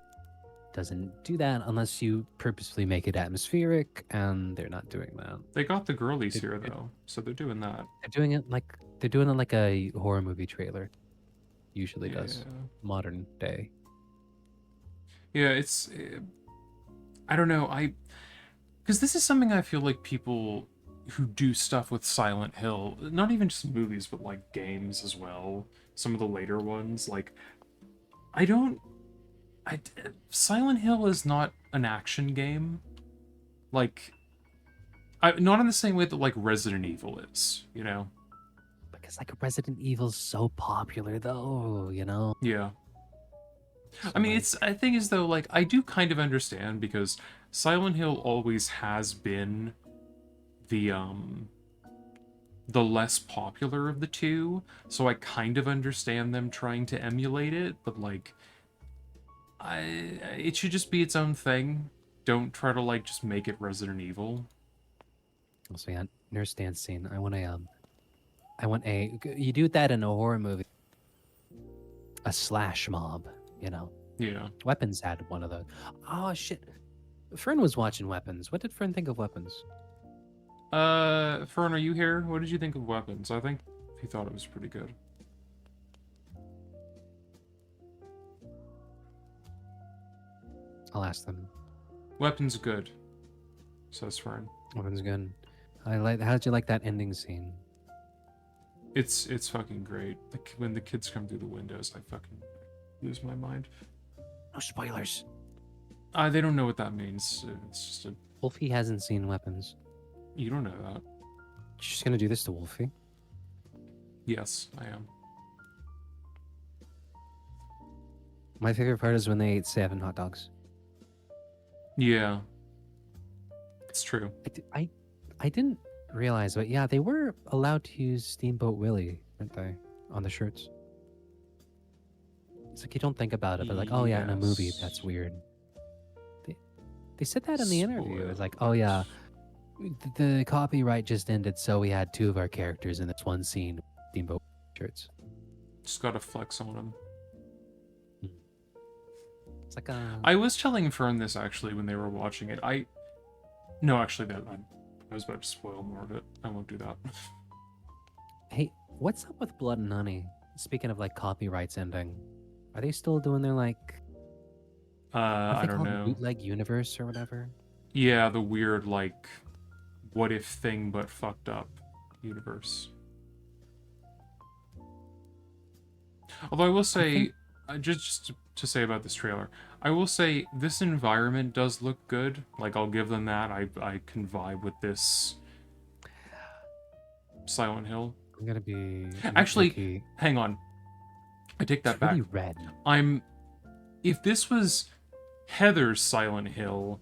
doesn't do that unless you purposefully make it atmospheric, and they're not doing that. They got the girlies here though, so they're doing that. They're doing it like a horror movie trailer usually does, modern day. Yeah, it's I don't know, because this is something I feel like people who do stuff with Silent Hill, not even just movies, but like games as well, some of the later ones, like Silent Hill is not an action game, like not in the same way that like Resident Evil is, you know? Because like Resident Evil's so popular though, you know? Yeah. I mean, I think as though, like, I do kind of understand, because Silent Hill always has been the less popular of the two, so I kind of understand them trying to emulate it, but, like, it should just be its own thing. Don't try to, like, just make it Resident Evil. Also, yeah, nurse dance scene. I want you do that in a horror movie. A slash mob. You know? Yeah. Weapons had one of those. Oh, shit. Fern was watching Weapons. What did Fern think of Weapons? Fern, are you here? What did you think of Weapons? I think he thought it was pretty good. I'll ask them. Weapons good, says Fern. Weapons good. How'd you like that ending scene? It's fucking great. Like, when the kids come through the windows, I fucking lose my mind. No spoilers. They don't know what that means. It's just a... Wolfie hasn't seen Weapons. You don't know that. You're just gonna do this to Wolfie? Yes, I am. My favorite part is when they ate 7 hot dogs. Yeah. It's true. I didn't realize, but yeah, they were allowed to use Steamboat Willie, weren't they? On the shirts. It's like you don't think about it, but like, oh yeah, in a movie, that's weird. They said that in the interview. It's like, oh yeah, the copyright just ended, so we had 2 of our characters in this one scene with Steamboat shirts. Just gotta flex on them. It's like a... I was telling Fern this actually when they were watching it. No, actually, I was about to spoil more of it. I won't do that. Hey, what's up with Blood and Honey? Speaking of like copyrights ending, are they still doing their like? I don't know. Bootleg universe or whatever. Yeah, the weird like, what if thing but fucked up universe. Although I will say, just to say about this trailer, I will say this environment does look good. Like, I'll give them that. I can vibe with this Silent Hill. I'm gonna be... Actually, hang on. I take that back. Really red. If this was Heather's Silent Hill,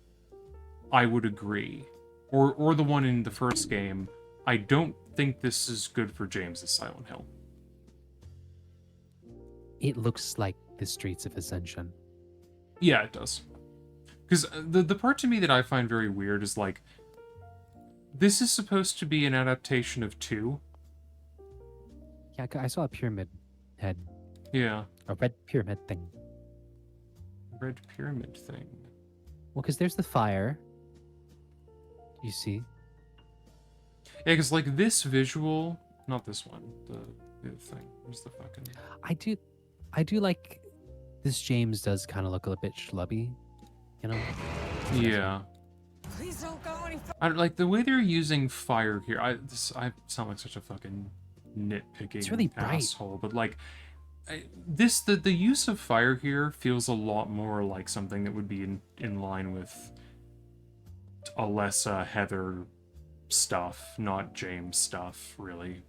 I would agree. Or the one in the first game. I don't think this is good for James's Silent Hill. It looks like the Streets of Ascension. Yeah, it does. Because the part to me that I find very weird is like, this is supposed to be an adaptation of 2. Yeah, I saw a pyramid head. Yeah. A red pyramid thing. Red pyramid thing. Well, because there's the fire. You see? Yeah, because like this visual, not this one, the other thing. Where's the fucking... I do like this. James does kind of look a bit schlubby, you know? Yeah. Please don't go any I like the way they're using fire here. I sound like such a fucking nitpicking It's really bright. asshole, but like the use of fire here feels a lot more like something that would be in line with Alessa Heather stuff, not James stuff, really.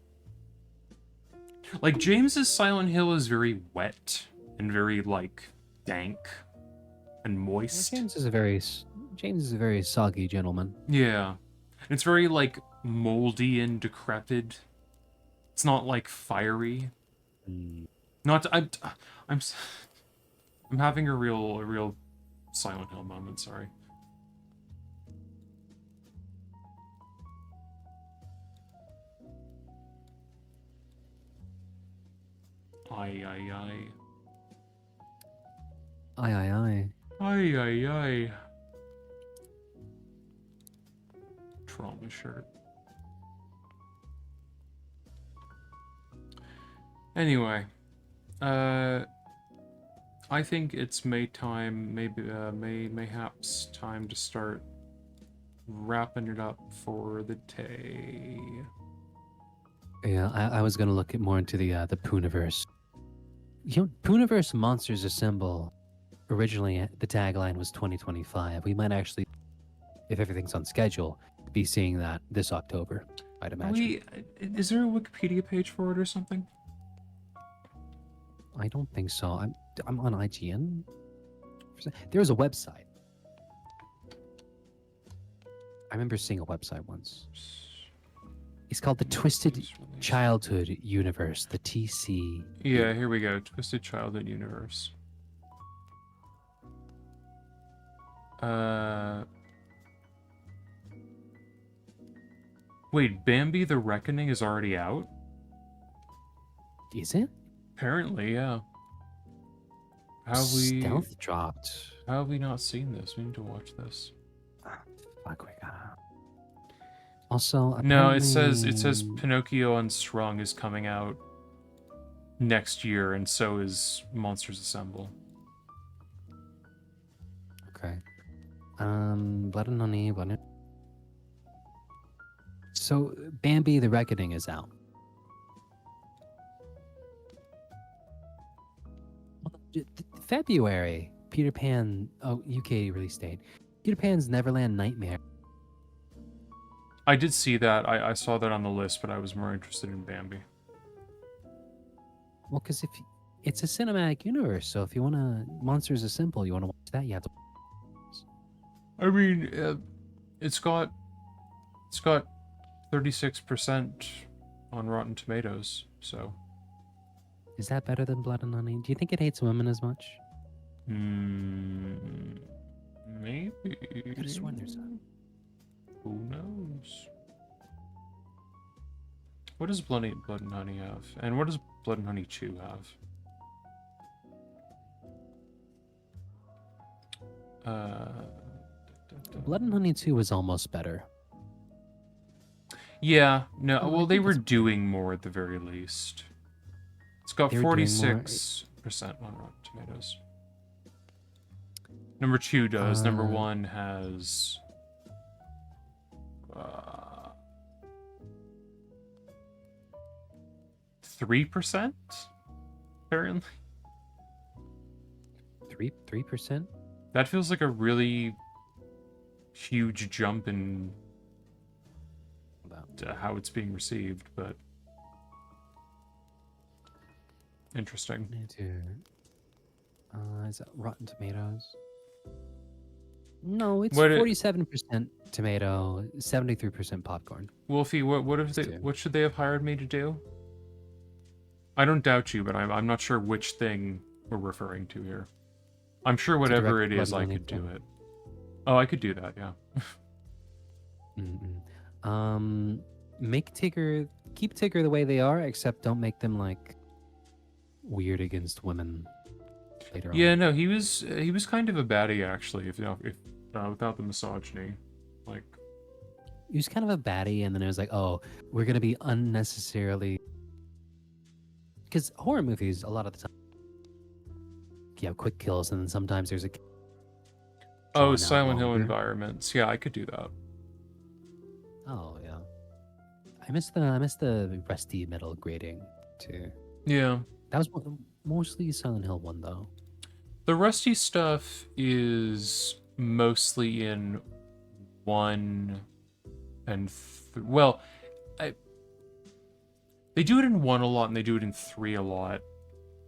Like, James's Silent Hill is very wet and very, like, dank and moist. James is a very soggy gentleman. Yeah. It's very, like, moldy and decrepit. It's not, like, fiery. I'm having a real Silent Hill moment, sorry. Aye, aye, aye. Aye, aye, aye. Aye, aye, aye. Trauma shirt. Anyway, I think it's time, mayhaps time to start wrapping it up for the day. Yeah, I was gonna look more into the Pooniverse. You know, Pooniverse Monsters Assemble. Originally, the tagline was 2025. We might actually, if everything's on schedule, be seeing that this October, I'd imagine. Is there a Wikipedia page for it or something? I don't think so. I'm on IGN. There was a website. I remember seeing a website once. It's called the Twisted Childhood Universe, the TC. Yeah, here we go. Twisted Childhood Universe. Wait, Bambi the Reckoning is already out? Is it? Apparently, yeah. How have we... Stealth dropped. How have we not seen this? We need to watch this. Fuck, we gotta... Also, no, it says Pinocchio Unsprung is coming out next year, and so is Monsters Assemble. Okay. Blood and Honey, So, Bambi the Reckoning is out. February, Peter Pan, UK release date. Peter Pan's Neverland Nightmare. I did see that. I saw that on the list, but I was more interested in Bambi. Well, because if it's a cinematic universe, so if you want to, Monsters Assemble, you want to watch that, you have to. I mean, it's got 36% on Rotten Tomatoes, so. Is that better than Blood and Honey? Do you think it hates women as much? Maybe. I just wonder. Who knows? What does Blood and Honey have? And what does Blood and Honey 2 have? Blood and Honey 2 was almost better. Yeah, no, Oh, I well, they think were it's- doing more at the very least. It's got They were doing more. 46% on Rotten Tomatoes. Number 2 does. Number 1 has 3%, apparently. 3%? That feels like a really huge jump in how it's being received, but interesting. Is that Rotten Tomatoes? No, it's What 47% tomato, 73% popcorn. Wolfie, what should they have hired me to do? I don't doubt you, but I'm not sure which thing we're referring to here. I'm sure whatever it direct is, Blood I and could do Honey it. Oh, I could do that, yeah. Make Tigger, keep Tigger the way they are, except don't make them like weird against women later on. Yeah, no, he was kind of a baddie actually, if without the misogyny, like. He was kind of a baddie, and then it was like, oh, we're gonna be unnecessarily, because horror movies a lot of the time you have quick kills, and then sometimes there's a Oh, drawn out Silent Hill longer. environments. Yeah, I could do that. Oh yeah, I miss the rusty metal grating too. Yeah. That was mostly Silent Hill 1 though. The rusty stuff is mostly in 1 and well, they do it in 1 a lot, and they do it in 3 a lot,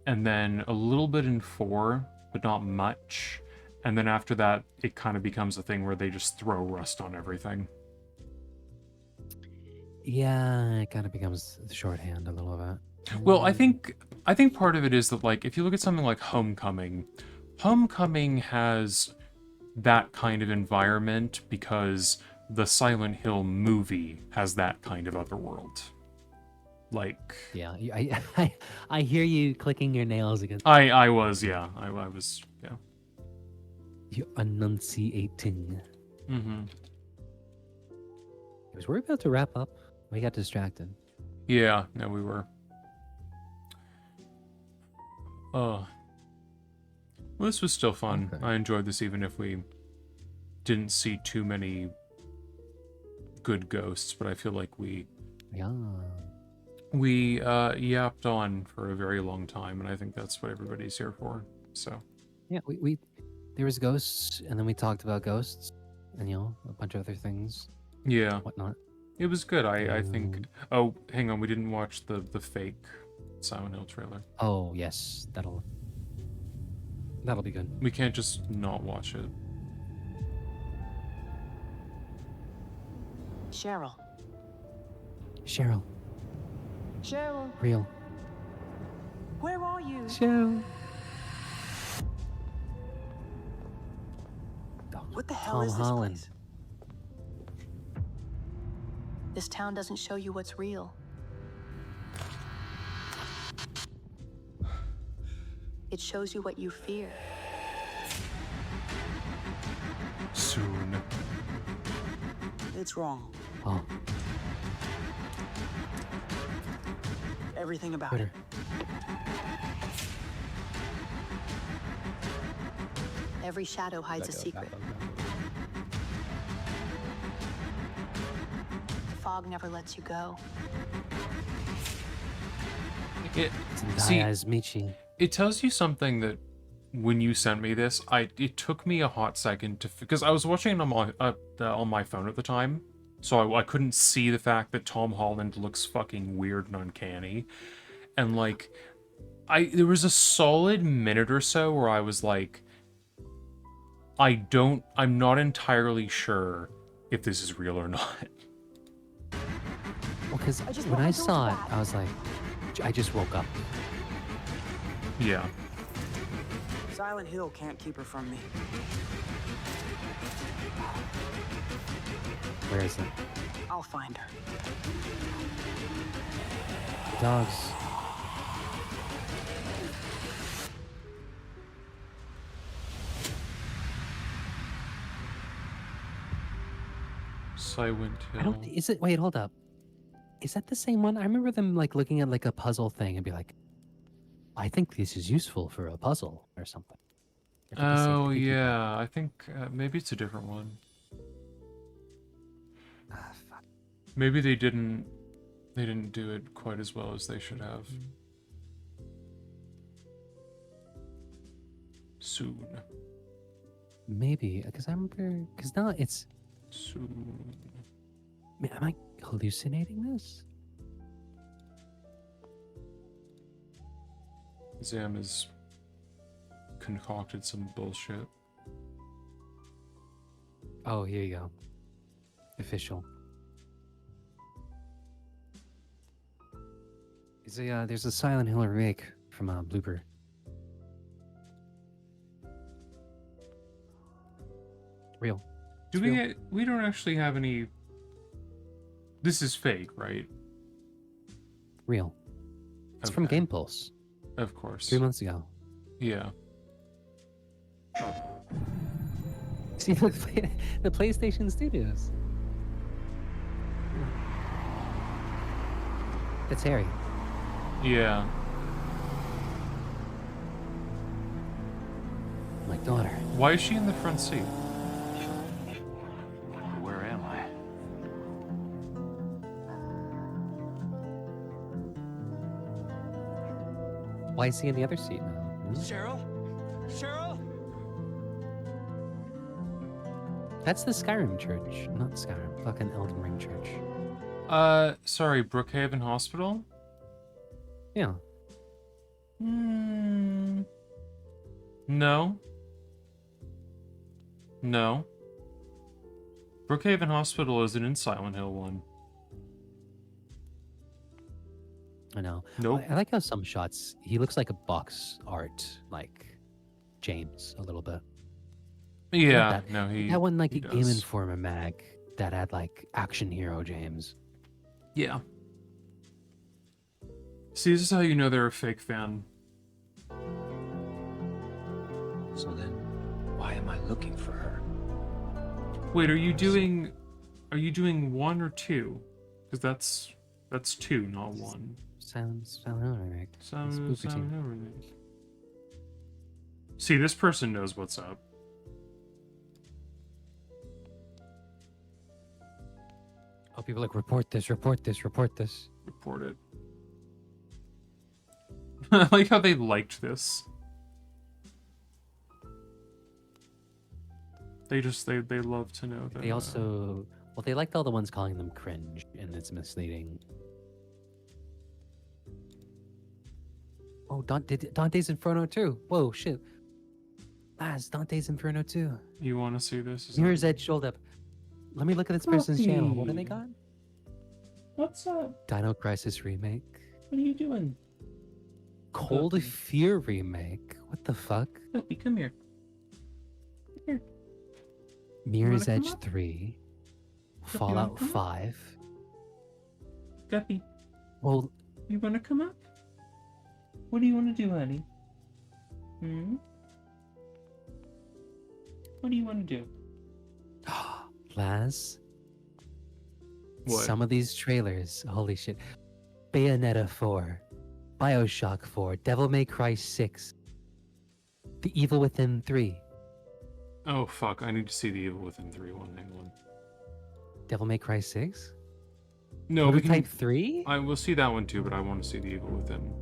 and then a little bit in 4, but not much. And then after that, it kind of becomes a thing where they just throw rust on everything. Yeah, it kind of becomes the shorthand a little bit. Well, I think part of it is that, like, if you look at something like Homecoming has that kind of environment because the Silent Hill movie has that kind of otherworld. Like, yeah, I hear you clicking your nails against. I was, yeah. I was, yeah. You enunciating. Mm-hmm. Was we about to wrap up? We got distracted. Yeah, no, we were. Oh. Well, this was still fun. Okay. I enjoyed this even if we didn't see too many good ghosts, but I feel like we yapped on for a very long time, and I think that's what everybody's here for. So Yeah, we there was ghosts, and then we talked about ghosts, and a bunch of other things. yeah, Whatnot. it was good. I think. Oh, hang on, we didn't watch the fake Silent Hill trailer. Oh yes, that'll be good. We can't just not watch it. Cheryl. Cheryl, Cheryl, real. where are you? Cheryl. What the hell Tom is this Holland. place? This town doesn't show you what's real. It shows you what you fear. Soon. It's wrong. Oh, Everything about Twitter. Every shadow hides a secret. The fog never lets you go. Zendaya Michi. It tells you something that when you sent me this, it took me a hot second to, because I was watching it on my phone at the time, so I couldn't see the fact that Tom Holland looks fucking weird and uncanny, and like, there was a solid minute or so where I was like, I'm not entirely sure if this is real or not. Well, because when I saw it, I was like, I just woke up. Yeah. Silent Hill can't keep her from me. Where is it? I'll find her. Dogs. Silent I don't. Hill. Is it? Wait, hold up. Is that the same one? I remember them like looking at like a puzzle thing and be like, "I think this is useful for a puzzle or something." Or did they say Oh piggy bank? yeah, I think maybe it's a different one. Fuck. Maybe they didn't do it quite as well as they should have. Soon. Maybe because I remember because now it's. Soon. Man, am I hallucinating this? Zam has concocted some bullshit. Oh, here you go. Official. There's a Silent Hill remake from Blooper. Real. Do It's we don't actually have any. This is fake, right? Real. It's from Okay. Game Pulse. Of course. 3 months ago. Yeah. See the PlayStation Studios. It's Harry. Yeah. My daughter. Why is she in the front seat? Where am I? Why is he in the other seat now? Cheryl? Cheryl? That's the Skyrim church, not Skyrim. Fucking Elden Ring church. Sorry, Brookhaven Hospital? Yeah. No. No. Brookhaven Hospital isn't in Silent Hill 1. I know. Nope. I like how some shots he looks like a box art, like James a little bit. Yeah, That, no, he. that one like he a Game does. Informer mag that had like action hero James. Yeah. See, this is how you know they're a fake fan. So then, why am I looking for her? Wait, are you doing 1 or 2? Because that's 2, not 1. Silent Hill remake. Silent Spooky Hill team. remake. See, this person knows what's up. Oh, people are like report this, report this, report this. Report it. I like how they liked this. They love to know that. They also they liked all the ones calling them cringe, and it's misleading. Oh, Dante's Inferno 2. Whoa, shit. Dante's Inferno 2. You want to see this? Is Mirror's Edge showed up. Let me look at this person's channel. What do they got? What's up? Dino Crisis remake. What are you doing? Cold Fear remake. What the fuck? Sophie, come here. Mirror's come Edge up? 3. Guppy, Fallout wanna come up? 5. Guppy, Well, you want to come up? What do you want to do, honey? What do you want to do? Laz. What? Some of these trailers, holy shit. Bayonetta 4, BioShock 4, Devil May Cry 6, The Evil Within 3, Oh fuck! I need to see the Evil Within 3 one. Hang on. Devil May Cry 6? No, we can. Prototype 3? I will see that one too, but I want to see the Evil Within.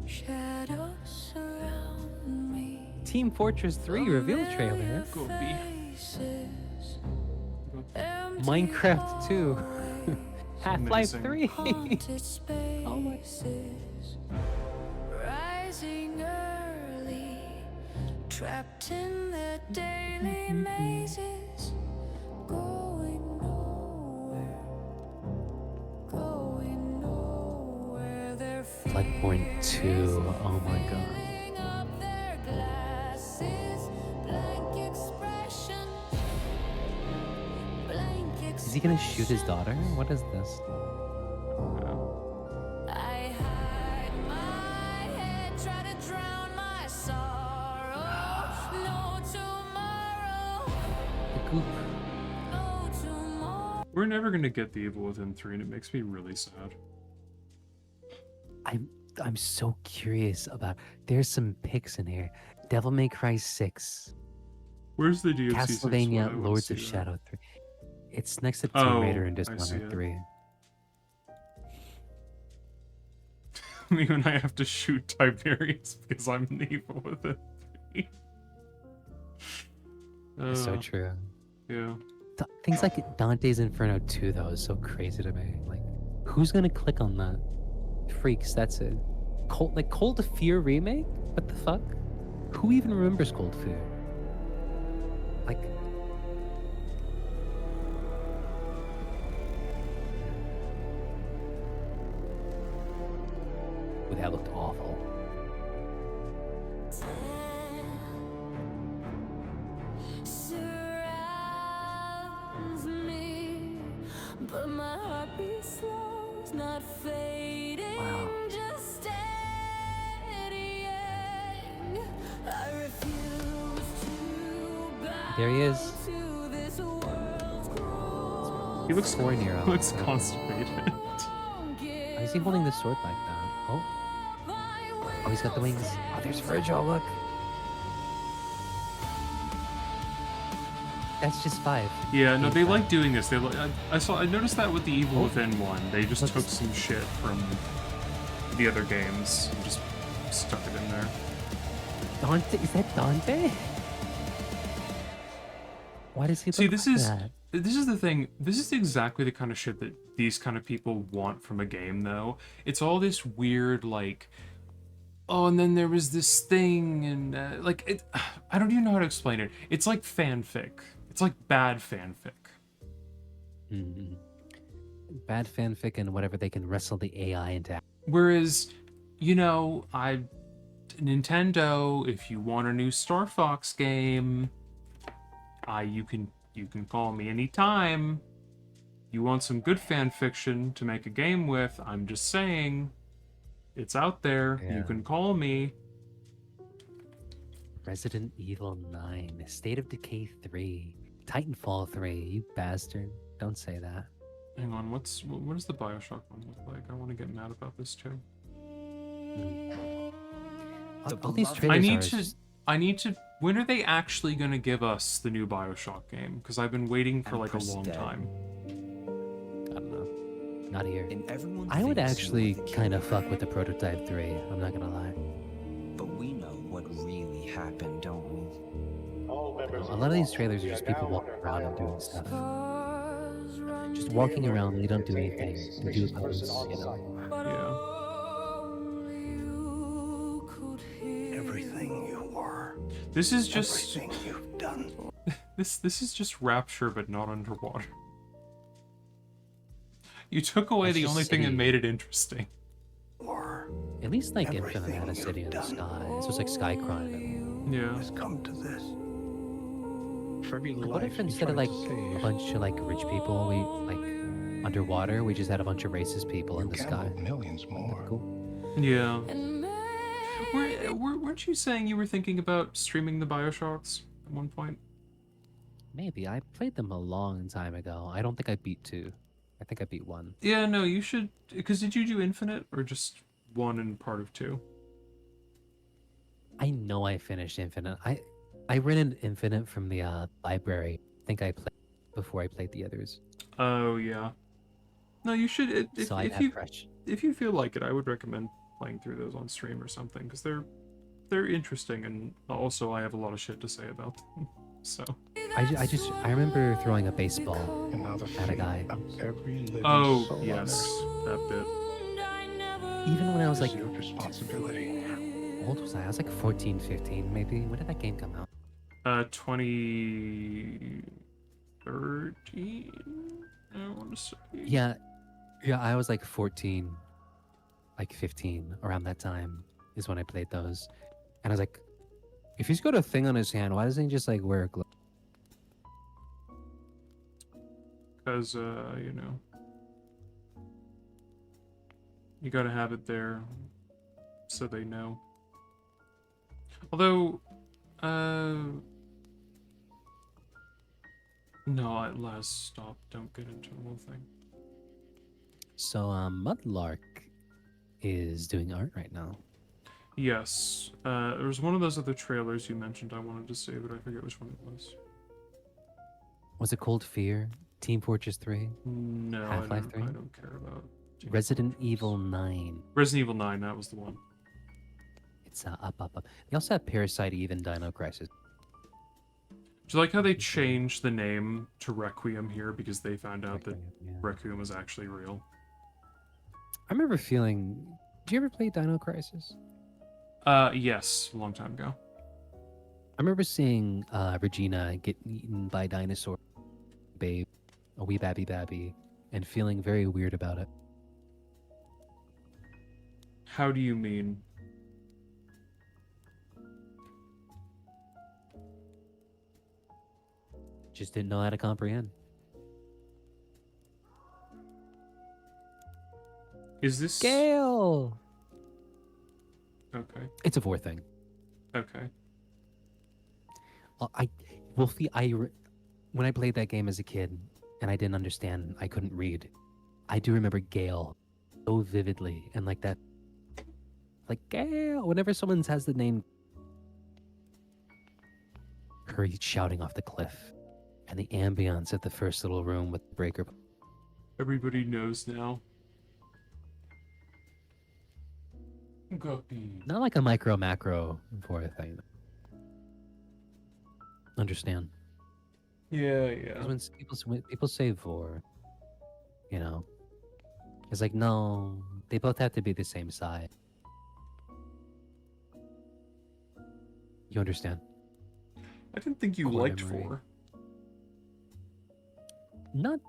Shadows surround me. Team Fortress 3 reveal trailer. Go be. Minecraft 2. Half-Life Amazing. 3. Oh my. Rising early, trapped in the daily mazes, going nowhere, going nowhere. They're Bloodborne 2. Oh my god. filling up their glasses, blank expression, blank Is he gonna shoot his daughter? What is this? I hide my head, try to drown my sorrow. No goop. We're never gonna get The Evil Within 3, and it makes me really sad. I'm so curious about. There's some pics in here. Devil May Cry 6. Where's the DLC? Castlevania Lords of Shadow 3. It's next to Tomb Raider and Dishonored 3. Me and I have to shoot Tiberius because I'm in The Evil Within 3. It's so true. Yeah. Things like Dante's Inferno 2 though is so crazy to me. Like, who's gonna click on that? Freaks, that's it. Cold Fear remake? What the fuck? Who even remembers Cold Fear? Like, ooh, that looked awful. But my heart beats slow, it's not fading, just steadying. I refuse to bow There he is. to this world's cruel. He looks Nero. looks constipated. Why is he holding the sword like that? Oh, he's got the wings. Oh, there's Virgil. Look. That's just 5. Yeah, no, they like doing this. They I noticed that with the Evil Within one. They just took some shit from the other games and just stuck it in there. Dante? Is that Dante? Why does he look See, this like is that? this is the thing. This is exactly the kind of shit that these kind of people want from a game, though. It's all this weird, like, oh, and then there was this thing, and like, it. I don't even know how to explain it. It's like fanfic. It's like bad fanfic. Bad fanfic and whatever they can wrestle the AI into. Whereas, you know, Nintendo, if you want a new Star Fox game, you can call me anytime. You want some good fan fiction to make a game with, I'm just saying, it's out there. Yeah. You can call me. Resident Evil 9, State of Decay 3, Titanfall 3. You bastard! Don't say that. Hang on, what does the BioShock one look like? I want to get mad about this too. All these trailers I need to. When are they actually going to give us the new BioShock game? Because I've been waiting for like a long time. I don't know. Not here. I would actually kind of fuck with the Prototype 3. I'm not gonna lie. But we know what really happened, don't we? A lot of these trailers are just people walking around and doing stuff. Just walking around, they don't do anything. They do pose, you know. Everything you were. This is just everything you've done. This is just Rapture, but not underwater. You took away the only thing that made it interesting. At least like Infinite had a city in the sky. This was like Sky Crime. Yeah. Has come to this. What if instead of like a bunch of like rich people, we like underwater, we just had a bunch of racist people in the sky? Millions more. Cool. Yeah. Weren't you saying you were thinking about streaming the BioShocks at one point? Maybe. I played them a long time ago. I don't think I beat 2. I think I beat 1. Yeah, no, you should. Because did you do Infinite or just 1 and part of 2? I know I finished Infinite. I rented Infinite from the library. I think I played before I played the others. Oh yeah. No, you should. If you feel like it, I would recommend playing through those on stream or something because they're interesting, and also I have a lot of shit to say about them. So. I remember throwing a baseball at a guy. Oh yes, that bit. Even when I was like, your responsibility. How old was I was like 14, 15 maybe. When did that game come out? 2013. I want to say. Yeah, I was like 14, like 15 around that time is when I played those, and I was like, if he's got a thing on his hand, why doesn't he just like wear a glove? Because you know, you gotta have it there so they know. Although, No, last stop. Don't get into the whole thing. So, Mudlark is doing art right now. Yes. There was one of those other trailers you mentioned I wanted to see, but I forget which one it was. Was it Cold Fear? Team Fortress 3? No, Half-Life 3? I don't care about Resident Evil 9. Resident Evil 9, that was the one. It's up. They also have Parasite Eve and Dino Crisis. Do you like how they changed the name to Requiem here because they found out that Requiem was actually real? I remember feeling... Did you ever play Dino Crisis? Yes, a long time ago. I remember seeing Regina get eaten by a dinosaur babe, a wee babby, and feeling very weird about it. How do you mean? Just didn't know how to comprehend. Is this... Gale! Okay. It's a Vor thing. Okay. Wolfie, when I played that game as a kid and I didn't understand, I couldn't read. I do remember Gale so vividly, and like that, like Gale. Whenever someone has the name, her shouting off the cliff, and the ambience of the first little room with the breaker. Everybody knows now. Guppy. Not like a micro macro Vor thing. Understand? Yeah, yeah. 'Cause when people say Vor, you know, it's like, no, they both have to be the same size. You understand? I didn't think you Core liked memory. 4. Not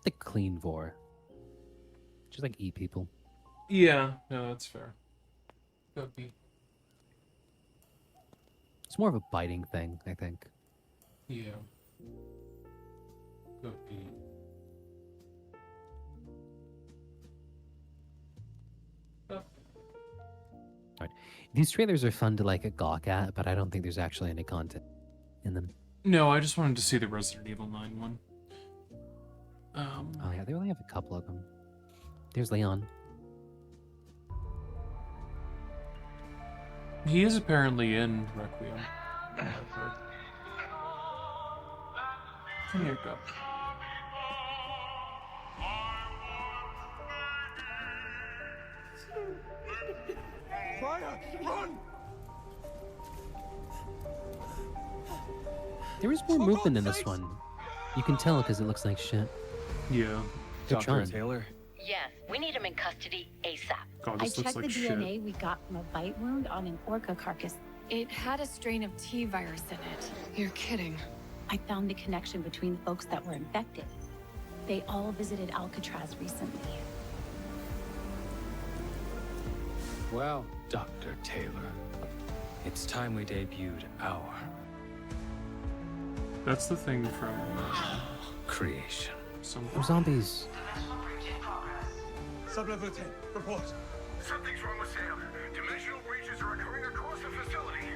the clean Vor. Just like eat people. Yeah, no, that's fair. Guppy. It's more of a biting thing, I think. Yeah. Guppy. Right. These trailers are fun to like gawk at, but I don't think there's actually any content in them. No, I just wanted to see the Resident Evil 9 one. Oh yeah, they only have a couple of them. There's Leon. He is apparently in Requiem. I've heard. Come here, Gup. Fire! Run! There is more movement in this one. You can tell because it looks like shit. Yeah. They're trying. Taylor? Yes, we need him in custody ASAP. God, I this looks checked like the shit. DNA we got from a bite wound on an orca carcass. It had a strain of T virus in it. You're kidding. I found the connection between the folks that were infected. They all visited Alcatraz recently. Well, Dr. Taylor, it's time we debuted our That's the thing from creation. They're zombies. Sub-level 10, report. Something's wrong with Sam. Dimensional breaches are occurring across the facility.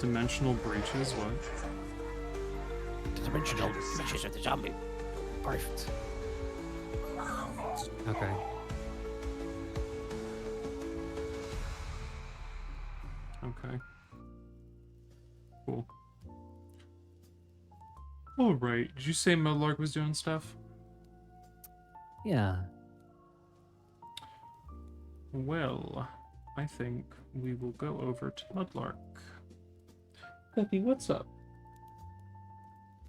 Dimensional breaches, what? Dimensional breaches of the zombie. Perfect. Okay. Okay. Cool. Alright, did you say Mudlark was doing stuff? Yeah. Well, I think we will go over to Mudlark. Guppy, what's up?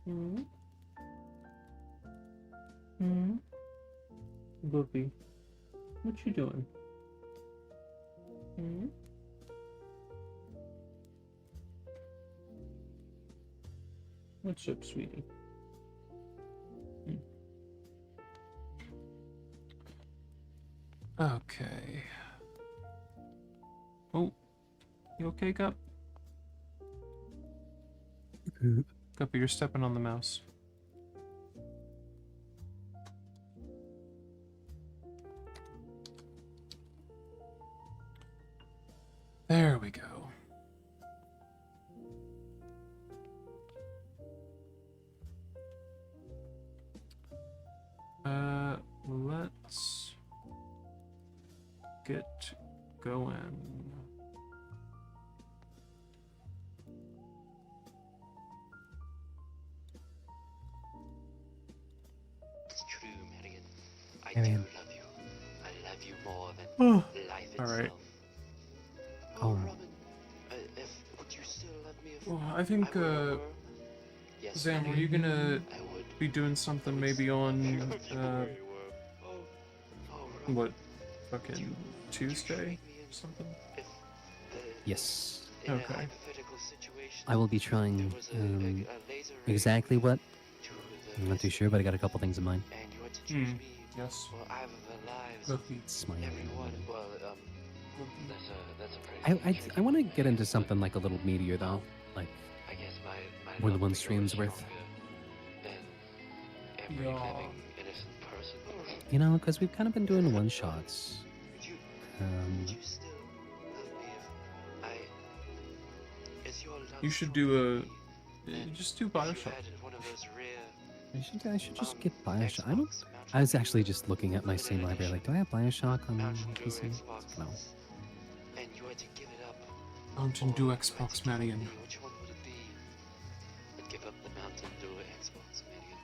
Hmm? Hmm? Guppy, what you doing? Hmm? What's up, sweetie? Okay. Oh, you okay, Gup? Guppy, you're stepping on the mouse. There we go. get going. It's true, Marion. I Marion. do love you. I love you more than Oh, life all itself. right. Oh, Would you still love me if Well, I think, Yes, Zam, were you gonna be doing something maybe on, what, fucking Tuesday or something? yes. Okay. I will be trying exactly what. I'm not too sure, but I got a couple things in mind. Yes. It's my I want to get into something like a little meatier though, like more than one stream's worth. You know, because we've kind of been doing one shots. You should do just do Bioshock. I should just get Bioshock. I was actually just looking at my Steam library, like, do I have Bioshock on PC? No. Mountain Dew Xbox Marion. Which one would it be? I'd give up the Mountain Dew Xbox Marion.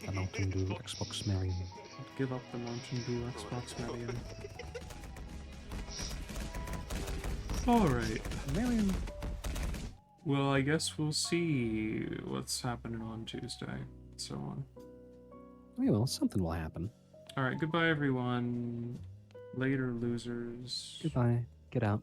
The Mountain Dew Xbox Marion. Give up the Mountain Dew Xbox Marion. Alright. Marion. Well, I guess we'll see what's happening on Tuesday, and so on. We will. Something will happen. Alright, goodbye everyone. Later, losers. Goodbye. Get out.